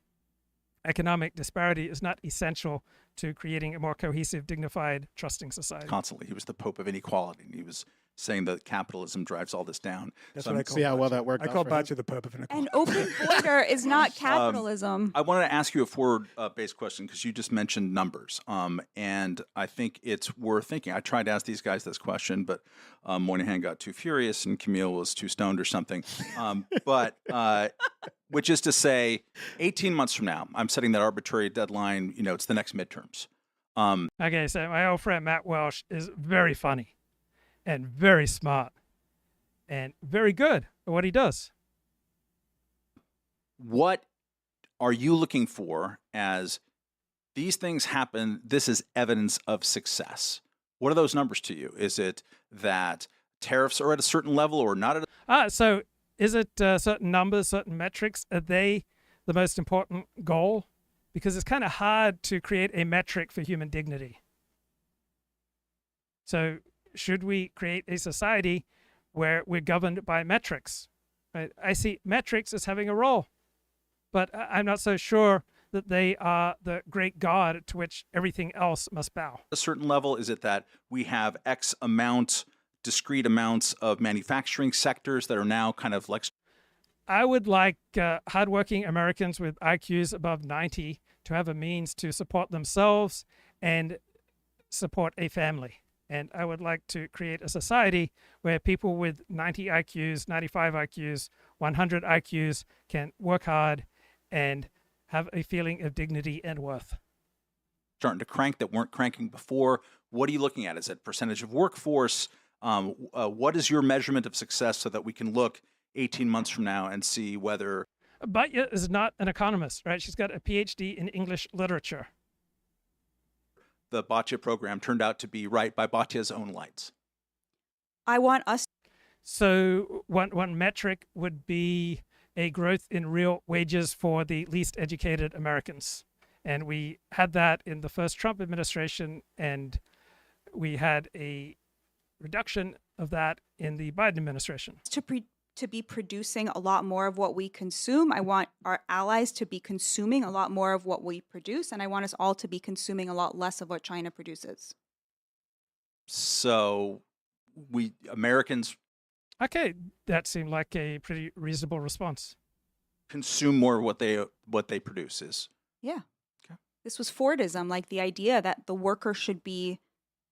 economic disparity is not essential to creating a more cohesive, dignified, trusting society. Constantly. He was the Pope of inequality, and he was saying that capitalism drives all this down. That's what I call See how well that worked. I call Batya the Pope of inequality. An open border is not capitalism. I wanted to ask you a forward-based question because you just mentioned numbers, and I think it's worth thinking. I tried to ask these guys this question, but Moynihan got too furious and Camille was too stoned or something. Which is to say, 18 months from now, I'm setting that arbitrary deadline. It's the next midterms. Okay, so my old friend Matt Welsh is very funny and very smart and very good at what he does. What are you looking for as these things happen? This is evidence of success. What are those numbers to you? Is it that tariffs are at a certain level or not at So is it certain numbers, certain metrics? Are they the most important goal? Because it's kind of hard to create a metric for human dignity. So should we create a society where we're governed by metrics? Right? I see metrics as having a role, but I'm not so sure that they are the great God to which everything else must bow. a certain level? Is it that we have X amount, discrete amounts of manufacturing sectors that are now kind of like... I would like hardworking Americans with IQs above 90 to have a means to support themselves and support a family. And I would like to create a society where people with 90 IQs, 95 IQs, 100 IQs can work hard and have a feeling of dignity and worth. Starting to crank that weren't cranking before. What are you looking at? Is it percentage of workforce? What is your measurement of success so that we can look 18 months from now and see whether... Batya is not an economist, right? She's got a PhD in English literature. The Batya program turned out to be right by Batya's own lights. I want us. So one metric would be a growth in real wages for the least educated Americans. And we had that in the first Trump administration, and we had a reduction of that in the Biden administration. To be producing a lot more of what we consume. I want our allies to be consuming a lot more of what we produce, and I want us all to be consuming a lot less of what China produces. So we Americans... Okay, that seemed like a pretty reasonable response. Consume more of what they produce is... Yeah. Okay. This was Fordism, like the idea that the worker should be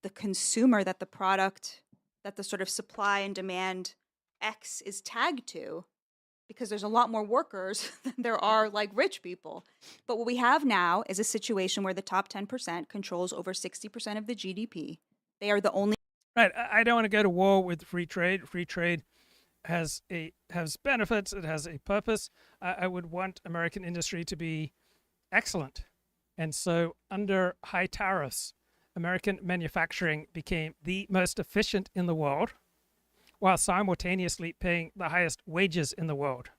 the consumer, that the product, that the sort of supply and demand X is tagged to, because there's a lot more workers than there are like rich people. But what we have now is a situation where the top 10% controls over 60% of the GDP. They are the only... Right. I don't want to go to war with free trade. Free trade has benefits. It has a purpose. I would want American industry to be excellent. And so under high tariffs, American manufacturing became the most efficient in the world, while simultaneously paying the highest wages in the world.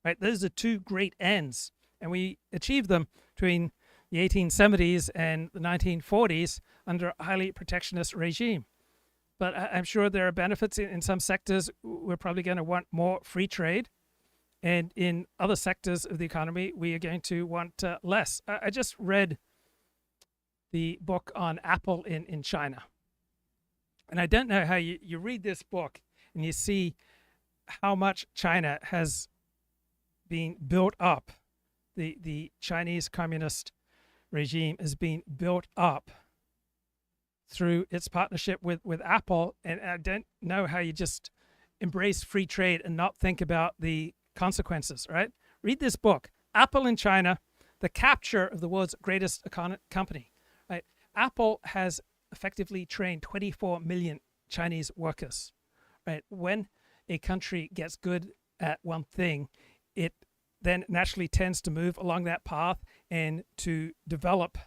Right? Those are two great ends, and we achieved them between the 1870s and the 1940s under a highly protectionist regime. But I'm sure there are benefits in some sectors. We're probably going to want more free trade, and in other sectors of the economy, we are going to want less. I just read the book on Apple in China, and I don't know how you read this book and you see how much China has been built up. The Chinese communist regime has been built up through its partnership with Apple. And I don't know how you just embrace free trade and not think about the consequences, right? Read this book, Apple in China, the capture of the world's greatest company, right? Apple has effectively trained 24 million Chinese workers. Right. When a country gets good at one thing, it then naturally tends to move along that path and to develop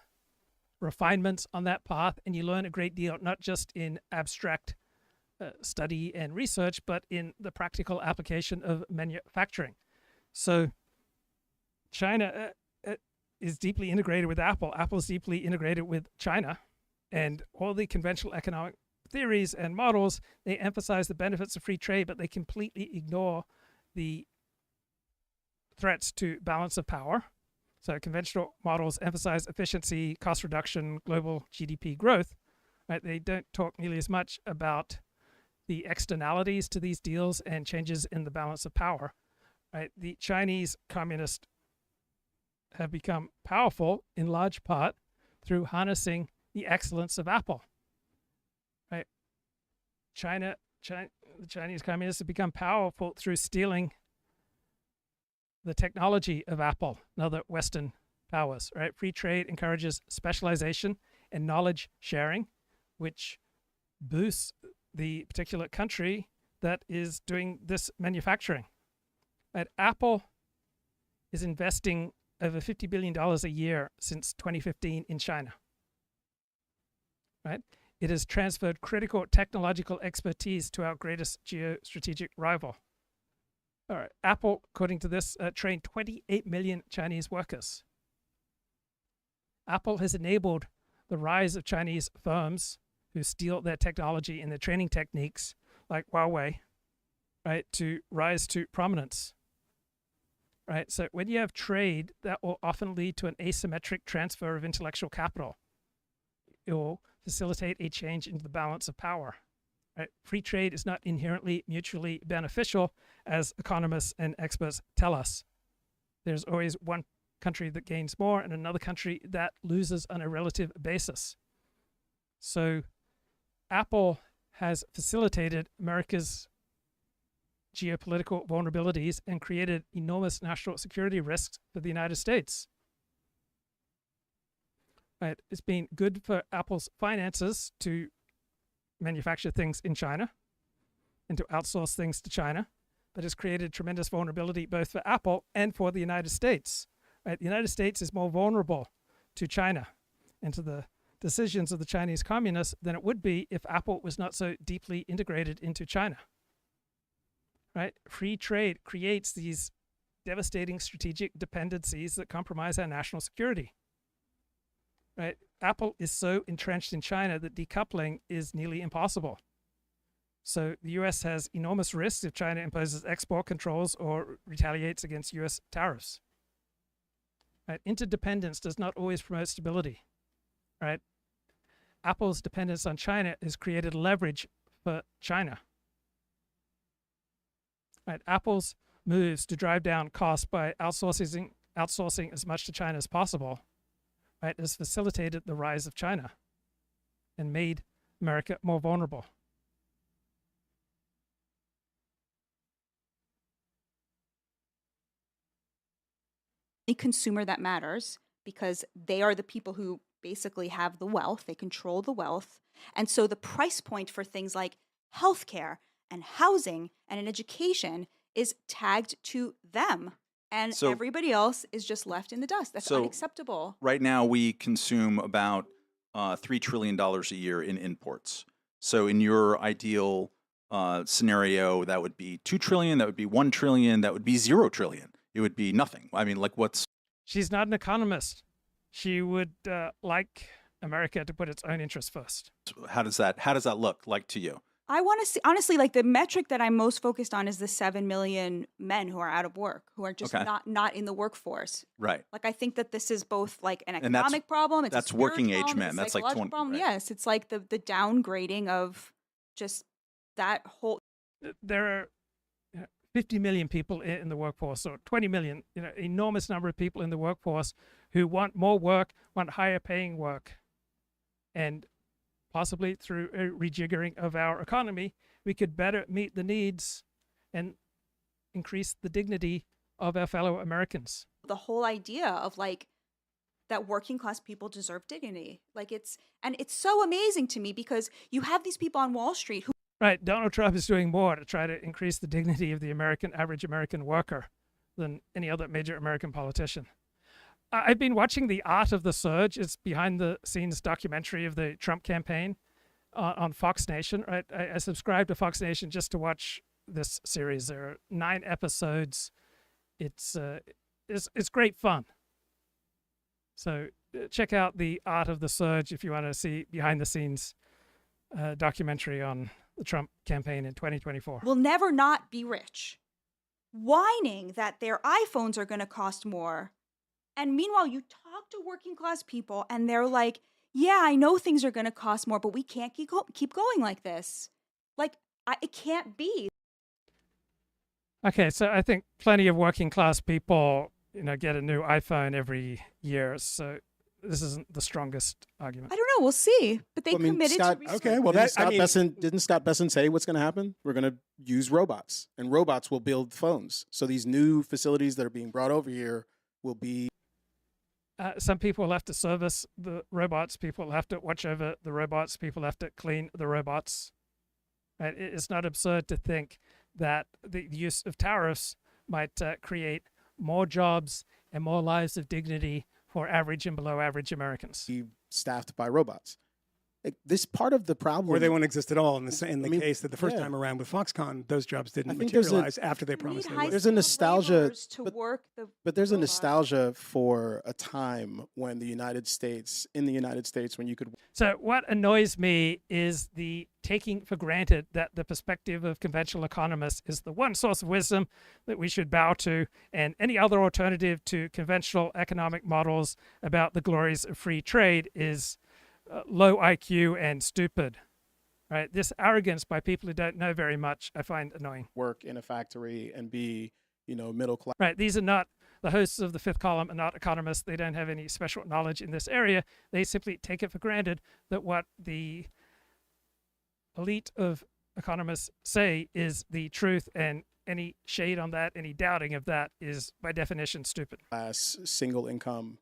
refinements on that path. And you learn a great deal, not just in abstract study and research, but in the practical application of manufacturing. So China is deeply integrated with Apple. Apple is deeply integrated with China, and all the conventional economic theories and models, they emphasize the benefits of free trade, but they completely ignore the threats to balance of power. So conventional models emphasize efficiency, cost reduction, global GDP growth. Right? They don't talk nearly as much about the externalities to these deals and changes in the balance of power. Right? The Chinese communists have become powerful in large part through harnessing the excellence of Apple. Right? The Chinese communists have become powerful through stealing the technology of Apple and other Western powers. Right? Free trade encourages specialization and knowledge sharing, which boosts the particular country that is doing this manufacturing. Right? Apple is investing over $50 billion a year since 2015 in China. Right? It has transferred critical technological expertise to our greatest geostrategic rival. All right. Apple, according to this, trained 28 million Chinese workers. Apple has enabled the rise of Chinese firms who steal their technology and their training techniques, like Huawei, right, to rise to prominence. Right? So when you have trade, that will often lead to an asymmetric transfer of intellectual capital. It will facilitate a change in the balance of power. Right? Free trade is not inherently mutually beneficial, as economists and experts tell us. There's always one country that gains more and another country that loses on a relative basis. So Apple has facilitated America's geopolitical vulnerabilities and created enormous national security risks for the United States. Right? It's been good for Apple's finances to manufacture things in China and to outsource things to China, but it's created tremendous vulnerability both for Apple and for the United States. Right? The United States is more vulnerable to China and to the decisions of the Chinese communists than it would be if Apple was not so deeply integrated into China. Right? Free trade creates these devastating strategic dependencies that compromise our national security. Right? Apple is so entrenched in China that decoupling is nearly impossible. So the U.S. has enormous risks if China imposes export controls or retaliates against U.S. tariffs. Right? Interdependence does not always promote stability. Right? Apple's dependence on China has created leverage for China. Right? Apple's moves to drive down costs by outsourcing as much to China as possible, right, has facilitated the rise of China and made America more vulnerable. A consumer that matters because they are the people who basically have the wealth, they control the wealth. And so the price point for things like healthcare and housing and an education is tagged to them. And So- everybody else is just left in the dust. That's So- unacceptable. Right now, we consume about $3 trillion a year in imports. So in your ideal scenario, that would be 2 trillion, that would be 1 trillion, that would be 0 trillion. It would be nothing. I mean, like what's... She's not an economist. She would like America to put its own interests first. How does that look like to you? I want to see, honestly, like the metric that I'm most focused on is the 7 million men who are out of work, who are just Okay. not in the workforce. Right. Like, I think that this is both like an And that's- economic problem. It's that's a working spiritual age problem, men. it's a That's like psychological 20 problem. right. Yes, it's like the downgrading of just that whole. There are 50 million people in the workforce, or 20 million, enormous number of people in the workforce who want more work, want higher paying work. And possibly through a rejiggering of our economy, we could better meet the needs and increase the dignity of our fellow Americans. The whole idea of like that working class people deserve dignity. Like it's so amazing to me because you have these people on Wall Street who. Right. Donald Trump is doing more to try to increase the dignity of the average American worker than any other major American politician. I've been watching The Art of the Surge. It's behind the scenes documentary of the Trump campaign on Fox Nation. Right. I subscribe to Fox Nation just to watch this series. There are 9 episodes. It's great fun. So check out The Art of the Surge if you want to see behind the scenes documentary on the Trump campaign in 2024. Will never not be rich, whining that their iPhones are going to cost more. And meanwhile, you talk to working class people and they're like, yeah, I know things are going to cost more, but we can't keep going like this. Like, It can't be. Okay, so I think plenty of working class people, get a new iPhone every year. So this isn't the strongest argument. I don't know. We'll see. But they committed Scott, to okay. Well, didn't Scott Besson say what's going to happen? We're going to use robots, and robots will build phones. So these new facilities that are being brought over here will be. Some people will have to service the robots. People will have to watch over the robots. People have to clean the robots. Right? It's not absurd to think that the use of tariffs might create more jobs and more lives of dignity for average and below average Americans. Be staffed by robots. This part of the problem, or they won't exist at all in the case that the first time around with Foxconn, those jobs didn't materialize after they promised they would. There's a nostalgia, but there's a nostalgia for a time when in the United States, when you could. So what annoys me is the taking for granted that the perspective of conventional economists is the one source of wisdom that we should bow to, and any other alternative to conventional economic models about the glories of free trade is low IQ and stupid, right? This arrogance by people who don't know very much, I find annoying. Work in a factory and be, middle class. Right. These are not the hosts of the Fifth Column, are not economists. They don't have any special knowledge in this area. They simply take it for granted that what the elite of economists say is the truth, and any shade on that, any doubting of that is by definition stupid. Class, single income,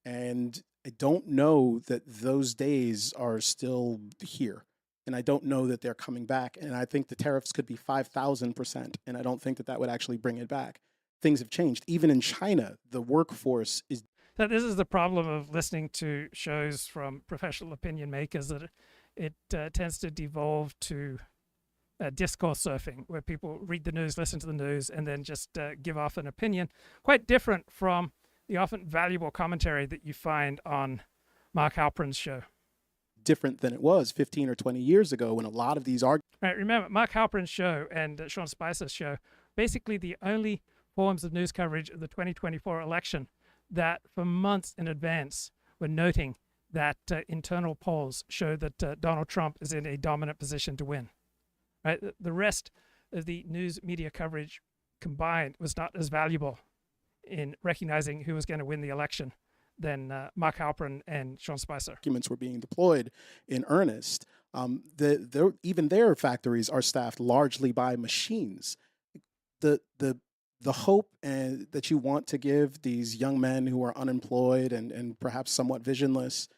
and I don't know that those days are still here. And I don't know that they're coming back. And I think the tariffs could be 5,000%. And I don't think that would actually bring it back. Things have changed. Even in China, the workforce is. So this is the problem of listening to shows from professional opinion makers, that it tends to devolve to discourse surfing, where people read the news, listen to the news, and then just give off an opinion. Quite different from the often valuable commentary that you find on Mark Halperin's show. Different than it was 15 or 20 years ago when a lot of these arguments. Right, remember, Mark Halperin's show and Sean Spicer's show, basically the only forms of news coverage of the 2024 election that for months in advance were noting that internal polls show that Donald Trump is in a dominant position to win. Right, the rest of the news media coverage combined was not as valuable in recognizing who was going to win the election than Mark Halperin and Sean Spicer. Documents were being deployed in earnest. Even their factories are staffed largely by machines. The hope that you want to give these young men who are unemployed and perhaps somewhat visionless.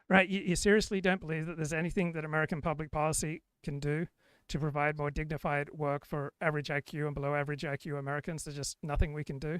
Right, you seriously don't believe that there's anything that American public policy can do to provide more dignified work for average IQ and below average IQ Americans? There's just nothing we can do?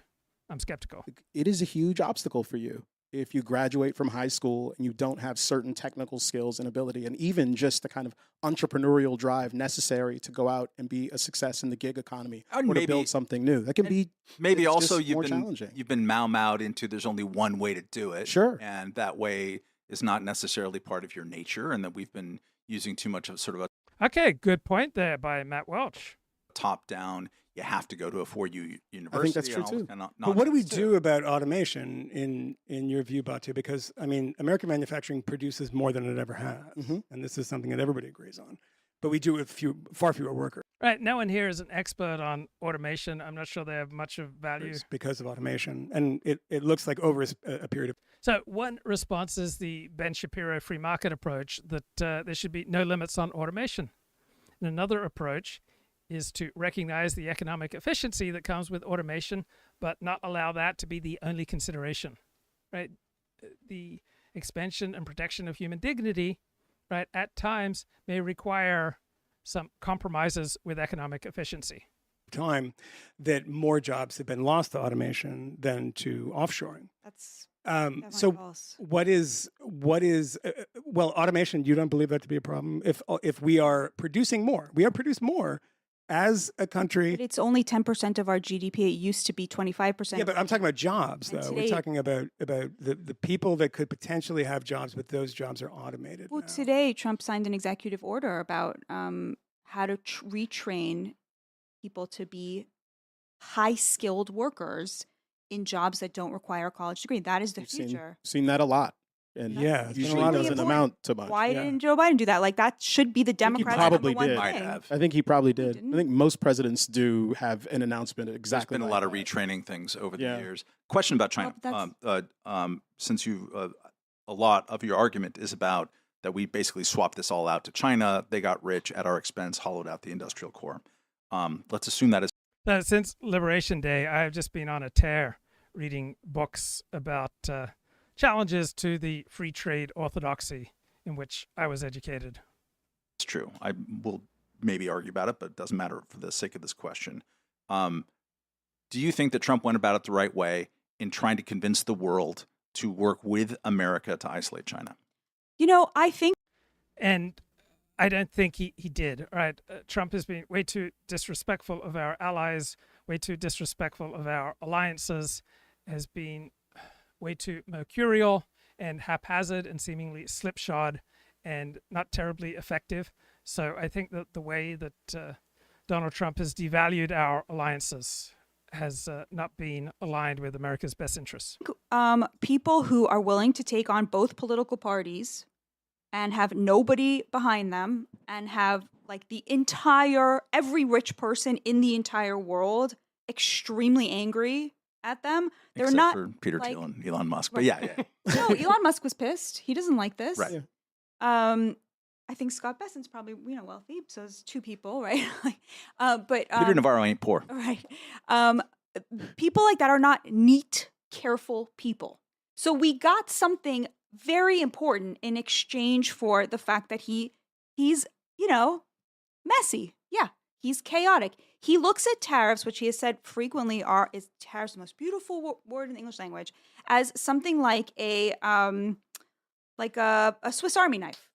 I'm skeptical. It is a huge obstacle for you if you graduate from high school and you don't have certain technical skills and ability, and even just the kind of entrepreneurial drive necessary to go out and be a success in the gig economy or to build something new. That can be maybe also challenging. You've been mowed into there's only one way to do it. Sure. And that way is not necessarily part of your nature, and that we've been using too much of sort of a Okay, good point there by Matt Welch. top down. You have to go to a 4U university. I think that's true too. But what do we do about automation in your view, Batya? Because I mean, American manufacturing produces more than it ever has, and this is something that everybody agrees on. But we do it with far fewer workers. Right. No one here is an expert on automation. I'm not sure they have much of value. Because of automation. And it looks like over a period of. So one response is the Ben Shapiro free market approach, that there should be no limits on automation. And another approach is to recognize the economic efficiency that comes with automation, but not allow that to be the only consideration. Right. The expansion and protection of human dignity, right, at times may require some compromises with economic efficiency. Time that more jobs have been lost to automation than to offshoring. That's so false. what is well, automation, you don't believe that to be a problem? If we are producing more, we are produced more as a country. But it's only 10% of our GDP. It used to be 25%. Yeah, but I'm talking about jobs, though. Today, we're talking about the people that could potentially have jobs, but those jobs are automated. Well, today Trump signed an executive order about how to retrain people to be high-skilled workers in jobs that don't require a college degree. That is the future. Seen that a lot. And Yeah, usually really doesn't amount to much. Why Yeah. didn't Joe Biden do that? Like that should be the Democrats' probably number did. one thing. I think he probably did. I think most presidents do have an announcement exactly. There's been a lot of retraining things over the years. Question about China. Since you, a lot of your argument is about that we basically swapped this all out to China. They got rich at our expense, hollowed out the industrial core. Let's assume that is. Since Liberation Day, I've just been on a tear reading books about challenges to the free trade orthodoxy in which I was educated. It's true. I will maybe argue about it, but it doesn't matter for the sake of this question. Do you think that Trump went about it the right way in trying to convince the world to work with America to isolate China? I think. And I don't think he did. Right? Trump has been way too disrespectful of our allies, way too disrespectful of our alliances, has been way too mercurial and haphazard and seemingly slipshod and not terribly effective. So I think that the way that Donald Trump has devalued our alliances has not been aligned with America's best interests. People who are willing to take on both political parties and have nobody behind them and have like every rich person in the entire world extremely angry at them. They're Except not for Peter like, Thiel and Elon Musk, but right. yeah. No, Elon Musk was pissed. He doesn't like this. Right. I think Scott Bessent's probably wealthy, so it's two people, right? But Peter Navarro ain't poor. right? People like that are not neat, careful people. So we got something very important in exchange for the fact that he's messy. Yeah, he's chaotic. He looks at tariffs, which he has said frequently is tariffs the most beautiful word in the English language, as something like a Swiss Army knife.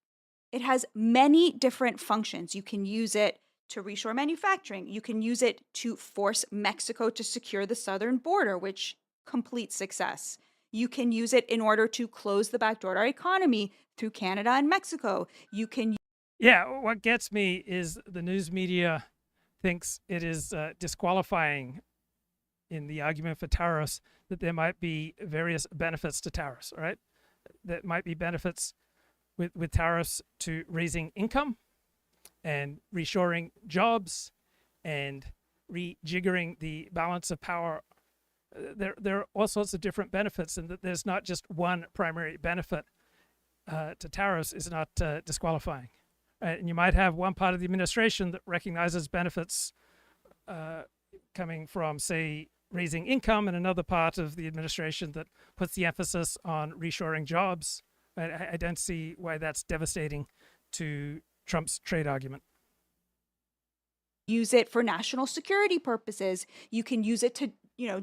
It has many different functions. You can use it to reshore manufacturing. You can use it to force Mexico to secure the southern border, which complete success. You can use it in order to close the back door to our economy through Canada and Mexico. You can. Yeah, what gets me is the news media thinks it is disqualifying in the argument for tariffs that there might be various benefits to tariffs, right? That might be benefits with tariffs to raising income and reshoring jobs and rejiggering the balance of power. There are all sorts of different benefits, and that there's not just one primary benefit to tariffs is not disqualifying. And you might have one part of the administration that recognizes benefits coming from, say, raising income, and another part of the administration that puts the emphasis on reshoring jobs. I don't see why that's devastating to Trump's trade argument. Use it for national security purposes. You can use it to,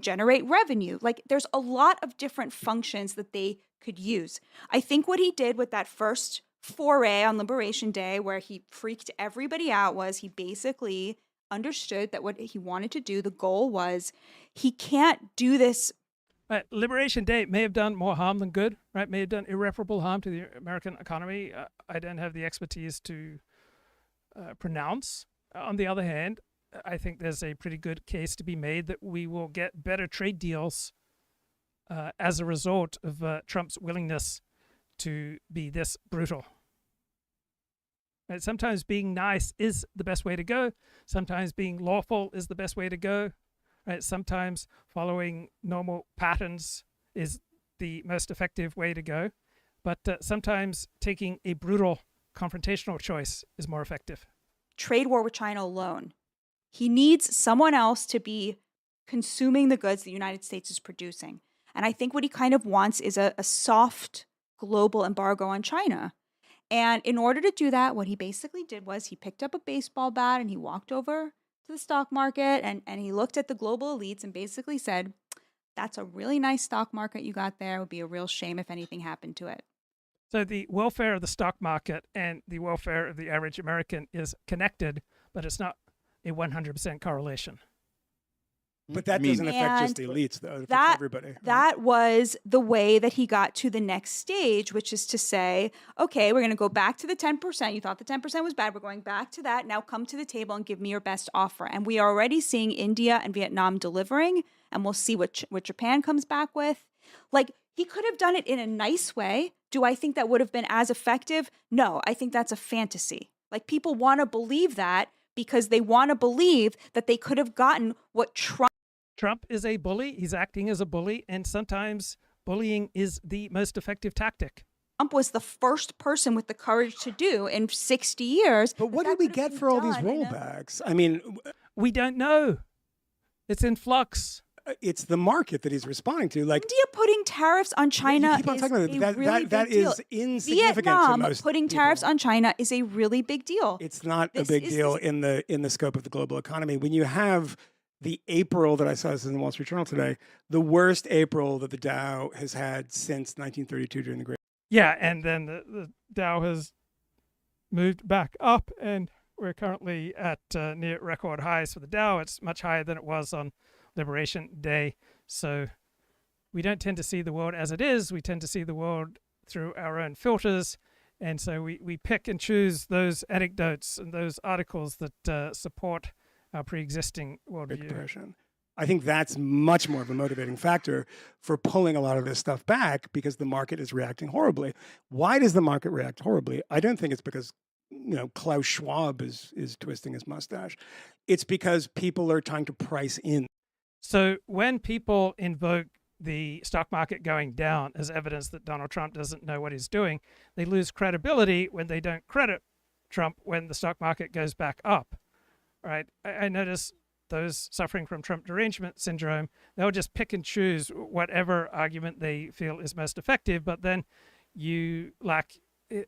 generate revenue. Like there's a lot of different functions that they could use. I think what he did with that first foray on Liberation Day, where he freaked everybody out, was he basically understood that what he wanted to do, the goal was he can't do this. Liberation Day may have done more harm than good, right? May have done irreparable harm to the American economy. I don't have the expertise to pronounce. On the other hand, I think there's a pretty good case to be made that we will get better trade deals as a result of Trump's willingness to be this brutal. Right? Sometimes being nice is the best way to go. Sometimes being lawful is the best way to go. Right? Sometimes following normal patterns is the most effective way to go. But sometimes taking a brutal confrontational choice is more effective. Trade war with China alone. He needs someone else to be consuming the goods the United States is producing. And I think what he kind of wants is a soft global embargo on China. And in order to do that, what he basically did was he picked up a baseball bat and he walked over to the stock market and he looked at the global elites and basically said, that's a really nice stock market you got there. It would be a real shame if anything happened to it. So the welfare of the stock market and the welfare of the average American is connected, but it's not a 100% correlation. But that doesn't affect just the elites, though. It affects everybody. Right? That was the way that he got to the next stage, which is to say, okay, we're going to go back to the 10%. You thought the 10% was bad. We're going back to that. Now come to the table and give me your best offer. And we are already seeing India and Vietnam delivering, and we'll see what Japan comes back with. Like, he could have done it in a nice way Do I think that would have been as effective? No, I think that's a fantasy. Like, people want to believe that because they want to believe that they could have gotten what Trump is a bully. He's acting as a bully, and sometimes bullying is the most effective tactic. Trump was the first person with the courage to do in 60 years. But what did we get for all these rollbacks? I mean, we don't know. It's in flux. It's the market that he's responding to. Like India putting tariffs on China keep on is talking about a that. really That big deal. is insignificant to Vietnam most putting people. tariffs on China is a really big deal. It's not a big deal in the scope of the global economy. When you have the April that I saw this in the Wall Street Journal today, the worst April that the Dow has had since 1932 during the Great. Yeah, and then the Dow has moved back up, and we're currently at near record highs for the Dow. It's much higher than it was on Liberation Day. So we don't tend to see the world as it is. We tend to see the world through our own filters. And so we pick and choose those anecdotes and those articles that support our pre-existing worldview. I think that's much more of a motivating factor for pulling a lot of this stuff back because the market is reacting horribly. Why does the market react horribly? I don't think it's because Klaus Schwab is twisting his mustache. It's because people are trying to price in. So when people invoke the stock market going down as evidence that Donald Trump doesn't know what he's doing, they lose credibility when they don't credit Trump when the stock market goes back up. Right? I notice those suffering from Trump derangement syndrome, they'll just pick and choose whatever argument they feel is most effective, but then you lack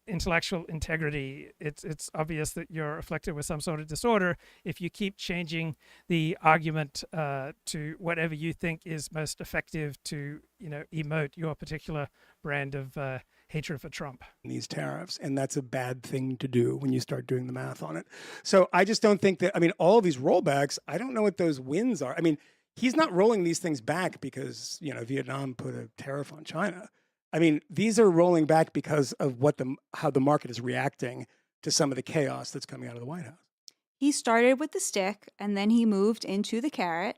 intellectual integrity. It's obvious that you're afflicted with some sort of disorder if you keep changing the argument to whatever you think is most effective to emote your particular brand of hatred for Trump. These tariffs, and that's a bad thing to do when you start doing the math on it. So I just don't think that, all of these rollbacks, I don't know what those wins are. He's not rolling these things back because, Vietnam put a tariff on China. These are rolling back because of how the market is reacting to some of the chaos that's coming out of the White House. He started with the stick, and then he moved into the carrot,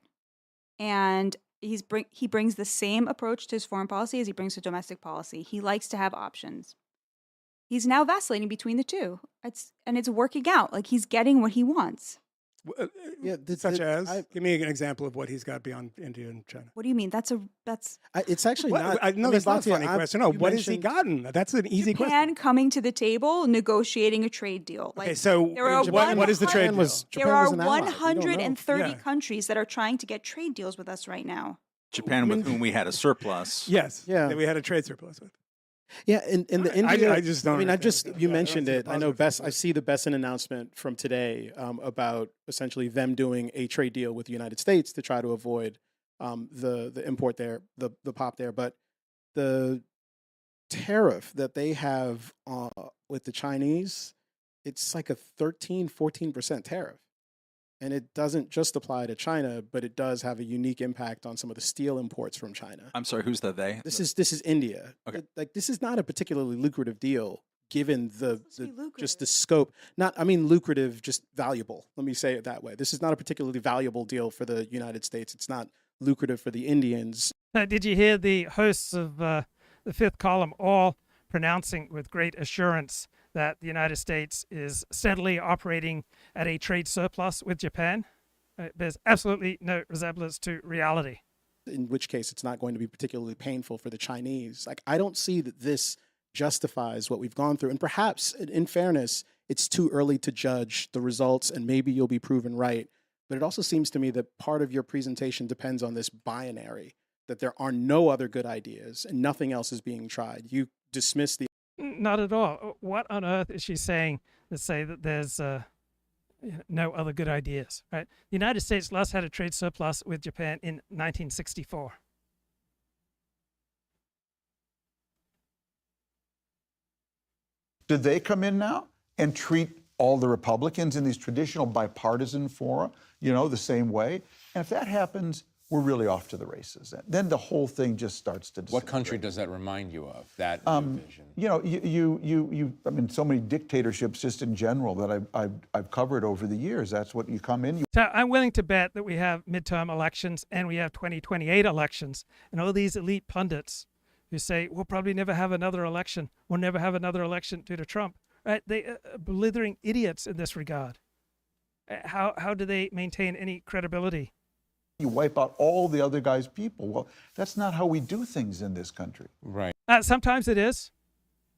and he brings the same approach to his foreign policy as he brings to domestic policy. He likes to have options. He's now vacillating between the two. It's working out. Like, he's getting what he wants. Such as? Give me an example of what he's got beyond India and China. What do you mean? It's actually not. No, that's not a Batya, funny question. No, what has he gotten? That's an easy question. Japan coming to the table, negotiating a trade deal. Okay, so what is the trade deal? There are 130 countries that are trying to get trade deals with us right now. Japan, with whom we had a surplus. Yes, that we had a trade surplus with. Yeah, in the India, I just don't. You mentioned it. I know I see the Besson announcement from today about essentially them doing a trade deal with the United States to try to avoid the import there, the pop there. But the tariff that they have with the Chinese, it's like a 13-14% tariff. And it doesn't just apply to China, but it does have a unique impact on some of the steel imports from China. I'm sorry, who's the they? This is India. Okay. This is not a particularly lucrative deal given just the scope. Lucrative, just valuable. Let me say it that way. This is not a particularly valuable deal for the United States. It's not lucrative for the Indians. Did you hear the hosts of the Fifth Column all pronouncing with great assurance that the United States is steadily operating at a trade surplus with Japan? There's absolutely no resemblance to reality. In which case, it's not going to be particularly painful for the Chinese. I don't see that this justifies what we've gone through. And perhaps, in fairness, it's too early to judge the results, and maybe you'll be proven right. But it also seems to me that part of your presentation depends on this binary, that there are no other good ideas and nothing else is being tried. You dismiss the... Not at all. What on earth is she saying to say that there's no other good ideas, right? The United States last had a trade surplus with Japan in 1964. Did they come in now and treat all the Republicans in these traditional bipartisan fora, the same way? And if that happens, we're really off to the races. Then the whole thing just starts to disintegrate. What country does that remind you of, that vision? So many dictatorships just in general that I've covered over the years. That's what you come in. So I'm willing to bet that we have midterm elections and we have 2028 elections, and all these elite pundits who say we'll probably never have another election. We'll never have another election due to Trump. Right? They are blithering idiots in this regard. How do they maintain any credibility? You wipe out all the other guy's people. Well, that's not how we do things in this country. Right. Sometimes it is.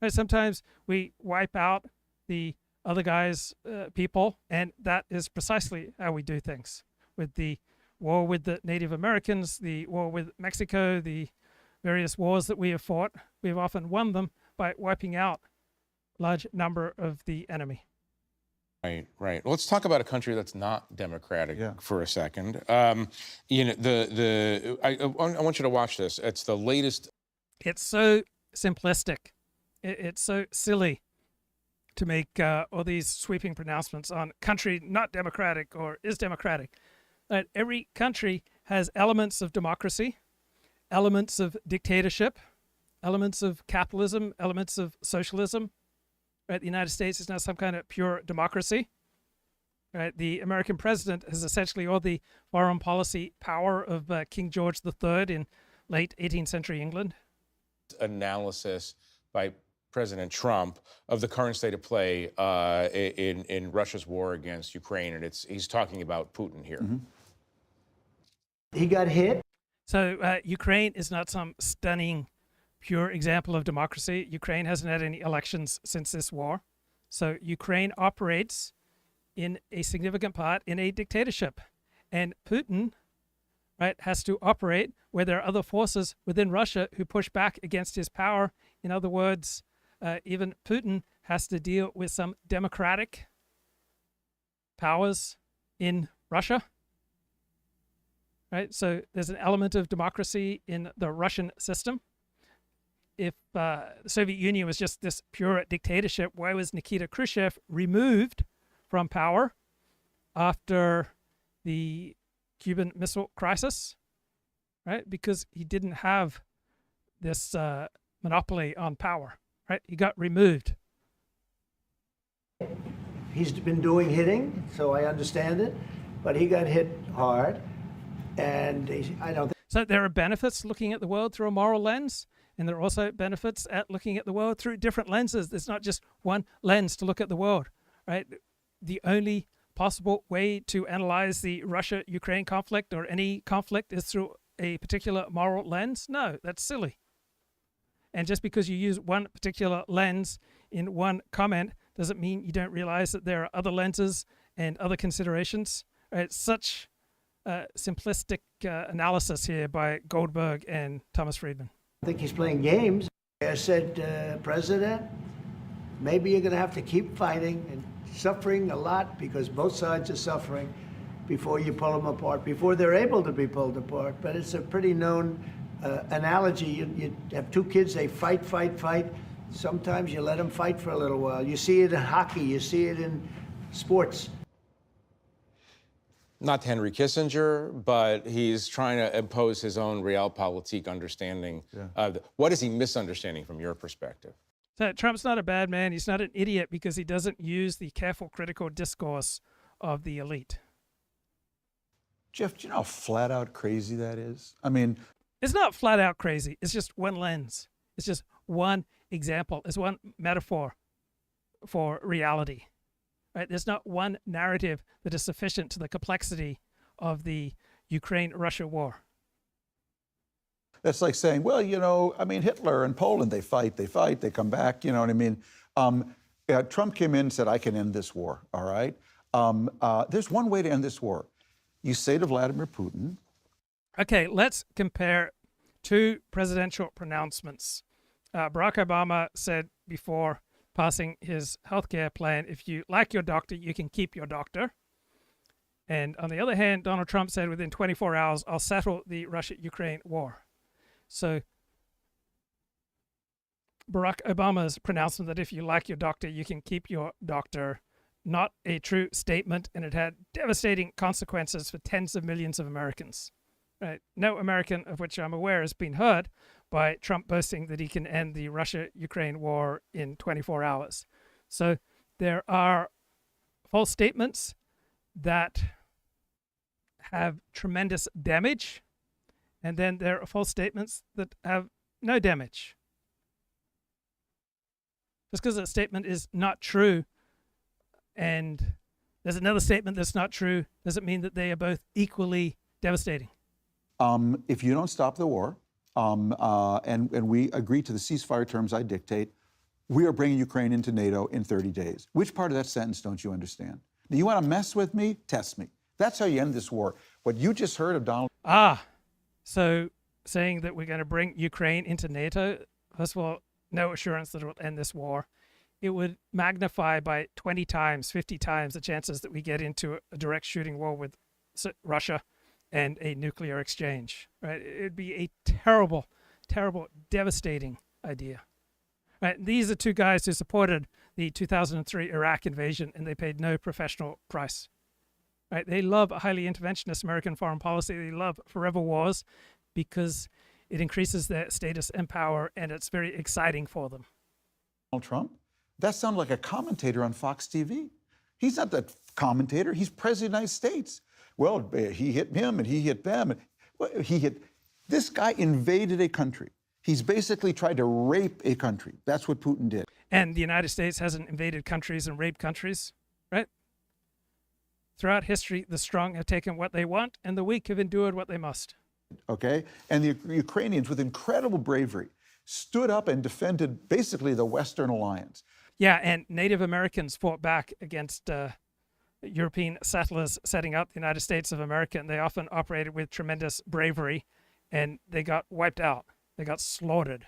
Right? Sometimes we wipe out the other guy's people, and that is precisely how we do things. With the war with the Native Americans, the war with Mexico, the various wars that we have fought, we've often won them by wiping out a large number of the enemy. Right, right. Well, let's talk about a country that's not democratic for a second. You know, I want you to watch this. It's the latest. It's so simplistic. It's so silly to make all these sweeping pronouncements on country not democratic or is democratic. Every country has elements of democracy, elements of dictatorship, elements of capitalism, elements of socialism. Right, the United States is now some kind of pure democracy. Right, the American president has essentially all the foreign policy power of King George III in late 18th century England. Analysis by President Trump of the current state of play in Russia's war against Ukraine, and he's talking about Putin here. Mm-hmm. He got hit. So Ukraine is not some stunning pure example of democracy. Ukraine hasn't had any elections since this war. So Ukraine operates in a significant part in a dictatorship. And Putin, right, has to operate where there are other forces within Russia who push back against his power. In other words, even Putin has to deal with some democratic powers in Russia. Right? So there's an element of democracy in the Russian system. If the Soviet Union was just this pure dictatorship, why was Nikita Khrushchev removed from power after the Cuban Missile Crisis? Right? Because he didn't have this monopoly on power. Right? He got removed. He's been doing hitting, so I understand it, but he got hit hard, and I don't think. So there are benefits looking at the world through a moral lens. And there are also benefits at looking at the world through different lenses. There's not just one lens to look at the world, right? The only possible way to analyze the Russia-Ukraine conflict or any conflict is through a particular moral lens. No, that's silly. And just because you use one particular lens in one comment doesn't mean you don't realize that there are other lenses and other considerations. It's such simplistic analysis here by Goldberg and Thomas Friedman. I think he's playing games. I said, President, maybe you're going to have to keep fighting and suffering a lot because both sides are suffering before you pull them apart, before they're able to be pulled apart. But it's a pretty known analogy. You have two kids, they fight. Sometimes you let them fight for a little while. You see it in hockey. You see it in sports. Not Henry Kissinger, but he's trying to impose his own realpolitik understanding. What is he misunderstanding from your perspective? So Trump's not a bad man. He's not an idiot because he doesn't use the careful critical discourse of the elite. Jeff, do you know how flat out crazy that is? I mean, it's not flat out crazy. It's just one lens. It's just one example. It's one metaphor for reality. Right? There's not one narrative that is sufficient to the complexity of the Ukraine-Russia war. That's like saying, well, you know, I mean, Hitler and Poland, they fight, they come back, you know what I mean? Trump came in and said, I can end this war, all right? There's one way to end this war. You say to Vladimir Putin. Okay, let's compare two presidential pronouncements. Barack Obama said before passing his healthcare plan, if you like your doctor, you can keep your doctor. And on the other hand, Donald Trump said within 24 hours, I'll settle the Russia-Ukraine war. So Barack Obama's pronouncement that if you like your doctor, you can keep your doctor, not a true statement, and it had devastating consequences for tens of millions of Americans. Right? No American of which I'm aware has been hurt by Trump boasting that he can end the Russia-Ukraine war in 24 hours. So there are false statements that have tremendous damage, and then there are false statements that have no damage. Just because a statement is not true and there's another statement that's not true doesn't mean that they are both equally devastating. If you don't stop the war, and we agree to the ceasefire terms I dictate, we are bringing Ukraine into NATO in 30 days. Which part of that sentence don't you understand? Do you want to mess with me? Test me. That's how you end this war. What you just heard of Donald... So saying that we're going to bring Ukraine into NATO, first of all, no assurance that it will end this war. It would magnify by 20 times, 50 times the chances that we get into a direct shooting war with Russia and a nuclear exchange, right? It'd be a terrible, terrible, devastating idea. Right? These are two guys who supported the 2003 Iraq invasion, and they paid no professional price. Right? They love a highly interventionist American foreign policy. They love forever wars because it increases their status and power, and it's very exciting for them. Donald Trump? That sounded like a commentator on Fox TV. He's not the commentator. He's president of the United States. Well, he hit him, and he hit them. And this guy invaded a country. He's basically tried to rape a country. That's what Putin did. And the United States hasn't invaded countries and raped countries, right? Throughout history, the strong have taken what they want, and the weak have endured what they must. Okay? And the Ukrainians, with incredible bravery, stood up and defended basically the Western alliance. Yeah, and Native Americans fought back against European settlers setting up the United States of America, and they often operated with tremendous bravery, and they got wiped out. They got slaughtered.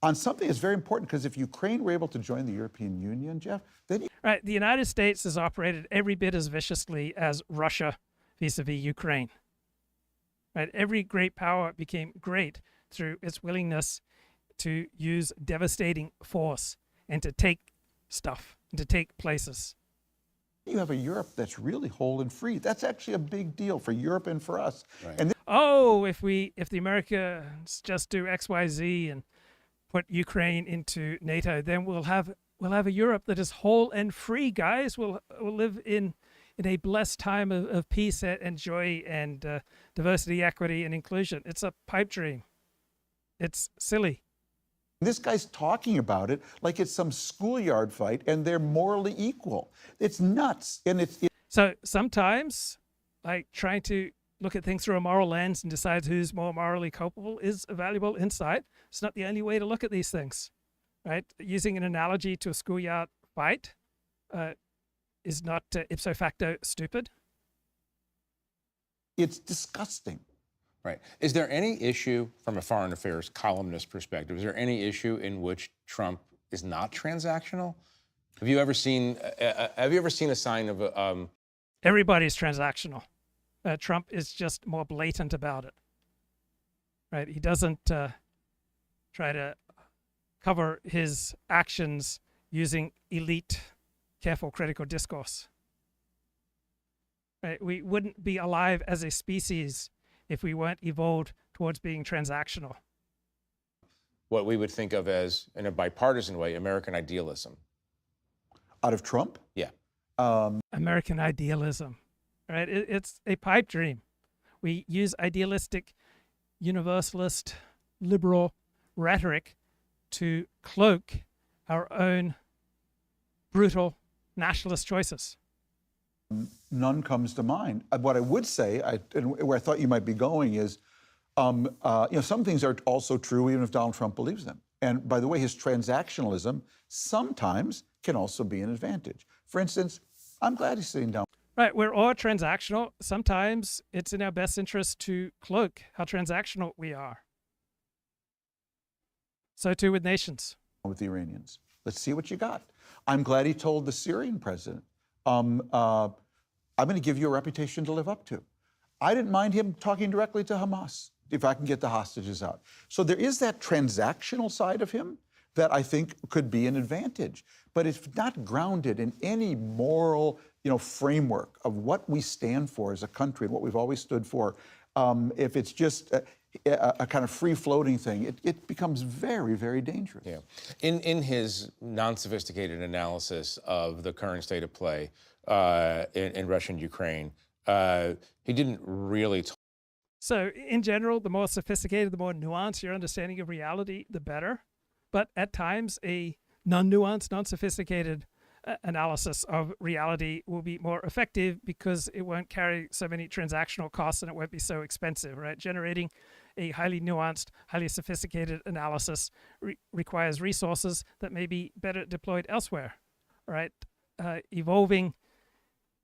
On something that's very important, because if Ukraine were able to join the European Union, Jeff, then... Right, the United States has operated every bit as viciously as Russia vis-a-vis Ukraine. Right, every great power became great through its willingness to use devastating force and to take stuff, and to take places. You have a Europe that's really whole and free. That's actually a big deal for Europe and for us. Right. And if the Americans just do X, Y, Z and put Ukraine into NATO, then we'll have a Europe that is whole and free, guys. We'll live in a blessed time of peace and joy and diversity, equity, and inclusion. It's a pipe dream. It's silly. This guy's talking about it like it's some schoolyard fight and they're morally equal. It's nuts. And So sometimes, like, trying to look at things through a moral lens and decide who's more morally culpable is a valuable insight. It's not the only way to look at these things, right? Using an analogy to a schoolyard fight is not ipso facto stupid. It's disgusting. Right. Is there any issue from a foreign affairs columnist perspective? Is there any issue in which Trump is not transactional? Have you ever seen a sign of Everybody's transactional. Trump is just more blatant about it. Right? He doesn't try to cover his actions using elite, careful, critical discourse. Right? We wouldn't be alive as a species if we weren't evolved towards being transactional. What we would think of as, in a bipartisan way, American idealism. Out of Trump? Yeah. American idealism, right? It's a pipe dream. We use idealistic, universalist, liberal rhetoric to cloak our own brutal nationalist choices. None comes to mind. What I would say, and where I thought you might be going is, some things are also true even if Donald Trump believes them. And by the way, his transactionalism sometimes can also be an advantage. For instance, I'm glad he's sitting down. Right, we're all transactional. Sometimes it's in our best interest to cloak how transactional we are. So too with nations. With the Iranians. Let's see what you got. I'm glad he told the Syrian president, I'm going to give you a reputation to live up to. I didn't mind him talking directly to Hamas if I can get the hostages out. So there is that transactional side of him that I think could be an advantage, but it's not grounded in any moral, framework of what we stand for as a country and what we've always stood for. If it's just a kind of free-floating thing, it becomes very, very dangerous. Yeah. In his non-sophisticated analysis of the current state of play in Russia and Ukraine, he didn't really So in general, the more sophisticated, the more nuanced your understanding of reality, the better. But at times, a non-nuanced, non-sophisticated analysis of reality will be more effective because it won't carry so many transactional costs and it won't be so expensive, right? Generating a highly nuanced, highly sophisticated analysis requires resources that may be better deployed elsewhere, right? Evolving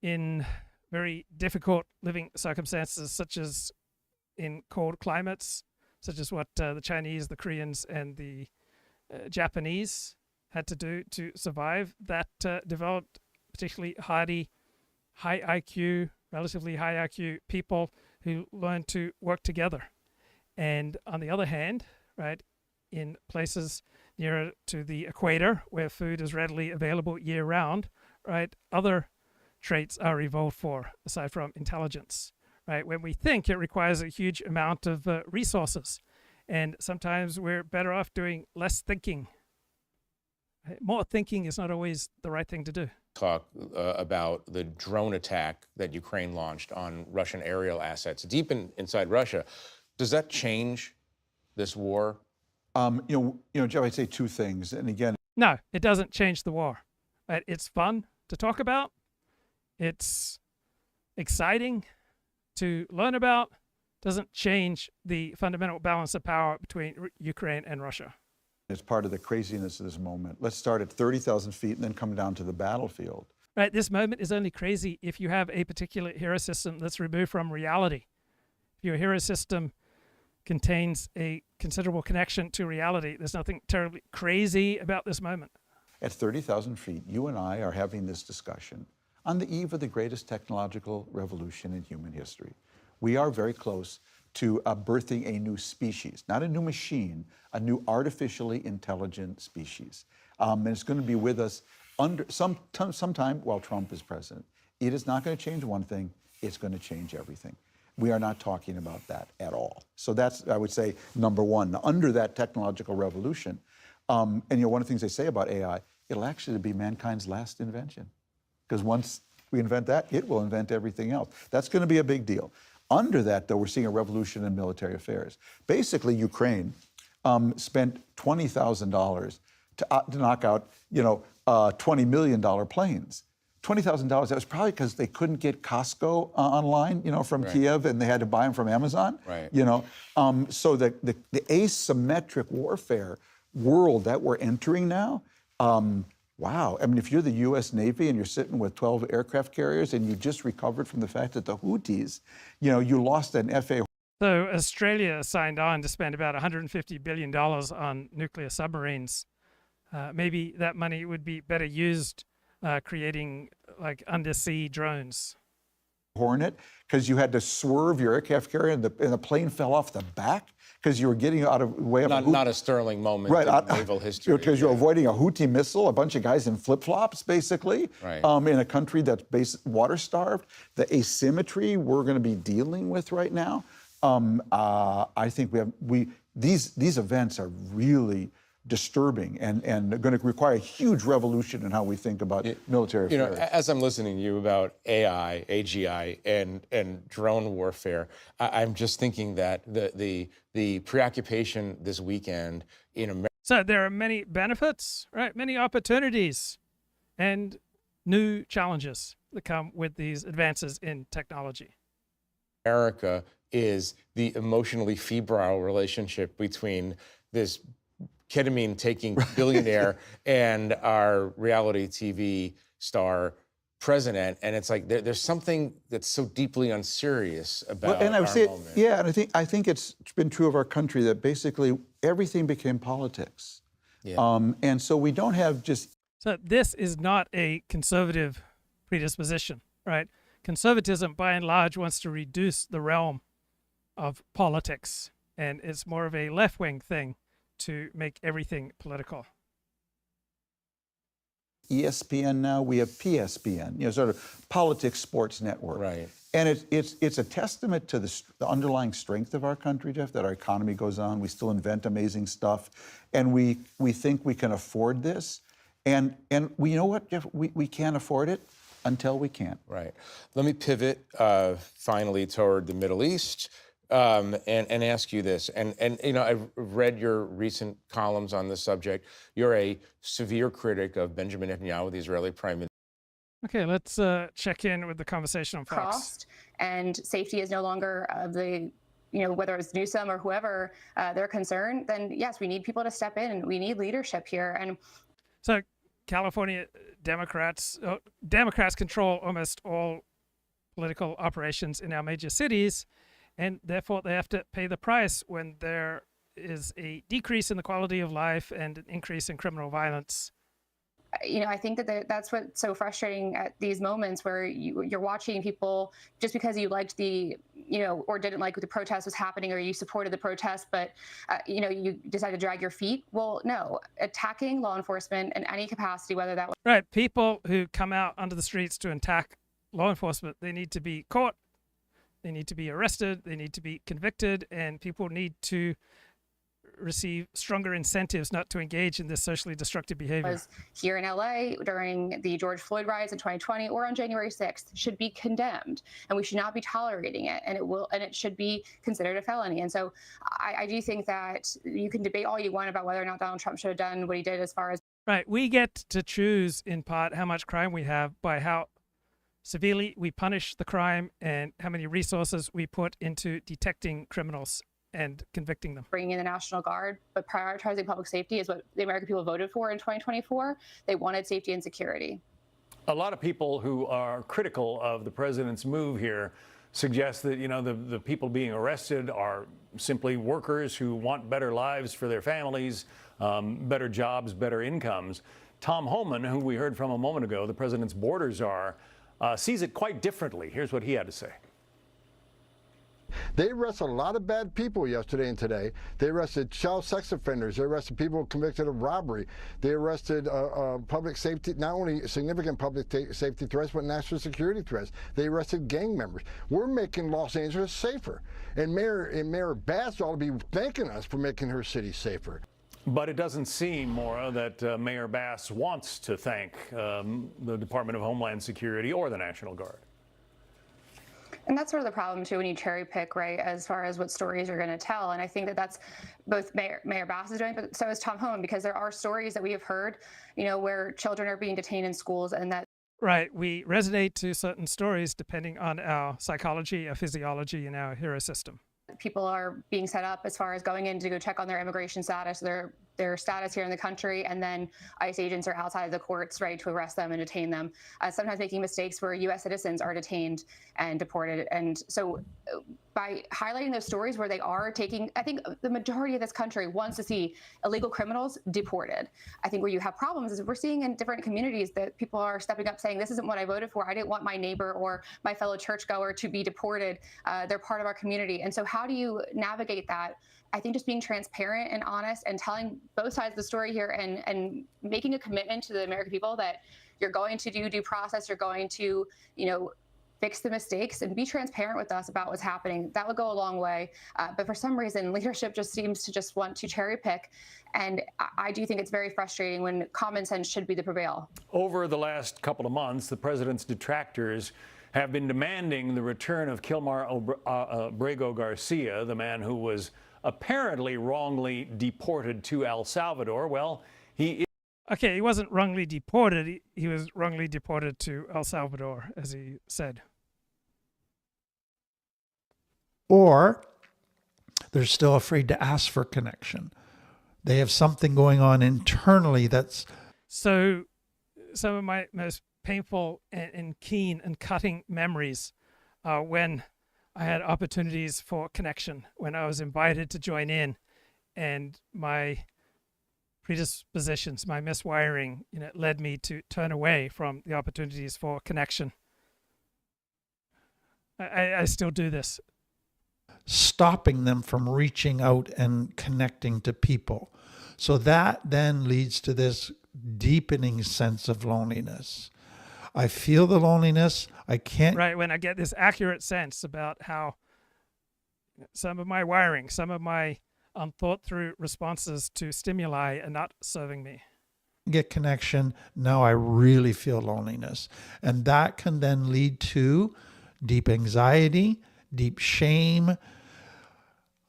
in very difficult living circumstances, such as in cold climates, such as what the Chinese, the Koreans, and the Japanese had to do to survive, that developed particularly hardy, high IQ, relatively high IQ people who learned to work together. And on the other hand, right, in places nearer to the equator where food is readily available year round, right, other traits are evolved for aside from intelligence, right? When we think, it requires a huge amount of resources. And sometimes we're better off doing less thinking. More thinking is not always the right thing to do. Talk about the drone attack that Ukraine launched on Russian aerial assets deep inside Russia. Does that change this war? Jeff, I'd say two things. And again, no, it doesn't change the war. Right? It's fun to talk about. It's exciting to learn about. Doesn't change the fundamental balance of power between Ukraine and Russia. It's part of the craziness of this moment. Let's start at 30,000 feet and then come down to the battlefield. Right, this moment is only crazy if you have a particular hero system that's removed from reality. If your hero system contains a considerable connection to reality, there's nothing terribly crazy about this moment. At 30,000 feet, you and I are having this discussion on the eve of the greatest technological revolution in human history. We are very close to birthing a new species, not a new machine, a new artificially intelligent species. And it's going to be with us sometime while Trump is president. It is not going to change one thing, it's going to change everything. We are not talking about that at all. So that's, I would say, number one. Under that technological revolution, and one of the things they say about AI, it'll actually be mankind's last invention. Because once we invent that, it will invent everything else. That's going to be a big deal. Under that, though, we're seeing a revolution in military affairs. Basically, Ukraine spent $20,000 to knock out, $20 million planes. $20,000. That was probably because they couldn't get Costco online, from Kiev, and they had to buy them from Amazon. Right. So the asymmetric warfare world that we're entering now. Wow. I mean, if you're the U.S. Navy and you're sitting with 12 aircraft carriers and you just recovered from the fact that the Houthis, you lost an FA. So Australia signed on to spend about $150 billion on nuclear submarines. Maybe that money would be better used creating like undersea drones. Hornet, because you had to swerve your aircraft carrier and the plane fell off the back because you were getting out of way of not a sterling moment in naval history. Because you're avoiding a Houthi missile, a bunch of guys in flip-flops, basically, in a country that's water-starved. The asymmetry we're going to be dealing with right now. I think these events are really disturbing and going to require a huge revolution in how we think about military affairs. As I'm listening to you about AI, AGI, and drone warfare, I'm just thinking that the preoccupation this weekend in America. So there are many benefits, right? Many opportunities and new challenges that come with these advances in technology. America is the emotionally febrile relationship between this ketamine-taking billionaire and our reality TV star president, and it's like there's something that's so deeply unserious about and I would our say, moment. Yeah, and I think it's been true of our country that basically everything became politics, and so we don't have just. So this is not a conservative predisposition, right? Conservatism, by and large, wants to reduce the realm of politics, and it's more of a left-wing thing to make everything political. ESPN now, we have PSPN, sort of politics sports network. Right. And it's a testament to the underlying strength of our country, Jeff, that our economy goes on. We still invent amazing stuff. And we think we can afford this. And you know what, Jeff? We can't afford it until we can't. Right. Let me pivot finally toward the Middle East. and ask you this. And you know, I've read your recent columns on this subject. You're a severe critic of Benjamin Netanyahu, the Israeli Prime Minister. Okay, let's check in with the conversation on Fox. Crossed, and safety is no longer of the, you know, whether it's Newsom or whoever they're concerned, then yes, we need people to step in and we need leadership here. And so California Democrats control almost all political operations in our major cities, and therefore they have to pay the price when there is a decrease in the quality of life and an increase in criminal violence. You know, I think that that's what's so frustrating at these moments where you're watching people just because you liked the, you know, or didn't like what the protest was happening, or you supported the protest, but, you know, you decide to drag your feet. Well, no, attacking law enforcement in any capacity, whether that was... Right. People who come out onto the streets to attack law enforcement, they need to be caught, they need to be arrested, they need to be convicted, and people need to receive stronger incentives not to engage in this socially destructive behavior. Was here in LA during the George Floyd riots in 2020 or on January 6th should be condemned, and we should not be tolerating it, and it should be considered a felony. And so I do think that you can debate all you want about whether or not Donald Trump should have done what he did as far as... Right. We get to choose in part how much crime we have by how severely we punish the crime and how many resources we put into detecting criminals and convicting them. Bringing in the National Guard, but prioritizing public safety is what the American people voted for in 2024. They wanted safety and security. A lot of people who are critical of the president's move here suggest that, you know, the people being arrested are simply workers who want better lives for their families, better jobs, better incomes. Tom Homan, who we heard from a moment ago, the president's border czar, sees it quite differently. Here's what he had to say. They arrested a lot of bad people yesterday and today. They arrested child sex offenders. They arrested people convicted of robbery. They arrested public safety, not only significant public safety threats, but national security threats. They arrested gang members. We're making Los Angeles safer. And Mayor Bass ought to be thanking us for making her city safer. But it doesn't seem, Maura, that Mayor Bass wants to thank the Department of Homeland Security or the National Guard. And that's sort of the problem, too, when you cherry pick, right, as far as what stories you're going to tell. And I think that that's both Mayor Bass is doing, but so is Tom Homan, because there are stories that we have heard, you know, where children are being detained in schools and that... Right. We resonate to certain stories depending on our psychology, our physiology, and our hero system. People are being set up as far as going in to go check on their immigration status, their status here in the country, and then ICE agents are outside of the courts ready to arrest them and detain them, sometimes making mistakes where U.S. citizens are detained and deported. And so by highlighting those stories where they are taking, I think the majority of this country wants to see illegal criminals deported. I think where you have problems is we're seeing in different communities that people are stepping up saying, this isn't what I voted for. I didn't want my neighbor or my fellow churchgoer to be deported. They're part of our community. And so how do you navigate that? I think just being transparent and honest and telling both sides of the story here and making a commitment to the American people that you're going to do due process, you're going to, you know, fix the mistakes and be transparent with us about what's happening. That would go a long way. But for some reason, leadership just seems to just want to cherry pick. And I do think it's very frustrating when common sense should be the prevail. Over the last couple of months, the president's detractors have been demanding the return of Kilmar Abrego Garcia, the man who was apparently wrongly deported to El Salvador. Well, he... Okay, he wasn't wrongly deported. He was wrongly deported to El Salvador, as he said. Or they're still afraid to ask for connection. They have something going on internally that's... So some of my most painful and keen and cutting memories when I had opportunities for connection, when I was invited to join in, and my predispositions, my miswiring, you know, led me to turn away from the opportunities for connection. I still do this. Stopping them from reaching out and connecting to people. So that then leads to this deepening sense of loneliness. I feel the loneliness. I can't... Right, when I get this accurate sense about how some of my wiring, some of my unthought through responses to stimuli are not serving me. Get connection. Now I really feel loneliness. And that can then lead to deep anxiety, deep shame,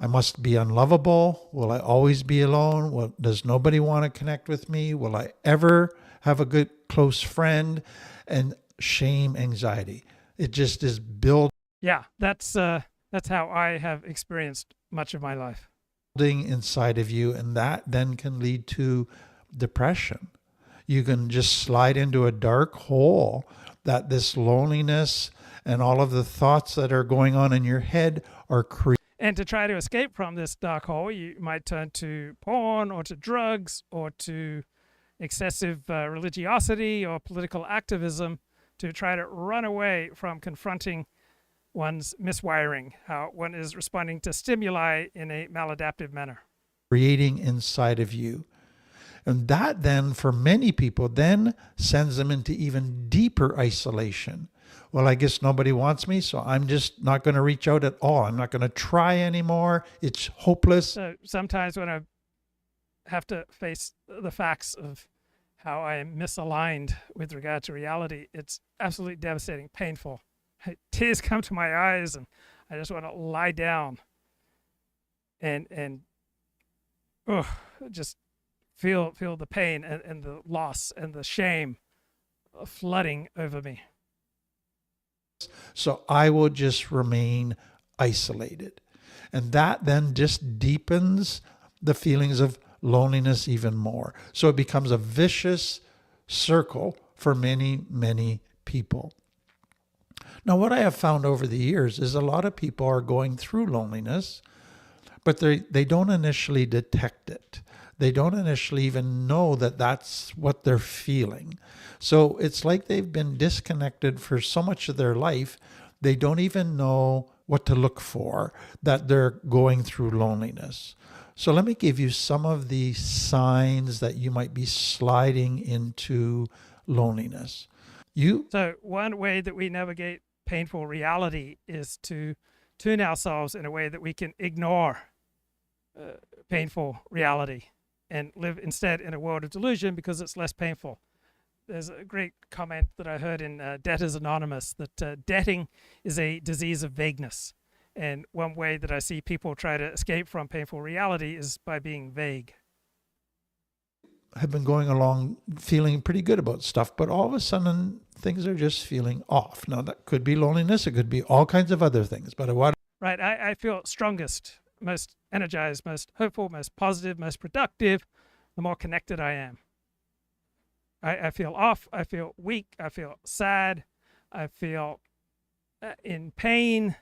I must be unlovable. Will I always be alone? Does nobody want to connect with me? Will I ever have a good close friend? And shame, anxiety. It just is building. Yeah, that's how I have experienced much of my life. Inside of you, and that then can lead to depression. You can just slide into a dark hole that this loneliness and all of the thoughts that are going on in your head are creating. And to try to escape from this dark hole, you might turn to porn or to drugs or to excessive religiosity or political activism to try to run away from confronting one's miswiring, how one is responding to stimuli in a maladaptive manner. Creating inside of you. And that then, for many people, then sends them into even deeper isolation. Well, I guess nobody wants me, so I'm just not going to reach out at all. I'm not going to try anymore. It's hopeless. So sometimes when I have to face the facts of how I am misaligned with regard to reality, it's absolutely devastating, painful. Tears come to my eyes, and I just want to lie down and just feel the pain and the loss and the shame flooding over me. So I will just remain isolated. And that then just deepens the feelings of loneliness even more. So it becomes a vicious circle for many, many people. Now, what I have found over the years is a lot of people are going through loneliness, but they don't initially detect it. They don't initially even know that that's what they're feeling. So it's like they've been disconnected for so much of their life, they don't even know what to look for, that they're going through loneliness. So let me give you some of the signs that you might be sliding into loneliness. So one way that we navigate painful reality is to tune ourselves in a way that we can ignore painful reality and live instead in a world of delusion because it's less painful. There's a great comment that I heard in Debtors Anonymous that debting is a disease of vagueness. And one way that I see people try to escape from painful reality is by being vague. Have been going along feeling pretty good about stuff, but all of a sudden things are just feeling off. Now that could be loneliness, it could be all kinds of other things, but Right, I feel strongest, most energized, most hopeful, most positive, most productive, the more connected I am. I feel off, I feel weak, I feel sad, I feel in pain,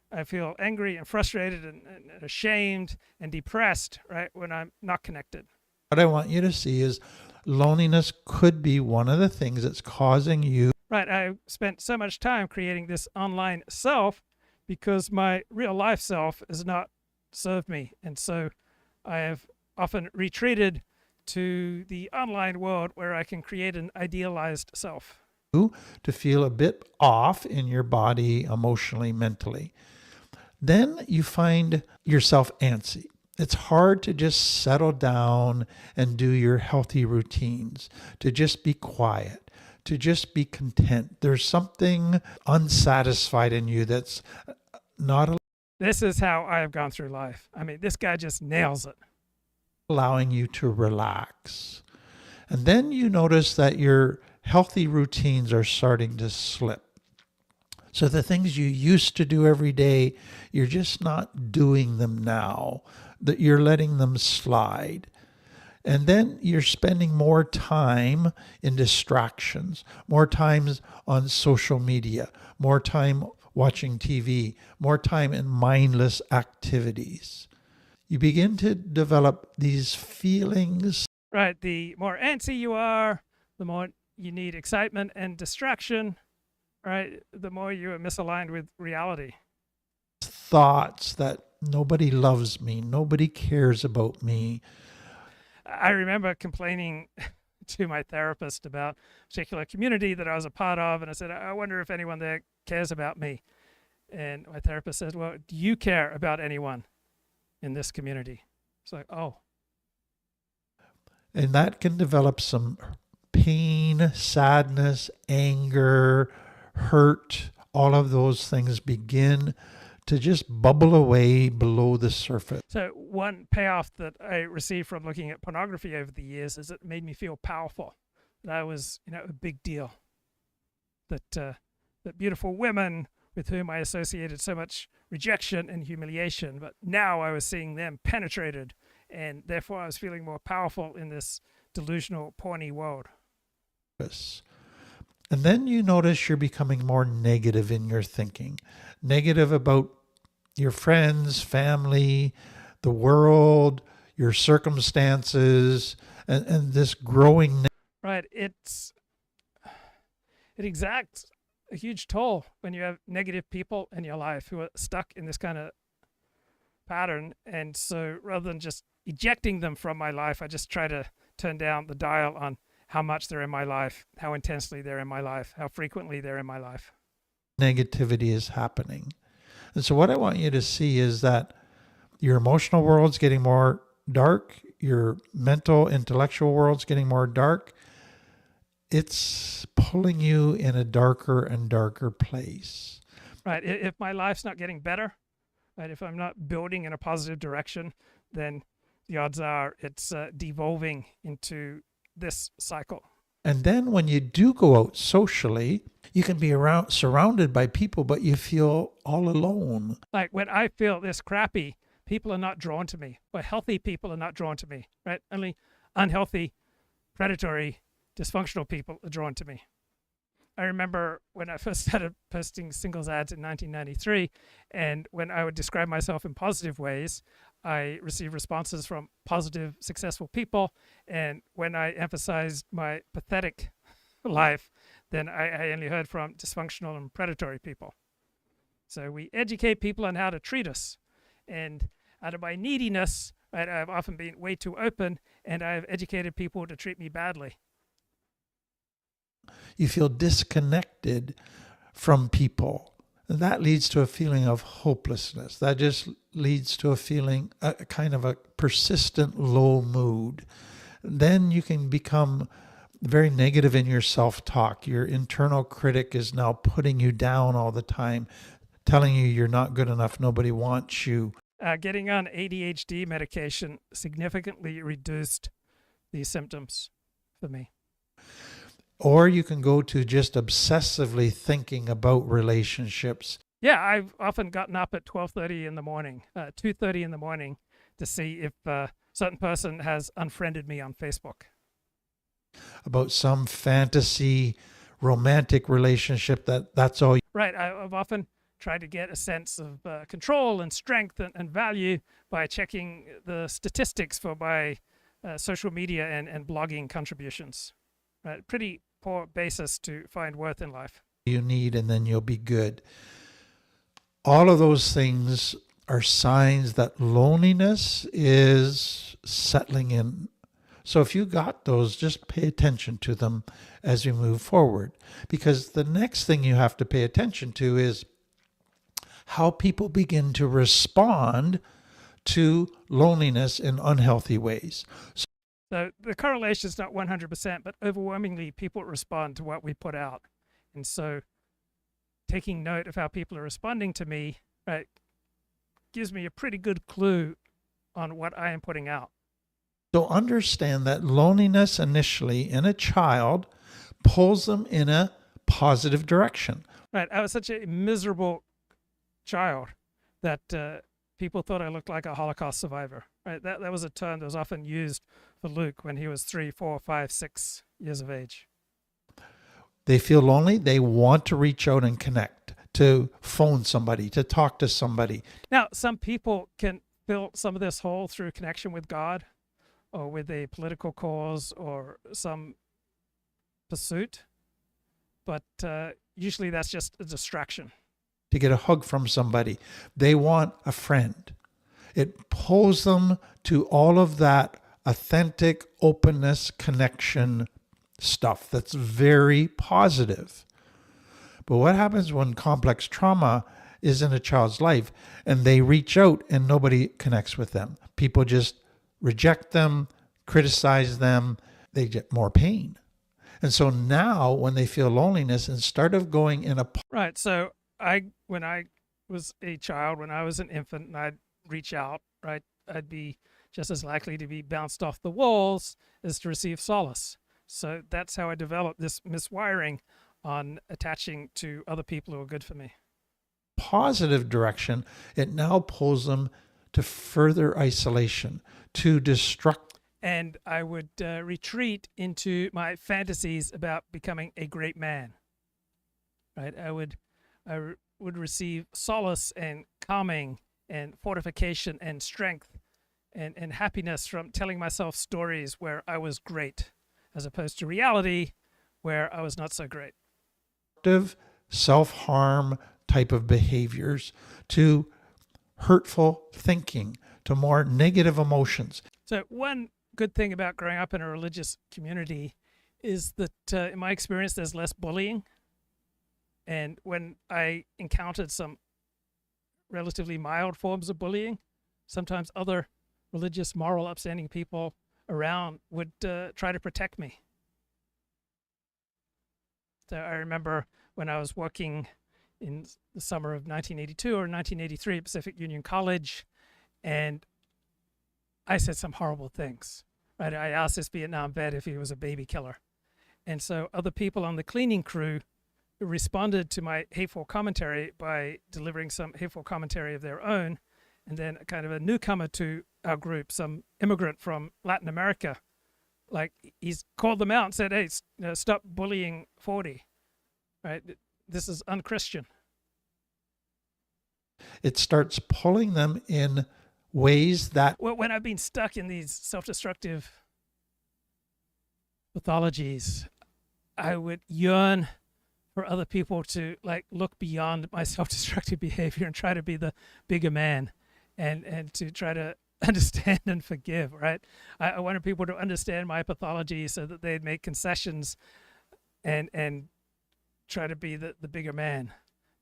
I feel angry and frustrated and ashamed and depressed, right, when I'm not connected. What I want you to see is loneliness could be one of the things that's causing you. Right, I spent so much time creating this online self because my real life self has not served me. And so I have often retreated to the online world where I can create an idealized self. To feel a bit off in your body, emotionally, mentally. Then you find yourself antsy. It's hard to just settle down and do your healthy routines, to just be quiet, to just be content. There's something unsatisfied in you that's not. This is how I have gone through life. I mean, this guy just nails it. Allowing you to relax. And then you notice that your healthy routines are starting to slip. So the things you used to do every day, you're just not doing them now, that you're letting them slide. And then you're spending more time in distractions, more times on social media, more time watching TV, more time in mindless activities. You begin to develop these feelings. Right, the more antsy you are, the more you need excitement and distraction, right? The more you are misaligned with reality. Thoughts that nobody loves me, nobody cares about me. I remember complaining to my therapist about a particular community that I was a part of, and I said, I wonder if anyone there cares about me. And my therapist said, well, do you care about anyone in this community? It's like, oh. And that can develop some pain, sadness, anger, hurt. All of those things begin to just bubble away below the surface. So one payoff that I received from looking at pornography over the years is it made me feel powerful, that I was, a big deal, that beautiful women with whom I associated so much rejection and humiliation, but now I was seeing them penetrated, and therefore I was feeling more powerful in this delusional, porny world. And then you notice you're becoming more negative in your thinking, negative about your friends, family, the world, your circumstances, and this growing. Right. It exacts a huge toll when you have negative people in your life who are stuck in this kind of pattern. And so rather than just ejecting them from my life, I just try to turn down the dial on how much they're in my life, how intensely they're in my life, how frequently they're in my life. Negativity is happening. And so what I want you to see is that your emotional world's getting more dark, your mental, intellectual world's getting more dark. It's pulling you in a darker and darker place. Right. If my life's not getting better, right, if I'm not building in a positive direction, then the odds are it's devolving into this cycle. And then when you do go out socially, you can be surrounded by people, but you feel all alone. Like when I feel this crappy, people are not drawn to me. Or healthy people are not drawn to me, right? Only unhealthy, predatory, dysfunctional people are drawn to me. I remember when I first started posting singles ads in 1993, and when I would describe myself in positive ways, I received responses from positive, successful people. And when I emphasized my pathetic life, then I only heard from dysfunctional and predatory people. So we educate people on how to treat us. And out of my neediness, right, I've often been way too open, and I've educated people to treat me badly. You feel disconnected from people. And that leads to a feeling of hopelessness. That just leads to a feeling, a kind of a persistent low mood. Then you can become very negative in your self-talk. Your internal critic is now putting you down all the time, telling you you're not good enough, nobody wants you. Getting on ADHD medication significantly reduced these symptoms for me. Or you can go to just obsessively thinking about relationships. Yeah, I've often gotten up at 12:30 in the morning, 2:30 in the morning, to see if a certain person has unfriended me on Facebook. About some fantasy romantic relationship that's all. Right, I've often tried to get a sense of control and strength and value by checking the statistics for my social media and blogging contributions. Right, pretty poor basis to find worth in life. You need, and then you'll be good. All of those things are signs that loneliness is settling in. So if you got those, just pay attention to them as you move forward. Because the next thing you have to pay attention to is how people begin to respond to loneliness in unhealthy ways. So the correlation is not 100%, but overwhelmingly people respond to what we put out. And so taking note of how people are responding to me, right, gives me a pretty good clue on what I am putting out. So understand that loneliness initially in a child pulls them in a positive direction. Right. I was such a miserable child that people thought I looked like a Holocaust survivor. Right. That was a term that was often used for Luke when he was 3, 4, 5, 6 years of age. They feel lonely. They want to reach out and connect, to phone somebody, to talk to somebody. Now, some people can fill some of this hole through connection with God or with a political cause or some pursuit, but usually that's just a distraction. To get a hug from somebody. They want a friend. It pulls them to all of that authentic openness, connection stuff that's very positive. But what happens when complex trauma is in a child's life and they reach out and nobody connects with them? People just reject them, criticize them, they get more pain. And so now when they feel loneliness, instead of going in a... Right, so when was a child, when I was an infant, and I'd reach out, right, I'd be just as likely to be bounced off the walls as to receive solace. So that's how I developed this miswiring on attaching to other people who are good for me. Positive direction, it now pulls them to further isolation, to destruct. And I would retreat into my fantasies about becoming a great man. Right? I would receive solace and calming and fortification and strength and happiness from telling myself stories where I was great, as opposed to reality where I was not so great. Self-harm type of behaviors, to hurtful thinking, to more negative emotions. So one good thing about growing up in a religious community is that, in my experience, there's less bullying. And when I encountered some relatively mild forms of bullying, sometimes other religious, moral, upstanding people around would try to protect me. So I remember when I was working in the summer of 1982 or 1983 at Pacific Union College, and I said some horrible things. Right? I asked this Vietnam vet if he was a baby killer. And so other people on the cleaning crew responded to my hateful commentary by delivering some hateful commentary of their own. And then kind of a newcomer to our group, some immigrant from Latin America, like he's called them out and said, hey, stop bullying 40. Right? This is unchristian. It starts pulling them in ways that... Well, when I've been stuck in these self-destructive pathologies, I would yearn for other people to like look beyond my self-destructive behavior and try to be the bigger man and to try to understand and forgive, right? I wanted people to understand my pathology so that they'd make concessions and try to be the bigger man.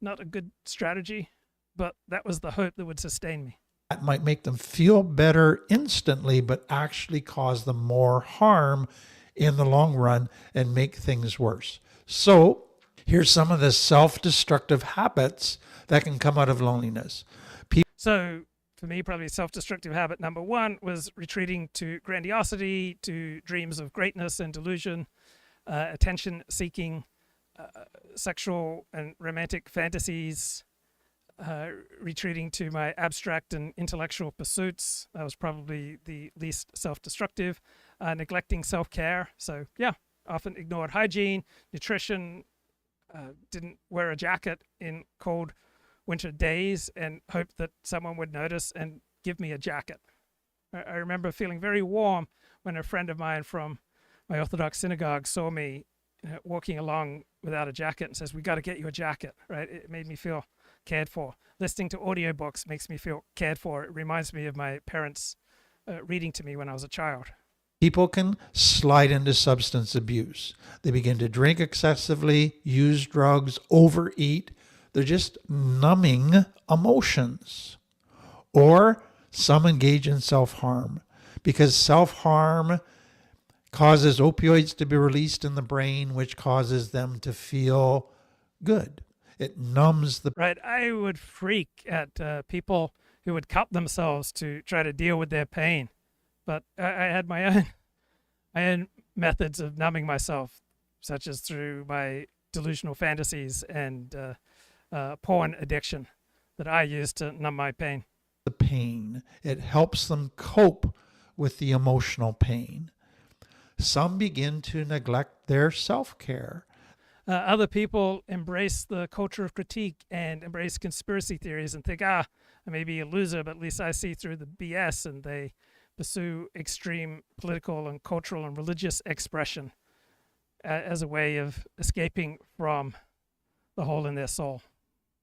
Not a good strategy, but that was the hope that would sustain me. That might make them feel better instantly, but actually cause them more harm in the long run and make things worse. So here's some of the self-destructive habits that can come out of loneliness. So for me, probably self-destructive habit number one was retreating to grandiosity, to dreams of greatness and delusion, attention-seeking, sexual and romantic fantasies, retreating to my abstract and intellectual pursuits. That was probably the least self-destructive. Neglecting self-care. So yeah, often ignored hygiene, nutrition, didn't wear a jacket in cold winter days and hoped that someone would notice and give me a jacket. I remember feeling very warm when a friend of mine from my Orthodox synagogue saw me walking along without a jacket and says, we got to get you a jacket, right? It made me feel cared for. Listening to audiobooks makes me feel cared for. It reminds me of my parents reading to me when I was a child. People can slide into substance abuse. They begin to drink excessively, use drugs, overeat. They're just numbing emotions. Or some engage in self-harm because self-harm causes opioids to be released in the brain, which causes them to feel good. It numbs the... Right. I would freak at people who would cut themselves to try to deal with their pain. But I had my own methods of numbing myself, such as through my delusional fantasies and porn addiction that I used to numb my pain. The pain. It helps them cope with the emotional pain. Some begin to neglect their self-care. Other people embrace the culture of critique and embrace conspiracy theories and think, I may be a loser, but at least I see through the BS, and they pursue extreme political and cultural and religious expression as a way of escaping from the hole in their soul.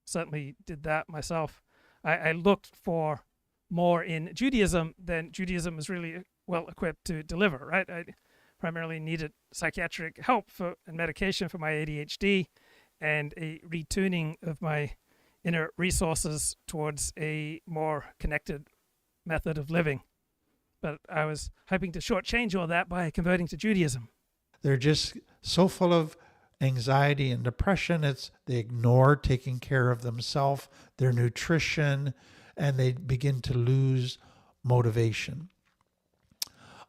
Certainly did that myself. I looked for more in Judaism than Judaism was really well equipped to deliver, right? I primarily needed psychiatric help and medication for my ADHD and a retuning of my inner resources towards a more connected method of living. But I was hoping to shortchange all that by converting to Judaism. They're just so full of anxiety and depression. It's they ignore taking care of themselves, their nutrition, and they begin to lose motivation.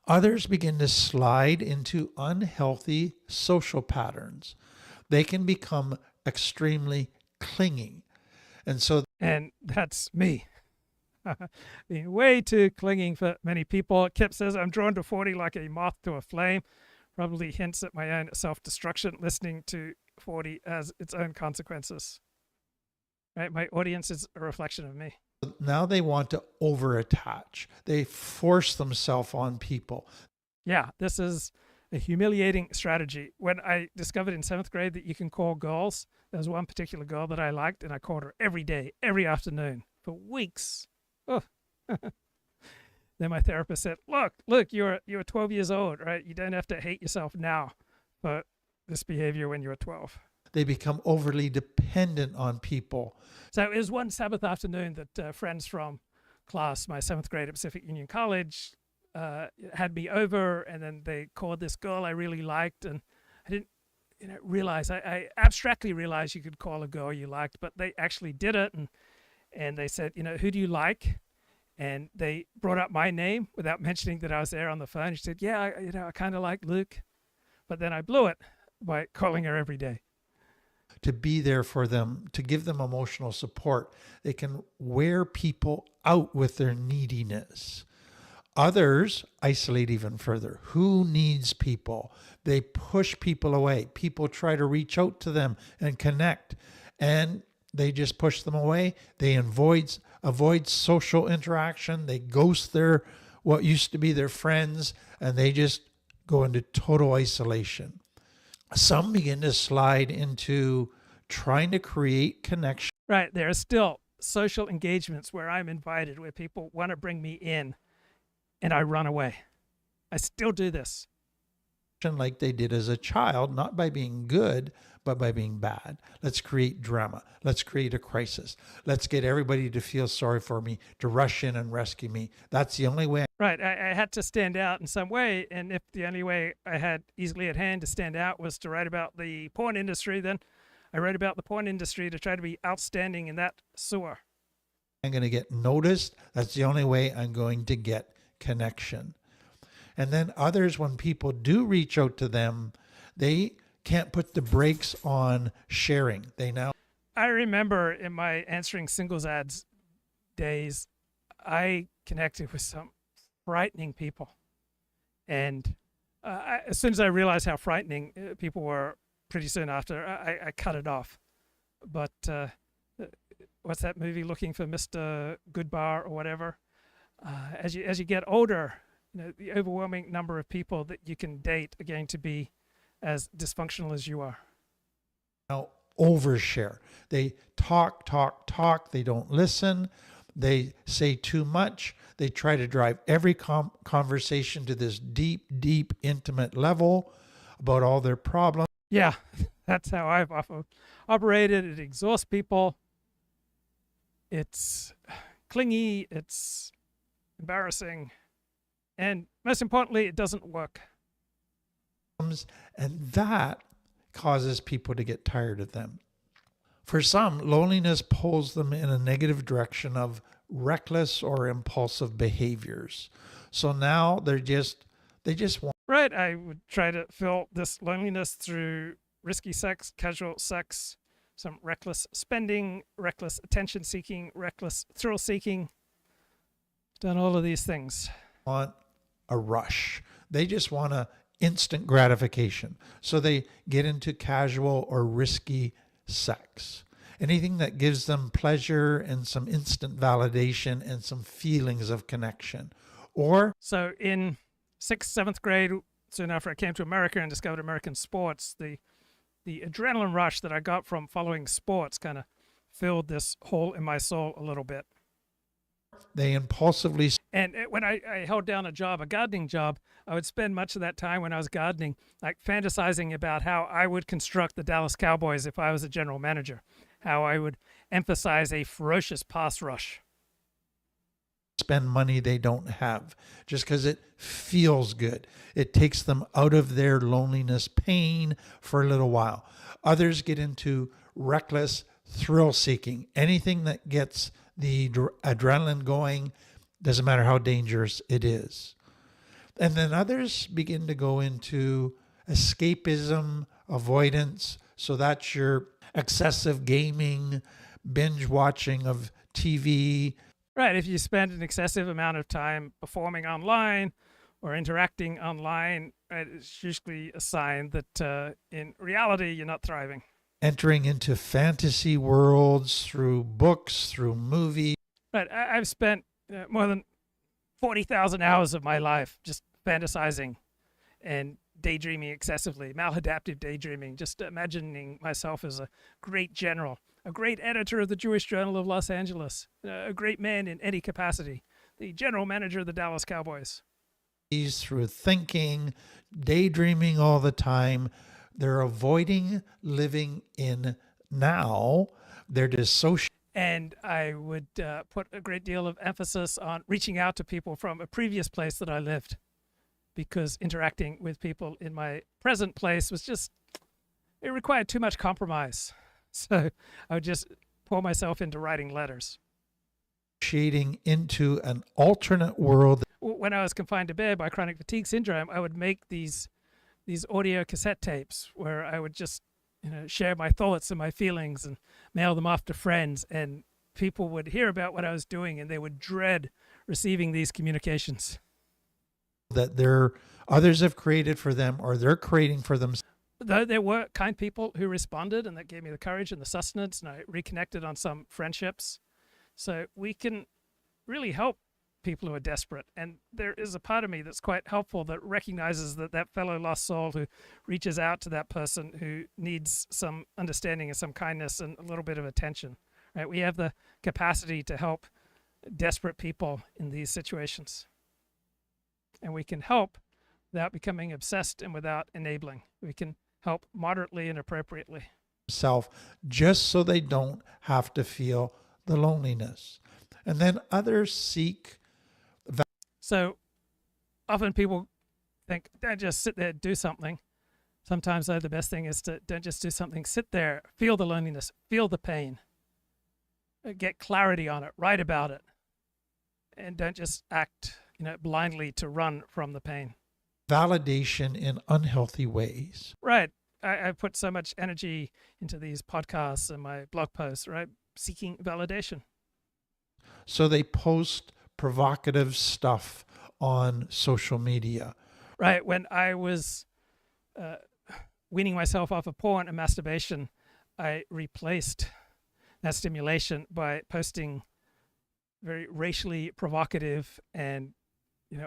Others begin to slide into unhealthy social patterns. They can become extremely clingy. And that's me. Being way too clinging for many people. Kip says, I'm drawn to 40 like a moth to a flame. Probably hints at my own self-destruction. Listening to 40 has its own consequences. Right? My audience is a reflection of me. Now they want to overattach. They force themselves on people. Yeah, this is a humiliating strategy. When I discovered in 7th grade that you can call girls, there was one particular girl that I liked, and I called her every day, every afternoon, for weeks. Oh. Then my therapist said, look, you're 12 years old, right? You don't have to hate yourself now for this behavior when you're 12. They become overly dependent on people. So it was one Sabbath afternoon that friends from class, my 7th grade at Pacific Union College, had me over, and then they called this girl I really liked, and I didn't realize, I abstractly realized you could call a girl you liked, but they actually did it, and they said, who do you like? And they brought up my name without mentioning that I was there on the phone. She said, yeah, I kind of like Luke, but then I blew it by calling her every day. To be there for them, to give them emotional support. They can wear people out with their neediness. Others isolate even further. Who needs people? They push people away. People try to reach out to them and connect, and they just push them away. They avoid social interaction. They ghost what used to be their friends, and they just go into total isolation. Some begin to slide into trying to create connection. Right. There are still social engagements where I'm invited, where people want to bring me in, and I run away. I still do this. Like they did as a child, not by being good, but by being bad. Let's create drama. Let's create a crisis. Let's get everybody to feel sorry for me, to rush in and rescue me. That's the only way. Right. I had to stand out in some way. And if the only way I had easily at hand to stand out was to write about the porn industry, then I wrote about the porn industry to try to be outstanding in that sewer. I'm going to get noticed. That's the only way I'm going to get connection. And then others, when people do reach out to them, they can't put the brakes on sharing. I remember in my answering singles ads days, I connected with some frightening people. And as soon as I realized how frightening people were, pretty soon after, I cut it off. But what's that movie, Looking for Mr. Goodbar or whatever? As you get older, the overwhelming number of people that you can date are going to be as dysfunctional as you are. Now overshare. They talk. They don't listen. They say too much. They try to drive every conversation to this deep, intimate level about all their problems. Yeah, that's how I've operated. It exhausts people. It's clingy. It's embarrassing. And most importantly, it doesn't work. And that causes people to get tired of them. For some, loneliness pulls them in a negative direction of reckless or impulsive behaviors. So now they just want. Right. I would try to fill this loneliness through risky sex, casual sex, some reckless spending, reckless attention seeking, reckless thrill seeking. Done all of these things. Want a rush. They just want a instant gratification. So they get into casual or risky sex. Anything that gives them pleasure and some instant validation and some feelings of connection. So in 6th, 7th grade, soon after I came to America and discovered American sports, the adrenaline rush that I got from following sports kind of filled this hole in my soul a little bit. They impulsively. And when I held down a gardening job, I would spend much of that time when I was gardening, like fantasizing about how I would construct the Dallas Cowboys if I was a general manager, how I would emphasize a ferocious pass rush. spend money they don't have just because it feels good. It takes them out of their loneliness, pain for a little while. Others get into reckless thrill seeking. Anything that gets the adrenaline going, doesn't matter how dangerous it is. And then others begin to go into escapism, avoidance. So that's your excessive gaming, binge watching of TV. Right. If you spend an excessive amount of time performing online or interacting online, it's usually a sign that in reality you're not thriving. Entering into fantasy worlds through books, through movies. Right. I've spent more than 40,000 hours of my life just fantasizing and daydreaming excessively, maladaptive daydreaming, just imagining myself as a great general, a great editor of the Jewish Journal of Los Angeles, a great man in any capacity, the general manager of the Dallas Cowboys. Through thinking, daydreaming all the time. They're avoiding living in now. They're dissociating. And I would put a great deal of emphasis on reaching out to people from a previous place that I lived, because interacting with people in my present place was just, it required too much compromise. So I would just pour myself into writing letters. Shading into an alternate world. When I was confined to bed by chronic fatigue syndrome, I would make these audio cassette tapes where I would just, share my thoughts and my feelings and mail them off to friends, and people would hear about what I was doing and they would dread receiving these communications. That others have created for them, or they're creating for themselves. Though there were kind people who responded, and that gave me the courage and the sustenance, and I reconnected on some friendships. So we can really help people who are desperate. And there is a part of me that's quite helpful that recognizes that fellow lost soul who reaches out to that person who needs some understanding and some kindness and a little bit of attention. Right? We have the capacity to help desperate people in these situations. And we can help without becoming obsessed and without enabling. We can help moderately and appropriately. Just so they don't have to feel the loneliness. And then others seek. So often people think, don't just sit there and do something. Sometimes though, the best thing is to don't just do something. Sit there, feel the loneliness, feel the pain, get clarity on it, write about it, and don't just act blindly to run from the pain. Validation in unhealthy ways. Right. I put so much energy into these podcasts and my blog posts, right? Seeking validation. So they post provocative stuff on social media. Right. When I was weaning myself off of porn and masturbation, I replaced that stimulation by posting very racially provocative and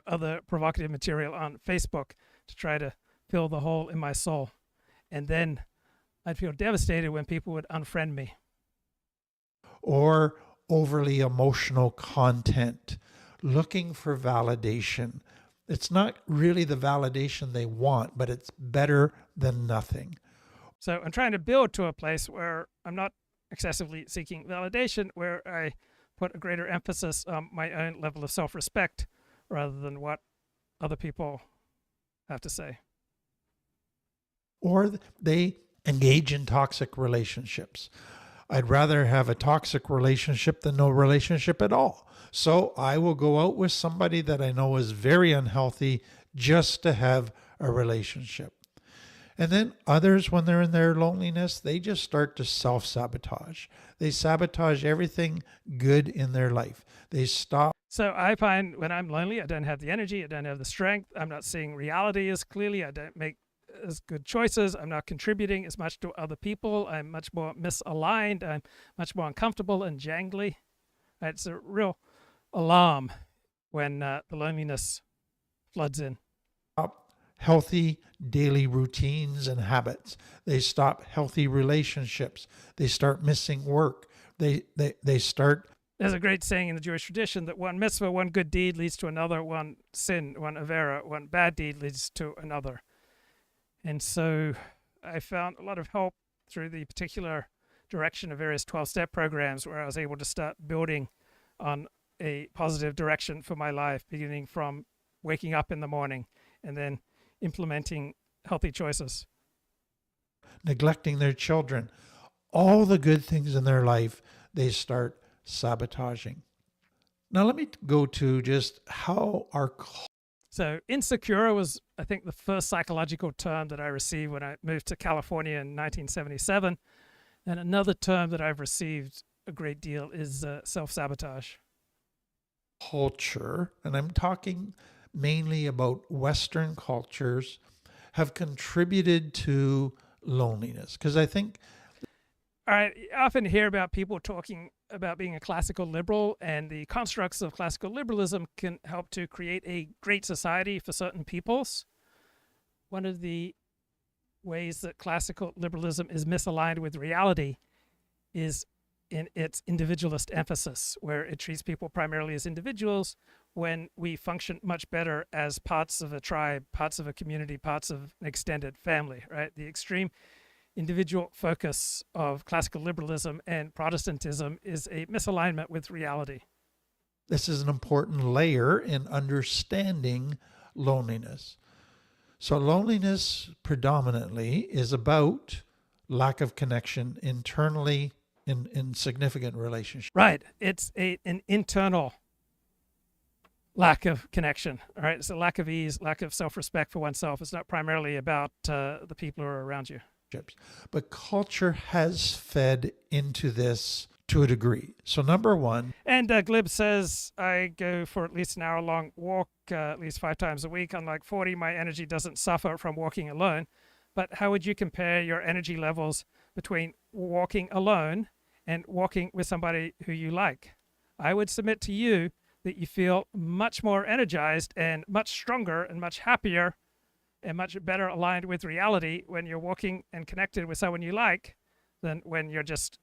other provocative material on Facebook to try to fill the hole in my soul. And then I'd feel devastated when people would unfriend me. Or overly emotional content, looking for validation. It's not really the validation they want, but it's better than nothing. So I'm trying to build to a place where I'm not excessively seeking validation, where I put a greater emphasis on my own level of self-respect rather than what other people have to say. Or they engage in toxic relationships. I'd rather have a toxic relationship than no relationship at all. So I will go out with somebody that I know is very unhealthy just to have a relationship. And then others, when they're in their loneliness, they just start to self-sabotage. They sabotage everything good in their life. They stop. So I find when I'm lonely, I don't have the energy, I don't have the strength, I'm not seeing reality as clearly, I don't make as good choices, I'm not contributing as much to other people, I'm much more misaligned, I'm much more uncomfortable and jangly. It's a real alarm when the loneliness floods in. Healthy daily routines and habits. They stop healthy relationships. They start missing work. They start. There's a great saying in the Jewish tradition that one mitzvah, one good deed leads to another, one sin, one avera, one bad deed leads to another. And so I found a lot of help through the particular direction of various 12-step programs where I was able to start building on a positive direction for my life, beginning from waking up in the morning and then implementing healthy choices. Neglecting their children, all the good things in their life, they start sabotaging. Now let me go to just how our... So insecure was, I think, the first psychological term that I received when I moved to California in 1977. And another term that I've received a great deal is self-sabotage. Culture, and I'm talking mainly about Western cultures, have contributed to loneliness. Because I think... All right, I often hear about people talking about being a classical liberal, and the constructs of classical liberalism can help to create a great society for certain peoples. One of the ways that classical liberalism is misaligned with reality is in its individualist emphasis, where it treats people primarily as individuals when we function much better as parts of a tribe, parts of a community, parts of an extended family, right? The extreme individual focus of classical liberalism and Protestantism is a misalignment with reality. This is an important layer in understanding loneliness. So loneliness predominantly is about lack of connection internally in significant relationships. Right. It's an internal lack of connection. All right. It's a lack of ease, lack of self-respect for oneself. It's not primarily about the people who are around you. But culture has fed into this to a degree. So number one. And Glib says, I go for at least an hour-long walk at least 5 times a week. Unlike 40, my energy doesn't suffer from walking alone. But how would you compare your energy levels between walking alone and walking with somebody who you like? I would submit to you that you feel much more energized and much stronger and much happier and much better aligned with reality when you're walking and connected with someone you like than when you're just